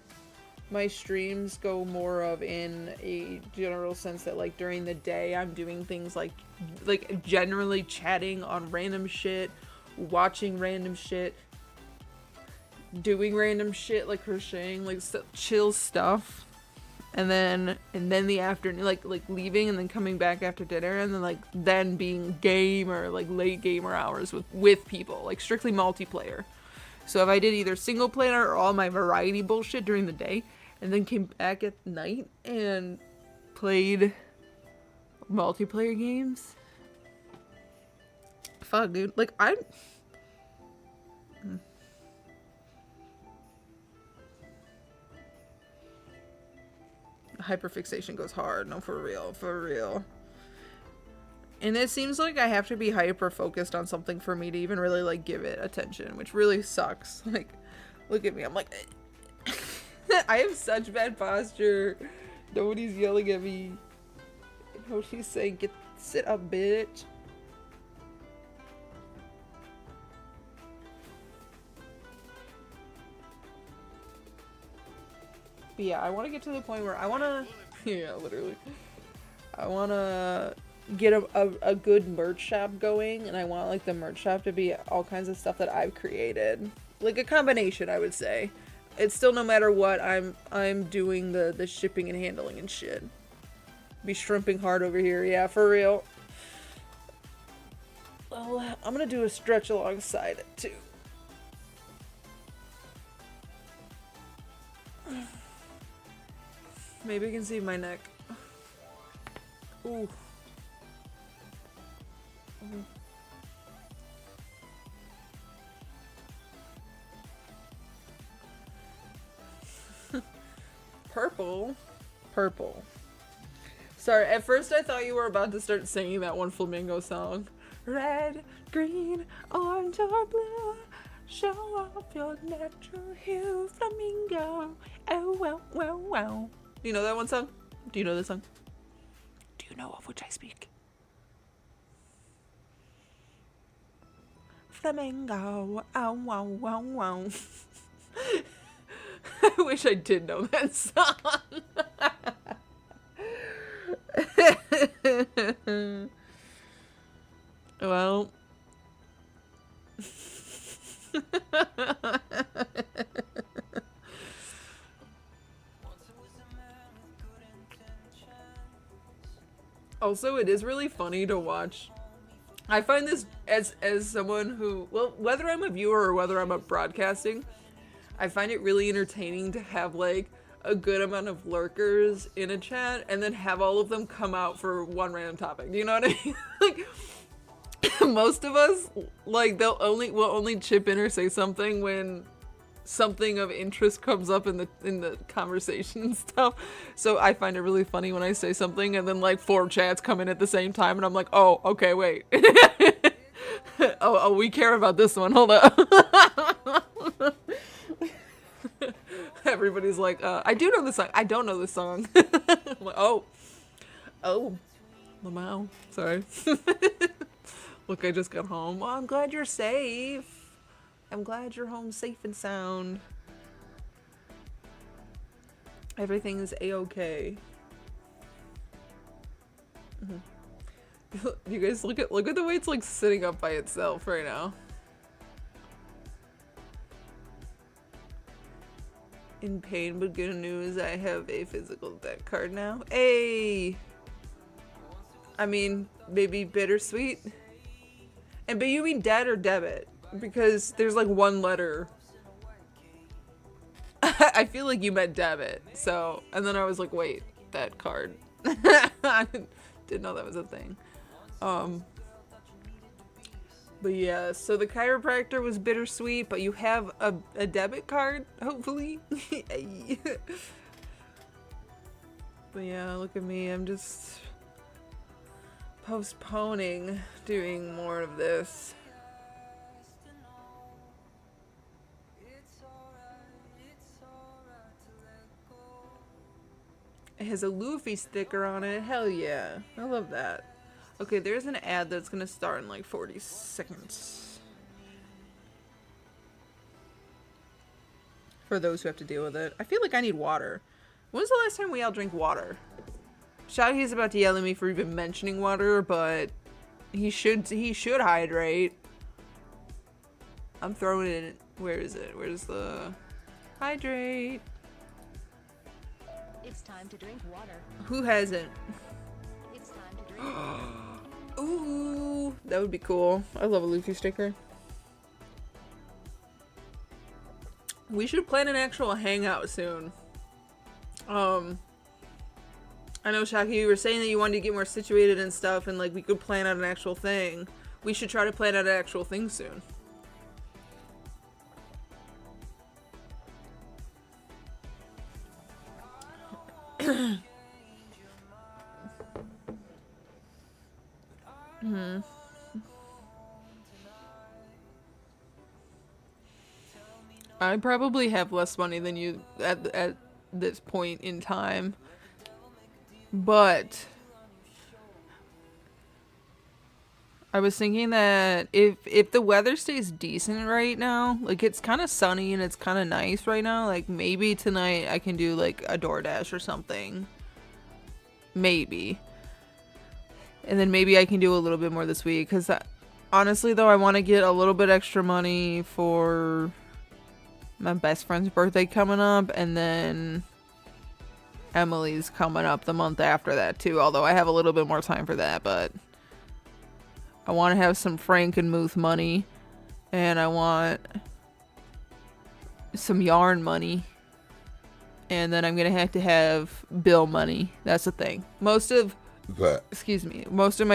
my streams go more of in a general sense that, like, during the day I'm doing things like generally chatting on random shit, watching random shit, doing random shit, like crocheting, like chill stuff. And then the afternoon, like leaving and then coming back after dinner, and then then being game or like late gamer hours with people, like strictly multiplayer. So if I did either single player or all my variety bullshit during the day, and then came back at night and played multiplayer games. Fuck, dude. Like, hyperfixation goes hard. No, for real. And it seems like I have to be hyper focused on something for me to even really like give it attention, which really sucks. Like, look at me, I'm like I have such bad posture. Nobody's yelling at me, What she say? Sit up, bitch. But yeah, I want to get to the point where I want to, yeah, literally. I want to get a good merch shop going, and I want like the merch shop to be all kinds of stuff that I've created. Like a combination, I would say. It's still no matter what, I'm doing the shipping and handling and shit. Be shrimping hard over here, yeah, for real. Well, I'm gonna do a stretch alongside it too. Maybe I can see my neck. Ooh. Purple? Purple. Sorry, at first I thought you were about to start singing that one Flamingo song. Red, green, orange or blue, show off your natural hue, flamingo. Oh, wow, wow, wow. Do you know that one song? Do you know this song? Do you know of which I speak? Flamingo. Oh, wow, wow, wow. I wish I did know that song. Well. Also, it is really funny to watch. I find this as someone who, well, whether I'm a viewer or whether I'm up broadcasting, I find it really entertaining to have like a good amount of lurkers in a chat and then have all of them come out for one random topic. Do you know what I mean? Like most of us, like we'll only chip in or say something when something of interest comes up in the conversation and stuff. So I find it really funny when I say something and then like 4 chats come in at the same time and I'm like, oh, okay, wait. oh, we care about this one. Hold up. Everybody's like, I do know this song. I don't know this song. I'm like, oh, Lamau. Sorry. Look, I just got home. Well, I'm glad you're safe. I'm glad you're home safe and sound. Everything is a-okay. You guys look at the way it's like sitting up by itself right now. In pain, but good news, I have a physical deck card now. Hey! I mean, maybe bittersweet. But you mean debt or debit? Because there's like one letter. I feel like you meant debit. So, and then I was like, wait, that card. I didn't know that was a thing. But yeah, so the chiropractor was bittersweet, but you have a debit card, hopefully. But yeah, look at me. I'm just postponing doing more of this. It has a Luffy sticker on it. Hell yeah. I love that. Okay, there's an ad that's gonna start in like 40 seconds. For those who have to deal with it. I feel like I need water. When's the last time we all drank water? Shaggy's about to yell at me for even mentioning water, but he should hydrate. I'm throwing it in. Where is it? Where's the hydrate? It's time to drink water. Who hasn't? It's time to drink water. Ooh, that would be cool. I love a Luffy sticker. We should plan an actual hangout soon. I know, Shaki, you were saying that you wanted to get more situated and stuff, and like we could plan out an actual thing. We should try to plan out an actual thing soon. I probably have less money than you at this point in time, but I was thinking that if the weather stays decent right now, like it's kind of sunny and it's kind of nice right now, like maybe tonight I can do like a DoorDash or something. Maybe. And then maybe I can do a little bit more this week, because honestly though, I want to get a little bit extra money for my best friend's birthday coming up, and then Emily's coming up the month after that too, although I have a little bit more time for that. But I want to have some Frankenmuth money, and I want some yarn money, and then I'm gonna have to have bill money. That's the thing. Most of my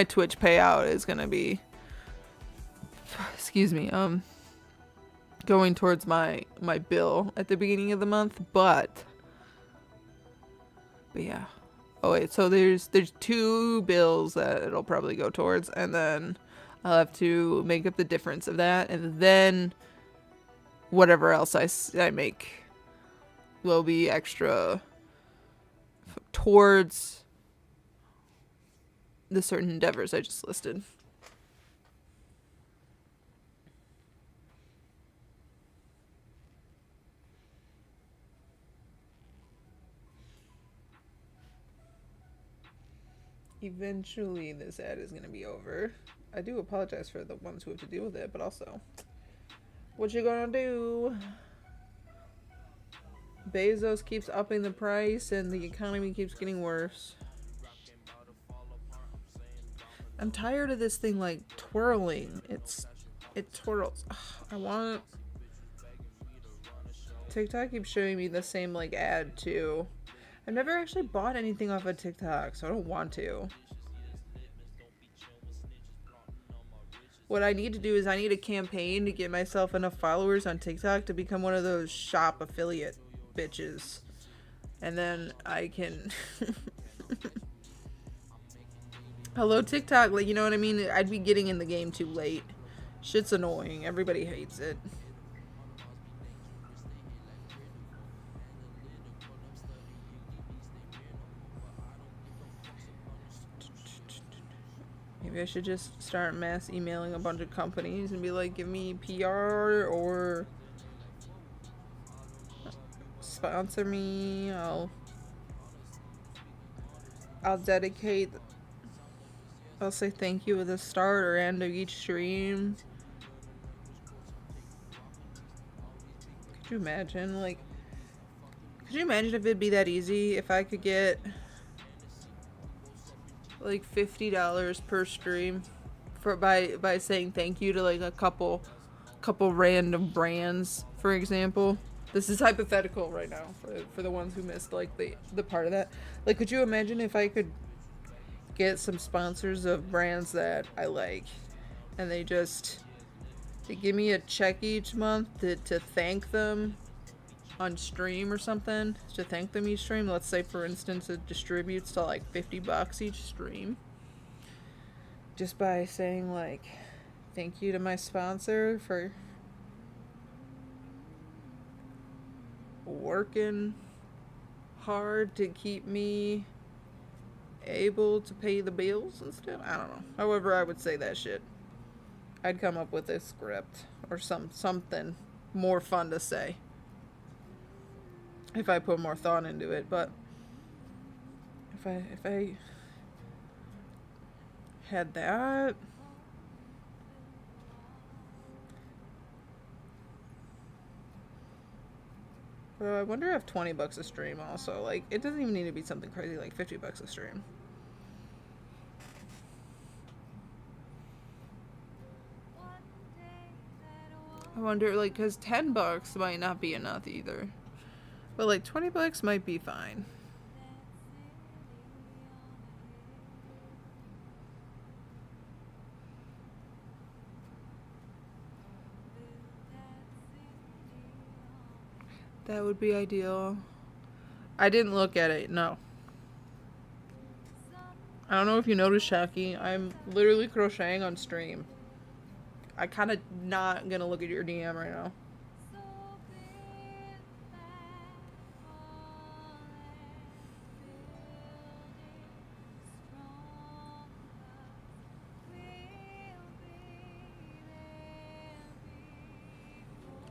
Twitch payout is gonna be going towards my bill at the beginning of the month, but yeah. Oh wait, so there's 2 bills that it'll probably go towards, and then I'll have to make up the difference of that, and then whatever else I make will be extra towards the certain endeavors I just listed. Eventually this ad is going to be over. I do apologize for the ones who have to deal with it, but also, what you gonna do? Bezos keeps upping the price and the economy keeps getting worse. I'm tired of this thing like twirling. It twirls. Ugh, TikTok keeps showing me the same like ad too. I've never actually bought anything off of TikTok, so I don't want to. What I need to do is I need a campaign to get myself enough followers on TikTok to become one of those shop affiliate bitches. And then I can... Hello, TikTok. Like, you know what I mean? I'd be getting in the game too late. Shit's annoying. Everybody hates it. Maybe I should just start mass emailing a bunch of companies and be like, give me PR or sponsor me. I'll dedicate. I'll say thank you at the start or end of each stream. Could you imagine? Like, could you imagine if it'd be that easy if I could get like $50 per stream by saying thank you to like a couple random brands, for example. This is hypothetical right now for the ones who missed like the part of that. Like, could you imagine if I could get some sponsors of brands that I like, and they give me a check each month to thank them on stream or something, to thank them each stream. Let's say, for instance, it distributes to like $50 each stream, just by saying like thank you to my sponsor for working hard to keep me able to pay the bills and stuff. I don't know. However I would say that shit. I'd come up with a script or something more fun to say if I put more thought into it. But if I had that, well, I wonder if $20 a stream also, like, it doesn't even need to be something crazy like $50 a stream. I wonder, like, because $10 might not be enough either. But, like, $20 might be fine. That would be ideal. I didn't look at it, no. I don't know if you noticed, Shaki. I'm literally crocheting on stream. I kind of not gonna look at your DM right now.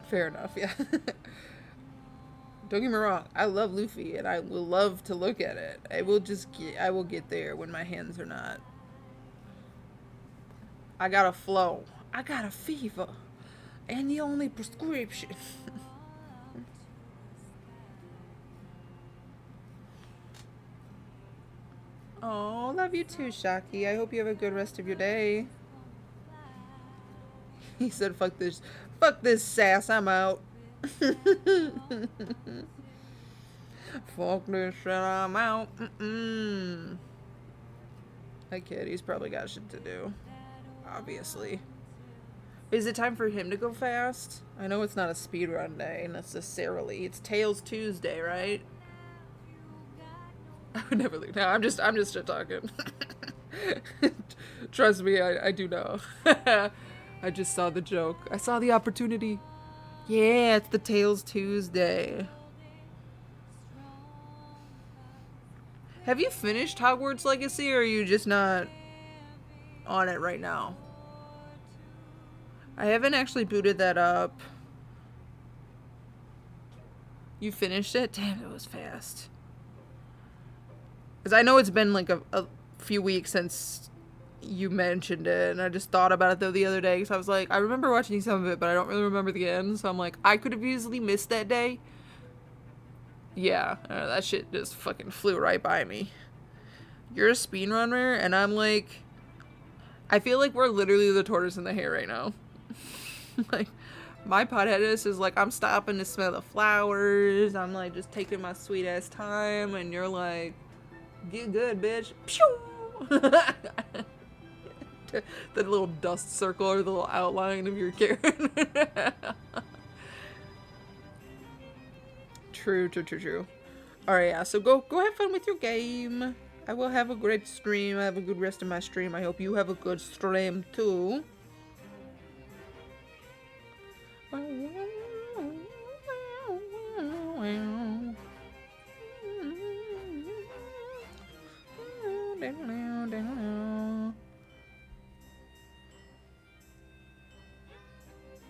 Fair enough, yeah. Don't get me wrong, I love Luffy and I will love to look at it. I will get there when my hands are not. I got a flow. I got a fever. And the only prescription. Oh, love you too, Shaki. I hope you have a good rest of your day. He said, fuck this sass, I'm out. Fuck this shit, I'm out. That kid, he's probably got shit to do. Obviously. Is it time for him to go fast? I know it's not a speedrun day necessarily. It's Tails Tuesday, right? I would never leave. No, I'm just shit talking. Trust me, I do know. I just saw the joke. I saw the opportunity. Yeah, it's the Tails Tuesday. Have you finished Hogwarts Legacy, or are you just not on it right now? I haven't actually booted that up. You finished it? Damn, it was fast. Because I know it's been like a few weeks since you mentioned it, and I just thought about it though the other day, because I was like, I remember watching some of it, but I don't really remember the end, so I'm like, I could have easily missed that day. Yeah, that shit just fucking flew right by me. You're a speedrunner, and I'm like, I feel like we're literally the tortoise and the hare right now. Like, my potheadness is like, I'm stopping to smell the flowers, I'm like just taking my sweet ass time, and you're like, get good, bitch. Pew! The little dust circle or the little outline of your character. True. Alright, yeah, so go have fun with your game. I will have a great stream. I have a good rest of my stream. I hope you have a good stream too.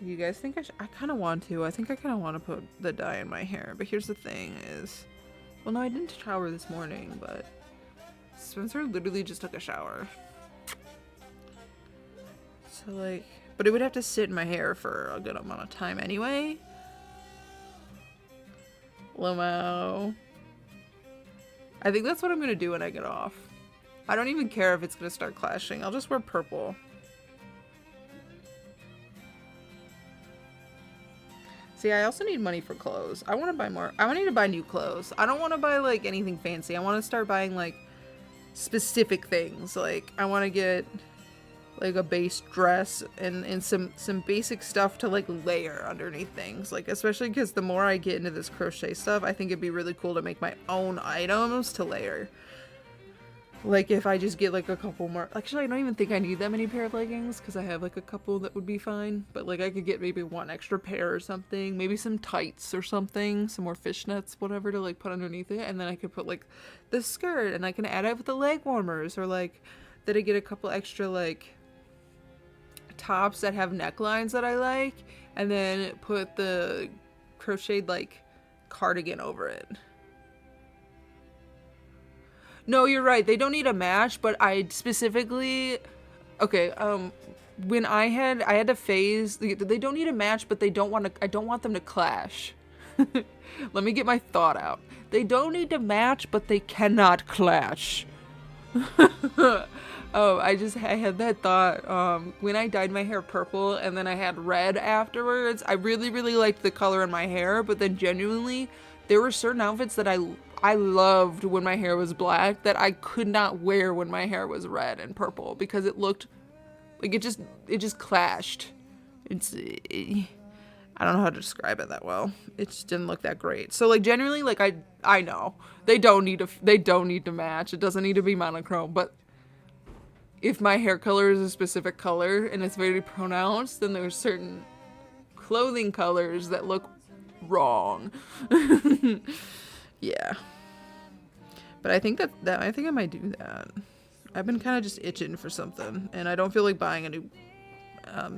You guys think I kind of want to. I think I kind of want to put the dye in my hair. But here's the thing is... Well, no, I didn't shower this morning, but... Spencer literally just took a shower. So, like... But it would have to sit in my hair for a good amount of time anyway. Lamo. I think that's what I'm going to do when I get off. I don't even care if it's going to start clashing. I'll just wear purple. See, I also need money for clothes. I want to buy more. I need to buy new clothes. I don't want to buy, like, anything fancy. I want to start buying, like, specific things. Like, I want to get, like, a base dress and some basic stuff to, like, layer underneath things. Like, especially because the more I get into this crochet stuff, I think it'd be really cool to make my own items to layer. Like, if I just get, like, a couple more... Actually, I don't even think I need that many pair of leggings, because I have, like, a couple that would be fine. But, like, I could get maybe one extra pair or something. Maybe some tights or something. Some more fishnets, whatever, to, like, put underneath it. And then I could put, like, the skirt, and I can add it with the leg warmers. Or, like, then I get a couple extra, like, tops that have necklines that I like. And then put the crocheted, like, cardigan over it. No, you're right. They don't need a match, but I specifically... Okay, when I had a phase... They don't need a match, but they don't want to... I don't want them to clash. Let me get my thought out. They don't need to match, but they cannot clash. Oh, I had that thought. When I dyed my hair purple and then I had red afterwards, I really, really liked the color in my hair, but then genuinely, there were certain outfits that I loved when my hair was black that I could not wear when my hair was red and purple because it looked like it just clashed. I don't know how to describe it that well. It just didn't look that great. So like generally, like I know they don't need to match. It doesn't need to be monochrome, but if my hair color is a specific color and it's very pronounced, then there's certain clothing colors that look wrong. Yeah. But I think I think I might do that. I've been kind of just itching for something, and I don't feel like buying a new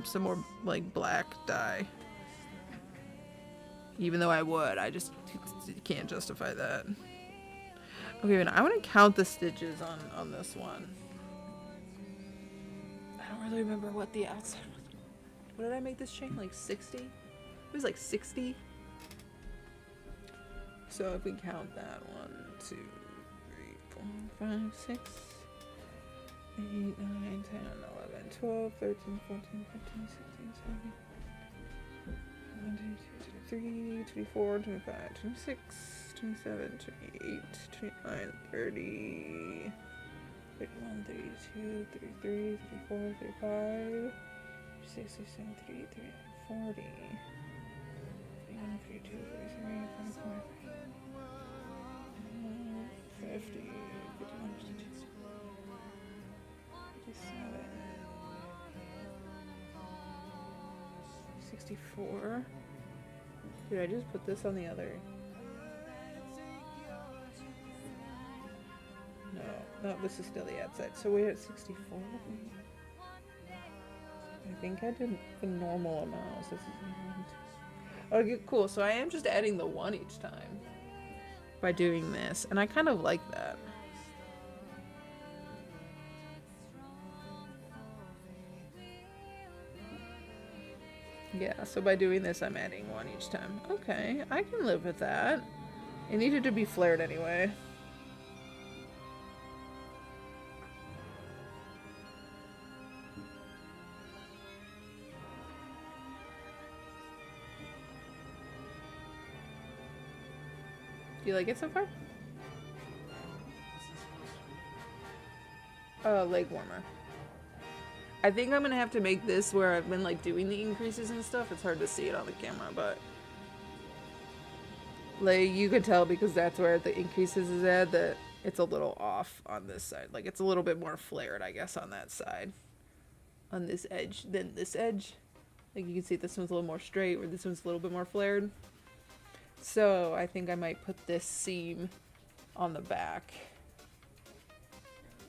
some more like black dye. Even though I would, I just can't justify that. Okay, but I want to count the stitches on this one. I don't really remember what the outside was. What did I make this chain? Like 60? It was like 60. So if we count that, 1, 2, 3, 4, 5, 6, 8, 9, 10, 11, 12, 13, 14, 15, 16, 17, 1, 2, 23, 24, 25, 26, 27, 28, 29, 30, 31, 32, 33, 34, 35, 36, 37, 38, 39, 40, 41, 42, 43, 44, 50, 51, 52, 57, 64. Dude, I just put this on the other. No, this is still the outside. So we're at 64. I think I did the normal amount. So this is okay, cool. So I am just adding the 1 each time by doing this, and I kind of like that. Yeah, so by doing this, I'm adding 1 each time. Okay, I can live with that. It needed to be flared anyway. Do you like it so far? Leg warmer. I think I'm gonna have to make this where I've been like doing the increases and stuff. It's hard to see it on the camera, but like you could tell because that's where the increases is at, that it's a little off on this side. Like it's a little bit more flared, I guess, on that side, on this edge than this edge. Like you can see this one's a little more straight, or this one's a little bit more flared. So I think I might put this seam on the back.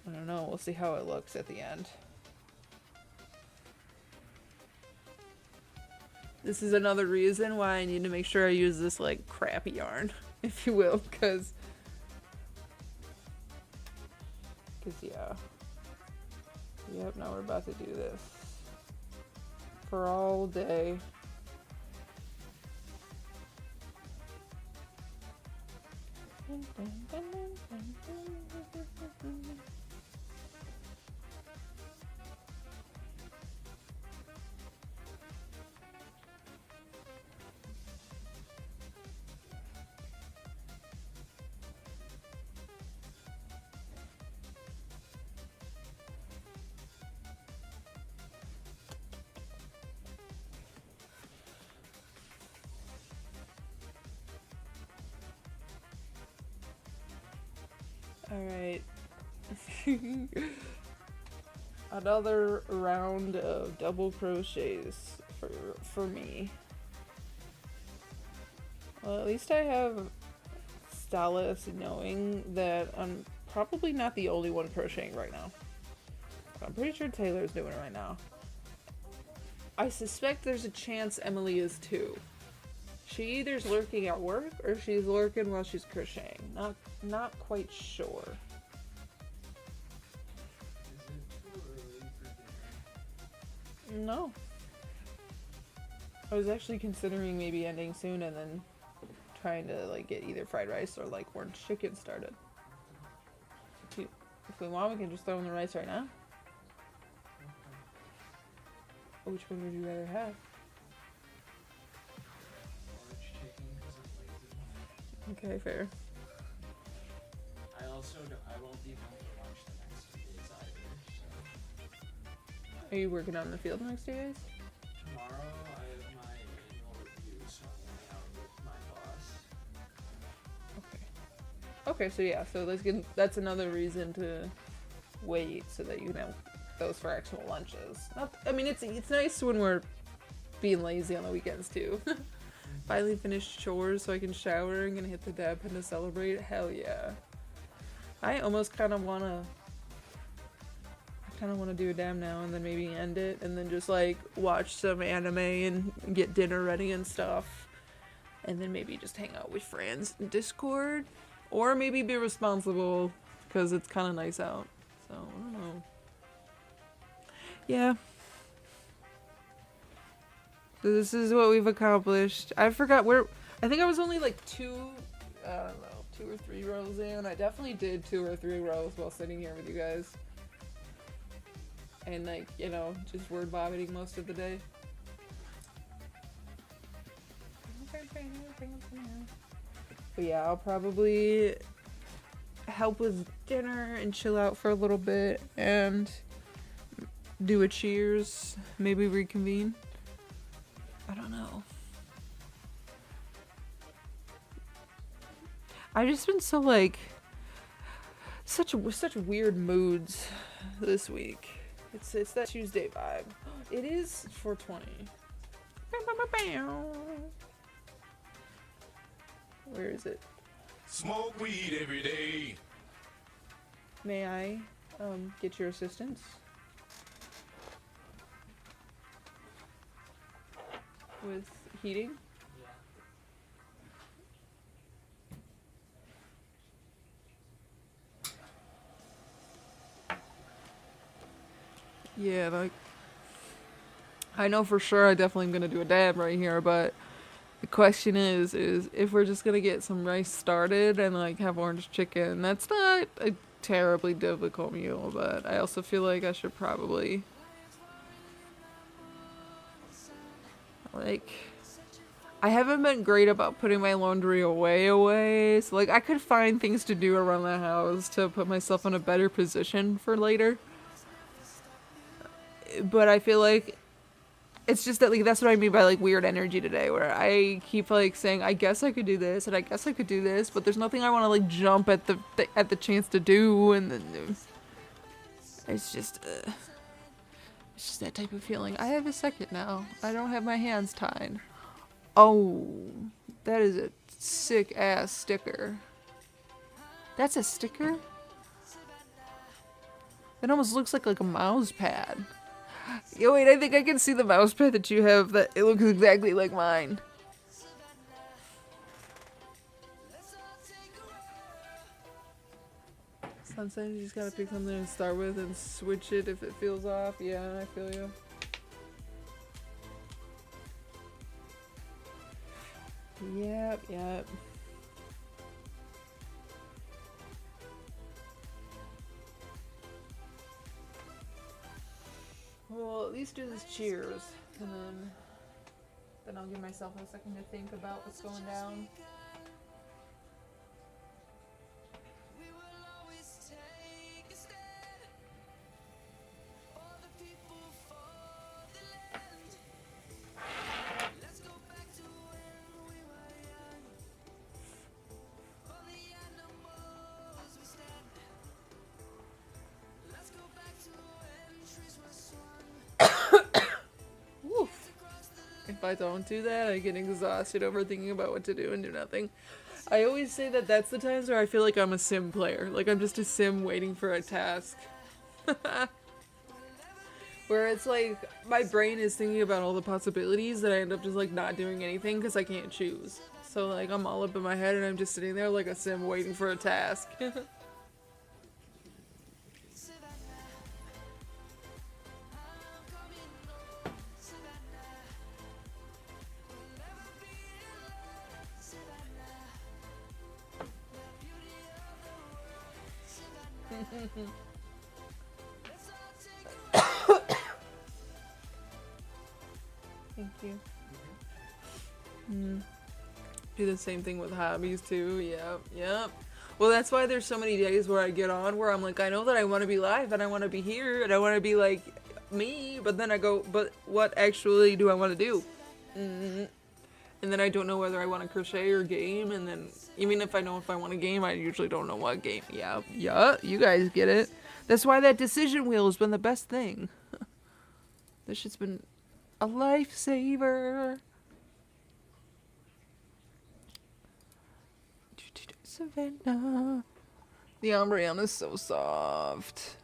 I don't know, we'll see how it looks at the end. This is another reason why I need to make sure I use this like crappy yarn, if you will, because yeah. Yep, now we're about to do this for all day. Alright. Another round of double crochets for me. Well, at least I have solace knowing that I'm probably not the only one crocheting right now. I'm pretty sure Taylor's doing it right now. I suspect there's a chance Emily is too. She either's lurking at work or she's lurking while she's crocheting. Not quite sure. No. I was actually considering maybe ending soon and then trying to like get either fried rice or like orange chicken started. If we want, we can just throw in the rice right now. Which one would you rather have? Okay, fair. I won't be home for lunch the next 2 days either, so. Are you working out in the field the next 2 days? Tomorrow I have my annual review, so I'm going out with my boss. Okay, so yeah, so that's another reason to wait so that you can have those for actual lunches. I mean, it's nice when we're being lazy on the weekends too. Finally finished chores so I can shower and gonna hit the dab pen to celebrate. Hell yeah. I almost kind of wanna do a dab now and then maybe end it and then just like watch some anime and get dinner ready and stuff. and then maybe just hang out with friends in Discord, or maybe be responsible because it's kind of nice out. So I don't know. Yeah. So this is what we've accomplished. I forgot where. I think I was only like two or 3 rows in. I definitely did 2 or 3 rows while sitting here with you guys. And like, you know, just word vomiting most of the day. But yeah, I'll probably help with dinner and chill out for a little bit and do a cheers, maybe reconvene. I don't know. I've just been so like such weird moods this week. It's that Tuesday vibe. It is 420. Where is it? Smoke weed every day. May I get your assistance? With heating? Yeah, like, I know for sure I definitely am gonna do a dab right here, but the question is if we're just gonna get some rice started and like have orange chicken. That's not a terribly difficult meal, but I also feel like I should probably like, I haven't been great about putting my laundry away, so like I could find things to do around the house to put myself in a better position for later. But I feel like it's just that, like, that's what I mean by like weird energy today, where I keep like saying I guess I could do this and I guess I could do this, but there's nothing I want to like jump at the chance to do, and then it's just that type of feeling. I have a second now. I don't have my hands tied. Oh, that is a sick ass sticker. That's a sticker? It almost looks like a mouse pad. Yo, wait, I think I can see the mouse pad that you have. That it looks exactly like mine. Sometimes you just gotta pick something to start with and switch it if it feels off. Yeah, I feel you. Yep. Well, at least do this cheers, and then I'll give myself a second to think about what's going down. If I don't do that, I get exhausted over thinking about what to do and do nothing. I always say that that's the times where I feel like I'm a sim player. Like I'm just a sim waiting for a task. Where it's like, my brain is thinking about all the possibilities that I end up just like not doing anything because I can't choose. So like I'm all up in my head and I'm just sitting there like a sim waiting for a task. Thank you. Do the same thing with hobbies too. Yep. Well, that's why there's so many days where I get on where I'm like, I know that I want to be live and I want to be here and I want to be like me, but then I go, but what actually do I want to do? And then I don't know whether I want to crochet or game, and then even if I know if I want to game, I usually don't know what game. Yeah, you guys get it. That's why that decision wheel has been the best thing. This shit's been a lifesaver. Savannah. The Umbreon is so soft.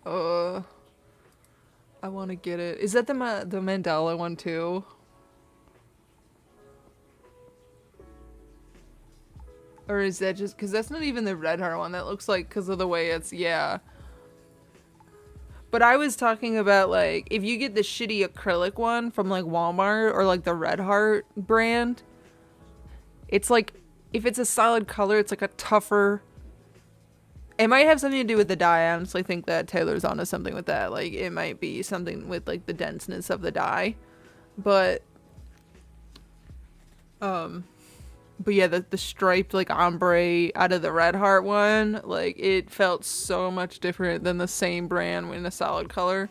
I want to get it. Is that the Mandala one too? Or is that just because that's not even the Red Heart one? That looks like because of the way it's, yeah. But I was talking about, like, if you get the shitty acrylic one from, like, Walmart or, like, the Red Heart brand, it's like, if it's a solid color, it's like a tougher. It might have something to do with the dye. I honestly think that Taylor's onto something with that. Like, it might be something with, like, the denseness of the dye. But yeah, the striped, like, ombre out of the Red Heart one, like, it felt so much different than the same brand in a solid color.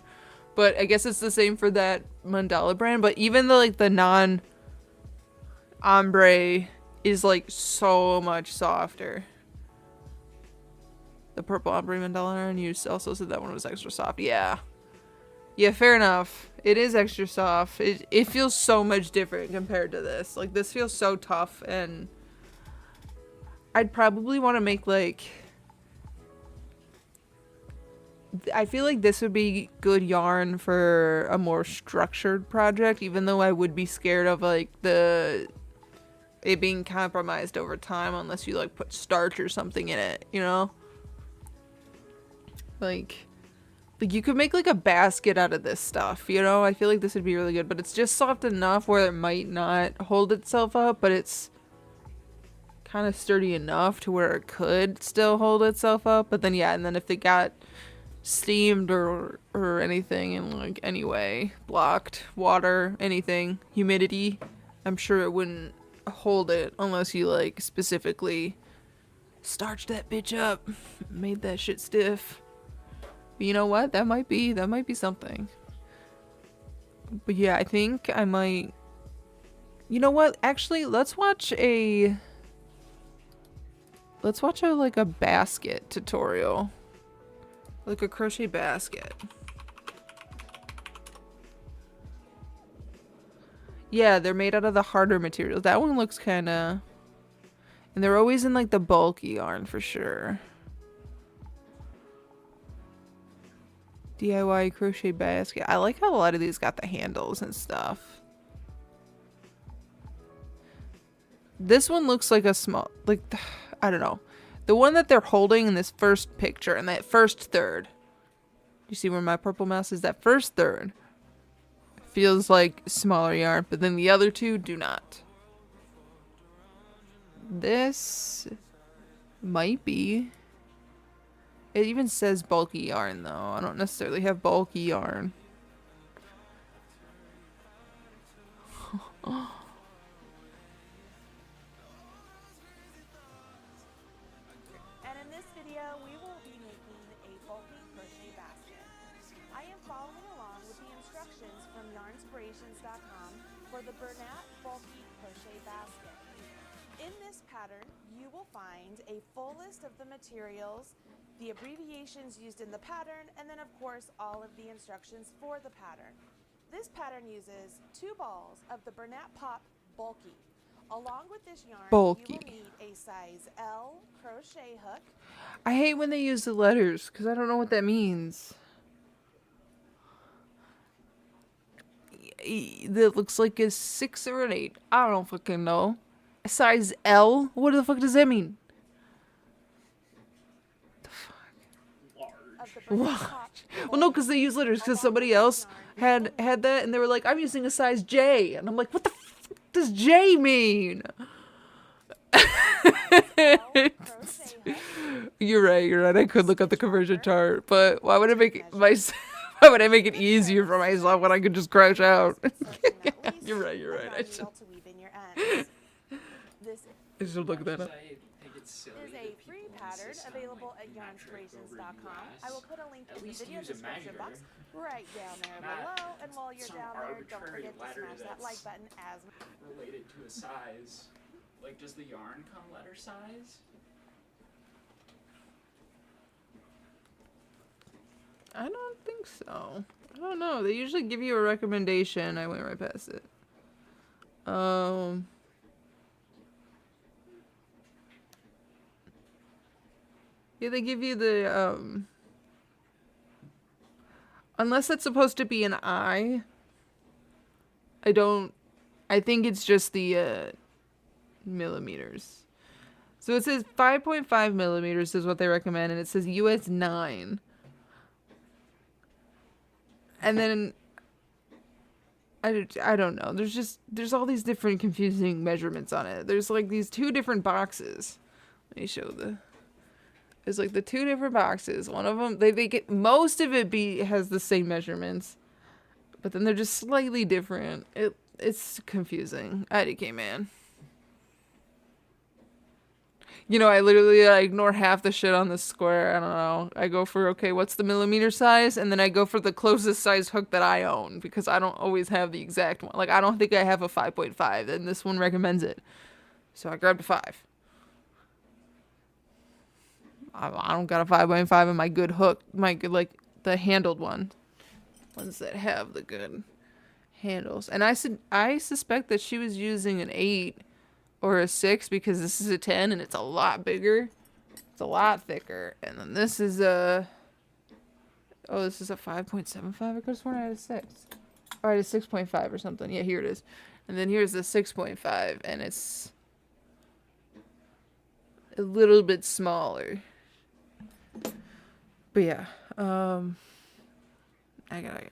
But I guess it's the same for that Mandala brand. But even the, like, the non-ombre is, like, so much softer. The purple ombre Mandala, and you also said that one was extra soft. Yeah. Yeah, fair enough. It is extra soft. It feels so much different compared to this. Like, this feels so tough, and I'd probably want to make, like, I feel like this would be good yarn for a more structured project, even though I would be scared of, like, it being compromised over time unless you, like, put starch or something in it, you know? Like you could make, like, a basket out of this stuff, you know? I feel like this would be really good, but it's just soft enough where it might not hold itself up, but it's kind of sturdy enough to where it could still hold itself up. But then, yeah, and then if it got steamed or anything in, like, any way, blocked, water, anything, humidity, I'm sure it wouldn't hold it unless you, like, specifically starched that bitch up, made that shit stiff. You know what? That might be something. But yeah, I think I might. You know what? Actually, let's watch a like a basket tutorial. Like a crochet basket. Yeah, they're made out of the harder materials. That one looks kind of, and they're always in, like, the bulky yarn for sure. DIY crochet basket. I like how a lot of these got the handles and stuff. This one looks like a small, like, I don't know. The one that they're holding in this first picture, in that first third. You see where my purple mouse is? That first third feels like smaller yarn, but then the other two do not. This might be. It even says bulky yarn, though. I don't necessarily have bulky yarn. And in this video, we will be making a bulky crochet basket. I am following along with the instructions from yarnspirations.com for the Bernat Bulky Crochet Basket. In this pattern, you will find a full list of the materials, the abbreviations used in the pattern, and then, of course, all of the instructions for the pattern. This pattern uses 2 balls of the Bernat Pop Bulky. Along with this yarn, Bulky. you will need a size L crochet hook. I hate when they use the letters because I don't know what that means. That looks like a 6 or an 8. I don't fucking know. A size L? What the fuck does that mean? Large. Well, no, because they use letters. Because somebody else had that, and they were like, "I'm using a size J," and I'm like, "What the fuck does J mean?" You're right. I could look up the conversion chart, but why would I make it why would I make it easier for myself when I could just crash out? You're right. I should look that up. Is a free pattern available at yarnspirations.com. I will put a link in the video description box right down there below. And while you're down there, don't forget to smash that like button as related to a size. Like, does the yarn come letter size? I don't think so. I don't know. They usually give you a recommendation. I went right past it. Yeah, they give you the, unless it's supposed to be an I think it's just the, millimeters. So it says 5.5 millimeters is what they recommend, and it says US 9. And then I don't know. There's all these different confusing measurements on it. There's like these two different boxes. Let me show there's like the two different boxes. One of them they get most of it has the same measurements, but then they're just slightly different. It's confusing. IDK man. You know, I literally ignore half the shit on the square. I don't know. I go for, okay, what's the millimeter size? And then I go for the closest size hook that I own because I don't always have the exact one. Like, I don't think I have a 5.5, and this one recommends it. So I grabbed a 5. I don't got a 5.5 in my good hook. My good, like, the handled one. Ones that have the good handles. And I suspect that she was using an 8 or a 6 because this is a 10 and it's a lot bigger. It's a lot thicker. And then this is a... Oh, this is a 5.75? I could have sworn I had a 6. Or I had a 6.5 or something. Yeah, here it is. And then here's the 6.5 and it's a little bit smaller. But yeah, I gotta...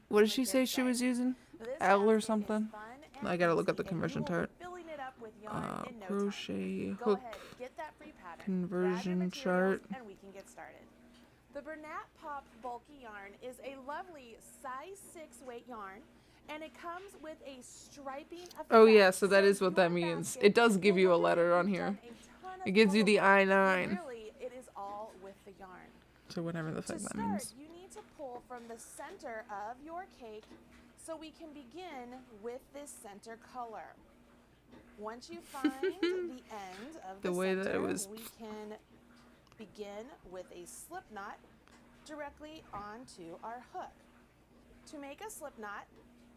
What did she say she was using? L or something? I gotta look up the conversion chart. Crochet hook conversion chart. And we can get started. The Bernat Pop Bulky Yarn is a lovely size 6 weight yarn, and it comes with a striping effect. Oh yeah, so that is what that means. It does give you a letter on here. It gives you the I-9. Really, it is all with the yarn. So whatever the fuck that means. You need to pull from the center of your cake so we can begin with this center color. Once you find the end of the way center, that it was... we can begin with a slip knot directly onto our hook. To make a slip knot,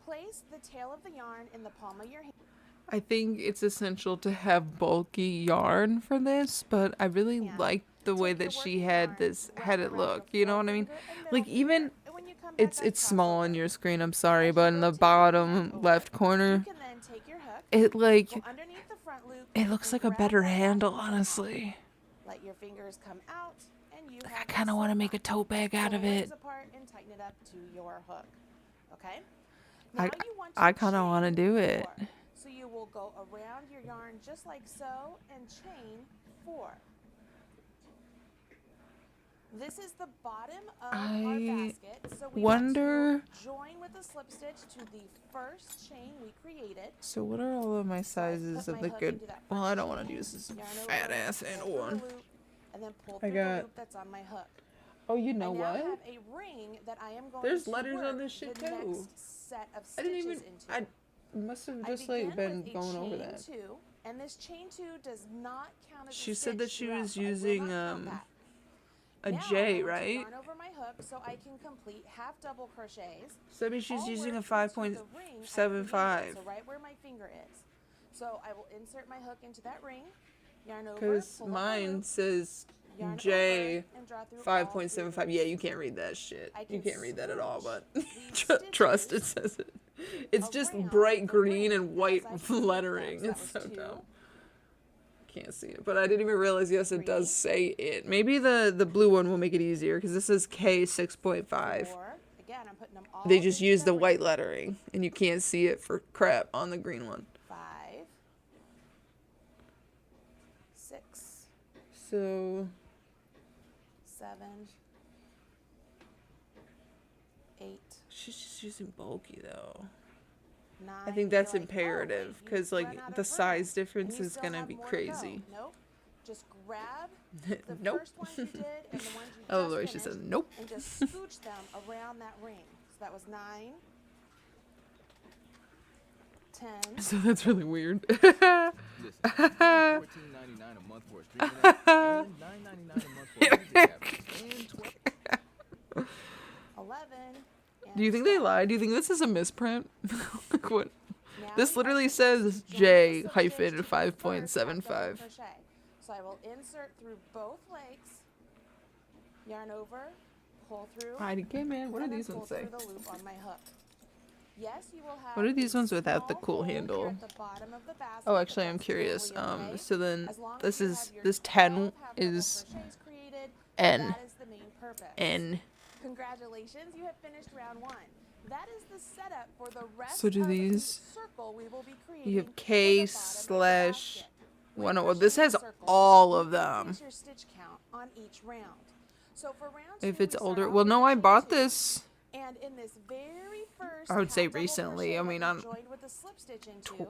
place the tail of the yarn in the palm of your hand. I think it's essential to have bulky yarn for this, but I really like the way that she had it look. You know what I mean? Like even it's small on your screen, I'm sorry, but in the bottom left corner, it like it looks like a better handle, honestly. Let your fingers come out and you I kind of want to make a tote bag out of it. Apart and tighten it up to your hook. Okay? I kind of want to do it. So you will go around your yarn just like so and chain 4. This is the bottom of our basket. So we wonder... join with a slip stitch to the first chain we created. So what are all of my sizes of the good... Well, I don't want to use this fat ass and one. And then pull through the loop that's on my hook. Oh, you know I now what? have a ring that I am going There's to letters work on this shit the too. next set of I didn't even... stitches into. I must have just like been going over that. Chain 2, and this chain 2 does not count as She a said that stitch she was throughout, so I will using not count that. a Now J, I want to right? yarn over my hook so I can complete half double crochets. So that means she's all using a worked into the ring I created, 5.75. So right where my finger is. So I will insert my hook into that ring, yarn over, Because pull up the mine loop, says yarn J over, and draw through all 5.75. Yeah, you can't read that shit. I You can can't read that at all, but switch trust, it says it. It's just bright green and white lettering. It's so dumb. Can't see it, but I didn't even realize, yes, it does say it. Maybe the blue one will make it easier, because this is K 6.5. Again, I'm putting them all They just into use the ring. white lettering, and you can't see it for crap on the green one. 5, 6, So 7, 8. she's just using bulky though. 9. I think that's You're like, imperative, oh, because wait, you've like run out the of size room, difference and you is still gonna have be more to crazy. go. Nope. Just grab the Nope. first ones you did and the ones you I love just the way she finished, says nope. and just scooch them around that ring. So that was 9, 10. So that's really weird. $14.99 a month for a streaming app, and $9.99 a month for a music app, and 11. Do you think they lied? Do you think this is a misprint? Like what? This literally says J hyphen 5.75. crochet. So I will insert through both legs, yarn over, pull through. IDK man, what do and then these ones pull say? through the loop on my hook. Yes, you will have What are these a ones without the small cool hole here handle? at the bottom of the basket, Oh, but actually, I'm that's curious. totally okay. So then As long this as you is have your this 12 10 half double is crochets created, N. that is the main purpose. N. Congratulations, you have finished round 1. That is the setup for the rest So do of these- the circle we will be creating. You have for K the bottom of the slash basket. 1. When Well, this crocheting has circles, all you of can them. increase your stitch count on each round. So for round If 2, it's we start older, off well, with no, a I chain bought 2. this. And in this very first I would say half double recently. crochet I that mean, we I'm joined with the slip stitch into,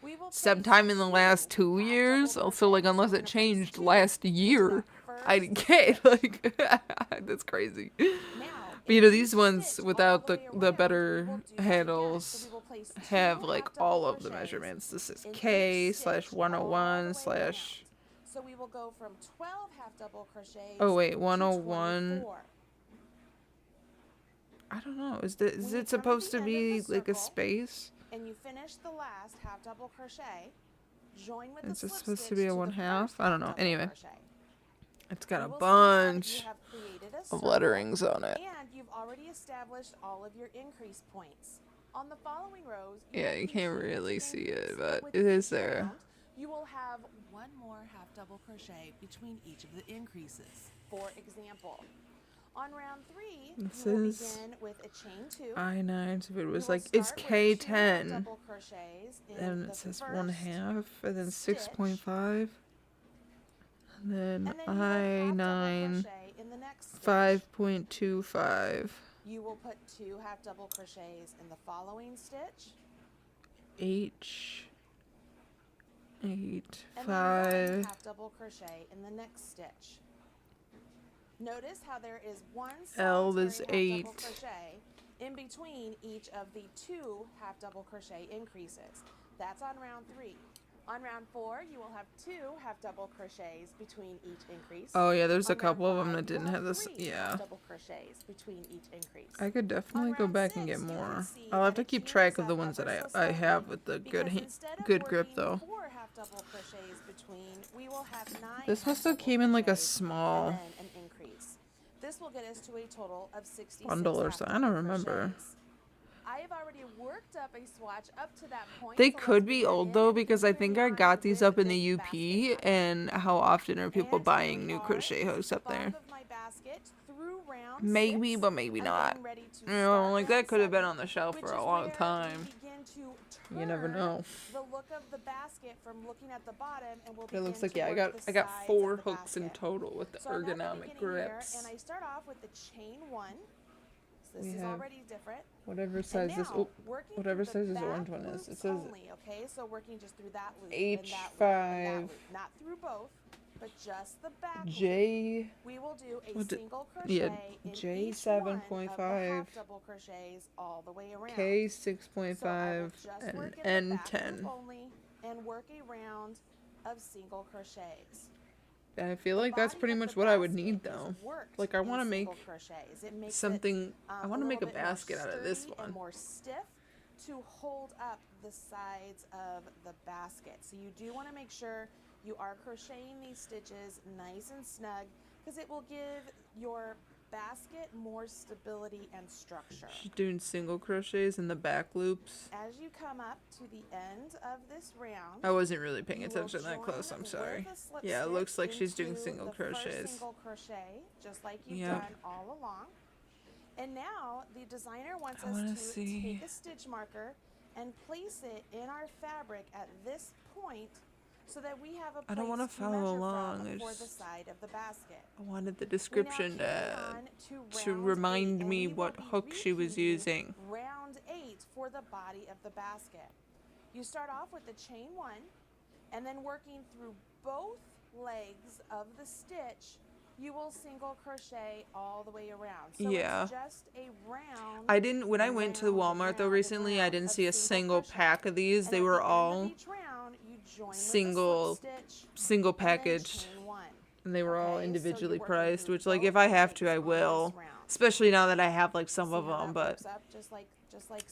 we will place sometime in the last 2 years. Also, like, unless it changed last year, I didn't get like that's crazy. But you know, these ones without the better handles have like all of the measurements. This is K slash 101 slash. So we will go from 12 half double crochets. Oh wait, to 101. 24. I don't know. Is it supposed to be like a space? And you finish the last half double crochet. Join with Is the it slip supposed to stitch be a the 1/2? first I don't know. half double Anyway, crochet. it's got a You will see now that bunch you have created a of circle, letterings on it. And you've already established all of your increase points. On the following rows, you Yeah, will you can't continue really to see increase, it, but with it is each there. round, you will have one more half double crochet between each of the increases. For example, on round 3, This you will is begin with a chain 2. I9. So if it You was will like it's start with 2 half K10, double crochets in then the it says first 1/2, and then stitch, 6.5, and then and then you will half double I9 crochet in the next stitch. 5.25, You will put 2 half double crochets in the following stitch. H 8 And then 5. 1 half double crochet in the next stitch. Notice how there is one L solitary is half double 8. crochet in between each of the 2 half double crochet increases. That's on round 3. On round 4, you will have 2 half double crochets between each increase. Oh yeah, there's a On round couple of them 5, that you will didn't have this. 3 Yeah. half double crochets between each increase. I could definitely go round back and 6, get you can more. see I'll have that to it keep changes track of the up ones that ever so I have slightly, with the because good instead of good grip working though. 4 half double crochets between, we will have 9 This half must have double came in like a crochets small and then an increase. This will get us to a total of 66 bundle or half so. I double don't remember. crochets. I have already worked up a swatch up to that point. They so could let's be begin old though, because I think I on got these with up in the this UP, basket. and how often are people And here buying we new are. crochet This is hooks the up there? bottom of my basket through round Maybe, 6. but maybe I'm not. getting ready to You know, start like round that could have been 7, on the shelf which for a is long where time. we begin to You never turn know. the look of the basket from looking at the bottom, and we'll But it looks begin like to yeah, work the I got sides 4 of the hooks in basket. total with the So I'm at the ergonomic beginning grips. here, and I start off with the chain 1. So this We is have already different. Whatever And size this now, working whatever through the size this orange back one is. It loops says only, okay? So working just through that loop and that loop and that H5 loop, not through both, but just the back loop. J We will do a what the- single crochet yeah, in J each one of the 7.5 half double crochets all the way around. K So I will 6.5 just and work in N the back 10. loop only and work a round of single crochets. I feel The like that's body pretty of much the what I would basket need is though. worked Like I in want to make single crochets. It makes it, something. I want to make a little bit more basket out of this sturdy and one. more stiff to hold up the sides of the basket. So you do want to make sure you are crocheting these stitches nice and snug, because it will give your basket more stability and structure. She's doing single crochets in the back loops. As you come up to the end of this round, I wasn't really paying you will attention that join close. I'm with sorry. a slip Yeah, it stitch looks like she's doing into single the first crochets. single crochet, just like you've Yep. done all along. And now the designer wants I us wanna to see. take a stitch marker and place it in our fabric at this point, so that we have a place I don't wanna to follow measure along, from I for the just- side of the basket. I wanted the We now description carry on to round remind 8, and me we will what be hook she was repeating using. round 8 for the body of the basket. You start off with the chain 1, and then working through both legs of the stitch, you will single crochet all the way around. So Yeah. it's just a round. I didn't when I went to the Walmart though recently. I didn't see a single pack of these. They were all single packaged, and they were all individually priced. Which, like, if I have to, I will. Especially now that I have like some of them, but just like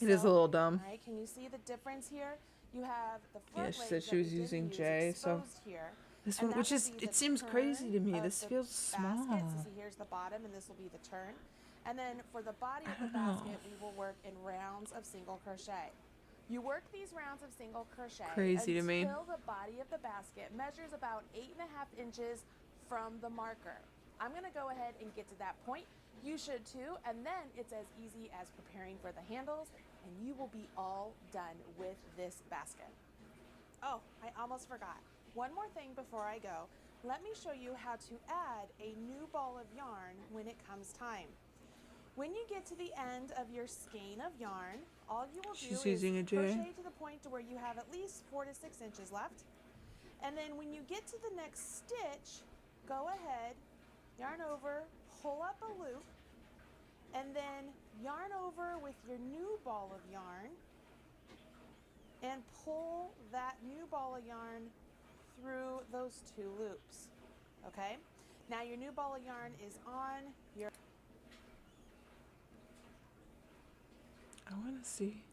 it is a little dumb. All right, can you see the difference here? You have the Yeah, front she legs said that she was we didn't using use J, so exposed here, this and one, that which will is, be the it seems crazy to me. turn This of feels the small. basket. So see, here's the bottom, and this will be the turn. And then for the body of the basket, we will work in rounds of single crochet. You work these rounds of single crochet Crazy to me. until the body of the basket measures about 8.5 inches from the marker. I'm going to go ahead and get to that point. You should too, and then it's as easy as preparing for the handles, and you will be all done with this basket. Oh, I almost forgot. One more thing before I go. Let me show you how to add a new ball of yarn when it comes time. When you get to the end of your skein of yarn, all you will do She's is using a J. crochet to the point to where you have at least 4 to 6 inches left. And then when you get to the next stitch, go ahead, yarn over, pull up a loop, and then yarn over with your new ball of yarn and pull that new ball of yarn through those 2 loops. Okay? Now your new ball of yarn is on your... I want to see.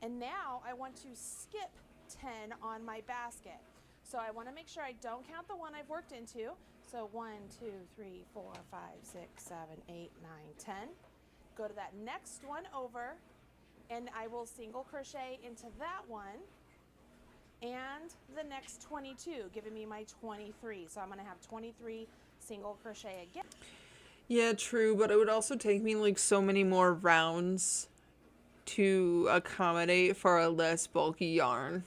And now I want to skip 10 on my basket. So I want to make sure I don't count the one I've worked into. So 1, 2, 3, 4, 5, 6, 7, 8, 9, 10. Go to that next one over, and I will single crochet into that one and the next 22, giving me my 23. So I'm going to have 23 single crochet again. Yeah, true, but it would also take me like so many more rounds to accommodate for a less bulky yarn.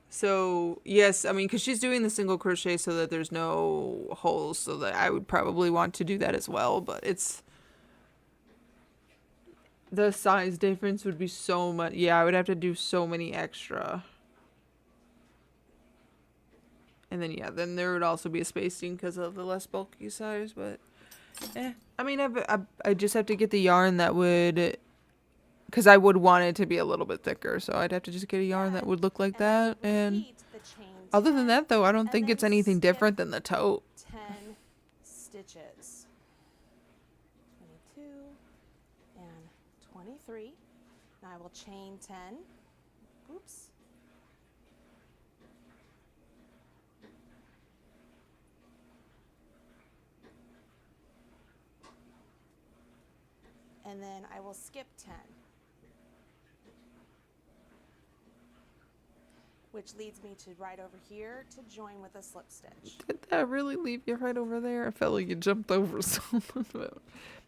So, yes, I mean, because she's doing the single crochet so that there's no holes, so that I would probably want to do that as well, but it's... The size difference would be so much. Yeah, I would have to do so many extra. And then, yeah, then there would also be a spacing because of the less bulky size, but... I mean, I just have to get the yarn that would, because I would want it to be a little bit thicker, so I'd have to just get a yarn that would look like that, and other than that, though, I don't think it's anything different than the tote. 10 stitches. 22 and 23. Now I will chain 10. Oops. And then I will skip 10. Which leads me to right over here to join with a slip stitch. Did that really leave you right over there? I felt like you jumped over something.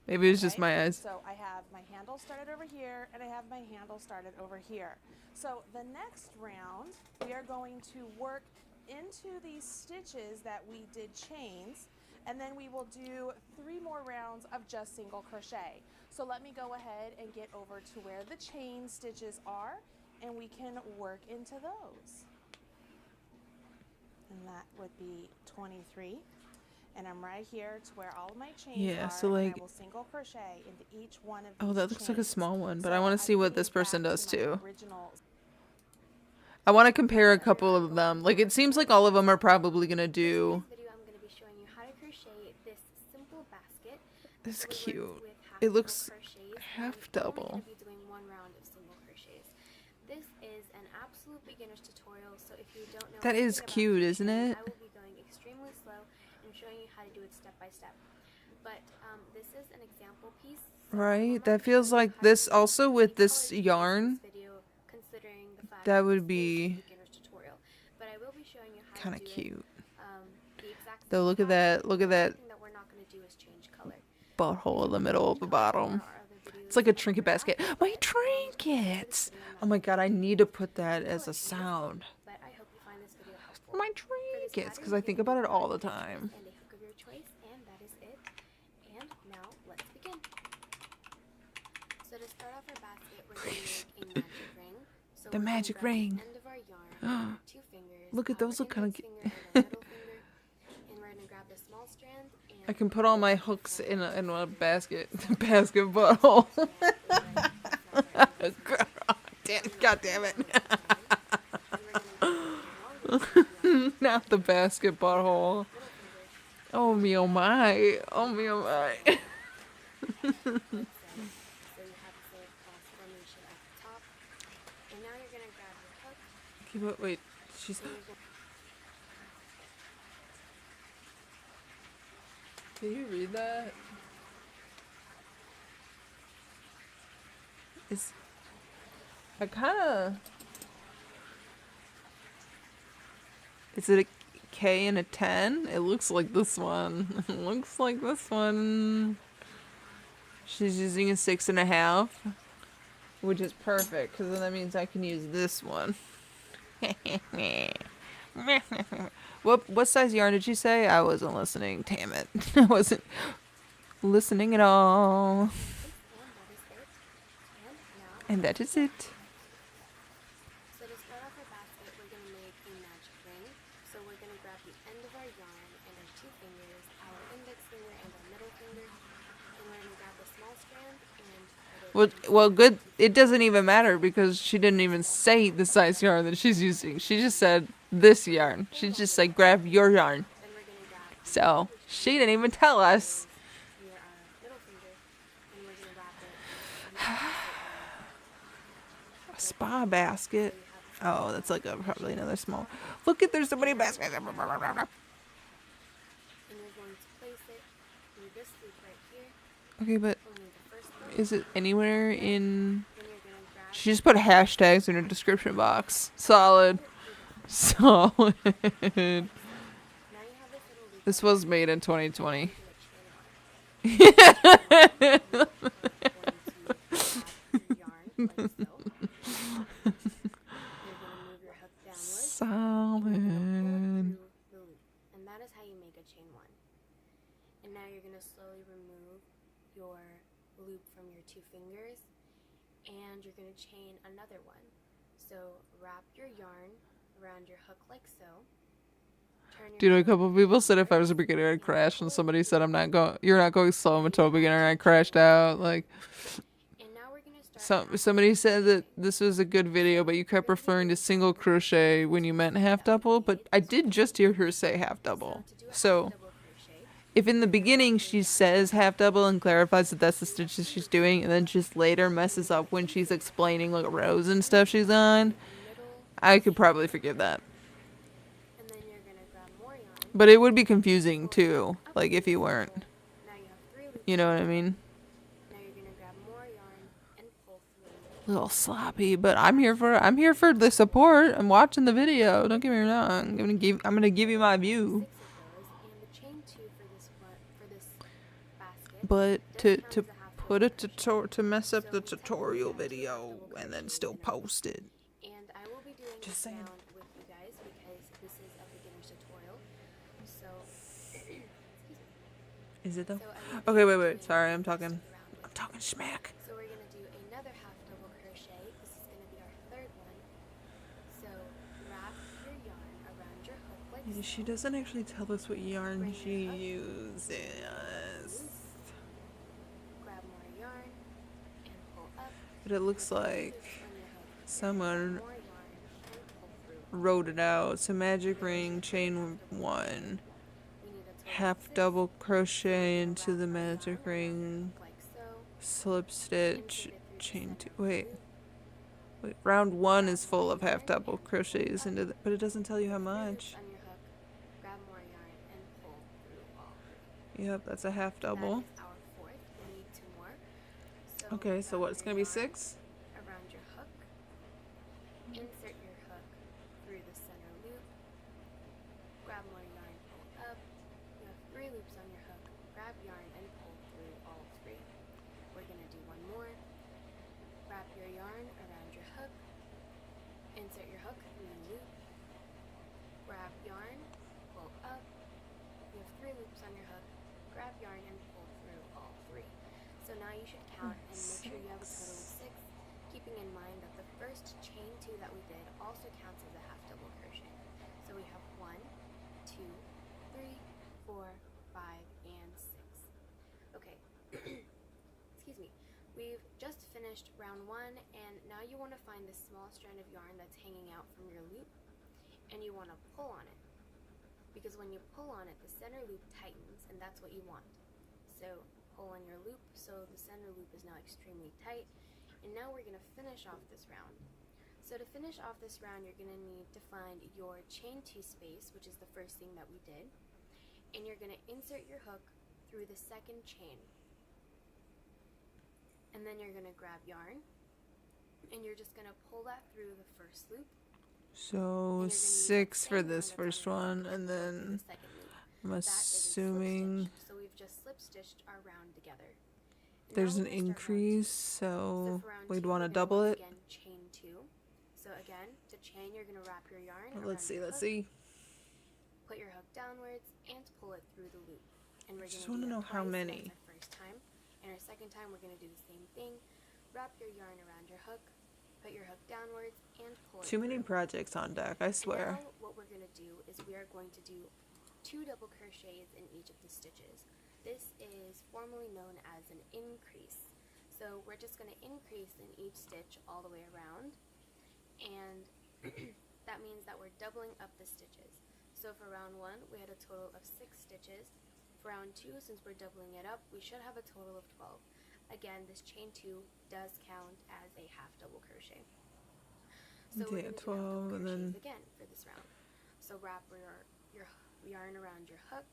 Maybe it's just my eyes. So I have my handle started over here, and I have my handle started over here. So the next round, we are going to work into these stitches that we did chains, and then we will do 3 more rounds of just single crochet. So let me go ahead and get over to where the chain stitches are, and we can work into those. And that would be 23. And I'm right here to where all of my chains are, so like, and I will single crochet into each one of these oh, that looks like a chains. small one, but So I want to see I'm what getting this person back does to my too. original. I want to compare a couple of them. Like, it seems like all of them are probably going to do... In this video, I'm going to be showing you how to crochet this simple basket. It's It works cute. with half It double looks crochets, half and double. We're going to be doing 1 round of single crochets. This is an absolute beginner's tutorial, so if you don't know That is anything about cute, isn't crocheting, it? I will be going extremely slow and showing you how to do it step by step. But this is an example piece. Right? That feels like this also with this yarn. Considering the fact That that would this is a be beginner's tutorial. But I will be showing you how kind to of do cute. the exact Though, look at that. Look at that thing that we're not going to do is change color. butthole in the middle of the bottom. It's like a trinket basket. My trinkets! Oh my god, I need to put that as a sound. But I hope you find this video helpful. My trinkets, because I think about it all the time. And a hook of your choice, and that is it. And now let's begin. So to start off our basket, we're going to make a magic ring. So The we're gonna magic grab the ring. end of our yarn, 2 fingers, Look at our those, look kind of index finger and our middle finger, and we're going to grab the small strand and I can put all my hooks in a basket. Basket butthole. God damn it. Not the basket butthole. Oh me, oh my. Oh me, oh my. so you have the cross formation at the top. And now you're going to grab your hook. Okay, but wait. She's... And you're gonna Can you read that? It's... I kinda... Is it a K and a 10? It looks like this one. It looks like this one. She's using a 6.5. Which is perfect, because then that means I can use this one. What size yarn did you say? I wasn't listening. Damn it. I wasn't listening at all. And that is it. So to start off our basket, we're going to make a magic ring. So we're going to grab the end of our yarn and our 2 fingers, our index finger and our middle finger, and we're going to grab the small strand and Well, good. It doesn't even matter because she didn't even say the size yarn that she's using. She just said this yarn. She just said grab your yarn. So she didn't even tell us. A spa basket. Oh, that's like probably another small. Look at there's so many baskets. and you're going to place it through this loop right here. Okay, but Only the first loop. is it anywhere in? She just put hashtags in her description box. Solid. Solid. This was made in 2020. Solid. And that is how you make a chain 1. And now you're going to slowly remove your loop from your 2 fingers, and you're going to chain another one. So wrap your yarn around your hook like so. Dude, a couple of people said if I was a beginner I'd crash, and somebody said you're not going slow until a beginner, and I crashed out. Like, somebody said that this was a good video, but you kept referring to single crochet when you meant half double, but I did just hear her say half double. So if in the beginning she says half double and clarifies that that's the stitches she's doing, and then just later messes up when she's explaining like rows and stuff she's on, I could probably forgive that. But it would be confusing too, like if you weren't. You know what I mean? A little sloppy, but I'm here for the support. I'm watching the video. Don't get me wrong. I'm gonna give you my view. But to put it to mess up the tutorial video and then still post it. And I will be doing Just this saying. sound with you guys because this is a beginner's tutorial. So, Is it though? So I will Okay, be wait. Sorry, I'm talking smack. So we're gonna do another half double crochet. This is gonna be our 3rd one. So wrap your yarn around your hook like so. She doesn't actually tell us what yarn she uses. Grab more yarn and pull up. But it looks like someone wrote it out. So magic ring, chain 1, half double crochet into the magic ring, slip stitch, chain 2. Wait, round 1 is full of half double crochets into the, but it doesn't tell you how much. On your hook, grab more yarn and pull through all 3. Yep, that's a half double. That is our 4th. We need 2 more. So Okay, so what? It's gonna be 6. around your hook. Insert your hook through the center loop. Grab more yarn, pull up. You have 3 loops on your hook. Grab yarn and pull through all 3. We're gonna do 1 more. Wrap your yarn around your hook. Insert your hook through the loop. Grab yarn, pull up. You have 3 loops on your hook. Grab yarn and pull through all 3. So now you should count and make sure you have a total of 6, keeping in mind that the first chain 2 that we did also counts as a half double crochet. So we have 1, 2, 3, 4, 5, and 6. Okay. Excuse me. We've just finished round 1, and now you want to find this small strand of yarn that's hanging out from your loop, and you want to pull on it. Because when you pull on it, the center loop tightens, and that's what you want. So pull on your loop, so the center loop is now extremely tight. And now we're going to finish off this round. So to finish off this round, you're going to need to find your chain 2 space, which is the first thing that we did. And you're going to insert your hook through the second chain. And then you're gonna grab yarn, and you're just gonna pull that through the first loop. So 6 for this first one, and then I'm assuming So we've just slip stitched our round together. there's an increase, so we'd want to double it. Again, chain 2. So again, to chain, you're gonna wrap your yarn. Let's see, around your let's hook, see. Put your hook downwards and pull it through the loop. And we're Just gonna want to do know that how twice. many. That's our first time. And our second time, we're gonna do the same thing. Wrap your yarn around your hook, put your hook downwards, and pull it Too many through. projects on deck, I swear. And now what we're gonna do is we are going to do 2 double crochets in each of the stitches. This is formally known as an increase. So we're just going to increase in each stitch all the way around, and that means that we're doubling up the stitches. So for round 1 we had a total of 6 stitches. For round 2, since we're doubling it up, we should have a total of 12. Again, this chain 2 does count as a half double crochet. So we're Okay, gonna do half 12 double and crochets then again for this round. So wrap your yarn around your hook,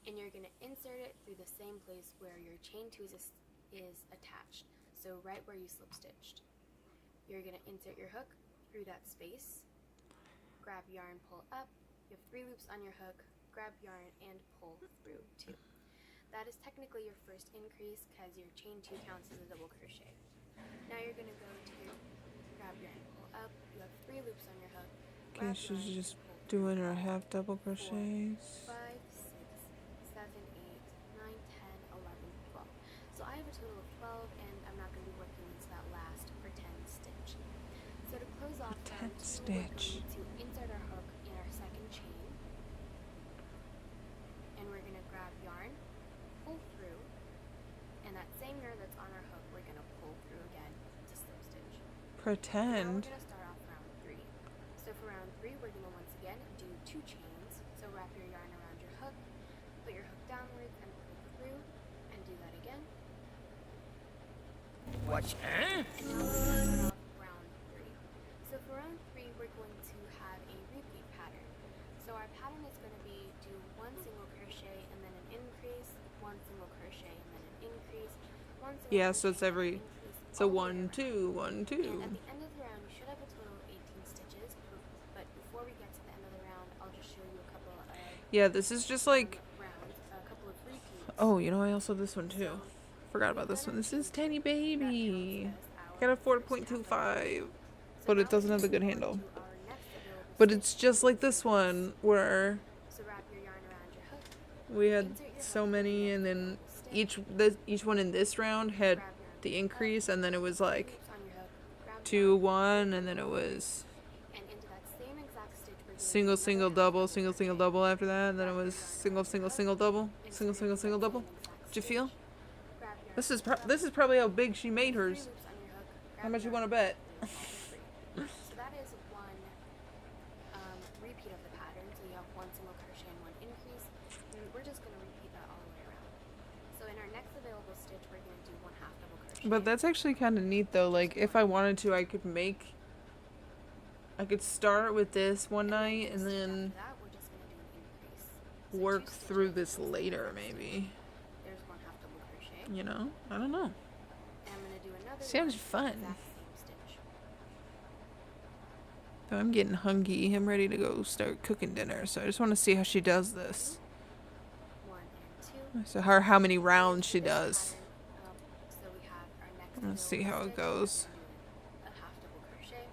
and you're going to insert it through the same place where your chain 2 is attached, so right where you slip stitched. You're going to insert your hook through that space, grab yarn, pull up, you have 3 loops on your hook, grab yarn and pull through 2. That is technically your first increase because your chain 2 counts as a double crochet. Now you're going to go to your grab yarn, pull up, you have 3 loops on your hook, Okay, grab she's yarn, just doing her half double crochets. 5, 6, 7, 8, 9, 10, 11, 12. So I have a total of 12, and I'm not going to be working into that last pretend stitch. So to close off round 2, we're going to insert our hook in our second chain, and we're going to grab yarn, pull through, and that same yarn that's on our hook, we're going to pull through again to slip stitch. Now we're Pretend. going to start off round 3. So for round 3, we're going to once again do 2 chains. So wrap your yarn around your hook, put your hook downwards and pull through, and do that again. What's And now we're going to start off round 3. So for round 3, we're going to have a repeat pattern. So our pattern is going to be do 1 single crochet and then an increase, 1 single crochet and then an increase, 1 single Yeah, so it's crochet and every. an increase So all the way 1, 2, 1, 2. And at the end of the round, you should have a total of 18 stitches. But before we get to the end of the round, I'll just show you a couple of Yeah, this is just like. rounds, a couple of repeats. Oh, you know, I also this one too. Forgot about this one. This is Tiny Baby. Got a 4.25, but it doesn't have the good handle. But it's just like this one where So wrap your yarn around your hook. we had so many, and then each one in this round had the increase, and then it was like 2, 1, and then it was And into that same exact stitch, we're single, single, double, single, single, double after that, and then it was single, single, single, double, single, single, single, double. Did you feel? This is probably how big she made hers. How much you want to bet? So that is one repeat of the pattern. So you have 1 single crochet and 1 increase. And we're just going to repeat that all the way around. So in our next available stitch, we're going to do 1 half double crochet. But that's actually kind of neat though. Like if I wanted to, I could start with this one night and then That we're just going to do an increase. work through this later maybe. There's 1 half double crochet. You know? I don't know. And I'm going to do another Sounds one, fun. exact same stitch. So I'm getting hungry. I'm ready to go start cooking dinner. So I just want to see how she does this. 1 and 2. So how many rounds she does. So we have our next I'm gonna see how it goes. a half double crochet.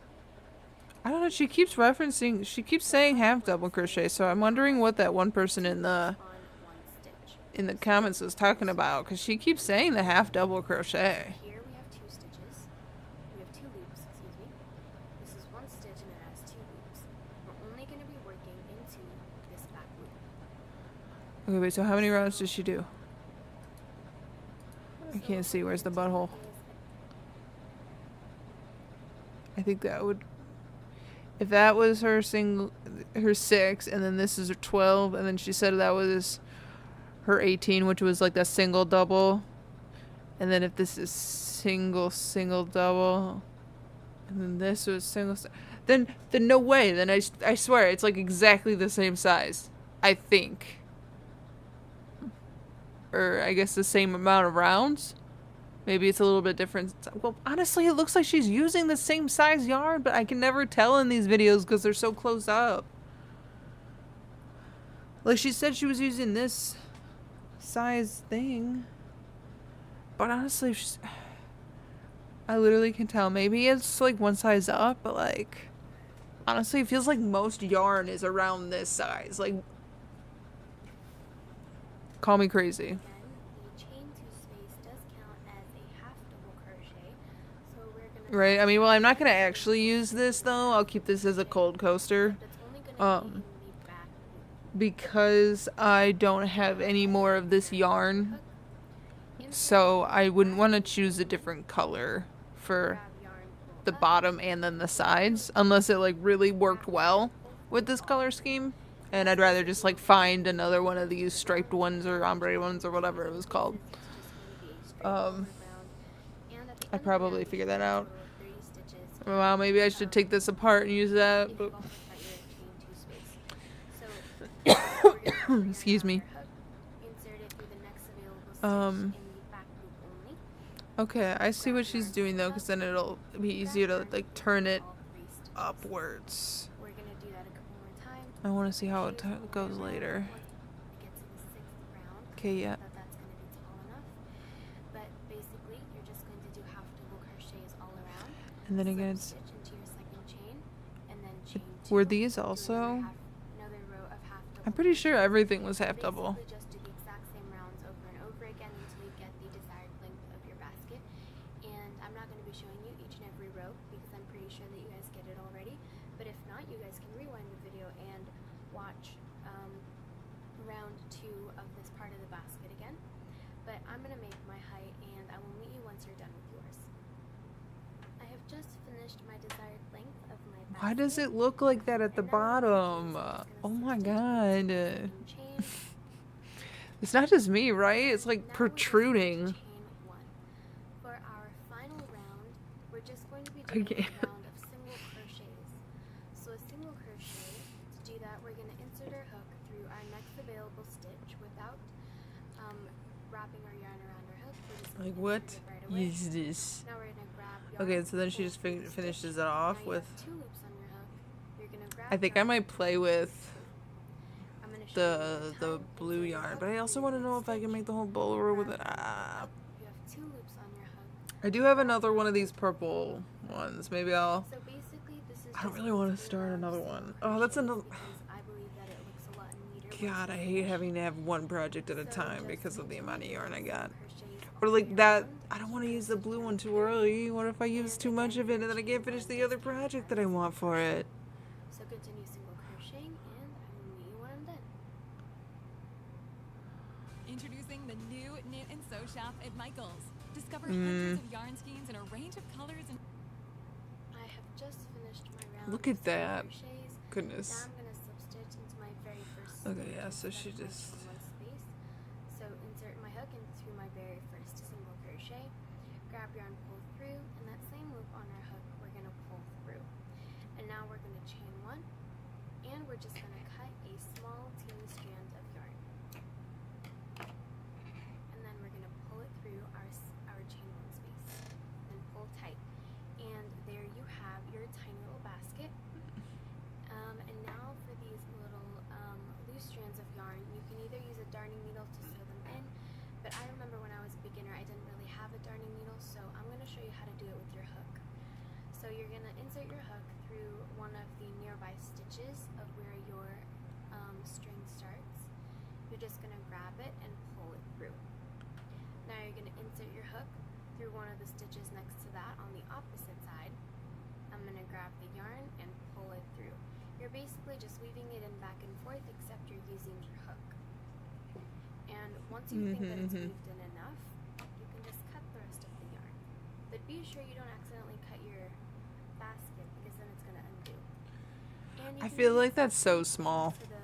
I don't know. She keeps saying half double crochet. So I'm wondering what that one person in the comments was talking about, because she keeps saying the half double crochet. Here we have 2 stitches. We have 2 loops, excuse me. This is 1 stitch and it has 2 loops. We're only going to be working into this back loop. Okay, wait. So how many rounds does she do? I can't see. Where's the butthole? I think that would. If that was her 6, and then this is her 12, and then she said that was her 18, which was like that single double, and then if this is single double, and then this was single, then no way. Then I swear it's like exactly the same size. I think. or I guess the same amount of rounds. Maybe it's a little bit different. Well, honestly, it looks like she's using the same size yarn, but I can never tell in these videos because they're so close up. Like, she said she was using this size thing. But honestly, I literally can tell. Maybe it's like one size up, but like, honestly, it feels like most yarn is around this size. Like, call me crazy. Right, I mean, well, I'm not going to actually use this, though. I'll keep this as a cold coaster. Because I don't have any more of this yarn. So I wouldn't want to choose a different color for the bottom and then the sides. Unless it, like, really worked well with this color scheme. And I'd rather just, like, find another one of these striped ones or ombre ones or whatever it was called. I'd probably figure that out. Well, maybe I should take this apart and use that. But excuse me. Okay, I see what she's doing though, because then it'll be easier to like turn it upwards. I want to see how it goes later. Okay, yeah. And then again, it's... Were these also? I'm pretty sure everything was half double. Why does it look like that at the bottom? Oh my god. It's not just me, right? It's like protruding. For our final round, we're just going to be doing a round of single crochets. So a single crochet, to do that, we're going to insert our hook through our next available stitch without wrapping our yarn around our hook. Like, what is this? Now we're going to grab yarn. Okay, so then she just finishes it off with... Two loops on your hook. You're going to grab I think I might play with the blue yarn, but I also want to know if I can make the whole bowl with it. You have two loops on your hook. I do have another one of these purple ones. Maybe I'll... So basically, this is I don't really want to start another one. Oh, that's another... I believe that it looks a lot neater. God, I hate having to have one project at a time because of the amount of yarn I got. Or like that, I don't want to use the blue one too early. What if I use too much of it and then I can't finish the other project that I want for it? So continue single crocheting, and I will meet you when I'm done. Introducing the new Knit and Sew Shop at Michaels. Discover hundreds of yarn schemes in a range of colors and... I have just finished my round. Look at that. Crochets. Goodness. Now I'm going to slip stitch into my very first Okay, yeah, so she just... space. So insert my hook into my very first single crochet. Grab yarn, pull through, and that same loop on our hook we're going to pull through. And now we're going to chain one, and we're just going to cut a small teeny strand of yarn. And then we're going to pull it through our chain one space. And pull tight. And there you have your tiny little basket. And now for these little loose strands of yarn, you can either use a darning needle to sew them in, but I remember when I was a beginner I didn't really have a darning needle, so I'm going to show you how to do it with your hook. So you're going to insert your hook through one of the nearby stitches of where your string starts. You're just going to grab it and pull it through. Now you're going to insert your hook through one of the stitches next to that on the opposite side. I'm going to grab the yarn and pull it through. You're basically just weaving it in back and forth, except you're using your hook. And once you think that it's weaved in enough, you can just cut the rest of the yarn. But be sure you don't accidentally cut your basket, because then it's going to undo. And you I can feel use like that's so small. to the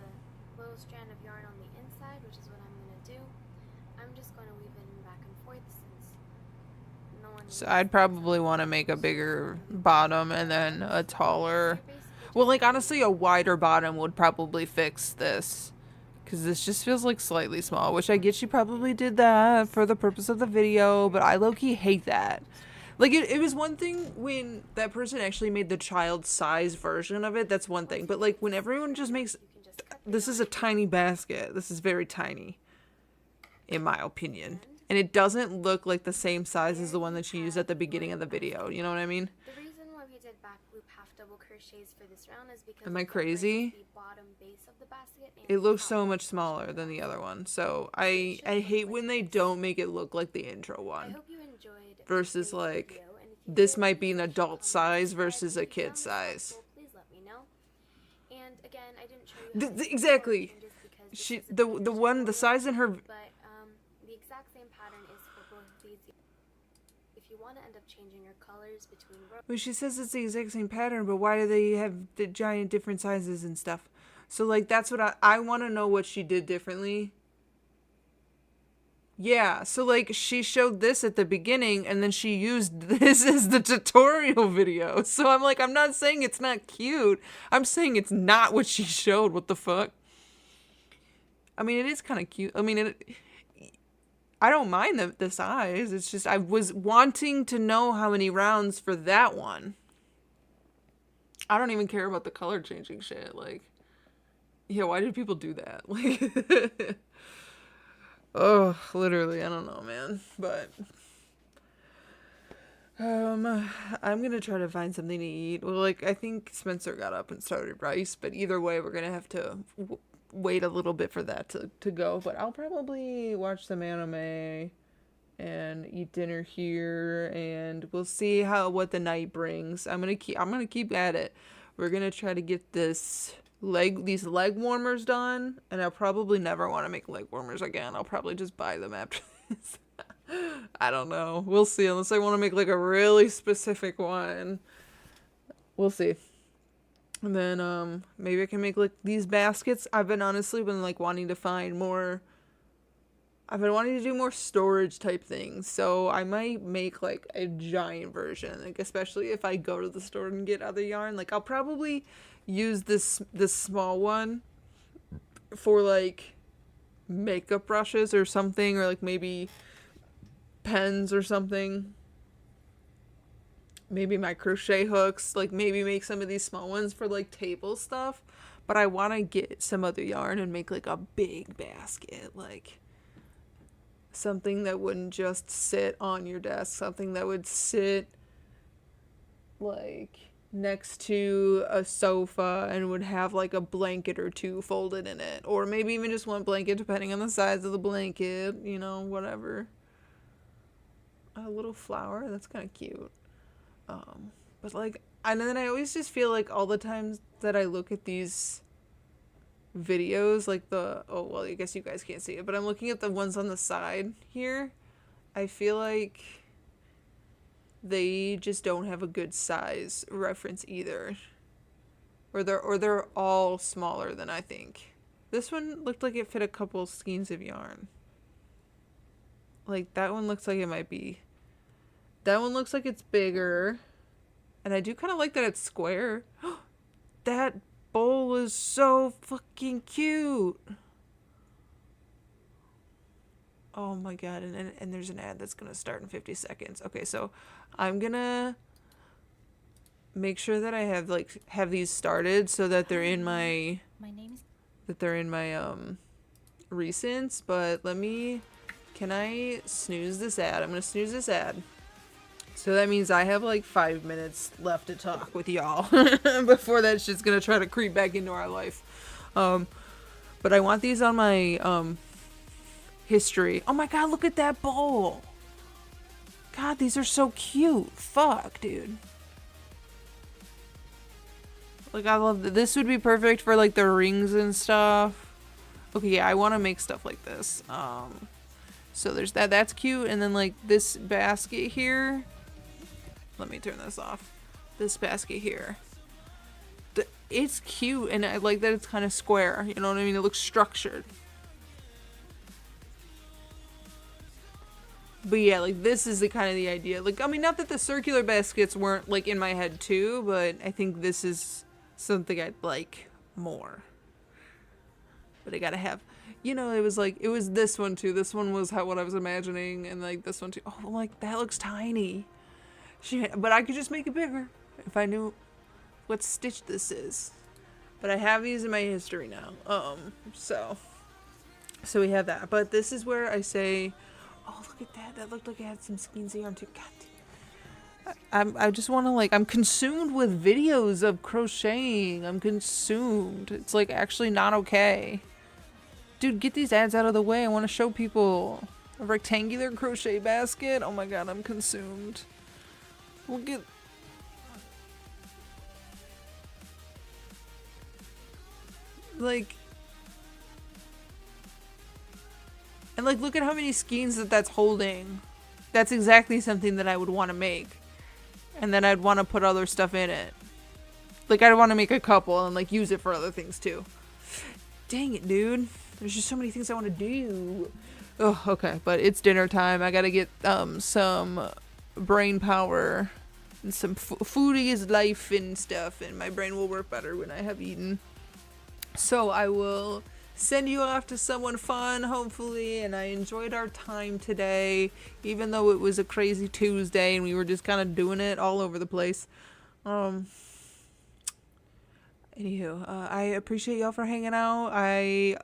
little strand of yarn on the inside, which is what I'm going to do. I'm just going to weave it in back and forth since no one So I'd probably want to make a bigger bottom and then a taller... Well, like, honestly, a wider bottom would probably fix this. Because this just feels like slightly small, which I get she probably did that for the purpose of the video, but I low-key hate that. Like, it was one thing when that person actually made the child size version of it, that's one thing. But, like, when everyone just makes... This is a tiny basket. This is very tiny, in my opinion. And it doesn't look like the same size as the one that she used at the beginning of the video. You know what I mean? The reason why we did back loop half double crochets for this round is because Am I it separates crazy? the bottom base of the basket and It looks so much smaller than the other one. So I hate when they don't make it look like the intro one. Versus like, this might be an adult size versus a kid size. please let me know. And again, I didn't show you Exactly. The size in her... but the exact same pattern is for both of these. If you want to end up changing your colors between rows, Well, she says it's the exact same pattern, but why do they have the giant different sizes and stuff? So, like, that's what I want to know what she did differently. Yeah, so, like, she showed this at the beginning, and then she used this as the tutorial video. So I'm like, I'm not saying it's not cute. I'm saying it's not what she showed. What the fuck? I mean, it is kind of cute. I mean, I don't mind the size. It's just I was wanting to know how many rounds for that one. I don't even care about the color changing shit. Like, yeah, why did people do that? Like, oh, literally, I don't know, man. But I'm gonna try to find something to eat. Well, like, I think Spencer got up and started rice, but either way, we're gonna have to wait a little bit for that to go. But I'll probably watch some anime and eat dinner here, and we'll see what the night brings. I'm gonna keep at it. We're gonna try to get these leg warmers done, and I'll probably never want to make leg warmers again. I'll probably just buy them after this. I don't know. We'll see, unless I want to make like a really specific one. We'll see. And then maybe I can make like these baskets. I've been like wanting to find more. I've been wanting to do more storage type things, so I might make like a giant version, like especially if I go to the store and get other yarn. Like I'll probably use this small one for like makeup brushes or something, or like maybe pens or something. Maybe my crochet hooks, like maybe make some of these small ones for like table stuff. But I want to get some other yarn and make like a big basket, like something that wouldn't just sit on your desk, something that would sit like next to a sofa and would have like a blanket or two folded in it, or maybe even just one blanket depending on the size of the blanket, you know, whatever. A little flower, that's kind of cute. But like, and then I always just feel like all the times that I look at these videos, like oh well, I guess you guys can't see it, but I'm looking at the ones on the side here, I feel like they just don't have a good size reference either, or they're all smaller than I think. This one looked like it fit a couple skeins of yarn. Like that one looks like it might be, that one looks like it's bigger, and I do kind of like that it's square. That bowl is so fucking cute. Oh my god, and there's an ad that's gonna start in 50 seconds. Okay, so I'm gonna make sure that I have these started so that they're in my recents, but can I snooze this ad? I'm gonna snooze this ad. So that means I have like 5 minutes left to talk with y'all before that shit's gonna try to creep back into our life. But I want these on my history. Oh my god, look at that bowl. God, these are so cute. Fuck, dude. Like, I love that. This would be perfect for like the rings and stuff. Okay, yeah, I want to make stuff like this. So there's that. That's cute. And then like this basket here. Let me turn this off. This basket here. It's cute, and I like that it's kind of square. You know what I mean? It looks structured. But yeah, like this is the kind of the idea. Like, I mean, not that the circular baskets weren't like in my head too, but I think this is something I'd like more. But I gotta have you know, it was this one too. This one was what I was imagining, and like this one too. Oh, like that looks tiny. But I could just make it bigger if I knew what stitch this is. But I have these in my history now. So we have that. But this is where I say, oh, look at that. That looked like it had some skeins yarn too. God. I just want to, like, I'm consumed with videos of crocheting. I'm consumed. It's like actually not okay. Dude, get these ads out of the way. I want to show people a rectangular crochet basket. Oh my god, I'm consumed. Look at... like... and like, look at how many skeins that's holding. That's exactly something that I would want to make. And then I'd want to put other stuff in it. Like, I'd want to make a couple and like use it for other things too. Dang it, dude. There's just so many things I want to do. Oh, okay. But it's dinner time. I gotta get some brain power and some food is life and stuff. And my brain will work better when I have eaten. So I will send you off to someone fun, hopefully, and I enjoyed our time today, even though it was a crazy Tuesday and we were just kind of doing it all over the place. Anywho, I appreciate y'all for hanging out. I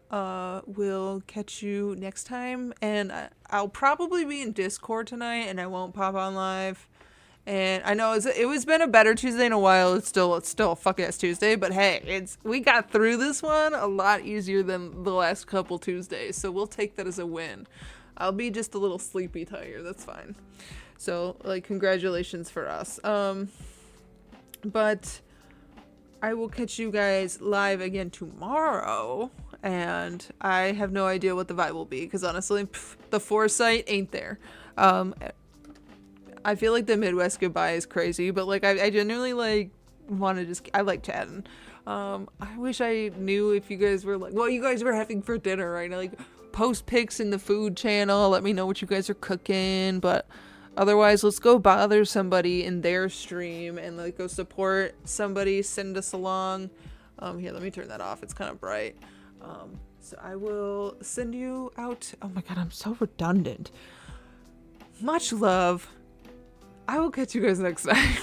will catch you next time, and I'll probably be in Discord tonight, and I won't pop on live. And I know it was been a better Tuesday in a while. It's still a fuck ass Tuesday, but hey, we got through this one a lot easier than the last couple Tuesdays, so we'll take that as a win. I'll be just a little sleepy tired. That's fine. So, like, congratulations for us. But I will catch you guys live again tomorrow, and I have no idea what the vibe will be because honestly, the foresight ain't there. I feel like the Midwest goodbye is crazy, but like I genuinely like want to I like chatting. I wish I knew if you guys were like, what you guys were having for dinner right now. Like, post pics in the food channel. Let me know what you guys are cooking. But otherwise, let's go bother somebody in their stream and like go support somebody. Send us along. Here, let me turn that off. It's kind of bright. So I will send you out. Oh my god, I'm so redundant. Much love. I will catch you guys next time.